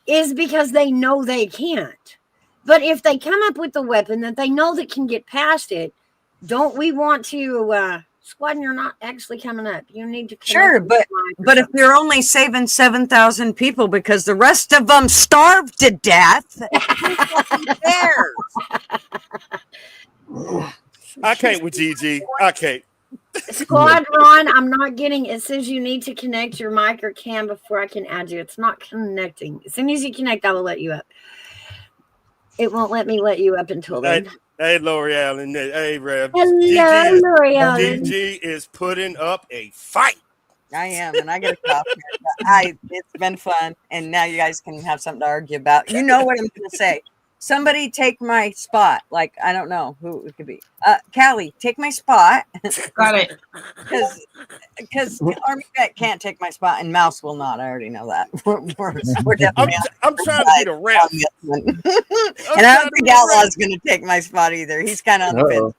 is because they know they can't. But if they come up with a weapon that they know that can get past it, don't we want to, Squadron, you're not actually coming up. You need to. Sure, but if you're only saving 7,000 people because the rest of them starved to death, who cares? I can't with Gigi. I can't. Squadron, I'm not getting. It says you need to connect your mic or cam before I can add you. It's not connecting. As soon as you connect, I will let you up. It won't let me let you up until then. Hey, Lori Allen. Hey, Rev. Hello, Lori Allen. Gigi is putting up a fight. I am, and I got to stop here. It's been fun, and now you guys can have something to argue about. You know what I'm going to say. Somebody take my spot. Like, I don't know who it could be. Callie, take my spot. Got it. Because Army Vet can't take my spot, and Mouse will not. I already know that. We're definitely I'm trying to get a rep. And I don't think Outlaw's going to take my spot either. He's kind of on the fence.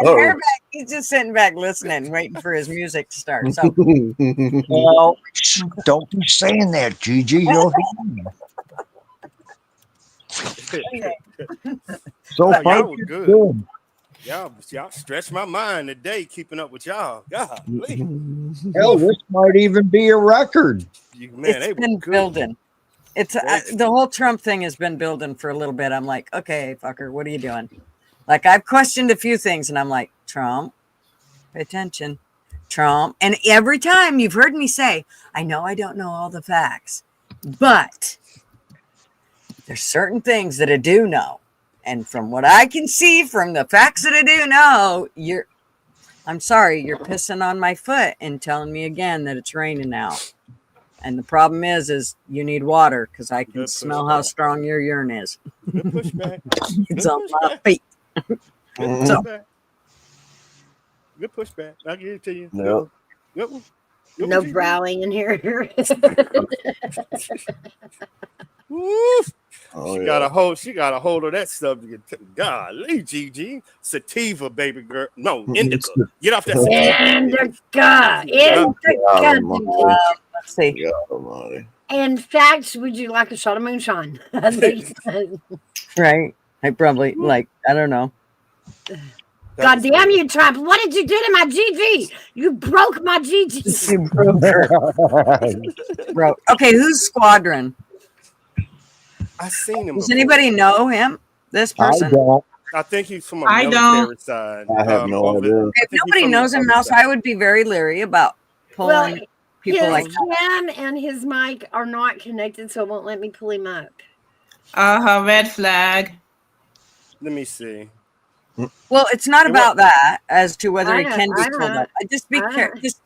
Bareback, he's just sitting back listening, waiting for his music to start. So, well, don't be saying that, Gigi. You'll so y'all far, was good. Y'all stretched my mind today keeping up with y'all. Golly. Hell, this might even be a record. It's been building. It's the whole Trump thing has been building for a little bit. I'm like, okay, fucker, what are you doing? Like, I've questioned a few things, and I'm like, Trump, pay attention, Trump. And every time you've heard me say, I know I don't know all the facts, but there's certain things that I do know. And from what I can see from the facts that I do know, I'm sorry, you're pissing on my foot and telling me again that it's raining now. And the problem is you need water because I can smell how strong your urine is. It's on my feet. Good pushback. I'll give it to you. No. No browing in here. She got a hold of that subject. Golly, Gigi. Sativa, baby girl. No, indica. Get off that. Indica. Let's see. In fact, would you like a shot of moonshine? Right. I probably I don't know. God damn you, Trump. What did you do to my GG? You broke my GG. You broke her. Okay, who's Squadron? I seen him. Does before. anybody know him? This I person? don't. I think he's from a I military side. I have no idea. If nobody knows him, Mouse, I would be very leery about Well, pulling people his like that. cam and his mic are not connected, so it won't let me pull him up. Red flag. Let me see. Well, it's not about that as to whether I he know, can be I pulled know, up. Just be I careful. know. Just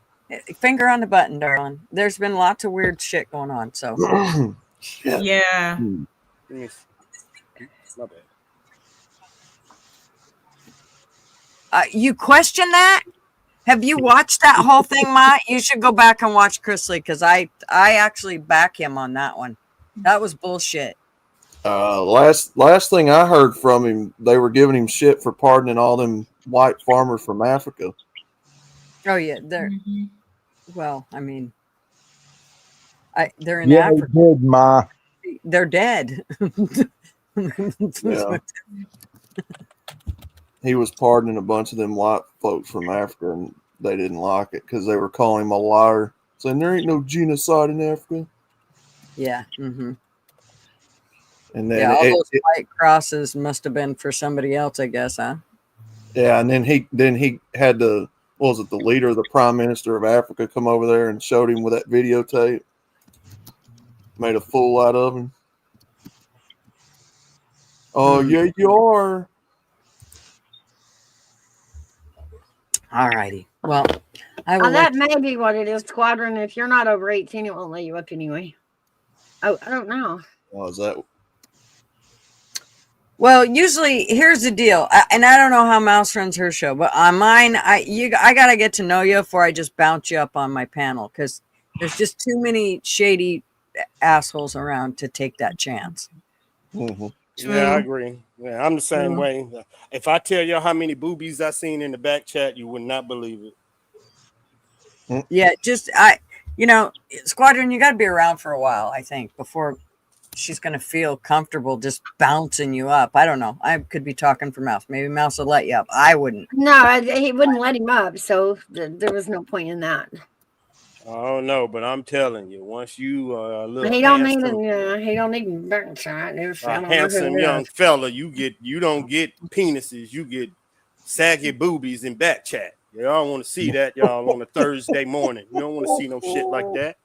finger on the button, darling. There's been lots of weird shit going on. So Yeah. Let me see. My bad. You question that? Have you watched that whole thing, Ma? You should go back and watch Chrisley because I actually back him on that one. That was bullshit. Last thing I heard from him, they were giving him shit for pardoning all them white farmers from Africa. Oh yeah, they're well. I mean, they're in Yeah, they Africa. did, Ma. They're dead. Yeah. He was pardoning a bunch of them white folks from Africa, and they didn't like it because they were calling him a liar, saying there ain't no genocide in Africa. Yeah. Mm-hmm. And then Yeah, all those white crosses must have been for somebody else, I guess, huh? yeah, and then he had the leader of the Prime Minister of Africa come over there and showed him with that videotape. Made a fool out of him. Oh yeah, you are. All righty. Well, I will. That may be what it is, Squadron. If you're not over 18, it won't let you up anyway. Oh, I don't know. Oh, is that? Well, usually here's the deal, and I don't know how Mouse runs her show, but on mine, I gotta get to know you before I just bounce you up on my panel because there's just too many shady assholes around to take that chance. Mm-hmm. Yeah, I agree. Yeah, I'm the same way. If I tell you how many boobies I seen in the back chat, you would not believe it. Yeah, Squadron, you got to be around for a while, I think, before she's going to feel comfortable just bouncing you up. I don't know. I could be talking for Mouse. Maybe Mouse will let you up. I wouldn't. No, he wouldn't let him up, so there was no point in that. I don't know, but I'm telling you, once you a little He don't handsome, need back shot. a handsome young fella, you don't get penises, you get saggy boobies in back chat. Y'all want to see that, y'all, on a Thursday morning. You don't want to see no shit like that.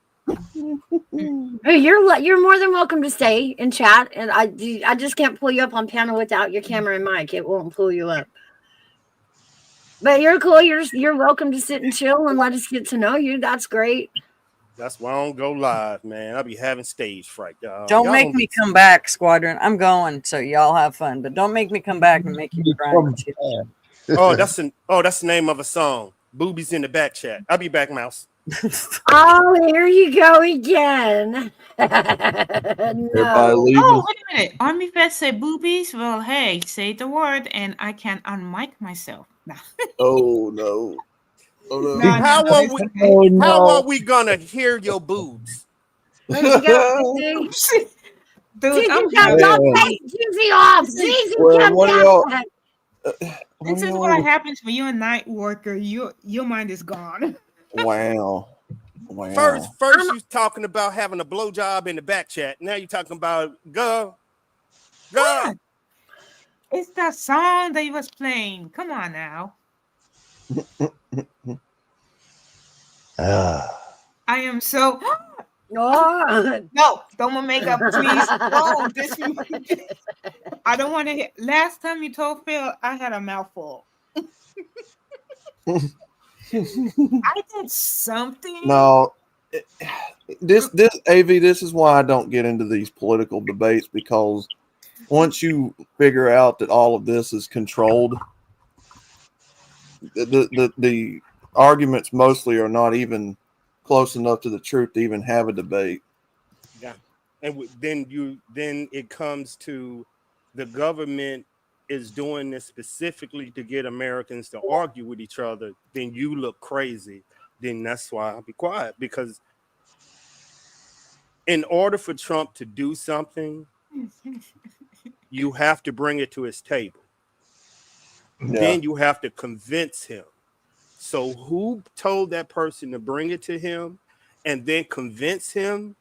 Hey, you're more than welcome to stay and chat, and I just can't pull you up on panel without your camera and mic. It won't pull you up. But you're cool. You're welcome to sit and chill and let us get to know you. That's great. That's why I don't go live, man. I'll be having stage fright, y'all. Don't make me come back, Squadron. I'm going, so y'all have fun. But don't make me come back and make you cry. Oh, that's the name of a song. Boobies in the back chat. I'll be back, Mouse. Oh, here you go again. Everybody No. leaving. Oh, wait a minute. Army Vet said boobies. Well, hey, say the word and I can unmic myself. Oh no. Oh no. No, How no, are it's we? okay. How are we gonna hear your boobs? There you go. Dude, I'm Jeezy, don't take Jeezy off. Jeezy, Well, come what do y'all- back. This is what happens when you're a night worker. Your mind is gone. Wow. Wow. First you talking about having a blowjob in the back chat. Now you're talking about go. What? It's that song that he was playing. Come on now. I am so. Oh. No, don't want makeup, please. No, I don't want to hear. Last time you told Phil, I had a mouthful. I did something. No. This AV, this is why I don't get into these political debates, because once you figure out that all of this is controlled, the arguments mostly are not even close enough to the truth to even have a debate. Yeah, and then it comes to the government is doing this specifically to get Americans to argue with each other. Then you look crazy. Then that's why I'll be quiet, because in order for Trump to do something, you have to bring it to his table. Yeah. Then you have to convince him. So who told that person to bring it to him and then convince him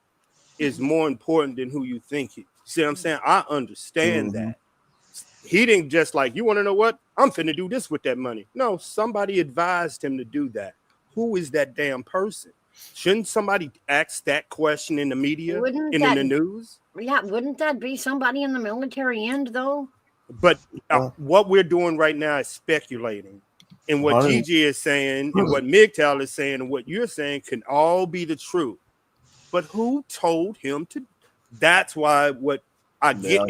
is more important than who you think See what I'm saying? I understand that. He didn't just like, you want to know what? I'm finna do this with that money. No, somebody advised him to do that. Who is that damn person? Shouldn't somebody ask that question in the media, in the news? Yeah, wouldn't that be somebody in the military end, though? But what we're doing right now is speculating. And what Gigi is saying, and what MGTOW is saying, and what you're saying can all be the truth. But who told him to? That's why what I get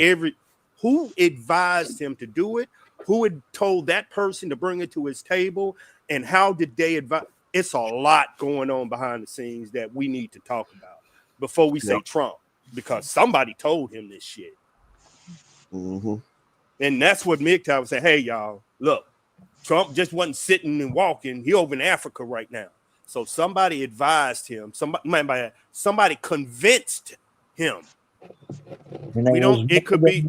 who advised him to do it? Who had told that person to bring it to his table? And how did they advise? It's a lot going on behind the scenes that we need to talk about before we say Trump, because somebody told him this shit. And that's what MGTOW was saying. Hey, y'all, look, Trump just wasn't sitting and walking. He over in Africa right now. So somebody advised him. Somebody convinced him. And it could be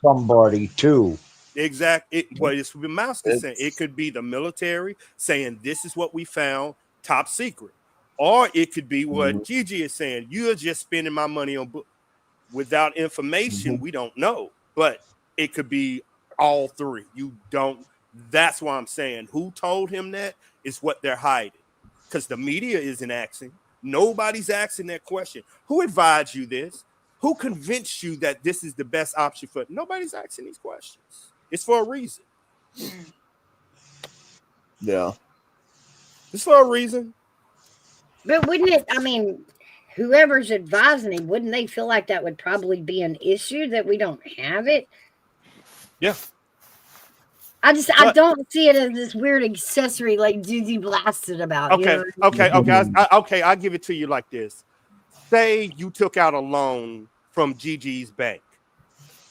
somebody too. Exactly. What it's been Mouse is saying. It could be the military saying this is what we found, top secret, or it could be what Gigi is saying. You're just spending my money on without information. We don't know, but it could be all three. You don't. That's why I'm saying who told him that is what they're hiding, because the media isn't asking. Nobody's asking that question. Who advised you this? Who convinced you that this is the best option for? Nobody's asking these questions. It's for a reason. Yeah. It's for a reason. But wouldn't it, I mean, whoever's advising him, wouldn't they feel like that would probably be an issue that we don't have it? Yeah. I don't see it as this weird accessory like Gigi blasted about. Okay, you know? okay. I'll give it to you like this. Say you took out a loan from Gigi's bank,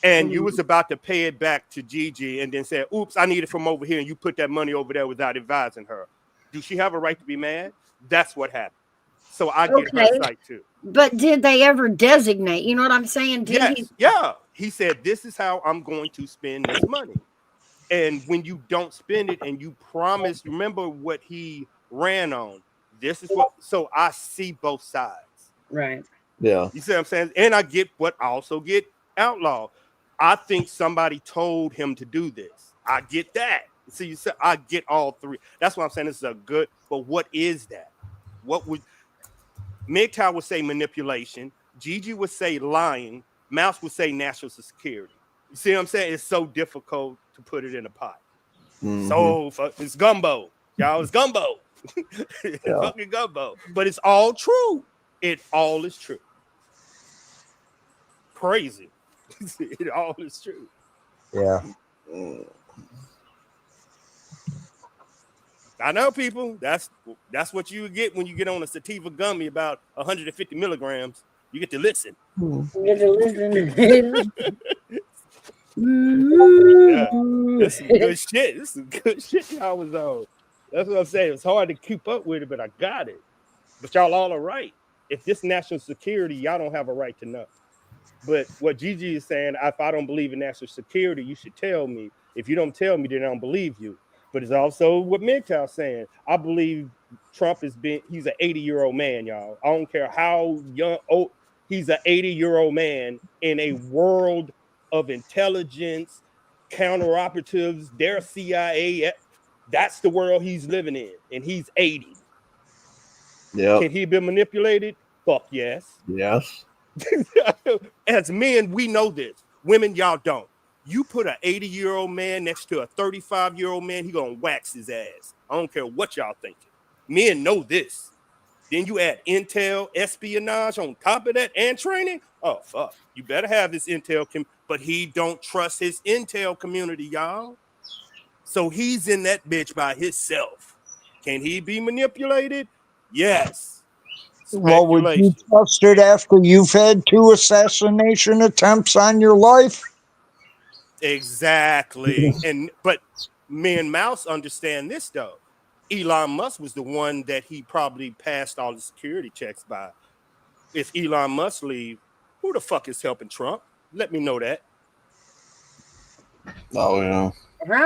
and you was about to pay it back to Gigi, and then said, "Oops, I need it from over here," and you put that money over there without advising her. Do she have a right to be mad? That's what happened. So I get her side too. But did they ever designate? You know what I'm saying? Yeah. He said, "This is how I'm going to spend this money." And when you don't spend it and you promise, remember what he ran on. This is what. So I see both sides. Right. Yeah. You see what I'm saying? And I get what I also get outlawed. I think somebody told him to do this. I get that. See, you said I get all three. That's why I'm saying this is a good. But what is that? What would MGTOW would say manipulation? Gigi would say lying. Mouse would say national security. You see what I'm saying? It's so difficult to put it in a pot. So it's gumbo, y'all. It's gumbo. It's fucking gumbo. But it's all true. It all is true. Crazy. It all is true. Yeah. I know, people. That's what you get when you get on a sativa gummy about 150 milligrams. You get to listen. You get to listen. Yeah, that's some good shit. This is some good shit y'all was on. That's what I'm saying. It's hard to keep up with it, but I got it. But y'all all are right. If this national security, y'all don't have a right to know. But what Gigi is saying, if I don't believe in national security, you should tell me. If you don't tell me, then I don't believe you. But it's also what MGTOW saying. I believe Trump he's an 80-year-old man, y'all. I don't care how young, old, he's an 80-year-old man in a world of intelligence, counter-operatives, their CIA. That's the world he's living in, and he's 80. Yeah. Can he be manipulated? Fuck yes. Yes. As men, we know this. Women, y'all don't. You put an 80-year-old man next to a 35-year-old man, he gonna wax his ass. I don't care what y'all thinking. Men know this. Then you add intel, espionage on top of that, and training. Oh, fuck. You better have this intel, but he don't trust his intel community, y'all. So he's in that bitch by himself. Can he be manipulated? Yes. Well, would you trust it after you've had 2 assassination attempts on your life? Exactly. But me and Mouse understand this though. Elon Musk was the one that he probably passed all the security checks by. If Elon Musk leave, who the fuck is helping Trump? Let me know that. Oh yeah.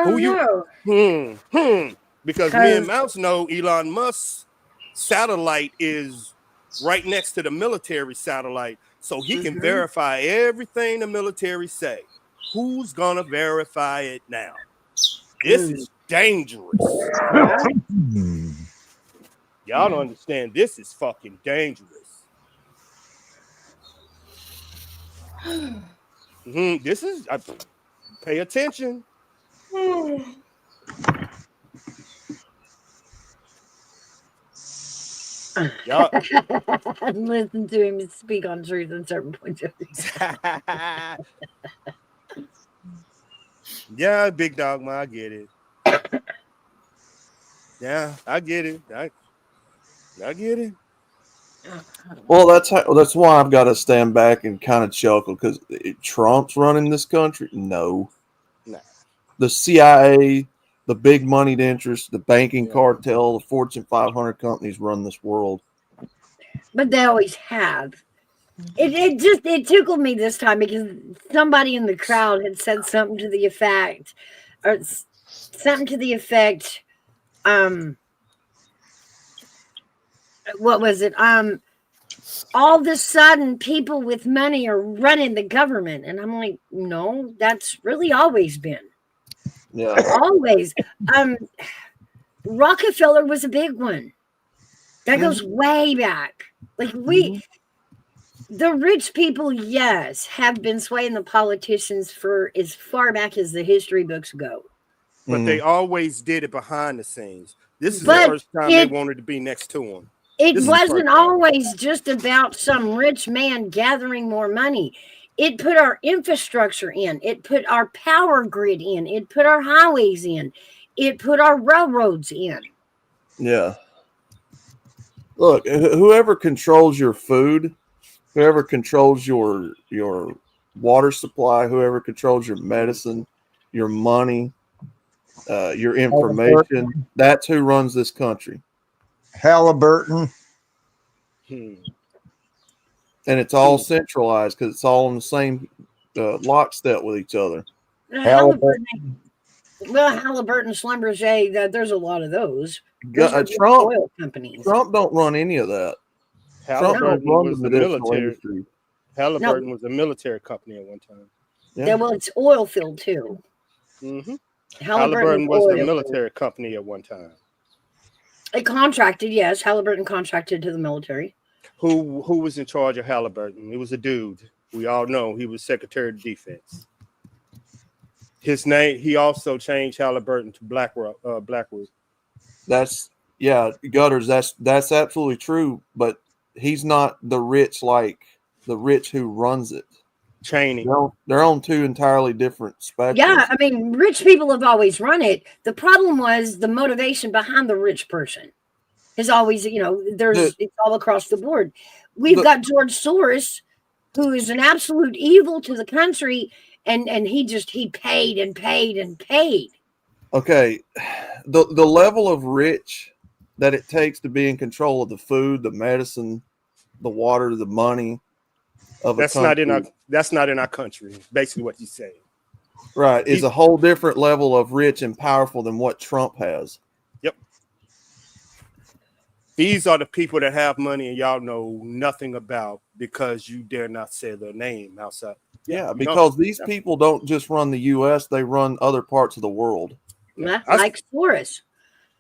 Who you? Because me and Mouse know Elon Musk's satellite is right next to the military satellite, so he can verify everything the military say. Who's gonna verify it now? This is dangerous. Y'all don't understand. This is fucking dangerous. This is. Pay attention. Y'all. Listen to him speak on truth in certain points of view. Yeah, Big Dogma, I get it. Yeah, I get it. I get it. Well, that's why I've got to stand back and kind of chuckle, because Trump's running this country. No, the CIA, the big moneyed interests, the banking cartel, the Fortune 500 companies run this world. But they always have. It tickled me this time because somebody in the crowd had said something to the effect, what was it? All of a sudden people with money are running the government. And I'm like, no, that's really always been. Yeah. Always. Rockefeller was a big one. That goes way back. Like the rich people, yes, have been swaying the politicians for as far back as the history books go. But they always did it behind the scenes. This is the first time they wanted to be next to him. It wasn't always just about some rich man gathering more money. It put our infrastructure in. It put our power grid in. It put our highways in. It put our railroads in. Yeah. Look, whoever controls your food, whoever controls your water supply, whoever controls your medicine, your money, your information, that's who runs this country. Halliburton. And it's all centralized because it's all in the same lockstep with each other. Halliburton, Schlumberger, there's a lot of those. Trump, oil companies. Trump don't run any of that. Halliburton was the military. Industry. Halliburton was a military company at one time. Yeah, well, it's oil field too. Mm-hmm. Halliburton was the military company at one time. It contracted, yes. Halliburton contracted to the military. Who was in charge of Halliburton? It was a dude. We all know he was Secretary of Defense. His name. He also changed Halliburton to Blackwood. That's Gutters. That's absolutely true. But he's not the rich like the rich who runs it. Cheney. They're on two entirely different spectrums. Yeah, I mean, rich people have always run it. The problem was the motivation behind the rich person is always, it's all across the board. We've got George Soros, who is an absolute evil to the country, and he paid and paid and paid. Okay, the level of rich that it takes to be in control of the food, the medicine, the water, the money. That's not in our country. Basically, what you say, right, is a whole different level of rich and powerful than what Trump has. Yep. These are the people that have money and y'all know nothing about because you dare not say their name outside. Yeah, because these people don't just run the U.S; they run other parts of the world. Like Soros.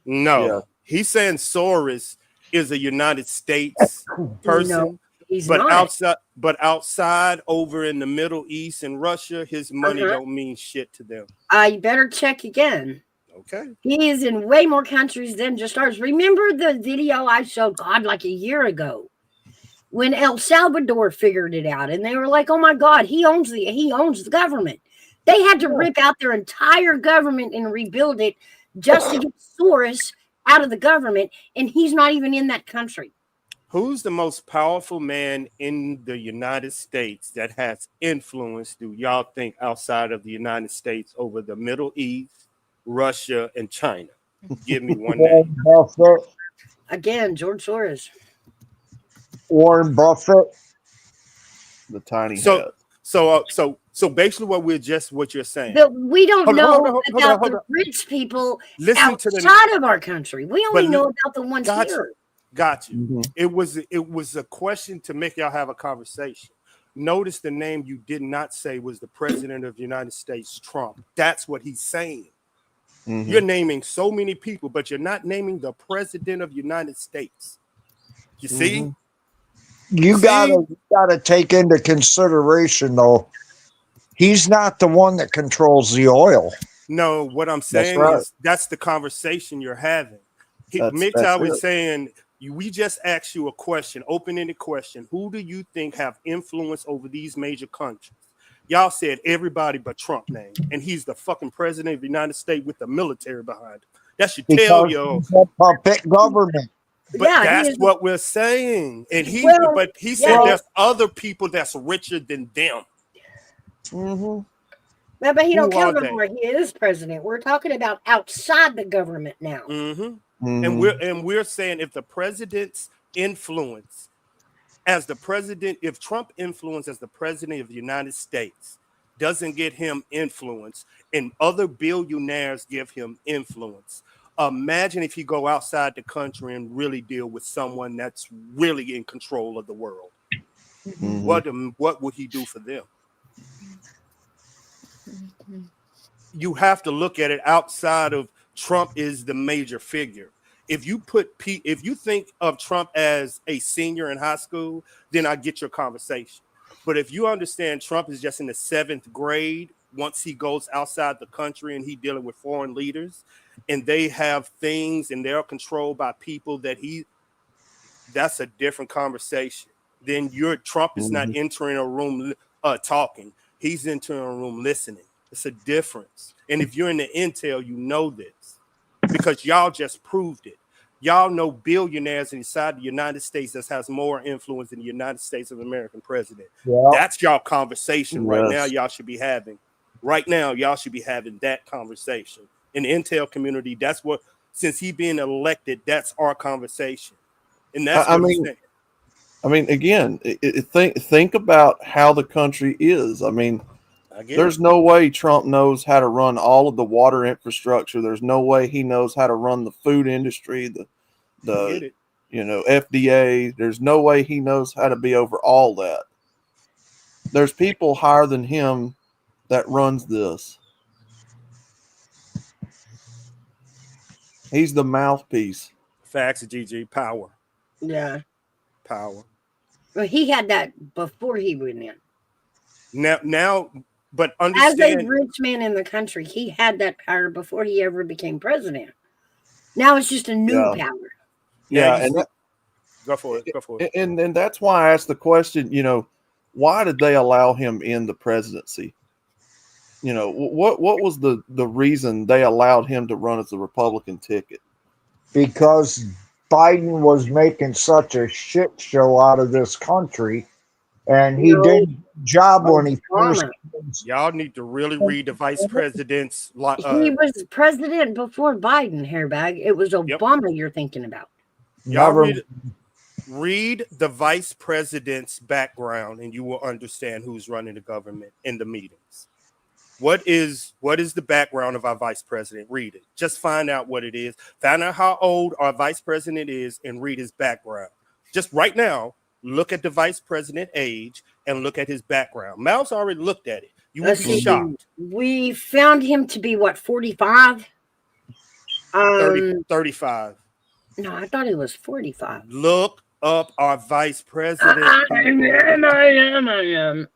No, he's saying Soros is a United States person. No. He's not. outside over in the Middle East and Russia, his money don't mean shit to them. You better check again. Okay. He is in way more countries than just ours. Remember the video I showed like a year ago when El Salvador figured it out and they were like, oh my God, he owns the government. They had to rip out their entire government and rebuild it just to get Soros out of the government, and he's not even in that country. Who's the most powerful man in the United States that has influence, do y'all think, outside of the United States over the Middle East, Russia, and China? Give me one name. Buffett. Again, George Soros. Warren Buffett. The tiny head. So basically what you're saying. But we don't know about the on. rich people Listen outside of our country. We only know about the ones here. Got you. Mhm. It was a question to make y'all have a conversation. Notice the name you did not say was the president of the United States, Trump. That's what he's saying. Mhm. You're naming so many people, but you're not naming the president of the United States. You see? Mhm. You See? gotta take into consideration though, he's not the one that controls the oil. No, what I'm That's saying right. is that's the conversation you're having. That's Mitchell was it. saying, we just asked you a question, open-ended question. Who do you think have influence over these major countries? Y'all said everybody but Trump name, and he's the fucking president of the United States with the military behind him. That should tell Because you. he's a puppet government. But Yeah, he that's is. what we're saying. And he Well, said yeah. there's other people that's richer than them. Mhm. Yeah, but he don't Who are count no they? more. He is president. We're talking about outside the government now. Mm-hmm. Mhm. And we're saying if the president's influence as the president, if Trump influence as the president of the United States doesn't get him influence, and other billionaires give him influence, imagine if he go outside the country and really deal with someone that's really in control of the world. Mhm. What would he do for them? You have to look at it outside of Trump is the major figure. If you think of Trump as a senior in high school, then I get your conversation. But if you understand Trump is just in the 7th grade, once he goes outside the country and he dealing with foreign leaders and they have things and they're controlled by people that's a different conversation. Then Trump is not Mhm. entering a room talking. He's entering a room listening. It's a difference. And if you're in the intel, you know this because y'all just proved it. Y'all know billionaires inside the United States that has more influence than the United States of American president. Yeah. That's y'all conversation right now. Yes. Y'all should be having. Right now, y'all should be having that conversation. In the intel community, that's what, since he being elected, that's our conversation. And that's I what he's mean, saying. again, think about how the country is. I mean, I get there's it. no way Trump knows how to run all of the water infrastructure. There's no way he knows how to run the food industry, I get the it. FDA. There's no way he knows how to be over all that. There's people higher than him that runs this. He's the mouthpiece. Facts, GG. Power. Yeah. Power. Well, he had that before he went in. Now, but As a understand. rich man in the country, he had that power before he ever became president. Now it's just a new Yeah. power. Yeah, you and see- go for it. Go for it. and that's why I asked the question. Why did they allow him in the presidency? What was the reason they allowed him to run as the Republican ticket? Because Biden was making such a shit show out of this country, and he No. did a job when he first. Obama. Y'all need to really read the vice president's. He was president before Biden, hairbag. It was Obama you're thinking about. Y'all Never, read the vice president's background, and you will understand who's running the government in the meetings. What is the background of our vice president? Read it. Just find out what it is. Find out how old our vice president is and read his background. Just right now, look at the vice president age and look at his background. Mal's already looked at it. You will Let's be see. shocked. We found him to be what, 45? 35. No, I thought he was 45. Look up our vice president. I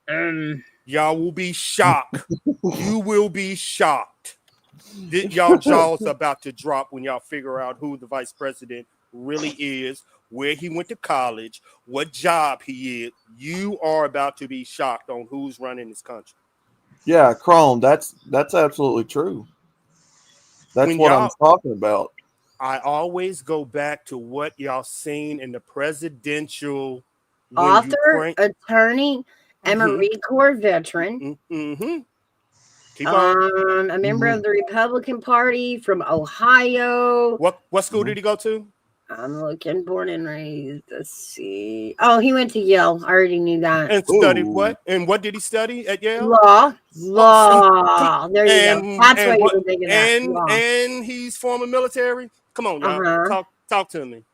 am. Y'all will be shocked. You will be shocked. Y'all jaws about to drop when y'all figure out who the vice president really is, where he went to college, what job he is. You are about to be shocked on who's running this country. Yeah, Chrome, that's absolutely true. That's When what I'm y'all- talking about. I always go back to what y'all seen in the presidential when Author, attorney, and Mhm. Marine Corps veteran. Mm-hmm. Keep on. A member of the Republican Party from Ohio. What school did he go to? I'm looking, born and raised. Let's see. Oh, he went to Yale. I already knew that. And studied what? And what did he study at Yale? Law. There you go. That's what you what- were thinking of. Law. and he's former military. Come on, y'all. Uh-huh. Talk to me.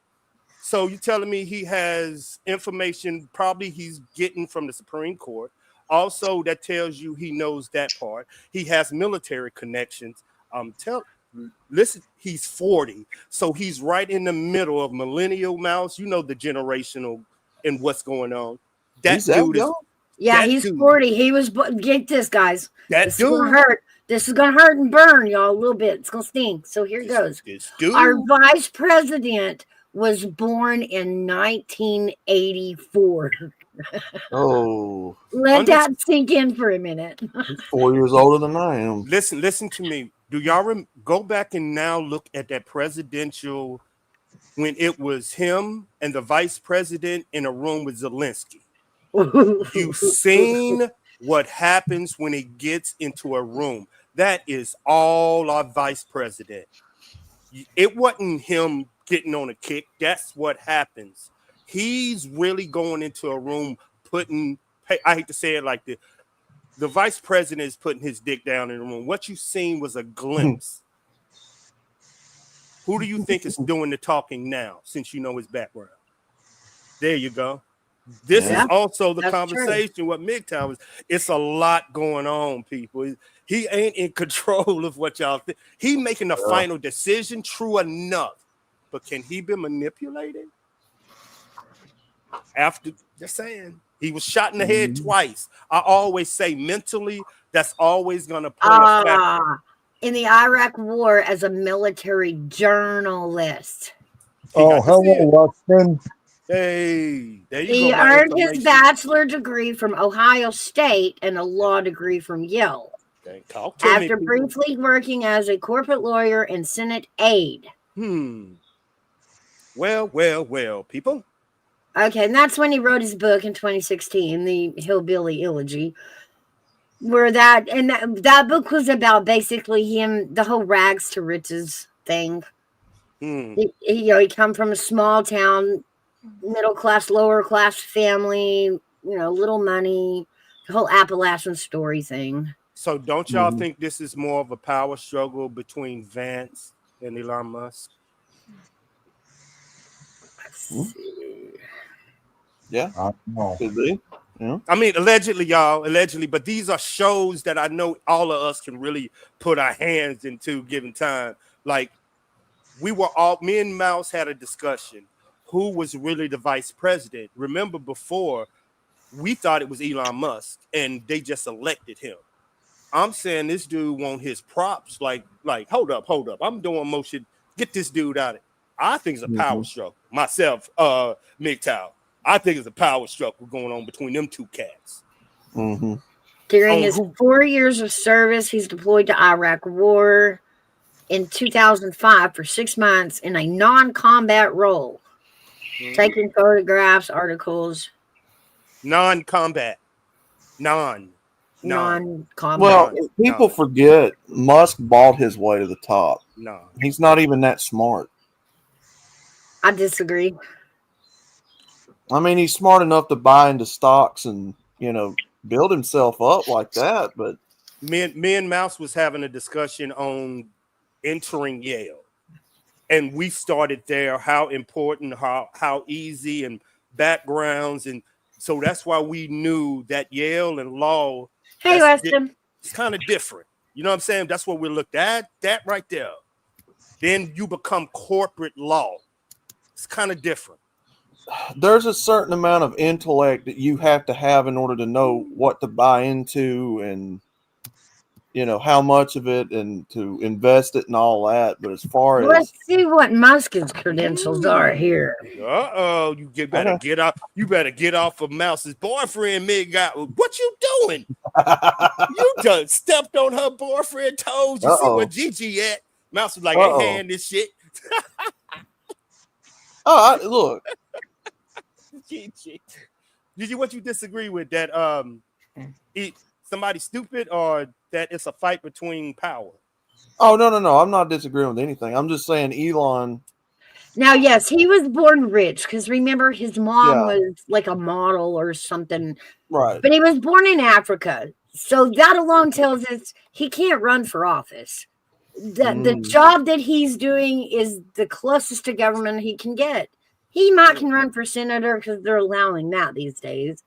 So you're telling me he has information probably he's getting from the Supreme Court. Also, that tells you he knows that part. He has military connections. Listen, he's 40, so he's right in the middle of millennial mouse. You know the generational and what's going on. That dude is. Yeah, he's 40. He was. Get this, guys. That this dude. Is gonna hurt. This is gonna hurt and burn y'all a little bit. It's gonna sting. So here goes. This dude. Our vice president was born in 1984. Oh, Let that sink in for a minute. he's 4 years older than I am. Listen to me. Do y'all go back and now look at that presidential when it was him and the vice president in a room with Zelensky? You've seen what happens when he gets into a room. That is all our vice president. It wasn't him getting on a kick. That's what happens. He's really going into a room putting, I hate to say it like this, the vice president is putting his dick down in the room. What you seen was a glimpse. Who do you think is doing the talking now, since you know his background? There you go. This is also the conversation. True. What MGTOW was. It's a lot going on, people. He ain't in control of what y'all think. He making the final decision, true enough. But can he be manipulated? After, just saying, he was shot in the head twice. I always say mentally, that's always going to play a factor. In the Iraq War as a military journalist. Hello, Weston. Hey, there you go. He earned his bachelor degree from Ohio State and a law degree from Yale. Okay, talk to After me, briefly working as a corporate lawyer and Senate aide. Well, people. Okay, and that's when he wrote his book in 2016, The Hillbilly Elegy, where that book was about basically him, the whole rags to riches thing. He come from a small town, middle class, lower class family, little money, the whole Appalachian story thing. So don't y'all think this is more of a power struggle between Vance and Elon Musk? Yeah, could be. Yeah. I mean, allegedly, but these are shows that I know all of us can really put our hands into given time. Like, me and Mouse had a discussion. Who was really the vice president? Remember before, we thought it was Elon Musk, and they just elected him. I'm saying this dude want his props. Like, hold up. I'm doing motion. Get this dude out of it. I think it's a power struggle. Myself, MGTOW. I think it's a power struggle going on between them two cats. During his 4 years of service, he's deployed to Iraq War in 2005 for 6 months in a non-combat role, taking photographs, articles. Non-combat. Non-combat. Well, people forget Musk bought his way to the top. No. He's not even that smart. I disagree. I mean, he's smart enough to buy into stocks and, build himself up like that. But me and Mouse was having a discussion on entering Yale. And we started there, how important, how easy, and backgrounds. And so that's why we knew that Yale and law, hey, Weston, it's kind of different. You know what I'm saying? That's what we looked at, that right there. Then you become corporate law. It's kind of different. There's a certain amount of intellect that you have to have in order to know what to buy into and, how much of it and to invest it and all that. But as far let's see what Musk's credentials are here. You better get off. You better get off of Mouse's boyfriend. What you doing? You done stepped on her boyfriend toes. You see where Gigi at? Mouse was like, "Hey, hand this shit." Look. Gigi, what you disagree with that? Somebody stupid, or that it's a fight between power? Oh, no. I'm not disagreeing with anything. I'm just saying Elon. Now, yes, he was born rich because remember his mom was like a model or something. Right. But he was born in Africa. So that alone tells us he can't run for office. The job that he's doing is the closest to government he can get. He might can run for senator because they're allowing that these days.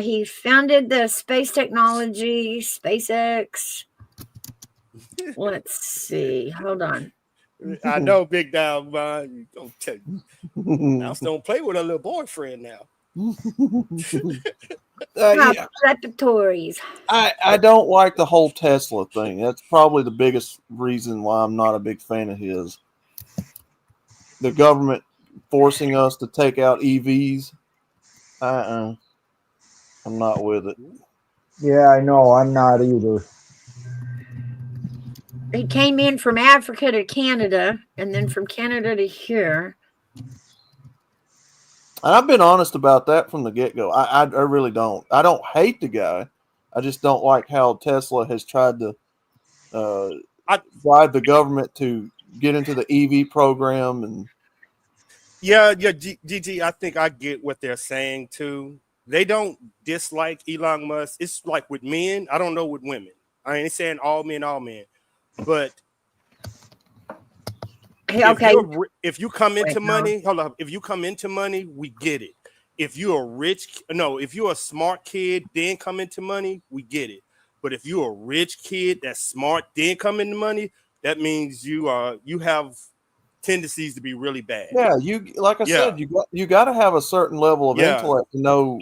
He founded the space technology, SpaceX. Let's see. Hold on. I know, Big Dog, man. Mouse don't play with her little boyfriend now. Yeah. Preparatories. I don't like the whole Tesla thing. That's probably the biggest reason why I'm not a big fan of his. The government forcing us to take out EVs. I'm not with it. Yeah, I know. I'm not either. He came in from Africa to Canada and then from Canada to here. And I've been honest about that from the get-go. I really don't. I don't hate the guy. I just don't like how Tesla has tried to drive the government to get into the EV program. And yeah, GG, I think I get what they're saying too. They don't dislike Elon Musk. It's like with men. I don't know with women. I ain't saying all men, but okay. If you come into money, hold up. If you come into money, we get it. If you're if you're a smart kid, then come into money, we get it. But if you're a rich kid that's smart, then come into money, that means you have tendencies to be really bad. yeah, like I said, you got to have a certain level of intellect to know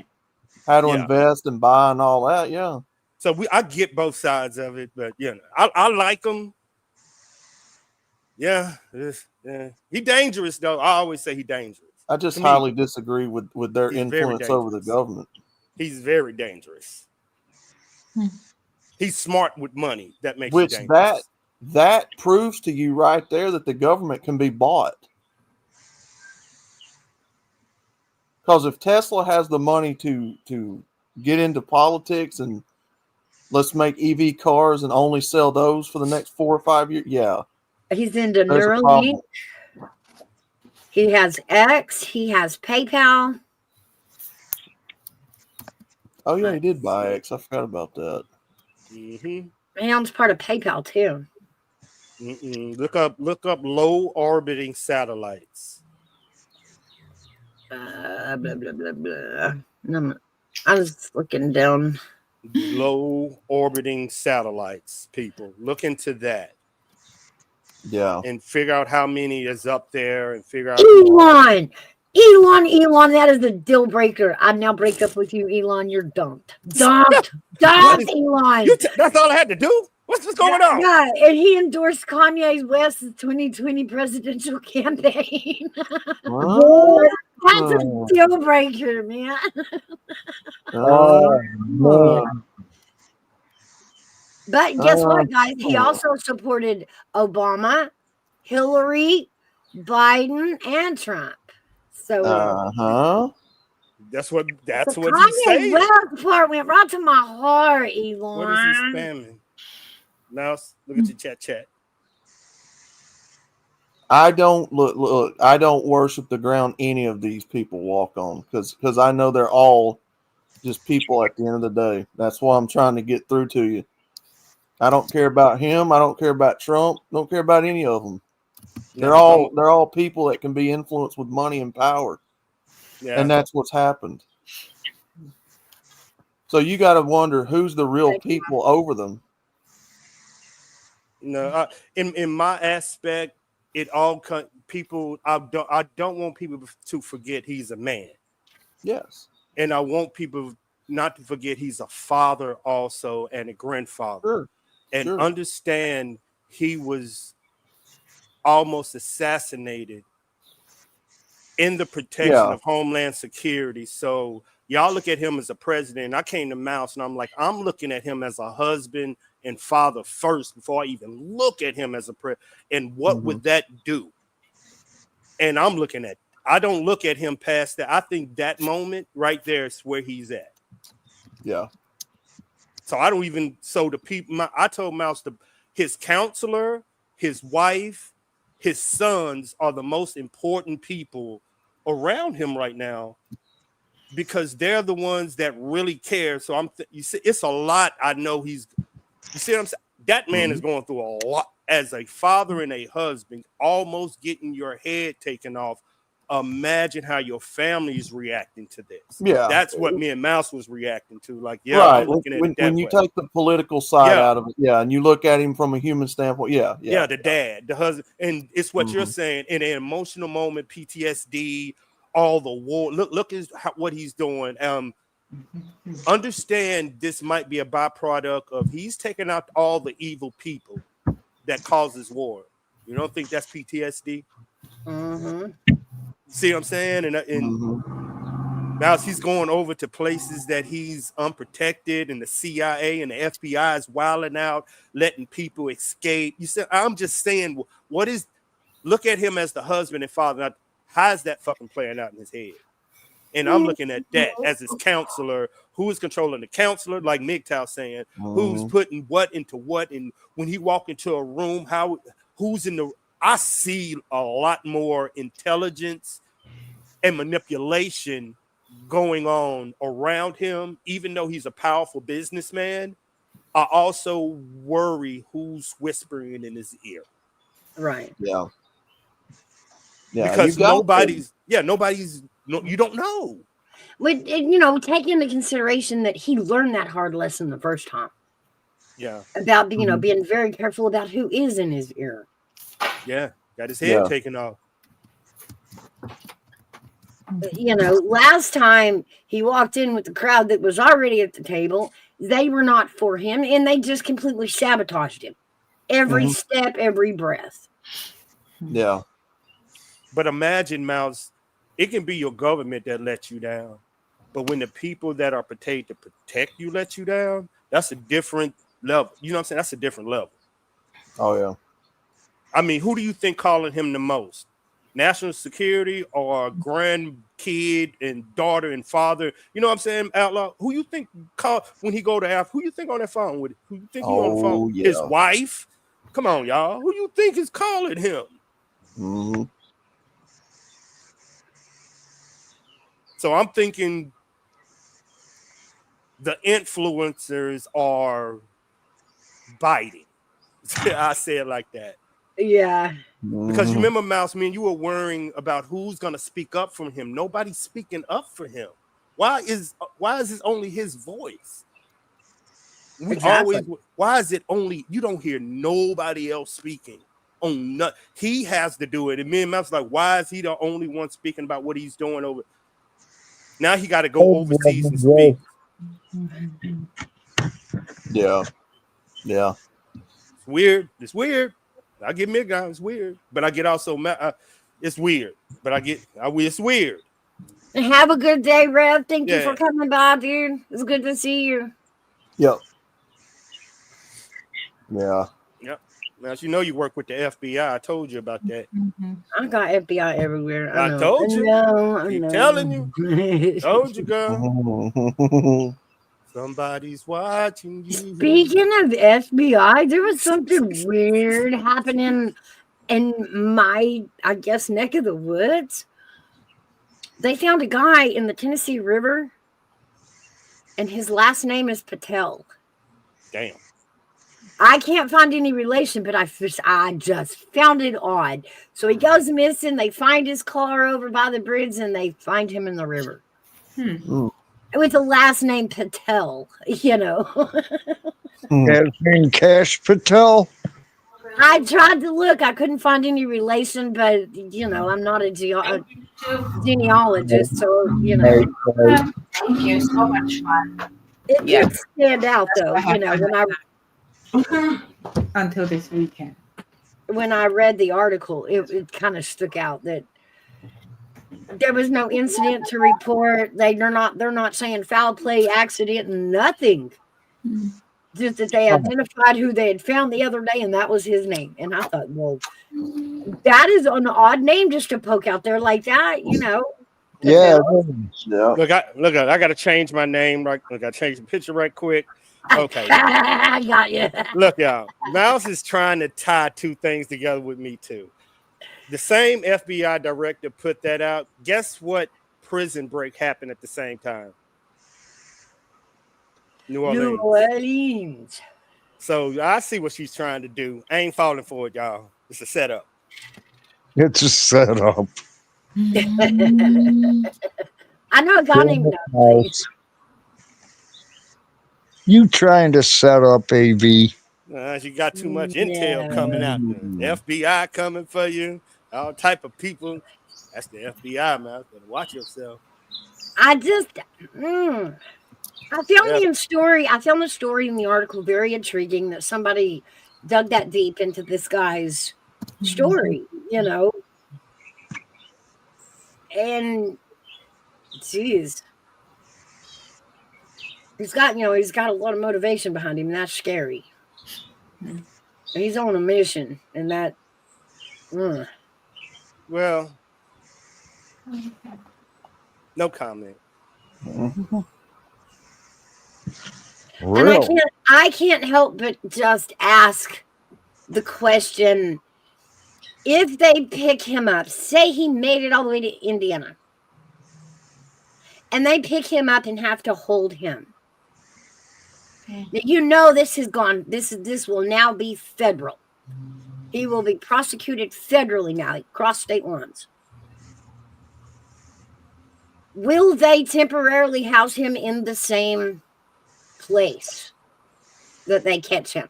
how to invest and buy and all that. Yeah. So I get both sides of it, but I like him. Yeah, he dangerous though. I always say he dangerous. I just highly disagree with their influence over the government. He's very dangerous. He's smart with money. That makes you dangerous. That proves to you right there that the government can be bought. Because if Tesla has the money to get into politics and let's make EV cars and only sell those for the next 4 or 5 years, yeah. He's into Neuralink. He has X. He has PayPal. Oh yeah, he did buy X. I forgot about that. Mm-hmm. He owns part of PayPal too. Look up low orbiting satellites. Blah blah blah blah. No, I was looking down. Low orbiting satellites, people. Look into that. Yeah. And figure out how many is up there and figure out Elon, that is a deal breaker. I now break up with you, Elon. You're dumped. Dumped, Elon. That's all I had to do? What's going on? Yeah, and he endorsed Kanye West's 2020 presidential campaign. That's a deal breaker, man. But guess what, guys? He also supported Obama, Hillary, Biden, and Trump. So that's what he's Kanye saying. West part went right to my heart, Elon. What is he spamming? Now look at your chat. I don't look. I don't worship the ground any of these people walk on because I know they're all just people at the end of the day. That's why I'm trying to get through to you. I don't care about him. I don't care about Trump. Don't care about any of them. They're all people that can be influenced with money and power. Yeah. And that's what's happened. So you got to wonder who's the real people over them. No, in my aspect, it all people. I don't want people to forget he's a man. Yes, and I want people not to forget he's a father also and a grandfather. Sure. And understand he was almost assassinated in the protection of Homeland Security. So y'all look at him as a president. I came to Mouse and I'm like, I'm looking at him as a husband and father first before I even look at him as a president. And what would that do? And I'm looking at, I don't look at him past that. I think that moment right there is where he's at. Yeah. So I don't even, so the people, I told Mouse his counselor, his wife, his sons are the most important people around him right now because they're the ones that really care. So you see, it's a lot. I know you see what I'm saying? That man is going through a lot as a father and a husband, almost getting your head taken off imagine how your family is reacting to this. Yeah. That's what me and Mouse was reacting to. Like, yeah, right. I'm looking at When, it that when you way. take the political side Yeah. out of it, yeah, and you look at him from a human standpoint, yeah. Yeah, the dad, the husband, and it's what you're Mhm. saying in an emotional moment, PTSD, all the war. Look at what he's doing. Understand this might be a byproduct of he's taking out all the evil people that causes war. You don't think that's PTSD? Mm-hmm. See what I'm saying? And Mhm. now he's going over to places that he's unprotected, and the CIA and the FBI is wilding out, letting people escape. You said, I'm just saying, what is? Look at him as the husband and father. Now, how's that fucking playing out in his head? And I'm looking at that as his counselor, who is controlling the counselor, like MGTOW saying, who's putting what into what, and when he walk into a room, who's in the. I see a lot more intelligence and manipulation going on around him, even though he's a powerful businessman. I also worry who's whispering in his ear. Right. Yeah. Yeah. Because you got nobody's, you don't know. But take into consideration that he learned that hard lesson the first time Yeah. about being very careful about who is in his ear. Yeah. Got his head Yeah. taken off. Last time he walked in with the crowd that was already at the table, they were not for him, and they just completely sabotaged him. Every step, every breath. Yeah. But imagine, Mouse, it can be your government that lets you down. But when the people that are paid to protect you let you down, that's a different level. You know what I'm saying? That's a different level. Oh yeah. I mean, who do you think calling him the most? National security or grandkid and daughter and father? You know what I'm saying, Outlaw? Who you think call when he go to Africa? Who you think on that phone with? Who you think he on the phone? yeah. His wife? Come on, y'all. Who you think is calling him? Mm-hmm. So I'm thinking the influencers are biting. I say it like that. Yeah. Because you remember, Mouse, me and you were worrying about who's gonna speak up for him. Nobody's speaking up for him. Why is it only his voice? Why is it only you don't hear nobody else speaking on none? He has to do it. And me and Mouse like, why is he the only one speaking about what he's doing over? Now he got to go overseas and speak. Yeah. Yeah. It's weird. It's weird. I get Midgard. It's weird, but I get also it's weird. But it's weird. Have a good day, Rev. Thank you Yeah. for coming by, dude. It's good to see you. Yep. Yeah. Yep. Now, as you know, you work with the FBI. I told you about that. I got FBI everywhere. I told you. I Keep know. telling you. Told you, girl. Mm-hmm. Somebody's watching you. Speaking of FBI, there was something weird happening in my, I guess, neck of the woods. They found a guy in the Tennessee River, and his last name is Patel. Damn. I can't find any relation, but I just found it odd. So he goes missing. They find his car over by the bridge, and they find him in the river. With the last name Patel, Jasmine Cash Patel. I tried to look. I couldn't find any relation, but I'm not a genealogist, so Thank you. So much fun. it did stand out though. Until this weekend. When I read the article, it kind of stuck out that there was no incident to report. They're not saying foul play, accident, nothing. Just that they identified who they had found the other day, and that was his name. And I thought, well, that is an odd name just to poke out there like that, Yeah. Look, I got to change my name. Right, I got to change the picture right quick. Okay. I got you. Look, y'all. Mouse is trying to tie two things together with me too. The same FBI director put that out. Guess what? Prison break happened at the same time. New Orleans. So I see what she's trying to do. I ain't falling for it, y'all. It's a setup. It's a setup. I know a guy named Dudley. You trying to set up AV? You got too much intel coming out there. FBI coming for you. All type of people. That's the FBI, man. Better watch yourself. I just, I found the story. I found the story in the article very intriguing that somebody dug that deep into this guy's story, you know. And geez, he's got a lot of motivation behind him, and that's scary. And he's on a mission, and that. Well, no comment. And I can't help but just ask the question: if they pick him up, say he made it all the way to Indiana, and they pick him up and have to hold him. Now, you know this has gone. This will now be federal. He will be prosecuted federally now, across state lines. Will they temporarily house him in the same place that they catch him?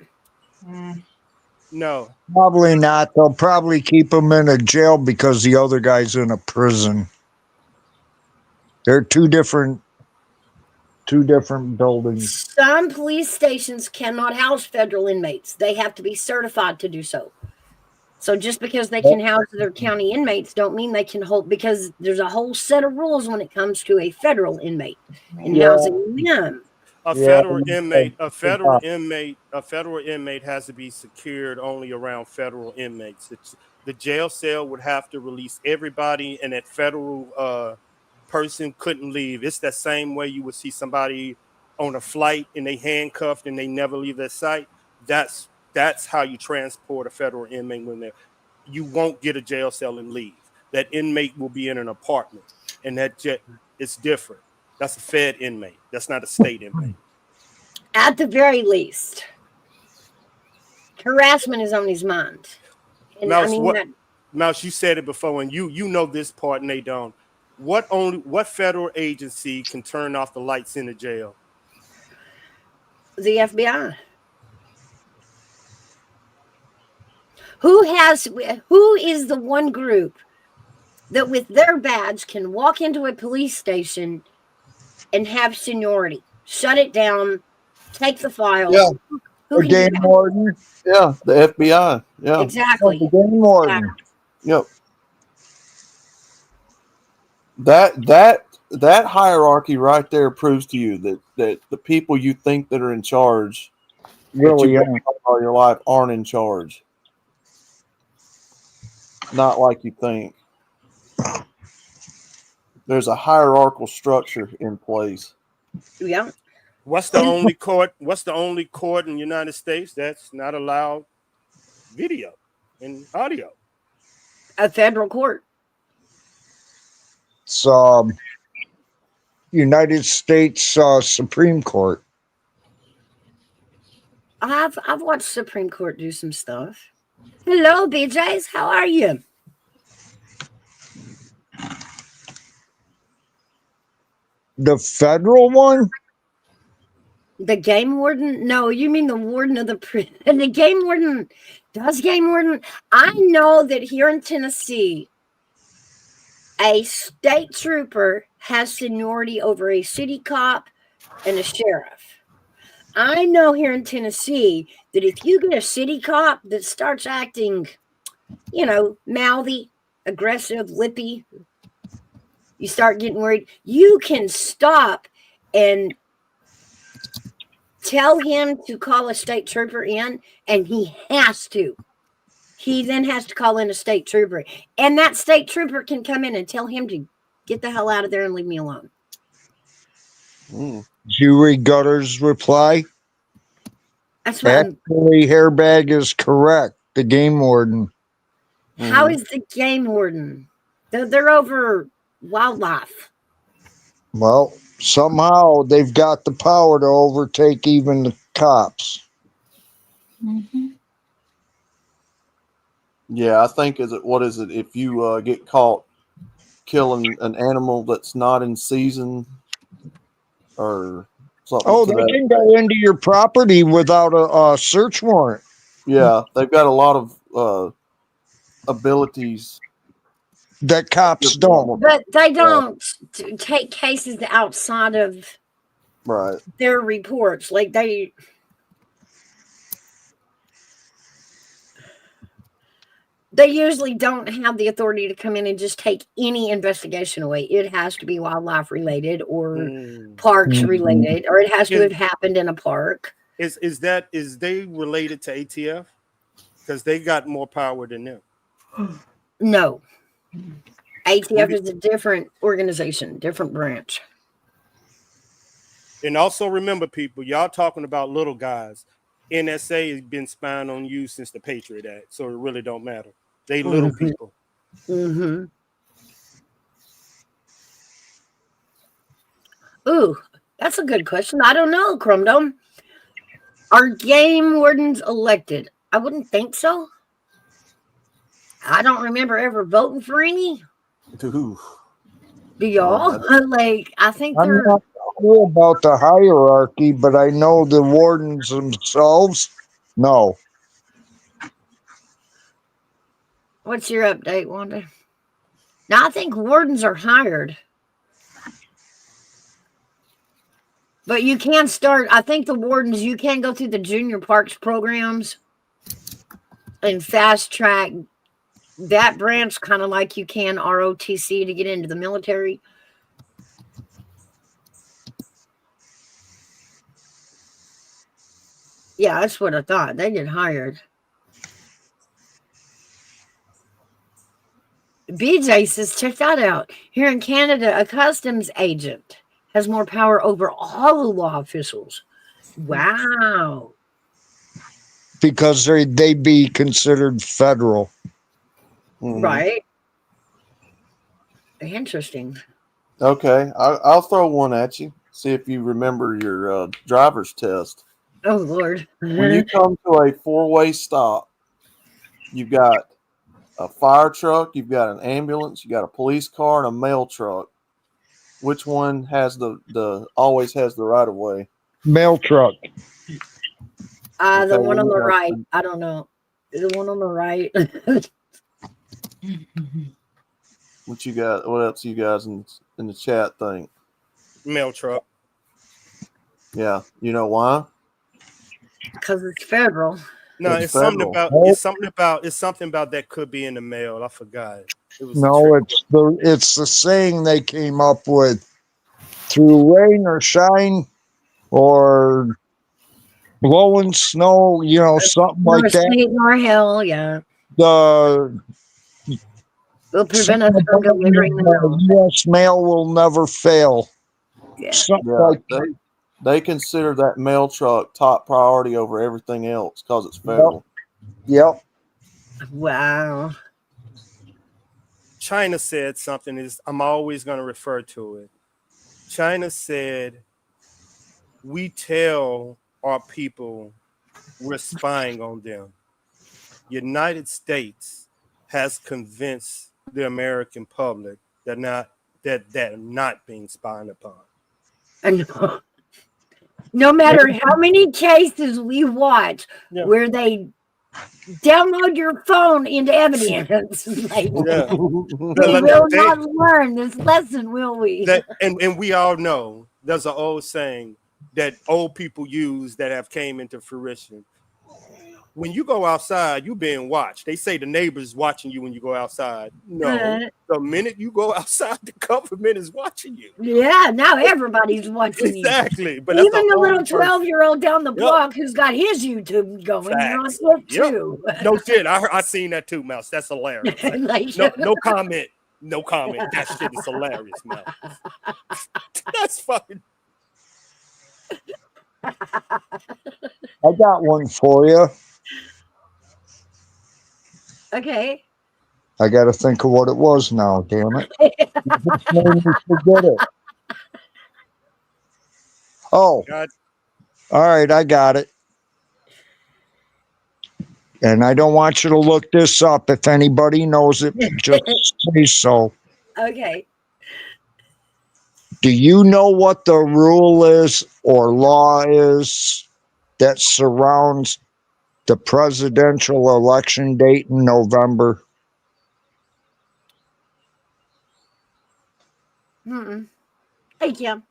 No. Probably not. They'll probably keep him in a jail because the other guy's in a prison. They're two different buildings. Some police stations cannot house federal inmates. They have to be certified to do so. So just because they can house their county inmates don't mean they can hold, because there's a whole set of rules when it comes to a federal inmate and housing them. A federal inmate has to be secured only around federal inmates. The jail cell would have to release everybody, and that federal person couldn't leave. It's that same way you would see somebody on a flight and they handcuffed and they never leave their site. That's how you transport a federal inmate when you won't get a jail cell and leave. That inmate will be in an apartment, and it's different. That's a Fed inmate. That's not a state inmate. At the very least, harassment is on his mind. And Mouse, you said it before, and you know this part, and they don't. What federal agency can turn off the lights in the jail? The FBI. Who is the one group that with their badge can walk into a police station and have seniority, shut it down, take the files? Yeah. The game warden. Yeah, the FBI. Yeah, exactly. The game warden. Yep. That hierarchy right there proves to you that the people you think that are in charge, really all your life, aren't in charge. Not like you think. There's a hierarchical structure in place. Yeah. What's the only court in the United States that's not allowed video and audio? A federal court. It's United States Supreme Court. I've watched Supreme Court do some stuff. Hello, BJs. How are you? The federal one? The game warden? No, you mean the warden of the prison. The game warden does game warden. I know that here in Tennessee, a state trooper has seniority over a city cop and a sheriff. I know here in Tennessee that if you get a city cop that starts acting, mouthy, aggressive, lippy, you start getting worried, you can stop and tell him to call a state trooper in, and he has to. He then has to call in a state trooper, and that state trooper can come in and tell him to get the hell out of there and leave me alone. Did you read Gutter's reply? That's what Actually, Hairbag is correct. The game warden. How is the game warden? They're over wildlife. Well, somehow they've got the power to overtake even the cops. Yeah, I think what is it? If you get caught killing an animal that's not in season or something. Oh, to they that can go into your property without a search warrant. Yeah, they've got a lot of abilities that cops don't. But they don't take cases outside of right their reports. Like they usually don't have the authority to come in and just take any investigation away. It has to be wildlife related or parks related, or it has to have happened in a park. Is they related to ATF? Because they got more power than them. No. ATF is a different organization, different branch. And also remember, people, y'all talking about little guys. NSA has been spying on you since the Patriot Act, so it really don't matter. They little people. Mm-hmm. Ooh, that's a good question. I don't know, Crumdome. Are game wardens elected? I wouldn't think so. I don't remember ever voting for any. Ooh. Do y'all? Like, I think I'm they're. not sure about the hierarchy, but I know the wardens themselves. No. What's your update, Wanda? Now, I think wardens are hired. But you can start, I think the wardens, you can go through the junior parks programs and fast track that branch, kind of like you can ROTC to get into the military. Yeah, that's what I thought. They get hired. BJ says, check that out. Here in Canada, a customs agent has more power over all the law officials. Wow. Because they be considered federal. Right. Interesting. Okay, I'll throw one at you. See if you remember your driver's test. Oh, Lord. When you come to a four-way stop, you've got a fire truck, you've got an ambulance, you got a police car, and a mail truck. Which one has the always has the right of way? Mail truck. The one on the right. I don't know. The one on the right. What you got? What else you guys in the chat think? Mail truck. Yeah, you know why? Because it's federal. No, It's it's something federal. it's something about that could be in the mail. I forgot. It was No, it's the saying they came up with. Through rain or shine or blowing snow, something Nor like that. state nor hell, yeah. The will prevent us from delivering the mail. U.S. mail will never fail. Yeah. Something Yeah, like they consider that mail truck top priority over everything else because it's federal. Yep. Wow. China said something. I'm always going to refer to it. China said, we tell our people we're spying on them. United States has convinced the American public that they're not being spied upon. And no matter how many cases we watch where they download your phone into evidence, like, we will not learn this lesson, will we? And we all know there's an old saying that old people use that have came into fruition. When you go outside, you're being watched. They say the neighbor's watching you when you go outside. No, the minute you go outside, the government is watching you. Yeah, now everybody's watching you. Exactly. But even the little 12-year-old down the block who's got his YouTube going, you're on it too. No shit. I seen that too, Mouse. That's hilarious. No comment. No comment. That shit is hilarious, Mouse. That's fucking. I got one for you. Okay. I got to think of what it was now, damn it. You just made me forget it. Oh. God. All right, I got it. And I don't want you to look this up. If anybody knows it, just say so. Okay. Do you know what the rule is or law is that surrounds the presidential election date in November? Mm-mm. Hey, Kim.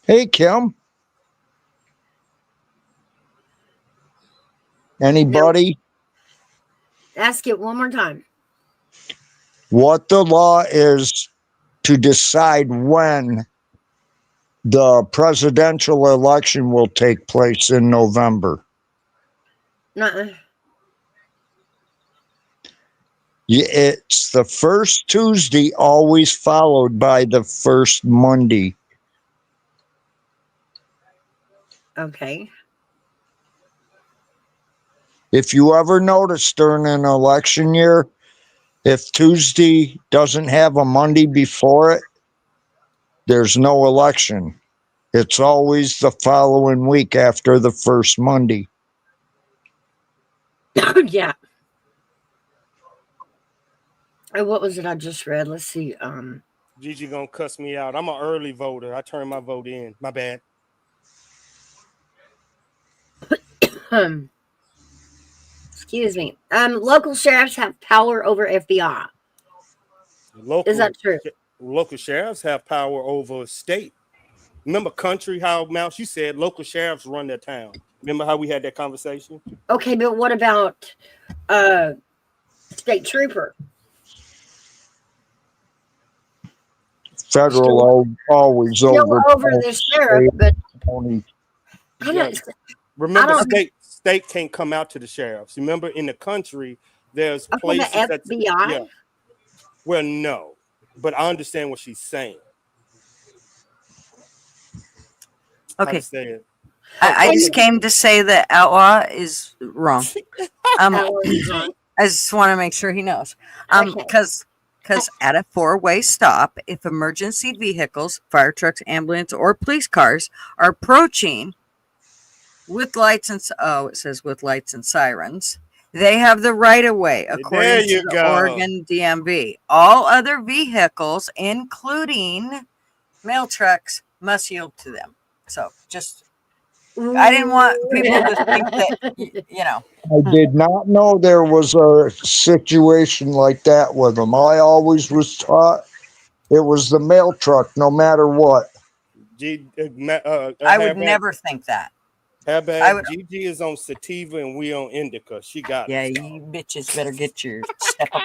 Hey, Kim. Anybody? Ask it one more time. What the law is to decide when the presidential election will take place in November? Nuh-uh. It's the first Tuesday, always followed by the first Monday. Okay. If you ever notice during an election year, if Tuesday doesn't have a Monday before it, there's no election. It's always the following week after the first Monday. Yeah. What was it I just read? Let's see. Gigi gonna cuss me out. I'm an early voter. I turned my vote in. My bad. Excuse me. Local sheriffs have power over FBI. Is that true? Local sheriffs have power over state. Remember country, how Mouse, you said local sheriffs run their town. Remember how we had that conversation? Okay, but what about state trooper? Federal always Still over the sheriff, but I Yeah. don't. Remember, state can't come out to the sheriffs. Remember, in the country, there's Okay, places the that FBI? yeah. Well, no, but I understand what she's saying. How to Okay. say it. I just came to say that outlaw is wrong. Outlaw is wrong. I just want to make sure he knows. Okay. Because at a four-way stop, if emergency vehicles, fire trucks, ambulance, or police cars are approaching with lights and it says with lights and sirens, they have the right of way according There to you the go. Oregon DMV. All other vehicles, including mail trucks, must yield to them. So just, I didn't want people to think that, you know. I did not know there was a situation like that with them. I always was taught it was the mail truck, no matter what. I would never think that. Gigi is on sativa and we on indica. She got Yeah, it. you bitches better get your step up.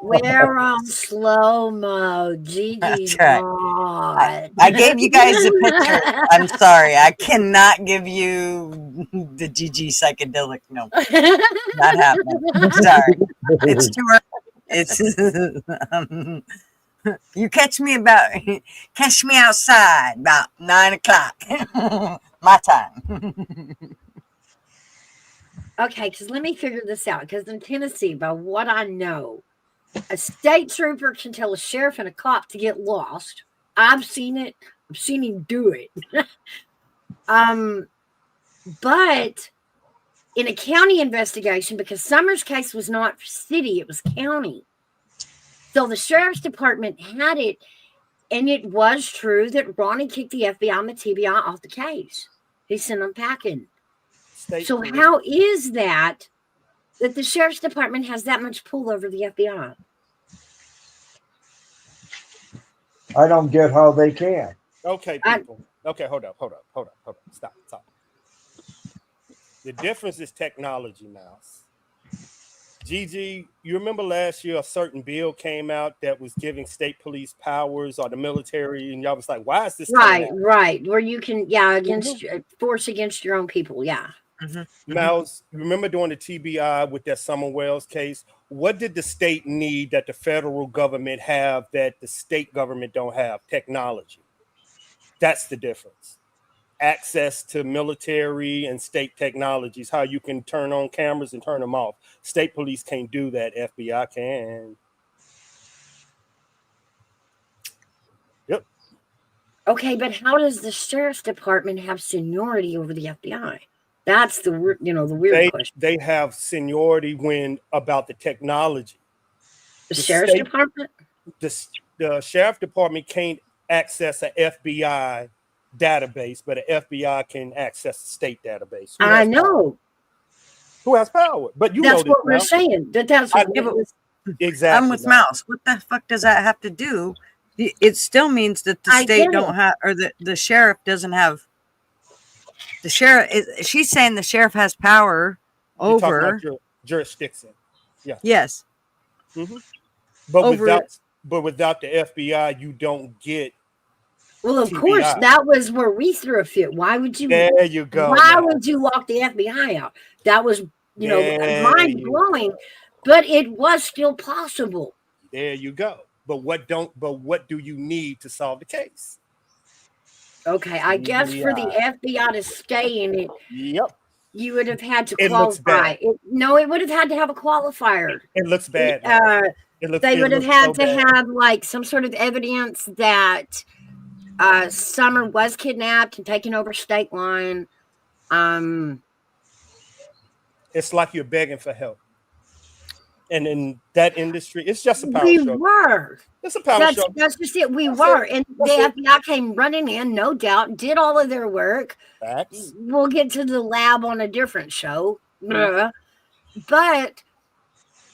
We're on slow mo. Gigi's That's right. not. I gave you guys a picture. I'm sorry. I cannot give you the GG psychedelic. No, not happening. Sorry. It's too early. It's you catch me outside about 9 o'clock my time. Okay, because let me figure this out. Because in Tennessee, by what I know, a state trooper can tell a sheriff and a cop to get lost. I've seen it. I've seen him do it. But in a county investigation, because Summers' case was not city, it was county. So the sheriff's department had it, and it was true that Ronnie kicked the FBI and the TBI off the case. He sent them packing. So how is that the sheriff's department has that much pull over the FBI? I don't get how they can. Okay, people. Okay, hold up. Stop. The difference is technology, Mouse. Gigi, you remember last year a certain bill came out that was giving state police powers or the military, and y'all was like, why is this coming out? Right. Where you can, force against your own people. Yeah. Mouse, remember during the TBI with that Summer Wells case, what did the state need that the federal government have that the state government don't have? Technology. That's the difference. Access to military and state technologies, how you can turn on cameras and turn them off. State police can't do that. FBI can. Yep. Okay, but how does the sheriff's department have seniority over the FBI? That's the weird question. They have seniority when about the technology. The sheriff's department? The sheriff department can't access an FBI database, but an FBI can access the state database. I know. Who has power? But you That's know what we're saying. That's what exactly. I'm with Mouse. What the fuck does that have to do? It still means that the state don't have, or the sheriff doesn't have. The sheriff she's saying the sheriff has power over jurisdiction. Yeah. Yes. Mm-hmm. But without the FBI, you don't get. Well, of TBI. course, that was where we threw a fit. Why would you? There you go. Why would you lock the FBI out? That was, mind blowing, but it was still possible. There you go. But what do you need to solve the case? Okay, I guess for the FBI to stay in it, yep, you would have had to It looks qualify. bad. It would have had to have a qualifier. It looks bad. They would have had to have like some sort of evidence that Summer was kidnapped and taken over state line. It's like you're begging for help. And in that industry, it's just a power show. Were. It's a power show. That's just it. We were. And the FBI came running in, no doubt, did all of their work. Facts. We'll get to the lab on a different show. But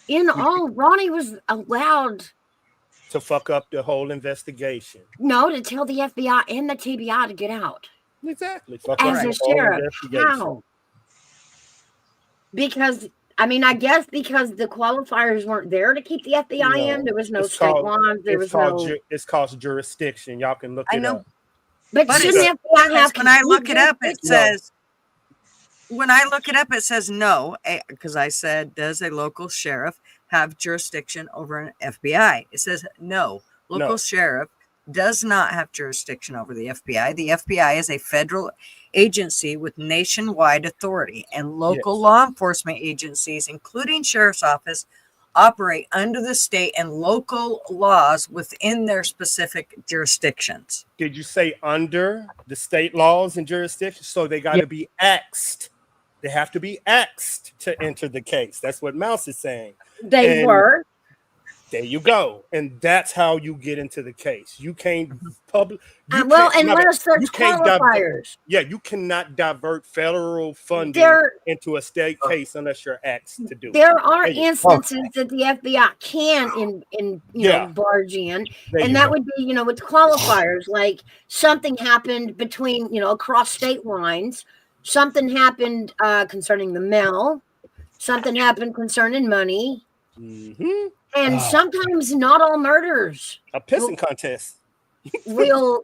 in all, Ronnie was allowed to fuck up the whole investigation. to tell the FBI and the TBI to get out. Exactly. Fuck As up a the whole sheriff. investigation. How? Because I guess because the qualifiers weren't there to keep the FBI in. There was no state lines. There was no. It's called jurisdiction. Y'all can look it up. But shouldn't the FBI have? When I look it up, it No. says. When I look it up, it says no, because I said, does a local sheriff have jurisdiction over an FBI? It says no. Local sheriff does not have jurisdiction over the FBI. The FBI is a federal agency with nationwide authority, and local law enforcement agencies, including sheriff's office, operate under the state and local laws within their specific jurisdictions. Did you say under the state laws and jurisdictions? So they got to be axed. They have to be axed to enter the case. That's what Mouse is saying. They were. There you go. And that's how you get into the case. You can't public. Unless there's qualifiers. You cannot divert federal funding into a state case unless you're asked to do it. There are instances that the FBI can barge in, and that would be with qualifiers, like something happened between across state lines, something happened concerning the mail, something happened concerning money, and sometimes not all murders. A pissing contest will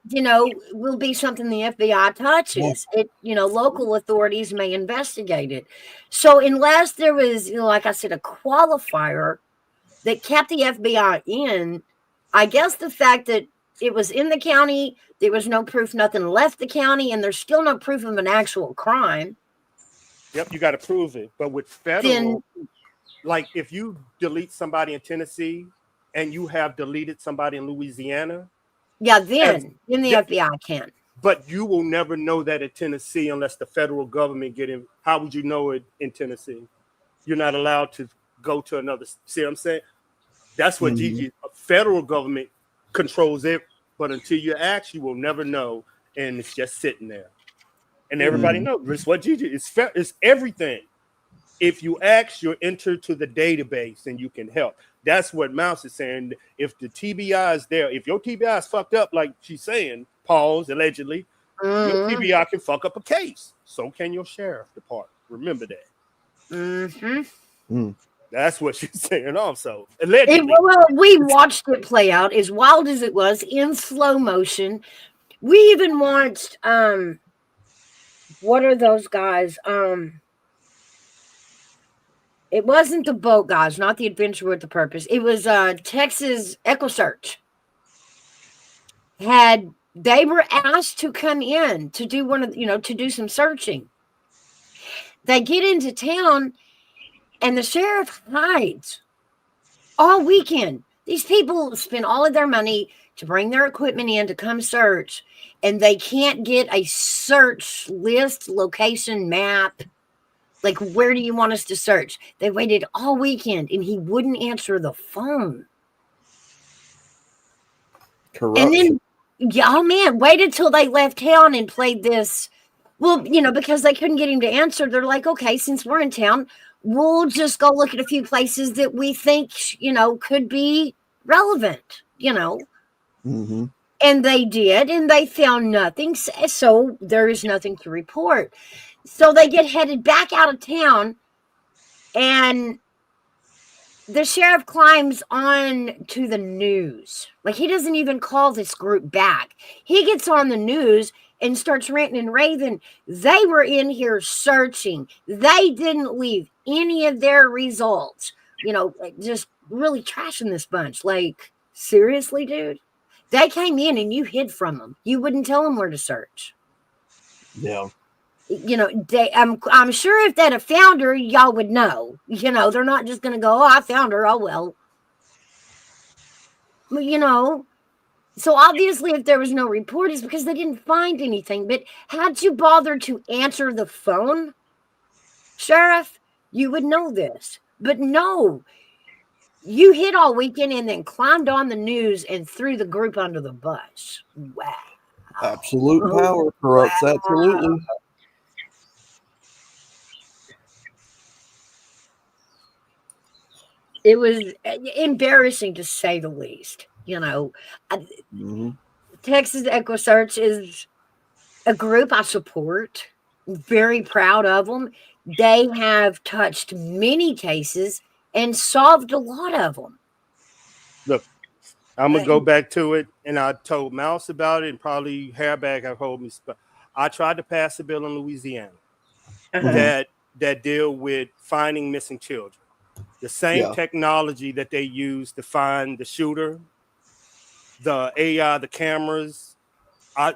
be something the FBI touches. Local authorities may investigate it. So unless there was, like I said, a qualifier that kept the FBI in, I guess the fact that it was in the county, there was no proof, nothing left the county, and there's still no proof of an actual crime. Yep, you got to prove it. But with federal, like if you delete somebody in Tennessee and you have deleted somebody in Louisiana, then the FBI can. But you will never know that in Tennessee unless the federal government get in. How would you know it in Tennessee? You're not allowed to go to another. See what I'm saying? That's what federal government controls it. But until you ask, you will never know, and it's just sitting there. And everybody knows. It's what Gigi. It's everything. If you ask, you're entered to the database, and you can help. That's what Mouse is saying. If the TBI is there, if your TBI is fucked up, like she's saying, allegedly, your TBI can fuck up a case. So can your sheriff department. Remember that. That's what she's saying also. Allegedly. We watched it play out as wild as it was in slow motion. We even watched, what are those guys? It wasn't the boat guys, not the Adventure with the Purpose. It was Texas EchoSearch. They were asked to come in to do to do some searching. They get into town, and the sheriff hides all weekend. These people spend all of their money to bring their equipment in to come search, and they can't get a search list, location, map. Like, where do you want us to search? They waited all weekend, and he wouldn't answer the phone. Corruption. And then, yeah, oh man, wait until they left town and played this. Well, because they couldn't get him to answer, they're like, okay, since we're in town, we'll just go look at a few places that we think, could be relevant, Mm-hmm. And they did, and they found nothing. So there is nothing to report. So they get headed back out of town, and the sheriff climbs on to the news. Like, he doesn't even call this group back. He gets on the news and starts ranting and raving. They were in here searching. They didn't leave any of their results. Just really trashing this bunch. Like, seriously, dude? They came in and you hid from them. You wouldn't tell them where to search. Yeah. I'm sure if they'd have found her, y'all would know. They're not just going to go, oh, I found her. Oh, well. So obviously if there was no report, it's because they didn't find anything. But had you bothered to answer the phone, Sheriff, you would know this. But no, you hid all weekend and then climbed on the news and threw the group under the bus. Wow. Absolute power corrupts. Absolutely. It was embarrassing to say the least. Mm-hmm. Texas Echo Search is a group I support. Very proud of them. They have touched many cases and solved a lot of them. Look, I'm gonna go back to it, and I told Mouse about it, and probably Hairbag have told me. I tried to pass a bill in Louisiana that deal with finding missing children. The same technology that they use to find the shooter, the AI, the cameras. I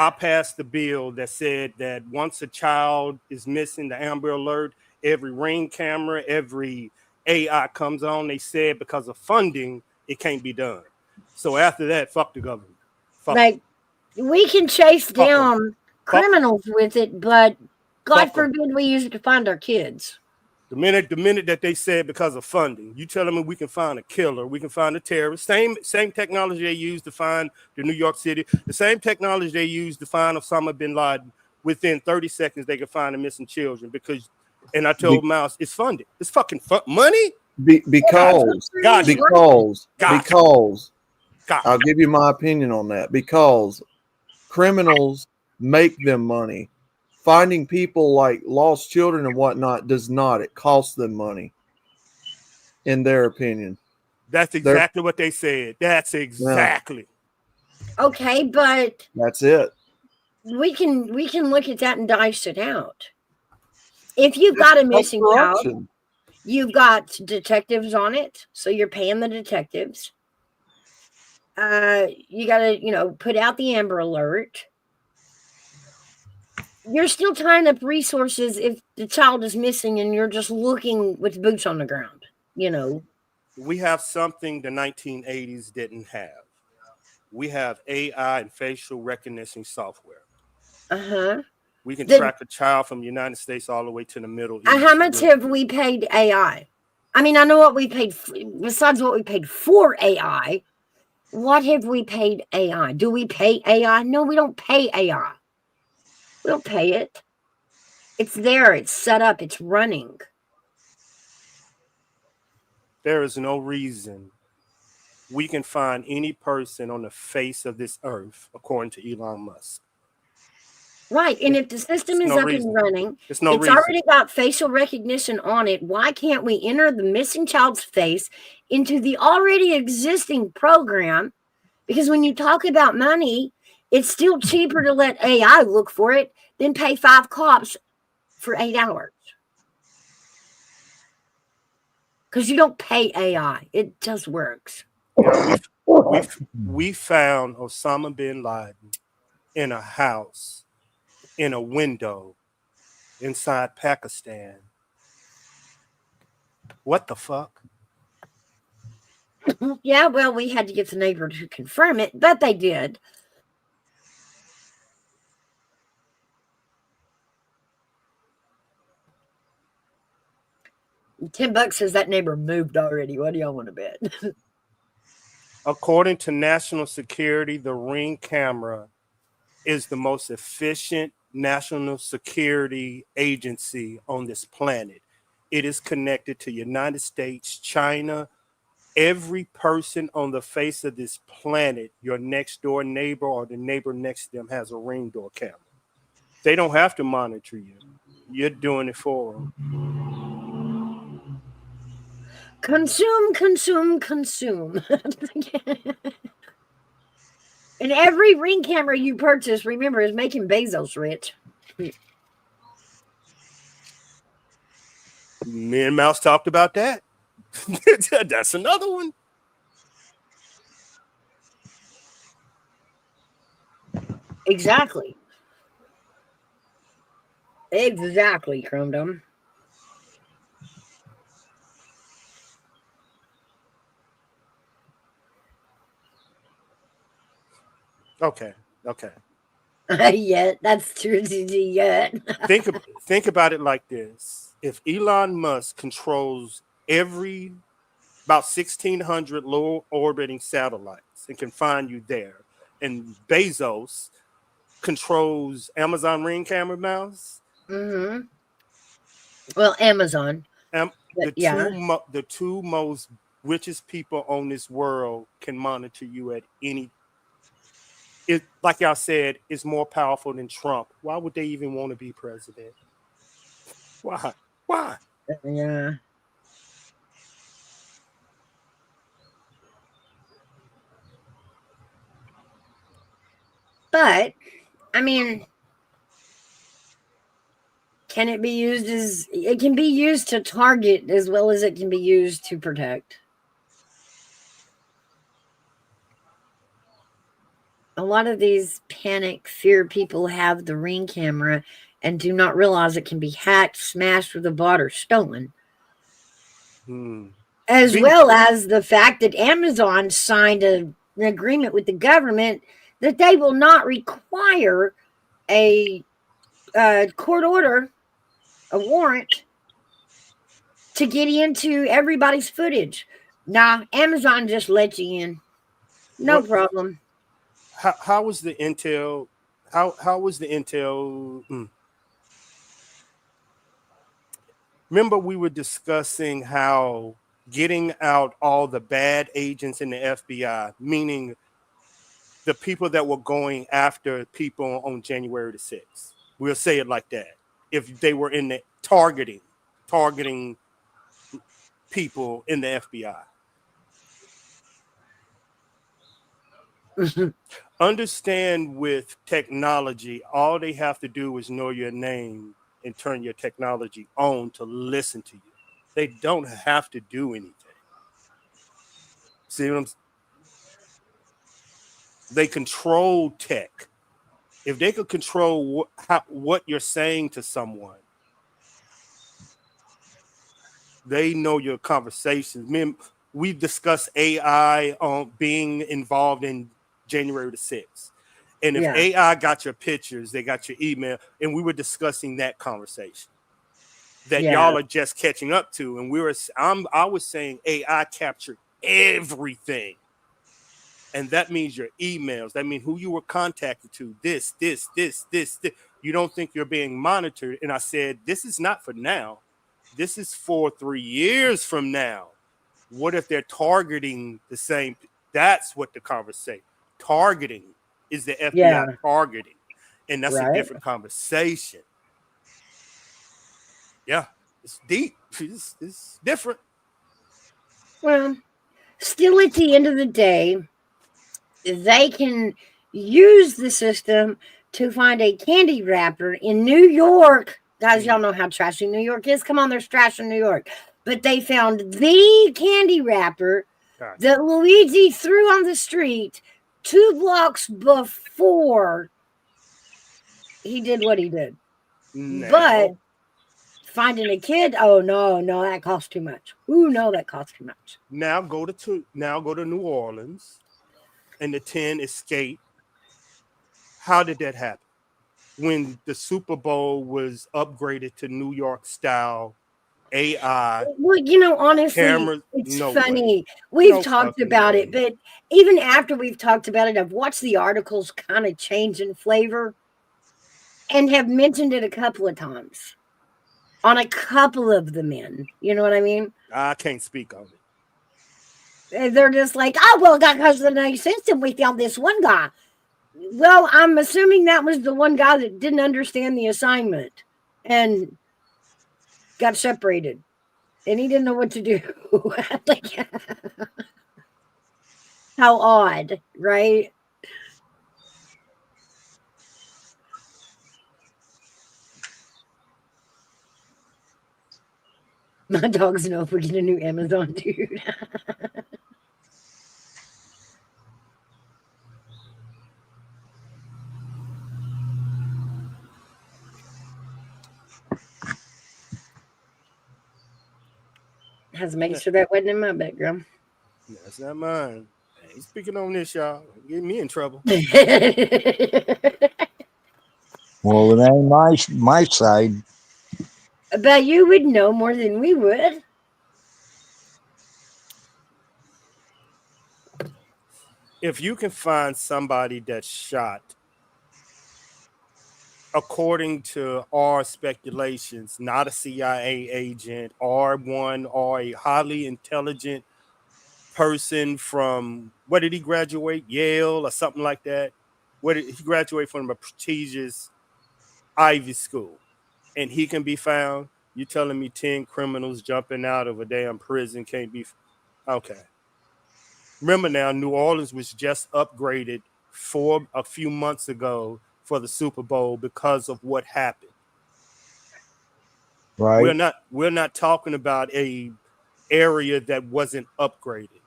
passed the bill that said that once a child is missing, the Amber Alert, every Ring camera, every AI comes on. They said because of funding, it can't be done. So after that, fuck the government. Fuck we can chase down criminals with it, but God forbid we use it to find our kids. The minute that they said because of funding, you tell them we can find a killer, we can find a terrorist. Same technology they used to find the New York City, the same technology they used to find Osama bin Laden. Within 30 seconds, they can find the missing children and I told Mouse, it's funded. It's fucking money. Because I'll give you my opinion on that. Because criminals make them money. Finding people like lost children and whatnot does not. It costs them money, in their opinion. That's exactly what they said. That's exactly. Okay, but that's it. We can look at that and dice it out. If you've got a missing child, you've got detectives on it, so you're paying the detectives. You got to, put out the Amber Alert. You're still tying up resources if the child is missing and you're just looking with boots on the ground, We have something the 1980s didn't have. We have AI and facial recognition software. We can track a child from the United States all the way to the Middle East. How much have we paid AI? I mean, I know what we paid, besides what we paid for AI. What have we paid AI? Do we pay AI? No, we don't pay AI. We don't pay it. It's there. It's set up. It's running. There is no reason we can find any person on the face of this earth, according to Elon Musk. Right. And if the system is up and running, it's already got facial recognition on it. Why can't we enter the missing child's face into the already existing program? Because when you talk about money, it's still cheaper to let AI look for it than pay 5 cops for 8 hours. Because you don't pay AI. It just works. We found Osama bin Laden in a house, in a window, inside Pakistan. What the fuck? Yeah, well, we had to get the neighbor to confirm it, but they did. $10 says that neighbor moved already. What do y'all want to bet? According to national security, the Ring camera is the most efficient national security agency on this planet. It is connected to United States, China, every person on the face of this planet, your next door neighbor or the neighbor next to them has a Ring door camera. They don't have to monitor you. You're doing it for them. Consume, consume, consume. And every Ring camera you purchase, remember, is making Bezos rich. Me and Mouse talked about that. That's another one. Exactly. Exactly, Chromedome. Okay. Yet, that's true. Yet. Think about it like this. If Elon Musk controls about 1,600 low orbiting satellites and can find you there, and Bezos controls Amazon Ring camera, Mouse. Mm-hmm. Well, Amazon. The two most richest people on this world can monitor you at any. It, like y'all said, is more powerful than Trump. Why would they even want to be president? Why? Yeah. But, I mean, can it be used as, it can be used to target as well as it can be used to protect. A lot of these panic, fear people have the Ring camera and do not realize it can be hacked, smashed with a bot, or stolen. As well as the fact that Amazon signed an agreement with the government that they will not require a court order, a warrant, to get into everybody's footage. Nah, Amazon just lets you in. No problem. How was the intel? How was the intel? Remember, we were discussing how getting out all the bad agents in the FBI, meaning the people that were going after people on January the 6th. We'll say it like that. If they were in the targeting people in the FBI. Understand, with technology, all they have to do is know your name and turn your technology on to listen to you. They don't have to do anything. See what I'm saying? They control tech. If they could control what you're saying to someone, they know your conversations. We've discussed AI being involved in January the 6th. And if AI got your pictures, they got your email, and we were discussing that conversation that y'all are just catching up to. And I was saying AI captured everything. And that means your emails. That means who you were contacted to. This. You don't think you're being monitored. And I said, this is not for now. This is for 3 years from now. What if they're targeting the same? That's what the conversation. Targeting is the FBI targeting. And that's a different conversation. Yeah, it's deep. It's different. Well, still at the end of the day, they can use the system to find a candy wrapper in New York. Guys, y'all know how trashy New York is. Come on, there's trash in New York. But they found the candy wrapper that Luigi threw on the street 2 blocks before he did what he did. No. But finding a kid, oh no, that costs too much. Ooh, no, that costs too much. Now go to New Orleans, and the 10 escape. How did that happen? When the Super Bowl was upgraded to New York style AI, Well, you know, honestly, cameras. it's No way. funny. We've No talked fucking about way. it, but even after we've talked about it, I've watched the articles kind of change in flavor and have mentioned it a couple of times on a couple of the men. You know what I mean? I can't speak on it. And they're just like, oh, well, because of the night system, we found this one guy. Well, I'm assuming that was the one guy that didn't understand the assignment and got separated. And he didn't know what to do. Like, how odd, right? My dogs know if we get a new Amazon, dude. Has to make sure that wasn't in my background. That's not mine. I ain't speaking on this, y'all. Get me in trouble. Well, it ain't my side. But you would know more than we would. If you can find somebody that's shot, according to our speculations, not a CIA agent or one or a highly intelligent person from, what did he graduate? Yale or something like that? What did he graduate from? A prestigious Ivy school, and he can be found. You telling me 10 criminals jumping out of a damn prison can't be? Okay. Remember now, New Orleans was just upgraded for a few months ago for the Super Bowl because of what happened. Right. We're not talking about a area that wasn't upgraded.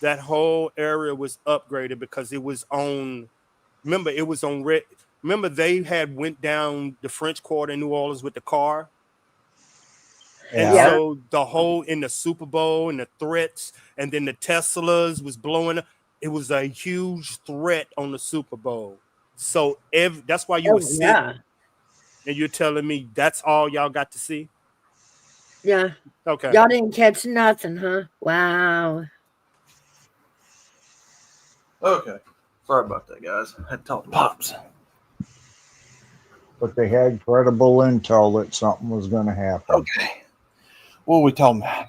That whole area was upgraded because it was on. Remember, it was on red. Remember, they had went down the French Quarter in New Orleans with the car. And Yeah. so the whole in the Super Bowl and the threats, and then the Teslas was blowing up. It was a huge threat on the Super Bowl. So that's why you were sitting, yeah. and you're telling me that's all y'all got to see? Yeah. Okay. Y'all didn't catch nothing, huh? Wow. Okay. Sorry about that, guys. I had to talk to Pops. But they had credible intel that something was going to happen. Okay. What are we talking about?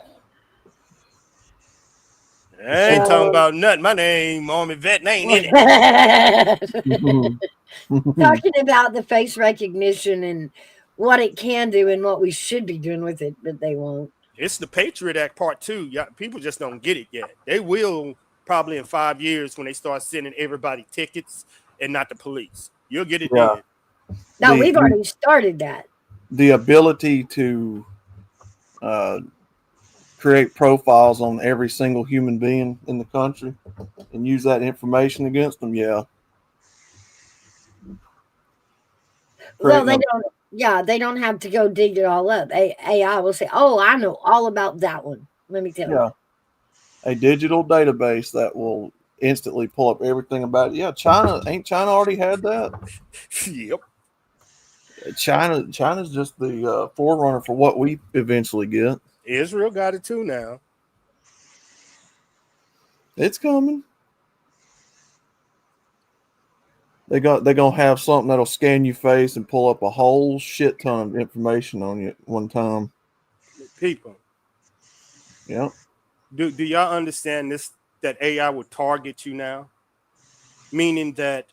I ain't talking about nothing. My name, Army Vet, ain't in it. Talking about the face recognition and what it can do and what we should be doing with it, but they won't. It's the Patriot Act Part 2. Yeah, people just don't get it yet. They will probably in 5 years when they start sending everybody tickets and not the police. You'll get it Yeah. then. No, we've already started that. The ability to create profiles on every single human being in the country and use that information against them. Yeah. Well, they don't. Yeah, they don't have to go dig it all up. AI will say, "Oh, I know all about that one." Let me tell you. Yeah. A digital database that will instantly pull up everything about it. Yeah, China already had that? Yep. China's just the forerunner for what we eventually get. Israel got it too now. It's coming. They're gonna have something that'll scan your face and pull up a whole shit ton of information on you at one time. People. Yeah. Do y'all understand this? That AI will target you now, meaning that,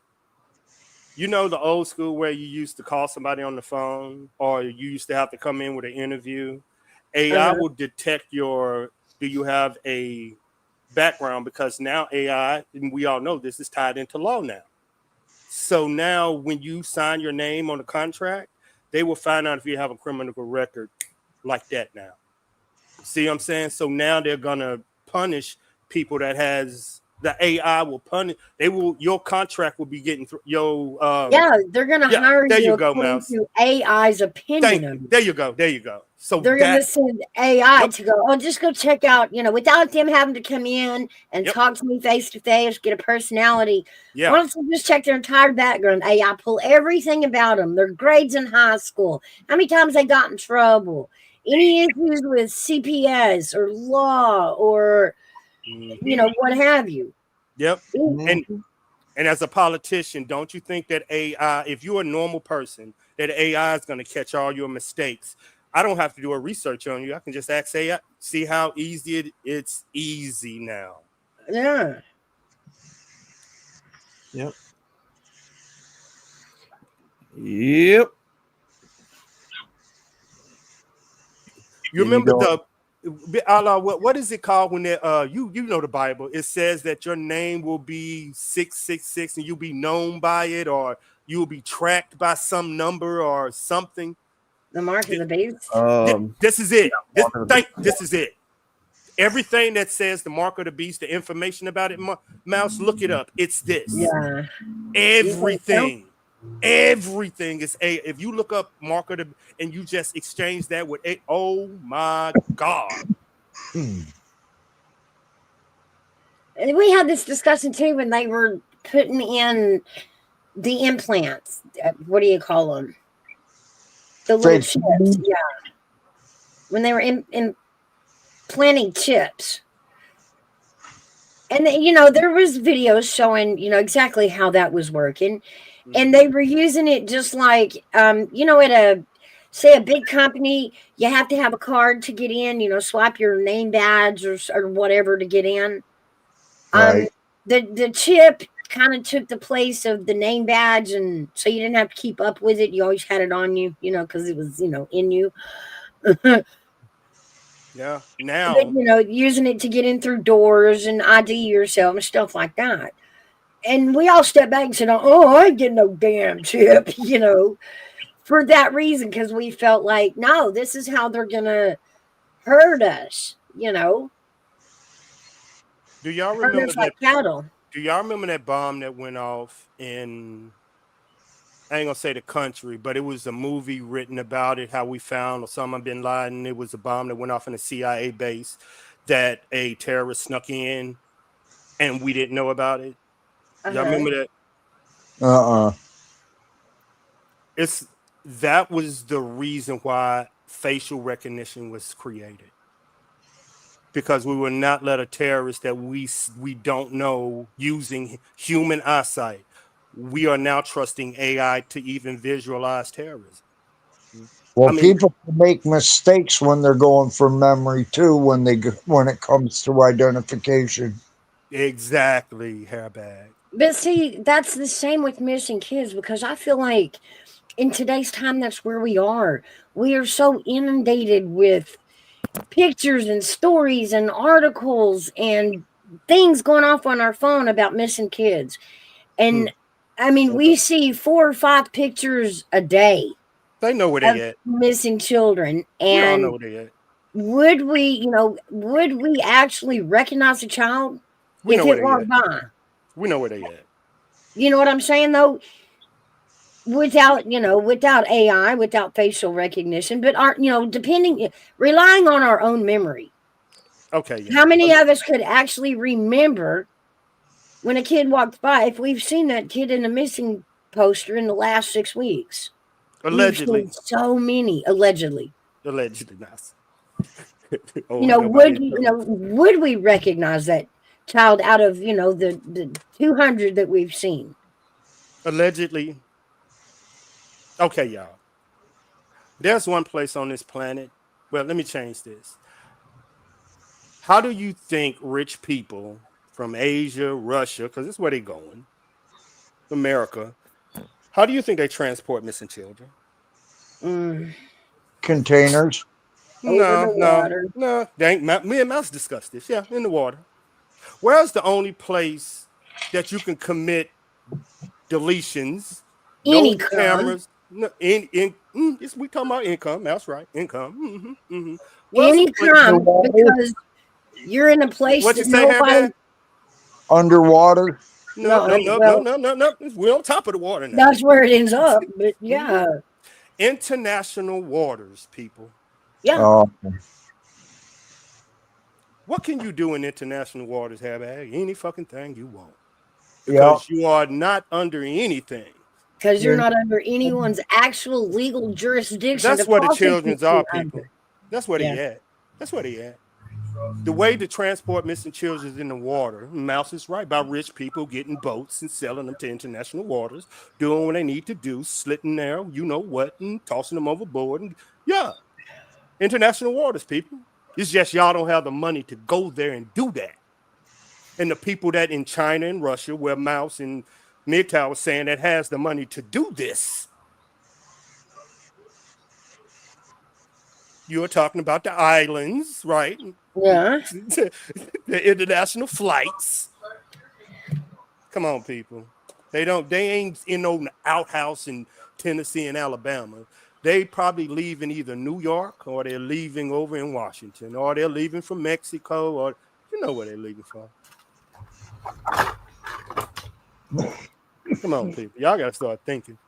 you know, the old school where you used to call somebody on the phone or you used to have to come in with an interview. AI will detect do you have a background, because now AI, and we all know this, is tied into law now. So now when you sign your name on a contract, they will find out if you have a criminal record like that now. See what I'm saying? So now they're gonna punish people that has the AI will punish. Your contract will be getting through yeah, they're gonna hire there you you go, according Mouse. to AI's opinion of you. There you go. So They're gonna send AI to go, oh, just go check out, without them having to come in and talk to me face to face, get a personality. Yeah. Why don't you just check their entire background? AI pull everything about them, their grades in high school, how many times they got in trouble, any issues with CPS or law or what have you. Yep. And as a politician, don't you think that AI, if you're a normal person, that AI is going to catch all your mistakes? I don't have to do a research on you. I can just ask AI, see how easy it's easy now. Yeah. Yep. You remember what is it called when you know the Bible? It says that your name will be 666 and you'll be known by it, or you'll be tracked by some number or something. The mark of the beast. This is it. This is it. Everything that says the mark of the beast, the information about it, Mouse, look it up. It's this. Yeah. Everything is if you look up mark of the and you just exchange that with oh my God. And we had this discussion too when they were putting in the implants. What do you call them? The little chips. Yeah. When they were implanting chips. And there was videos showing, exactly how that was working. And they were using it just like, at a big company, you have to have a card to get in, swipe your name badge or whatever to get in. Right. The chip kind of took the place of the name badge, and so you didn't have to keep up with it. You always had it on you, because it was, in you. Yeah. Now, but, using it to get in through doors and ID yourself and stuff like that. And we all stepped back and said, "Oh, I ain't getting no damn chip," for that reason, because we felt like, no, this is how they're gonna hurt us, Do y'all hurt remember us like cattle. Do y'all remember that bomb that went off in? I ain't gonna say the country, but it was a movie written about it. How we found Osama bin Laden. It was a bomb that went off in a CIA base that a terrorist snuck in, and we didn't know about it. Y'all remember that? That was the reason why facial recognition was created, because we will not let a terrorist that we don't know using human eyesight. We are now trusting AI to even visualize terrorism. Well, people make mistakes when they're going from memory too. When it comes to identification. Exactly, hairbag. But see, that's the same with missing kids, because I feel like in today's time, that's where we are. We are so inundated with pictures and stories and articles and things going off on our phone about missing kids. And we see 4 or 5 pictures a day. They know where they at. Missing children. And we all know where they at. Would we actually recognize a child if it walked by? We know where they at. You know what I'm saying, though? Without AI, without facial recognition, but relying on our own memory. Okay. Yeah. How many of us could actually remember when a kid walked by if we've seen that kid in a missing poster in the last 6 weeks? Allegedly. We've seen so many, allegedly. Allegedly, nice. Would we recognize that child out of the 200 that we've seen? Allegedly. Okay, y'all. There's one place on this planet. Well, let me change this. How do you think rich people from Asia, Russia, because this is where they're going, America, how do you think they transport missing children? Containers. No. They ain't, me and Mouse discussed this. Yeah, in the water. Where's the only place that you can commit deletions? Any cameras. No, we talking about income. That's right, income. Any crime, because you're in a place what you that say, nobody. Underwater. No. We're on top of the water now. That's where it ends up. But yeah. International waters, people. Yeah. What can you do in international waters, Hairbag? Any fucking thing you want. Because you are not under anything. Because you're not under anyone's actual legal jurisdiction. That's where the children's are, people. That's where Yeah. they at. That's where they at. The way to transport missing children is in the water. Mouse is right about rich people getting boats and selling them to international waters, doing what they need to do, slitting there, you know what, and tossing them overboard. And yeah, international waters, people. It's just y'all don't have the money to go there and do that. And the people that in China and Russia, where Mouse and MGTOW was saying that has the money to do this. You're talking about the islands, right? Yeah. The international flights. Come on, people. They ain't in no outhouse in Tennessee and Alabama. They probably leave in either New York or they're leaving over in Washington or they're leaving from Mexico or you know where they're leaving from. Come on, people. Y'all gotta start thinking.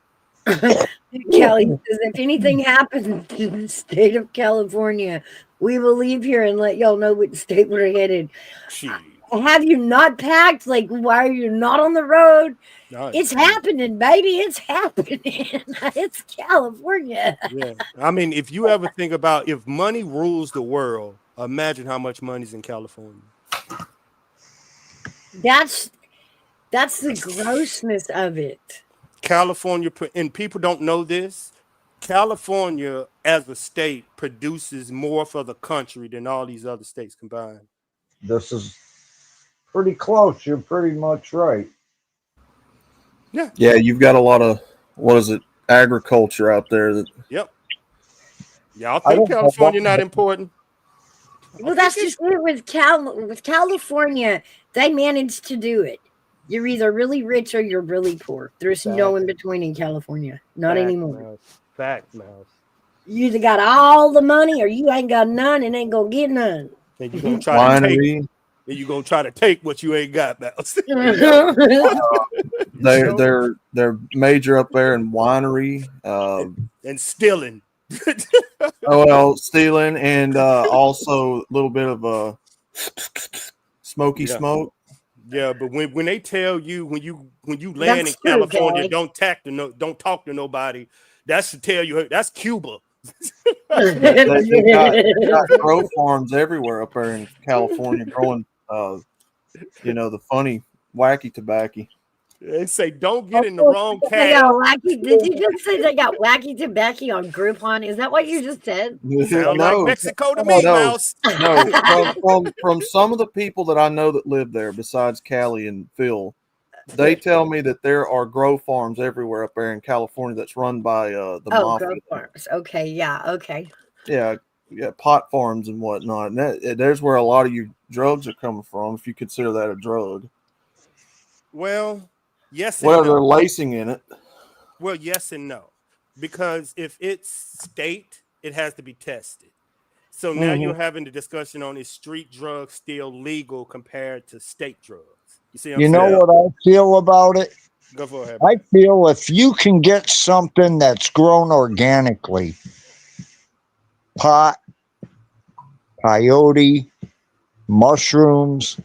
Kelly says, if anything happens to the state of California, we will leave here and let y'all know which state we're headed. Have you not packed? Like, why are you not on the road? Nice. It's happening, baby. It's happening. It's California. Yeah. I mean, if you ever think about if money rules the world, imagine how much money's in California. That's the grossness of it. California, and people don't know this, California as a state produces more for the country than all these other states combined. This is pretty close. You're pretty much right. Yeah, you've got a lot of, what is it, agriculture out there. That Yep. Y'all I think don't know California what- not important? Well, that's just it with California. They managed to do it. You're either really rich or you're really poor. There's no in between in California. Not anymore. Fact, Mouse. You either got all the money or you ain't got none and ain't gonna get none. And you're gonna try to take, winery, and you're gonna try to take what you ain't got, Mouse. they're major up there in winery, and stealing. stealing, and also a little bit of smoky Yeah. smoke. Yeah, but when they tell you when you land That's in California, true, don't talk to nobody. That's to tell you that's Cuba. They got grow farms everywhere up there in California growing, the funny, wacky tobacco. They say don't get in the wrong They got cab. wacky. Did you just say they got wacky tobacco on Groupon? Is that what you just said? Sound like Mexico to No, me, no. Mouse. No, from some of the people that I know that live there, besides Callie and Phil, they tell me that there are grow farms everywhere up there in California that's run by the mafia. Grow farms. Okay, yeah, okay. Yeah, pot farms and whatnot. And there's where a lot of your drugs are coming from, if you consider that a drug. Well, yes and Well, no. they're lacing in it. Well, yes and no. Because if it's state, it has to be tested. So now you're having the discussion on is street drugs still legal compared to state drugs. You see what You I'm know saying? what I feel about it? Go for it. I feel if you can get something that's grown organically, pot, peyote, mushrooms,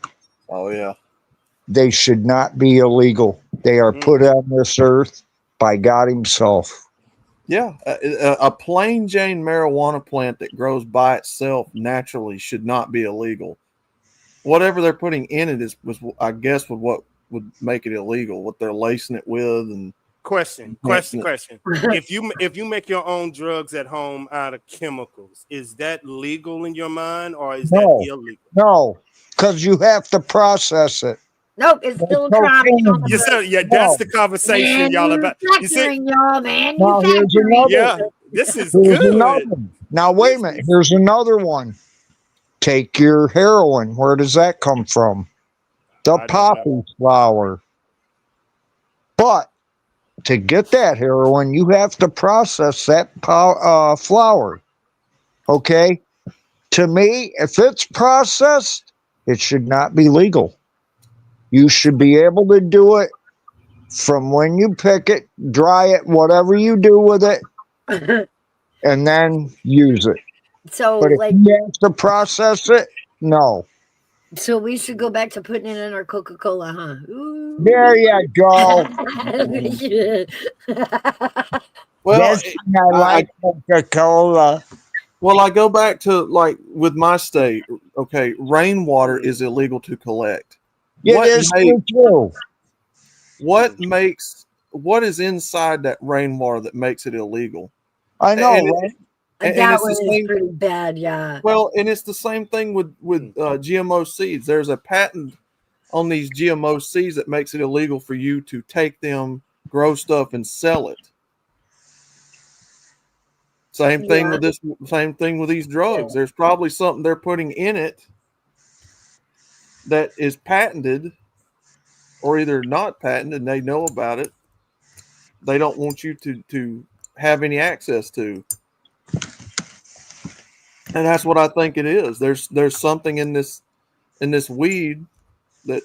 Oh, yeah. they should not be illegal. They are put on this earth by God himself. Yeah, a plain Jane marijuana plant that grows by itself naturally should not be illegal. Whatever they're putting in it was I guess, what would make it illegal. What they're lacing it with and Question. If you make your own drugs at home out of chemicals, is that legal in your mind or is that illegal? No, because you have to process it. Nope, it's still a no crime. chemical. You said, yeah, that's the conversation y'all about. You see, Manufacturing, y'all, Now, here's another. yeah, this is Here's good. another one. Now, wait a minute. Here's another one. Take your heroin. Where does that come from? The poppy flower. But to get that heroin, you have to process that flower. Okay? To me, if it's processed, it should not be legal. You should be able to do it from when you pick it, dry it, whatever you do with it, and then use it. So, But if like, you have to process it, no. so we should go back to putting it in our Coca-Cola, huh? Ooh. There you go. Well, Yes, I like Coca-Cola. Well, I go back to like with my state. Okay, rainwater is illegal to collect. It is too. What is inside that rainwater that makes it illegal? I know, And right? That it's one the is same. pretty bad, yeah. Well, and it's the same thing with GMO seeds. There's a patent on these GMO seeds that makes it illegal for you to take them, grow stuff, and sell it. Same thing with this. Same thing with these drugs. There's probably something they're putting in it that is patented, or either not patented, and they know about it. They don't want you to have any access to. And that's what I think it is. There's something in this weed that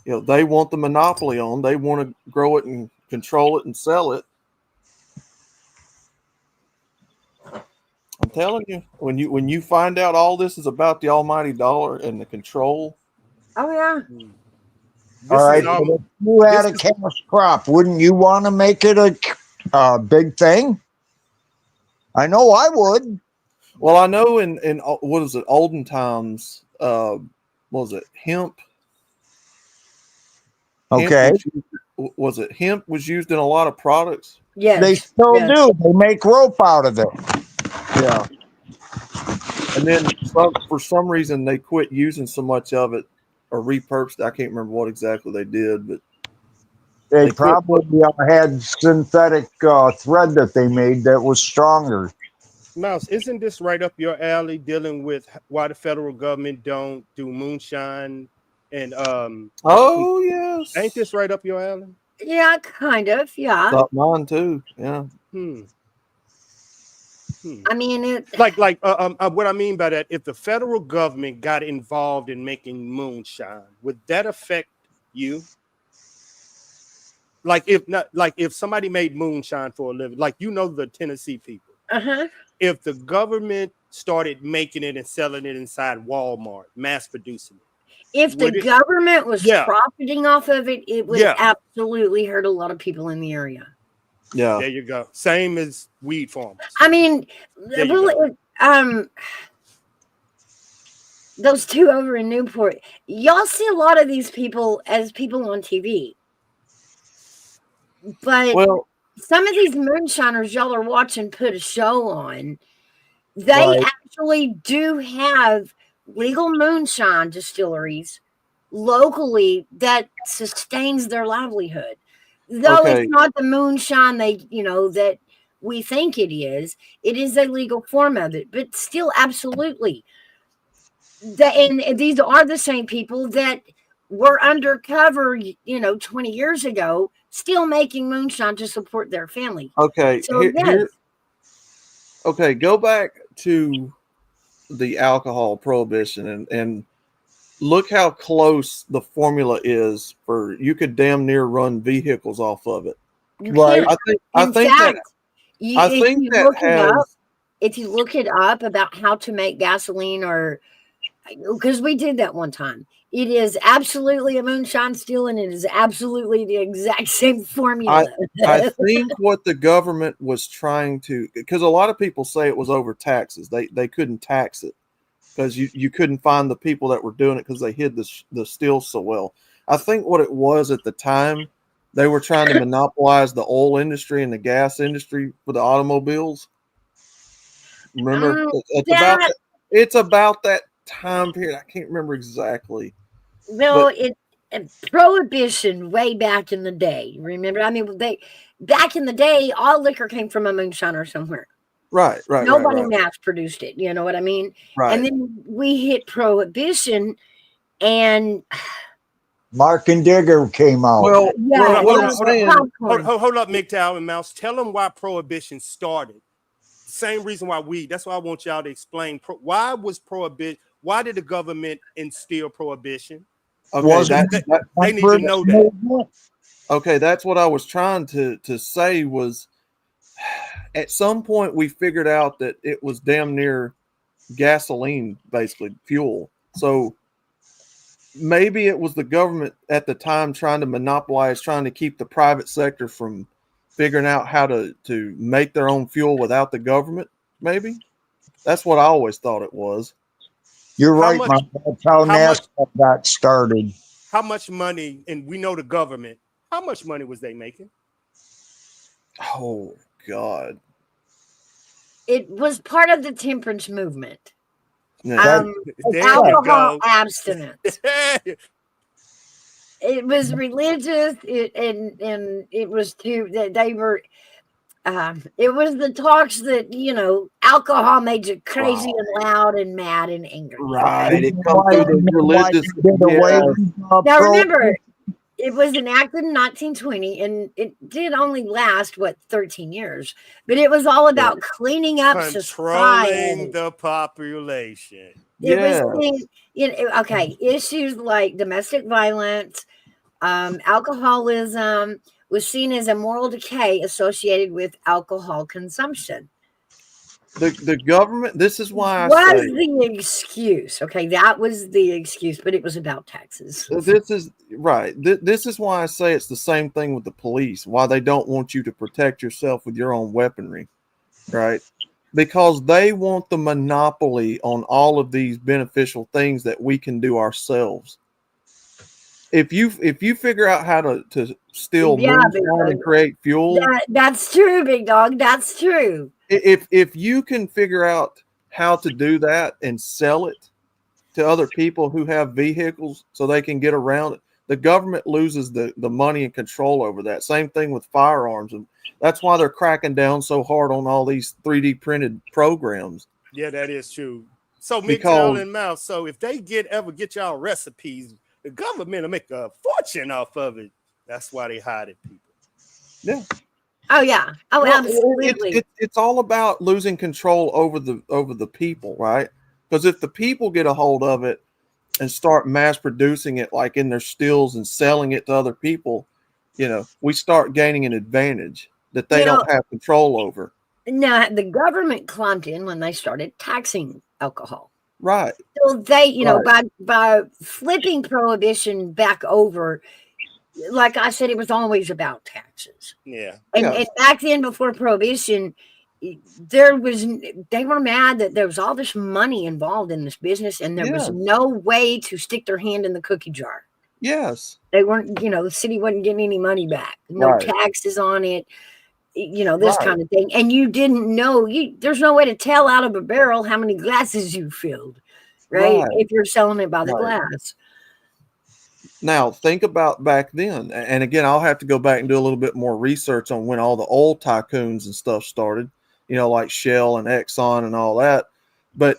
they want the monopoly on. They want to grow it and control it and sell it. I'm telling you, when you find out all this is about the almighty dollar and the control. Oh yeah. All right, but if you had a cash crop, wouldn't you want to make it a big thing? I know I would. Well, I know in what is it, olden times, what was it, hemp? Okay. Was it hemp was used in a lot of products? Yes. They still do. They make rope out of it. Yeah. And then for some reason they quit using so much of it or repurposed. I can't remember what exactly they did, but they probably had synthetic thread that they made that was stronger. Mouse, isn't this right up your alley, dealing with why the federal government don't do moonshine and oh yes, ain't this right up your alley? Yeah, kind of. Yeah. Thought mine too. Yeah. I mean, it what I mean by that, if the federal government got involved in making moonshine, would that affect you? If somebody made moonshine for a living, the Tennessee people. Uh-huh. If the government started making it and selling it inside Walmart, mass producing it. If the government was profiting off of it, it would Yeah. absolutely hurt a lot of people in the area. Yeah. There you go. Same as weed farmers. I mean, There you those two over in Newport, y'all see a lot of these people as people on TV. But some of these moonshiners y'all are watching put a show on, they actually do have legal moonshine distilleries locally that sustains their livelihood. Though it's not the moonshine that we think it is a legal form of it, but still absolutely. And these are the same people that were undercover, 20 years ago, still making moonshine to support their family. Okay. So Go back to the alcohol prohibition and look how close the formula is for you could damn near run vehicles off of it. Right. If you look it up about how to make gasoline, or because we did that one time, it is absolutely a moonshine still, and it is absolutely the exact same formula. I think what the government was trying to, because a lot of people say it was over taxes. They couldn't tax it because you couldn't find the people that were doing it because they hid the steel so well. I think what it was at the time, they were trying to monopolize the oil industry and the gas industry for the automobiles. Remember, it's about that time period. I can't remember exactly. No, prohibition way back in the day. Remember, I mean, back in the day, all liquor came from a moonshiner somewhere. Right. Nobody mass produced it. You know what I mean? Right. And then we hit prohibition, and Mark and Digger came out. Hold up, MGTOW and Mouse. Tell them why prohibition started. Same reason why weed. That's why I want y'all to explain. Why did the government instill prohibition? Okay, they need to know that. Okay, that's what I was trying to say was at some point we figured out that it was damn near gasoline, basically fuel. So maybe it was the government at the time trying to monopolize, trying to keep the private sector from figuring out how to make their own fuel without the government, maybe? That's what I always thought it was. You're How right, much- Mike. That's how how much- NASCAR got started. How much money, and we know the government, how much money was they making? Oh God. It was part of the temperance movement. Yeah. There we Alcohol go. abstinence. It was religious, and it was they were. It was the talks that alcohol made you crazy and loud and mad and angry. Right. It comes through the religious. Now remember, it was enacted in 1920, and it did only last 13 years. But it was all about cleaning up Controlling society. the population. It was issues like domestic violence, alcoholism was seen as a moral decay associated with alcohol consumption. The government. This is why I Was say the excuse. Okay, that was the excuse, but it was about taxes. this is right. This is why I say it's the same thing with the police. Why they don't want you to protect yourself with your own weaponry, right? Because they want the monopoly on all of these beneficial things that we can do ourselves. If you figure out how to steal moonshine and create fuel, That's true, big dog. That's true. if you can figure out how to do that and sell it to other people who have vehicles so they can get around it, the government loses the money and control over that. Same thing with firearms, and that's why they're cracking down so hard on all these 3D printed programs. Yeah, that is true. So Because- MGTOW and Mouse, so if they ever get y'all recipes, the government will make a fortune off of it. That's why they hide it, people. Yeah. Oh yeah. Oh, Well, absolutely. It's all about losing control over the people, right? Because if the people get a hold of it and start mass producing it like in their stills and selling it to other people, we start gaining an advantage that they don't have control over. Now the government climbed in when they started taxing alcohol. Right. So they, Right. by flipping prohibition back over, like I said, it was always about taxes. Yeah. And back then, before prohibition, they were mad that there was all this money involved in this business, and there was Yes. no way to stick their hand in the cookie jar. Yes. They weren't, the city wasn't getting any money back, no Right. taxes on it, this Right. kind of thing. And you didn't know, there's no way to tell out of a barrel how many glasses you filled, right? Right. If you're selling it by the Right. glass. Now think about back then, and again, I'll have to go back and do a little bit more research on when all the oil tycoons and stuff started, like Shell and Exxon and all that. But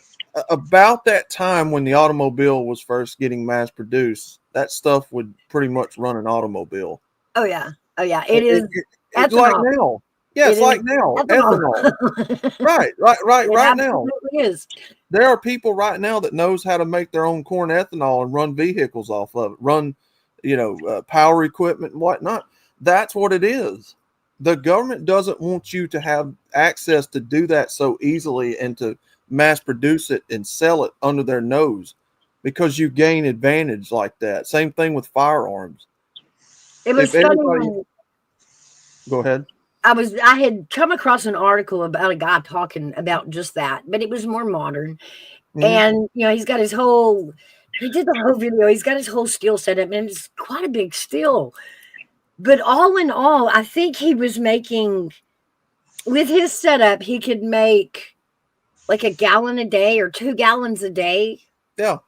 about that time when the automobile was first getting mass produced, that stuff would pretty much run an automobile. Oh yeah. It is. It's like ethanol. now. Yeah, it's It like is now. ethanol. Ethanol. Right It now. absolutely is. There are people right now that knows how to make their own corn ethanol and run vehicles off of it, run, power equipment and whatnot. That's what it is. The government doesn't want you to have access to do that so easily and to mass produce it and sell it under their nose because you gain advantage like that. Same thing with firearms. It was If funny everybody- when Go ahead. I had come across an article about a guy talking about just that, but it was more modern. Mhm. And he did the whole video. He's got his whole steel set up, and it's quite a big steel. But all in all, I think he was making, with his setup, he could make like a gallon a day or 2 gallons a day. Yeah.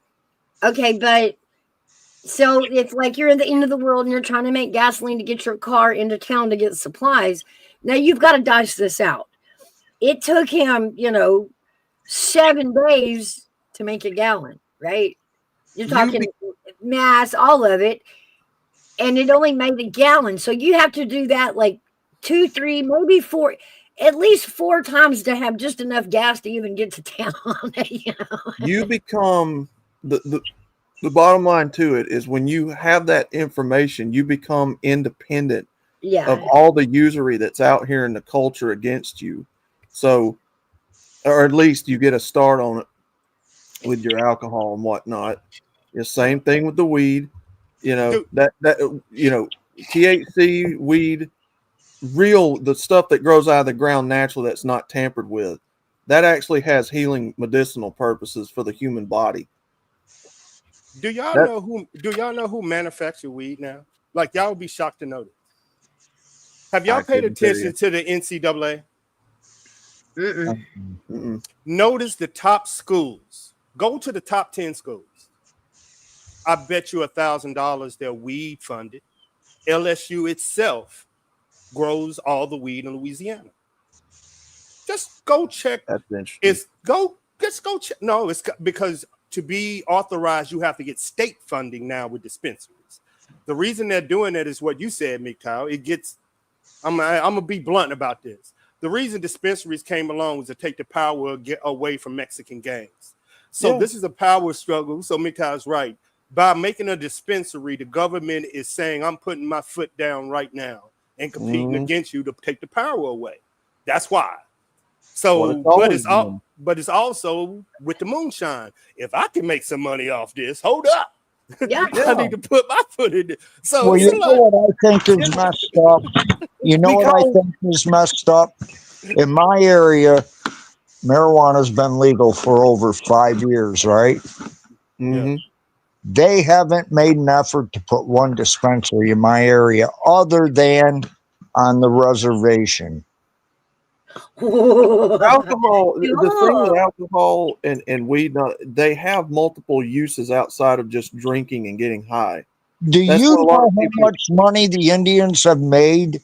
Okay, but so it's like you're at the end of the world and you're trying to make gasoline to get your car into town to get supplies. Now you've got to dice this out. It took him, 7 days to make a gallon, right? You're talking mass, all of it. And it only made a gallon. So you have to do that like 2, 3, maybe 4, at least 4 times to have just enough gas to even get to town. You become the bottom line to it is when you have that information, you become independent Yeah. of all the usury that's out here in the culture against you. So, or at least you get a start on it with your alcohol and whatnot. The same thing with the weed, THC, weed, the stuff that grows out of the ground naturally that's not tampered with. that actually has healing medicinal purposes for the human body. Do y'all That- know who manufacture weed now? Like y'all would be shocked to know this. Have y'all I paid couldn't tell attention to the NCAA? Mm-mm. Notice the top schools. Go to the top 10 schools. I bet you $1,000 they're weed funded. LSU itself grows all the weed in Louisiana. Just go check. That's interesting. Just go check. No, it's because to be authorized, you have to get state funding now with dispensaries. The reason they're doing that is what you said, Mikhail. It gets. I'm gonna be blunt about this. The reason dispensaries came along was to take the power away from Mexican gangs. So this is a power struggle. So Mikhail's right. By making a dispensary, the government is saying, I'm putting my foot down right now and competing against you to take the power away. That's why. So, but it's also with the moonshine. If I can make some money off this, hold up. Yeah. I need to put my foot in it. So Well, you know what I think is messed up? You know what I think is messed up? In my area, marijuana's been legal for over 5 years, right? Mm-hmm. They haven't made an effort to put one dispensary in my area other than on the reservation. Alcohol, the thing with alcohol and weed, they have multiple uses outside of just drinking and getting high. Do That's you what a lot know of how people- much money the Indians have made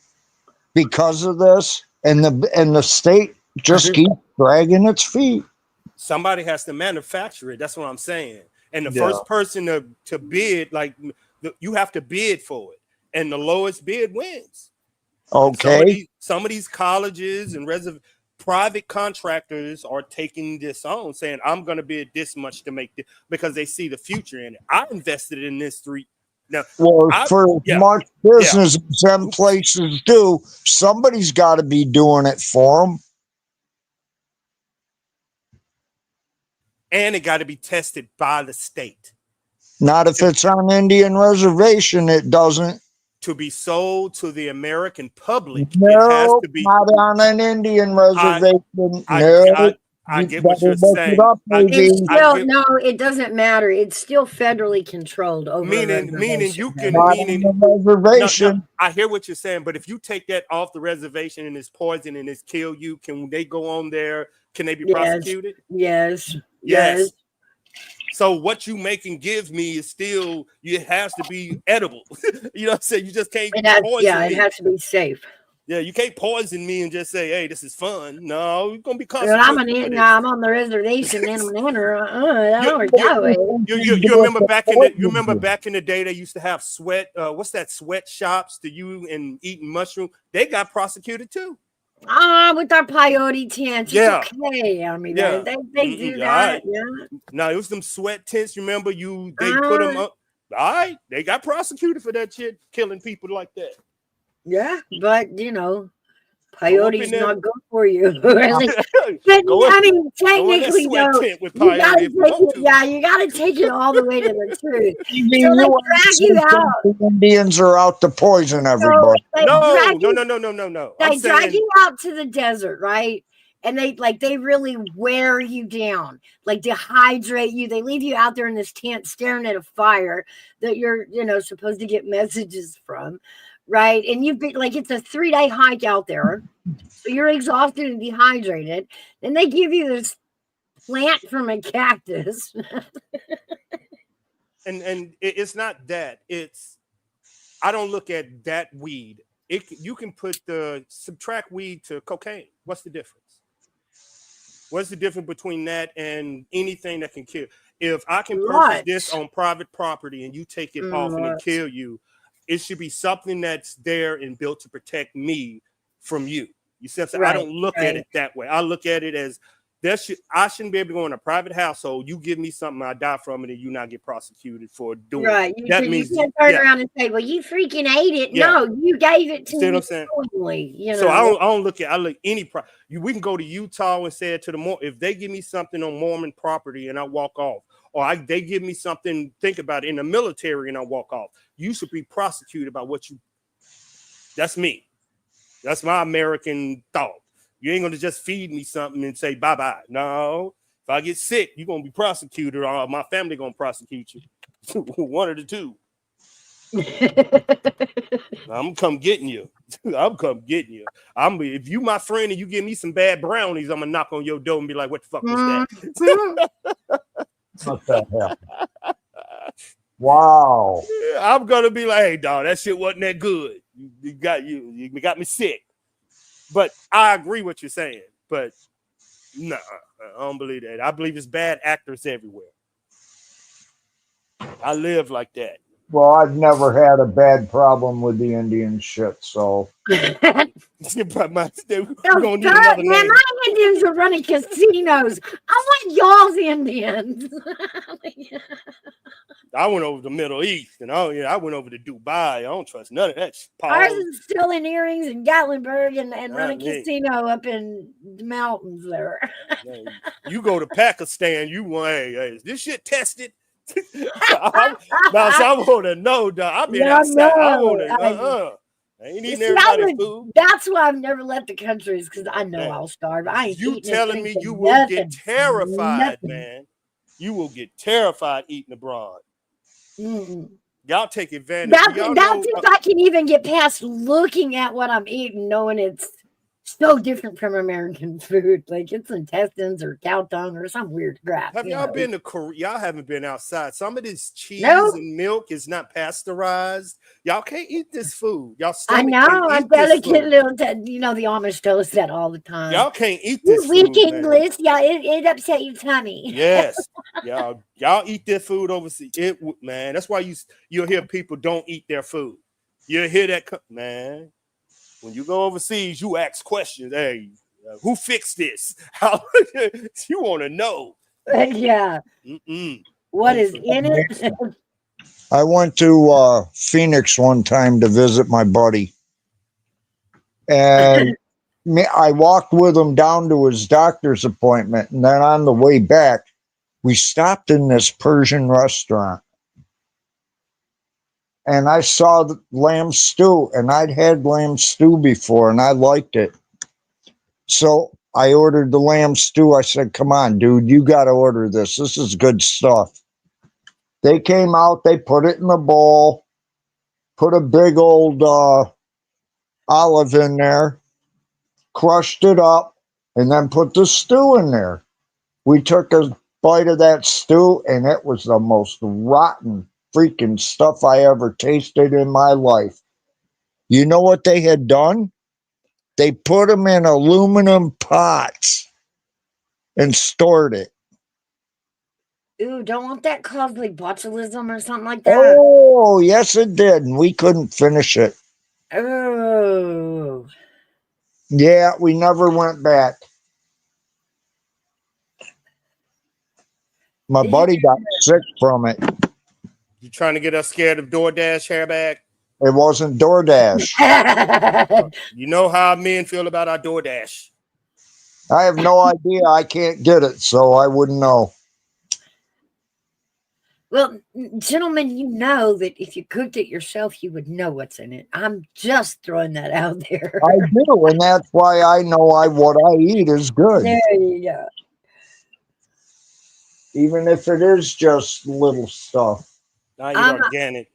because of this? And the state just keeps dragging its feet. somebody has to manufacture it. That's what I'm saying. And the Yeah. first person to bid, like you have to bid for it, and the lowest bid wins. Okay. Some of these colleges and private contractors are taking this on, saying, I'm going to bid this much to make this, because they see the future in it. I invested in this now. Well, for as much business as some places do, somebody's got to be doing it for them. And it got to be tested by the state. Not if it's on Indian reservation, it doesn't. To be sold to the American public, No, it has to be not on an Indian reservation. I get what you're saying. It's still, no, it doesn't matter. It's still federally controlled over. Meaning you can reservation. No, I hear what you're saying, but if you take that off the reservation and it's poison and it's kill you, can they go on there? Can they be prosecuted? Yes. Yes. So what you make and give me is still, it has to be edible. You know what I'm saying? You just can't poison me. It has to be safe. Yeah, you can't poison me and just say, "Hey, this is fun." No, you're gonna be Well, consequences. I'm on the reservation in a manner. You remember back in the day they used to have sweat. What's that? Sweat shops to you and eating mushroom. They got prosecuted too. With our peyote tents. Yeah. It's okay. I mean, Yeah. they do that. Yeah. No, it was them sweat tents. Remember they put them up. All right, they got prosecuted for that shit, killing people like that. Yeah, but peyote's not good for you. Really. Go I in- mean, go in that technically, sweat though, tent with you gotta peyote if you want take it. You gotta take it all the way to the truth. You So know they what I'm drag you saying? out. The Indians are out to poison everybody. They No. drag you out to the desert, right? And they really wear you down, like dehydrate you. They leave you out there in this tent staring at a fire that you're, supposed to get messages from, right? And you've been like, it's a 3-day hike out there. So you're exhausted and dehydrated. Then they give you this plant from a cactus. and it's not that. It's, I don't look at that weed. You can subtract weed to cocaine. What's the difference? What's the difference between that and anything that can kill? If I can purchase this on private property and you take it off and it kill you, it should be something that's there and built to protect me from you. You see what I'm saying? I don't look at it that way. I look at it as I shouldn't be able to go in a private household. You give me something, I die from it, and you not get prosecuted for doing it. You That means can't turn around and say, "Well, you freaking ate it." Yeah. No, you gave it to See what me I'm saying? willingly. So I look any we can go to Utah and say it to the if they give me something on Mormon property and I walk off, or they give me something, think about it, in the military and I walk off, you should be prosecuted by what you. That's me. That's my American thought. You ain't gonna just feed me something and say bye-bye. No. If I get sick, you're gonna be prosecuted, or my family gonna prosecute you. One of the two. I'm come getting you. I'm come getting you. If you my friend and you give me some bad brownies, I'm gonna knock on your door and be like, what the fuck was that? What the hell? Wow. I'm gonna be like, hey dog, that shit wasn't that good. You got me sick. But I agree what you're saying. But no, I don't believe that. I believe it's bad actors everywhere. I live like that. Well, I've never had a bad problem with the Indian shit, so. We're gonna need another Man, name. my Indians are running casinos. I want y'all's Indians. I went over to the Middle East, and I went over to Dubai. I don't trust none of that. Ours is stealing earrings in Gatlinburg and running Yeah. casino up in the mountains there. You go to Pakistan, you want, hey, is this shit tested? I want to know, dog. I've been outside. I want to, I ain't eating everybody's food. That's why I've never left the countries, because I know I'll starve. I ain't You eating telling me anything you for will nothing. get terrified, Nothing. man. You will get terrified eating abroad. Mm-mm. Y'all take advantage. That's Y'all know, if I can even get past looking at what I'm eating, knowing it's so different from American food. Like it's intestines or cow tongue or some weird crap. have you y'all know. been to Korea? Y'all haven't been outside. Some of this cheese Nope. and milk is not pasteurized. Y'all can't eat this food. Y'all I stomach know. can't I'm eat this delicate food. little. The Amish tell us that all the time. Y'all can't eat You this weak food, man. English. Yeah, it upset your tummy. Yes, y'all eat their food overseas. Man, that's why you'll hear people don't eat their food. You'll hear that, man. When you go overseas, you ask questions. Hey, who fixed this? How you want to know? Yeah. What is in it? I went to Phoenix one time to visit my buddy. And I walked with him down to his doctor's appointment. And then on the way back, we stopped in this Persian restaurant. And I saw the lamb stew. And I'd had lamb stew before, and I liked it. So I ordered the lamb stew. I said, come on, dude, you got to order this. This is good stuff. They came out, they put it in the bowl, put a big old olive in there, crushed it up, and then put the stew in there. We took a bite of that stew, and it was the most rotten freaking stuff I ever tasted in my life. You know what they had done? They put them in aluminum pots and stored it. Ooh, don't want that cause like botulism or something like that. Oh, yes, it did. And we couldn't finish it. Oh. Yeah, we never went back. My buddy got sick from it. You trying to get us scared of DoorDash, Hairbag? It wasn't DoorDash. You know how men feel about our DoorDash. I have no idea. I can't get it, so I wouldn't know. Well, gentlemen, you know that if you cooked it yourself, you would know what's in it. I'm just throwing that out there. I do, and that's why I know what I eat is good. There you go. Even if it is just little stuff. Now you're organic.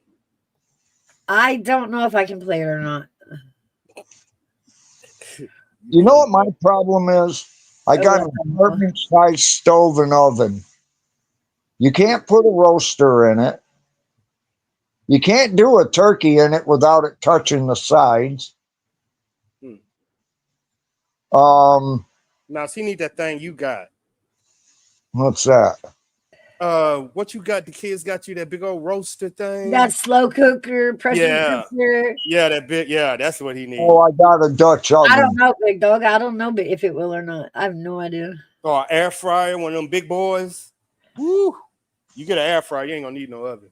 I don't know if I can play it or not. You know what my problem is? I got an apartment-sized stove and oven. You can't put a roaster in it. You can't do a turkey in it without it touching the sides. Now, see, need that thing you got. What's that? What you got? The kids got you that big old roaster thing. That slow cooker, pressure cooker. Yeah, that big. Yeah, that's what he needs. Oh, I got a Dutch oven. I don't know, big dog. I don't know if it will or not. I have no idea. Oh, air fryer, one of them big boys. Woo! You get an air fryer, you ain't gonna need no oven.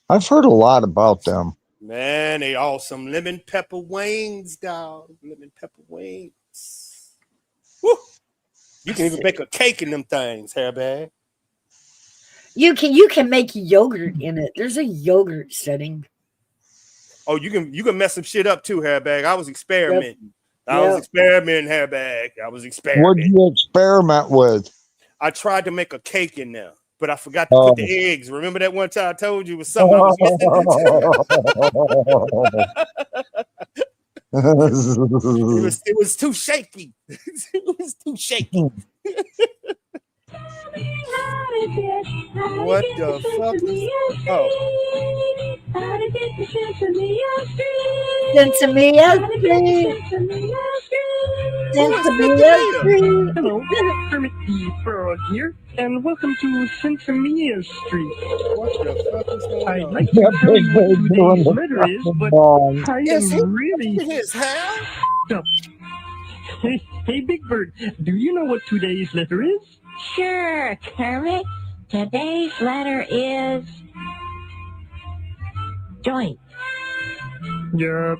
I've heard a lot about them. Man, they awesome. Lemon pepper wings, dog. Lemon pepper wings. Woo! You can even bake a cake in them things, Hairbag. You can make yogurt in it. There's a yogurt setting. Oh, you can mess some shit up too, Hairbag. I was experimenting. I was experimenting, Hairbag. I was What'd experimenting. you experiment with? I tried to make a cake in there, but I forgot to put the eggs. Remember that one time I told you it was something I was missing? It was too shaky. It was too shaky. What the fuck is Sensimilla Street. Sensimilla Street. Hello, Kermit the Frog here, and welcome to Sensimilla Street. What the fuck is going I'd on? like to tell you what today's letter is, but I am really stuck. Hey, Big Bird, do you know what today's letter is? Sure, Kermit. Today's letter is joint. Yeah,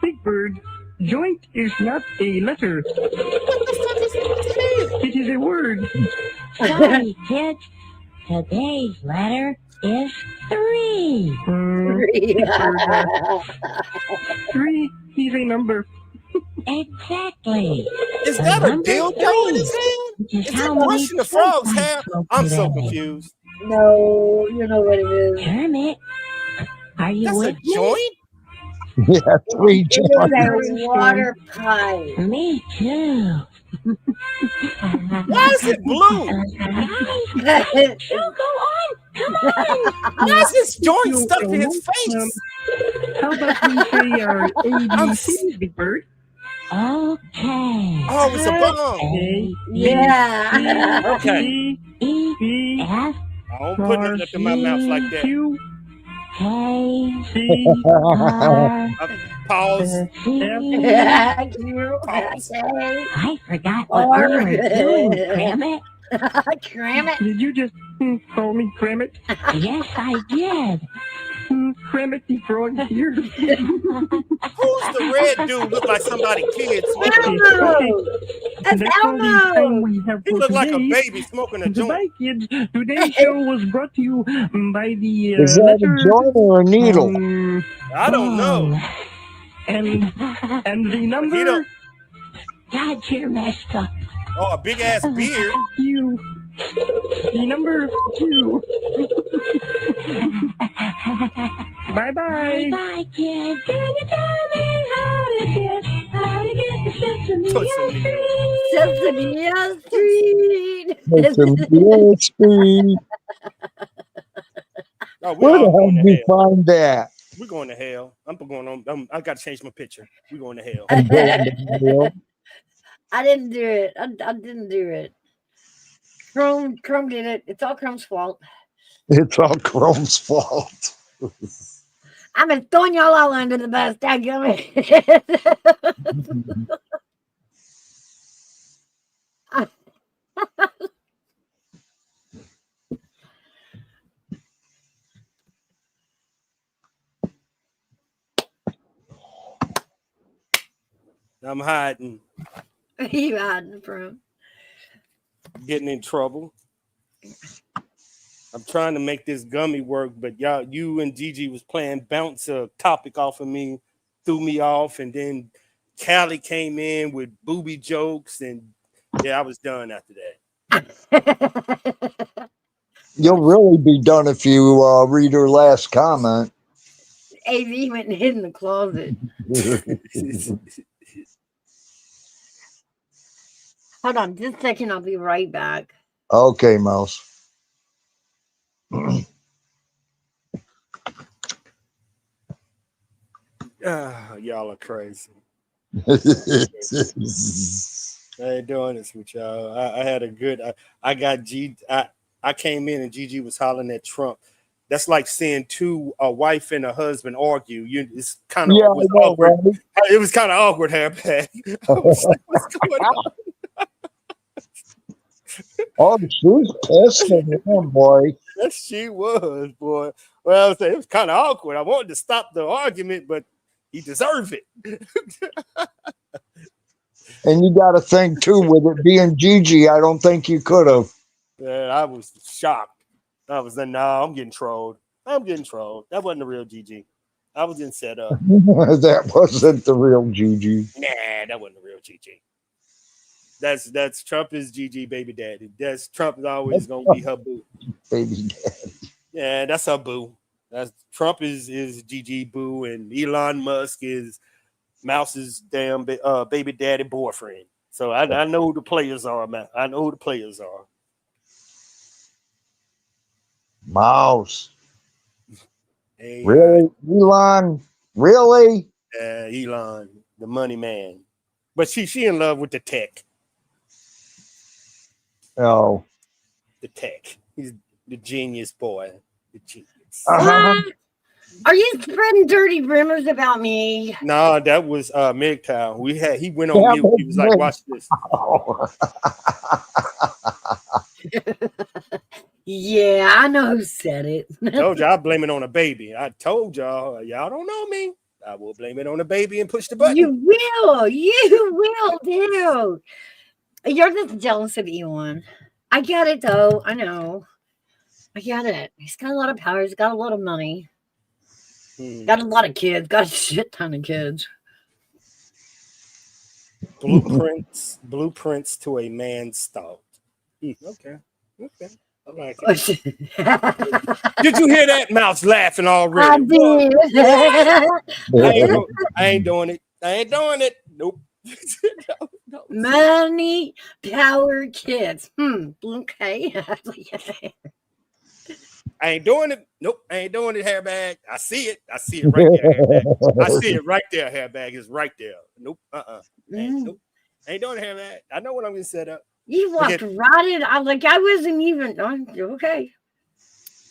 Big Bird, joint is not a letter. It is a word. Sorry, kids. Today's letter is 3. Three is a number. Exactly. Is that a dildo in his hand? Is that brushing the frog's hair? I'm so confused. No, you know what it is. Kermit, are you That's with a joint? Yeah, 3 It is joints. a water pipe. Me too. Why is it blue? Oh, go on. Come on. Why is this joint stuck in his face? How about we say our ABCs, Big Bird? Okay. Oh, it's a bomb. Yeah. Okay. E, F, I don't put nothing up in my mouth like that. Q, K, C, R, Pause. C. I forgot what we were doing, Kermit. Kermit. Did you just call me Kermit? Yes, I did. Kermit the Frog here. Who's the red dude? Look like somebody kids. Elmo. That's That's all the time Elmo. we have He for looked like a today. baby smoking a joint. Goodbye, kids. Today's show was brought to you by the Is that a letter, joint or a needle? I don't know. and the He number don't. God, you're messed up. Oh, a big ass beard. Q. The number 2. Bye bye. Bye, kid. Can you tell me how to get the Sensimilla Street. Sensimilla Street. Oh, we're Where the all hell going did to you hell. find that? We're going to hell. I'm going on. I got to change my picture. We're going to hell. I'm going to hell. I didn't do it. I didn't do it. Chrome did it. It's all Chrome's fault. It's all Chrome's fault. I've been throwing y'all all under the bus. Dadgummit. I'm hiding, You hiding from? getting in trouble. I'm trying to make this gummy work, but you and Gigi was playing bounce a topic off of me, threw me off, and then Callie came in with booby jokes, and yeah, I was done after that. You'll really be done if you read her last comment. AV went and hid in the closet. Hold on just a second. I'll be right back. Okay, Mouse. Y'all are crazy. I ain't doing this with y'all. I had a good. I got G. I came in and Gigi was hollering at Trump. That's like seeing a wife and a husband argue. It's kind of awkward. Right? It was kind of awkward, Hairbag. I was like, what's going on? Oh, she was pissed at him, boy. Yes, she was, boy. Well, I was saying, it was kind of awkward. I wanted to stop the argument, but he deserved it. And you got to think too, with it being Gigi, I don't think you could have. Yeah, I was shocked. I was like, no, I'm getting trolled. I'm getting trolled. That wasn't the real Gigi. I was getting set up. That wasn't the real Gigi. Nah, that wasn't the real Gigi. That's Trump is Gigi baby daddy. That's Trump is always gonna be her boo. Baby daddy. Yeah, that's her boo. That's Trump is Gigi boo, and Elon Musk is Mouse's damn baby daddy boyfriend. So I know who the players are, man. I know who the players are. Mouse. Hey, Really? Elon? Really? Elon, the money man. But she in love with the tech. Oh. The tech. He's the genius boy. The genius. Are you spreading dirty rumors about me? No, that was MGTOW. He went on mute. He was like, watch this. Yeah, I know who said it. Told y'all, I blame it on a baby. I told y'all don't know me. I will blame it on a baby and push the button. You will too. You're just jealous of Elon. I get it though. I know. I get it. He's got a lot of power. He's got a lot of money. Got a lot of kids. Got a shit ton of kids. Blueprints to a man's thought. Okay. I like it. Did you hear that? Mouse laughing already. I did. I ain't doing it. Nope. No. Money, power, kids. Okay. I ain't doing it. Nope. I ain't doing it, hairbag. I see it right there, hairbag. I see it right there, hairbag. It's right there. Nope. Nope. I ain't doing it, hairbag. I know what I'm gonna set up. You walked right in. I wasn't even okay.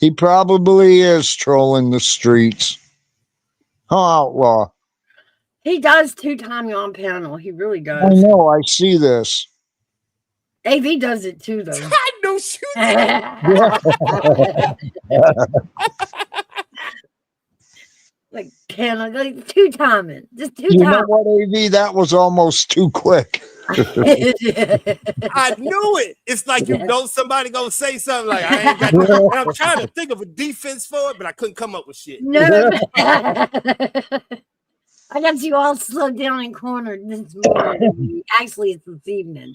He probably is trolling the streets. Huh, Outlaw? He does two-time you on panel. He really does. I know. I see this. AV does it too, though. I know shoot. Like panel, like two-timing. Just You know two-timing. what, AV? That was almost too quick. I knew it. It's like somebody gonna say something like I ain't got. And I'm trying to think of a defense for it, but I couldn't come up with shit. No. I got you all slowed down and cornered this morning. Actually, it's this evening.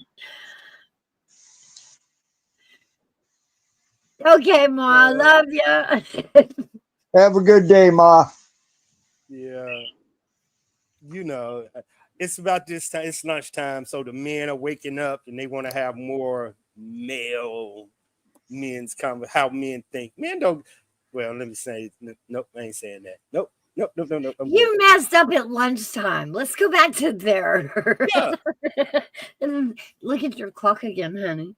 Okay, Ma, I love you. Have a good day, Ma. Yeah. It's about this time. It's lunchtime, so the men are waking up and they want to have more men's how men think. Men don't. Well, let me say, nope, I ain't saying that. Nope. You messed up at lunchtime. Let's go back to there. Yeah. Look at your clock again, honey.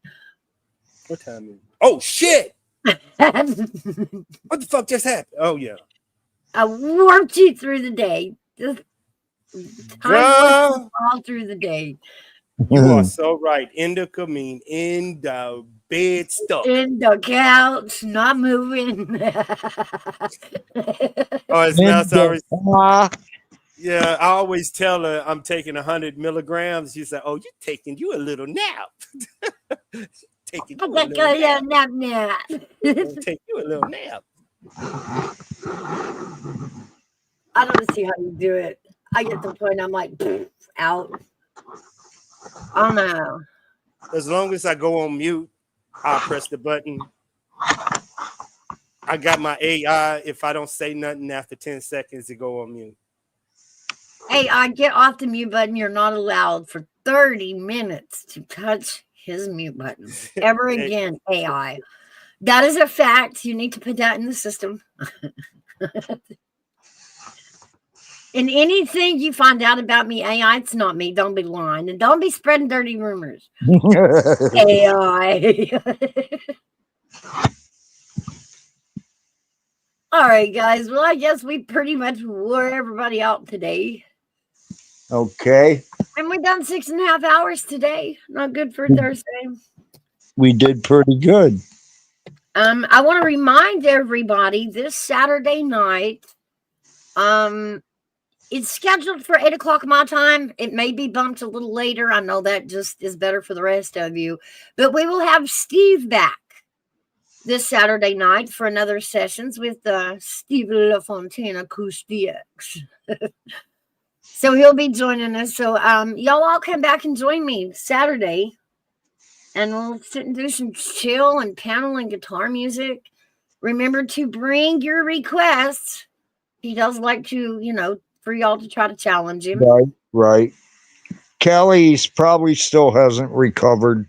What time is it? Oh, shit. What the fuck just happened? Oh, yeah. I warped you through the day. Just all through the day. You are so right. Indica mean in the bed stuck. In the couch, not moving. Oh, it's now sorry. Yeah, I always tell her I'm taking 100 milligrams. She said, "Oh, you a little nap." Taking you a little nap. Take you a little nap. I don't see how you do it. I get to the point I'm like out. Oh no. As long as I go on mute, I'll press the button. I got my AI. If I don't say nothing after 10 seconds, to go on mute. Hey, I get off the mute button. You're not allowed for 30 minutes to touch his mute button ever again. AI. That is a fact. You need to put that in the system. And anything you find out about me, AI, it's not me. Don't be lying. And don't be spreading dirty rumors. AI. All right, guys. Well, I guess we pretty much wore everybody out today. Okay. And we've done 6.5 hours today. Not good for Thursday. We did pretty good. I want to remind everybody this Saturday night, it's scheduled for 8 o'clock my time. It may be bumped a little later. I know that just is better for the rest of you. But we will have Steve back this Saturday night for another sessions with Steve LaFontaine Acoustics. So he'll be joining us. So y'all all come back and join me Saturday. And we'll sit and do some chill and panel and guitar music. Remember to bring your requests. He does like to, for y'all to try to challenge him. Right. Kelly's probably still hasn't recovered.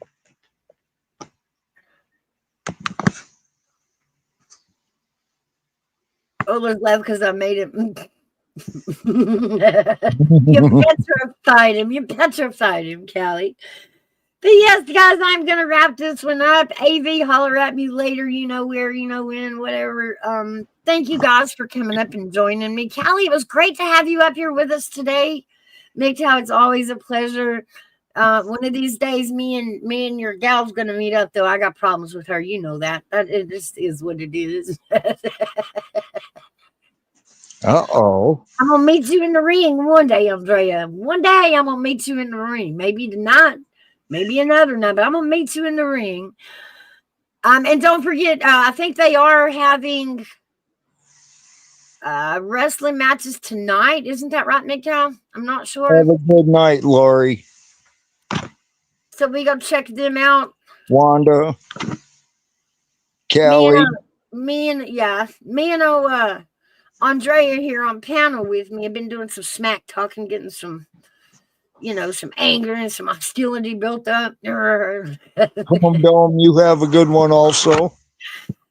Ola's left because I made him. You petrified him, Callie. But yes, guys, I'm gonna wrap this one up. AV, holler at me later. You know where, you know when, whatever. Thank you guys for coming up and joining me. Callie, it was great to have you up here with us today. MGTOW, it's always a pleasure. One of these days, me and your gal's gonna meet up. Though I got problems with her, you know that. It just is what it is. Uh-oh. I'm gonna meet you in the ring one day, Andrea. One day I'm gonna meet you in the ring. Maybe tonight, maybe another night, but I'm gonna meet you in the ring. And don't forget, I think they are having wrestling matches tonight. Isn't that right, MGTOW? I'm not sure. Have a good night, Lori. So we go check them out. Wanda. Kelly. Me and Andrea here on panel with me. I've been doing some smack talking, getting some, some anger and some hostility built up. Come on, Dome. You have a good one also.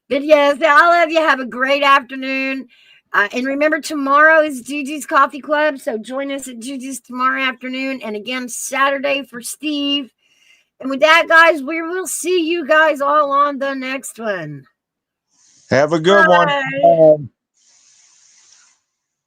But yes, all of you have a great afternoon. And remember, tomorrow is Gigi's Coffee Club. So join us at Gigi's tomorrow afternoon. And again, Saturday for Steve. And with that, guys, we will see you guys all on the next one. Have a good Bye. one.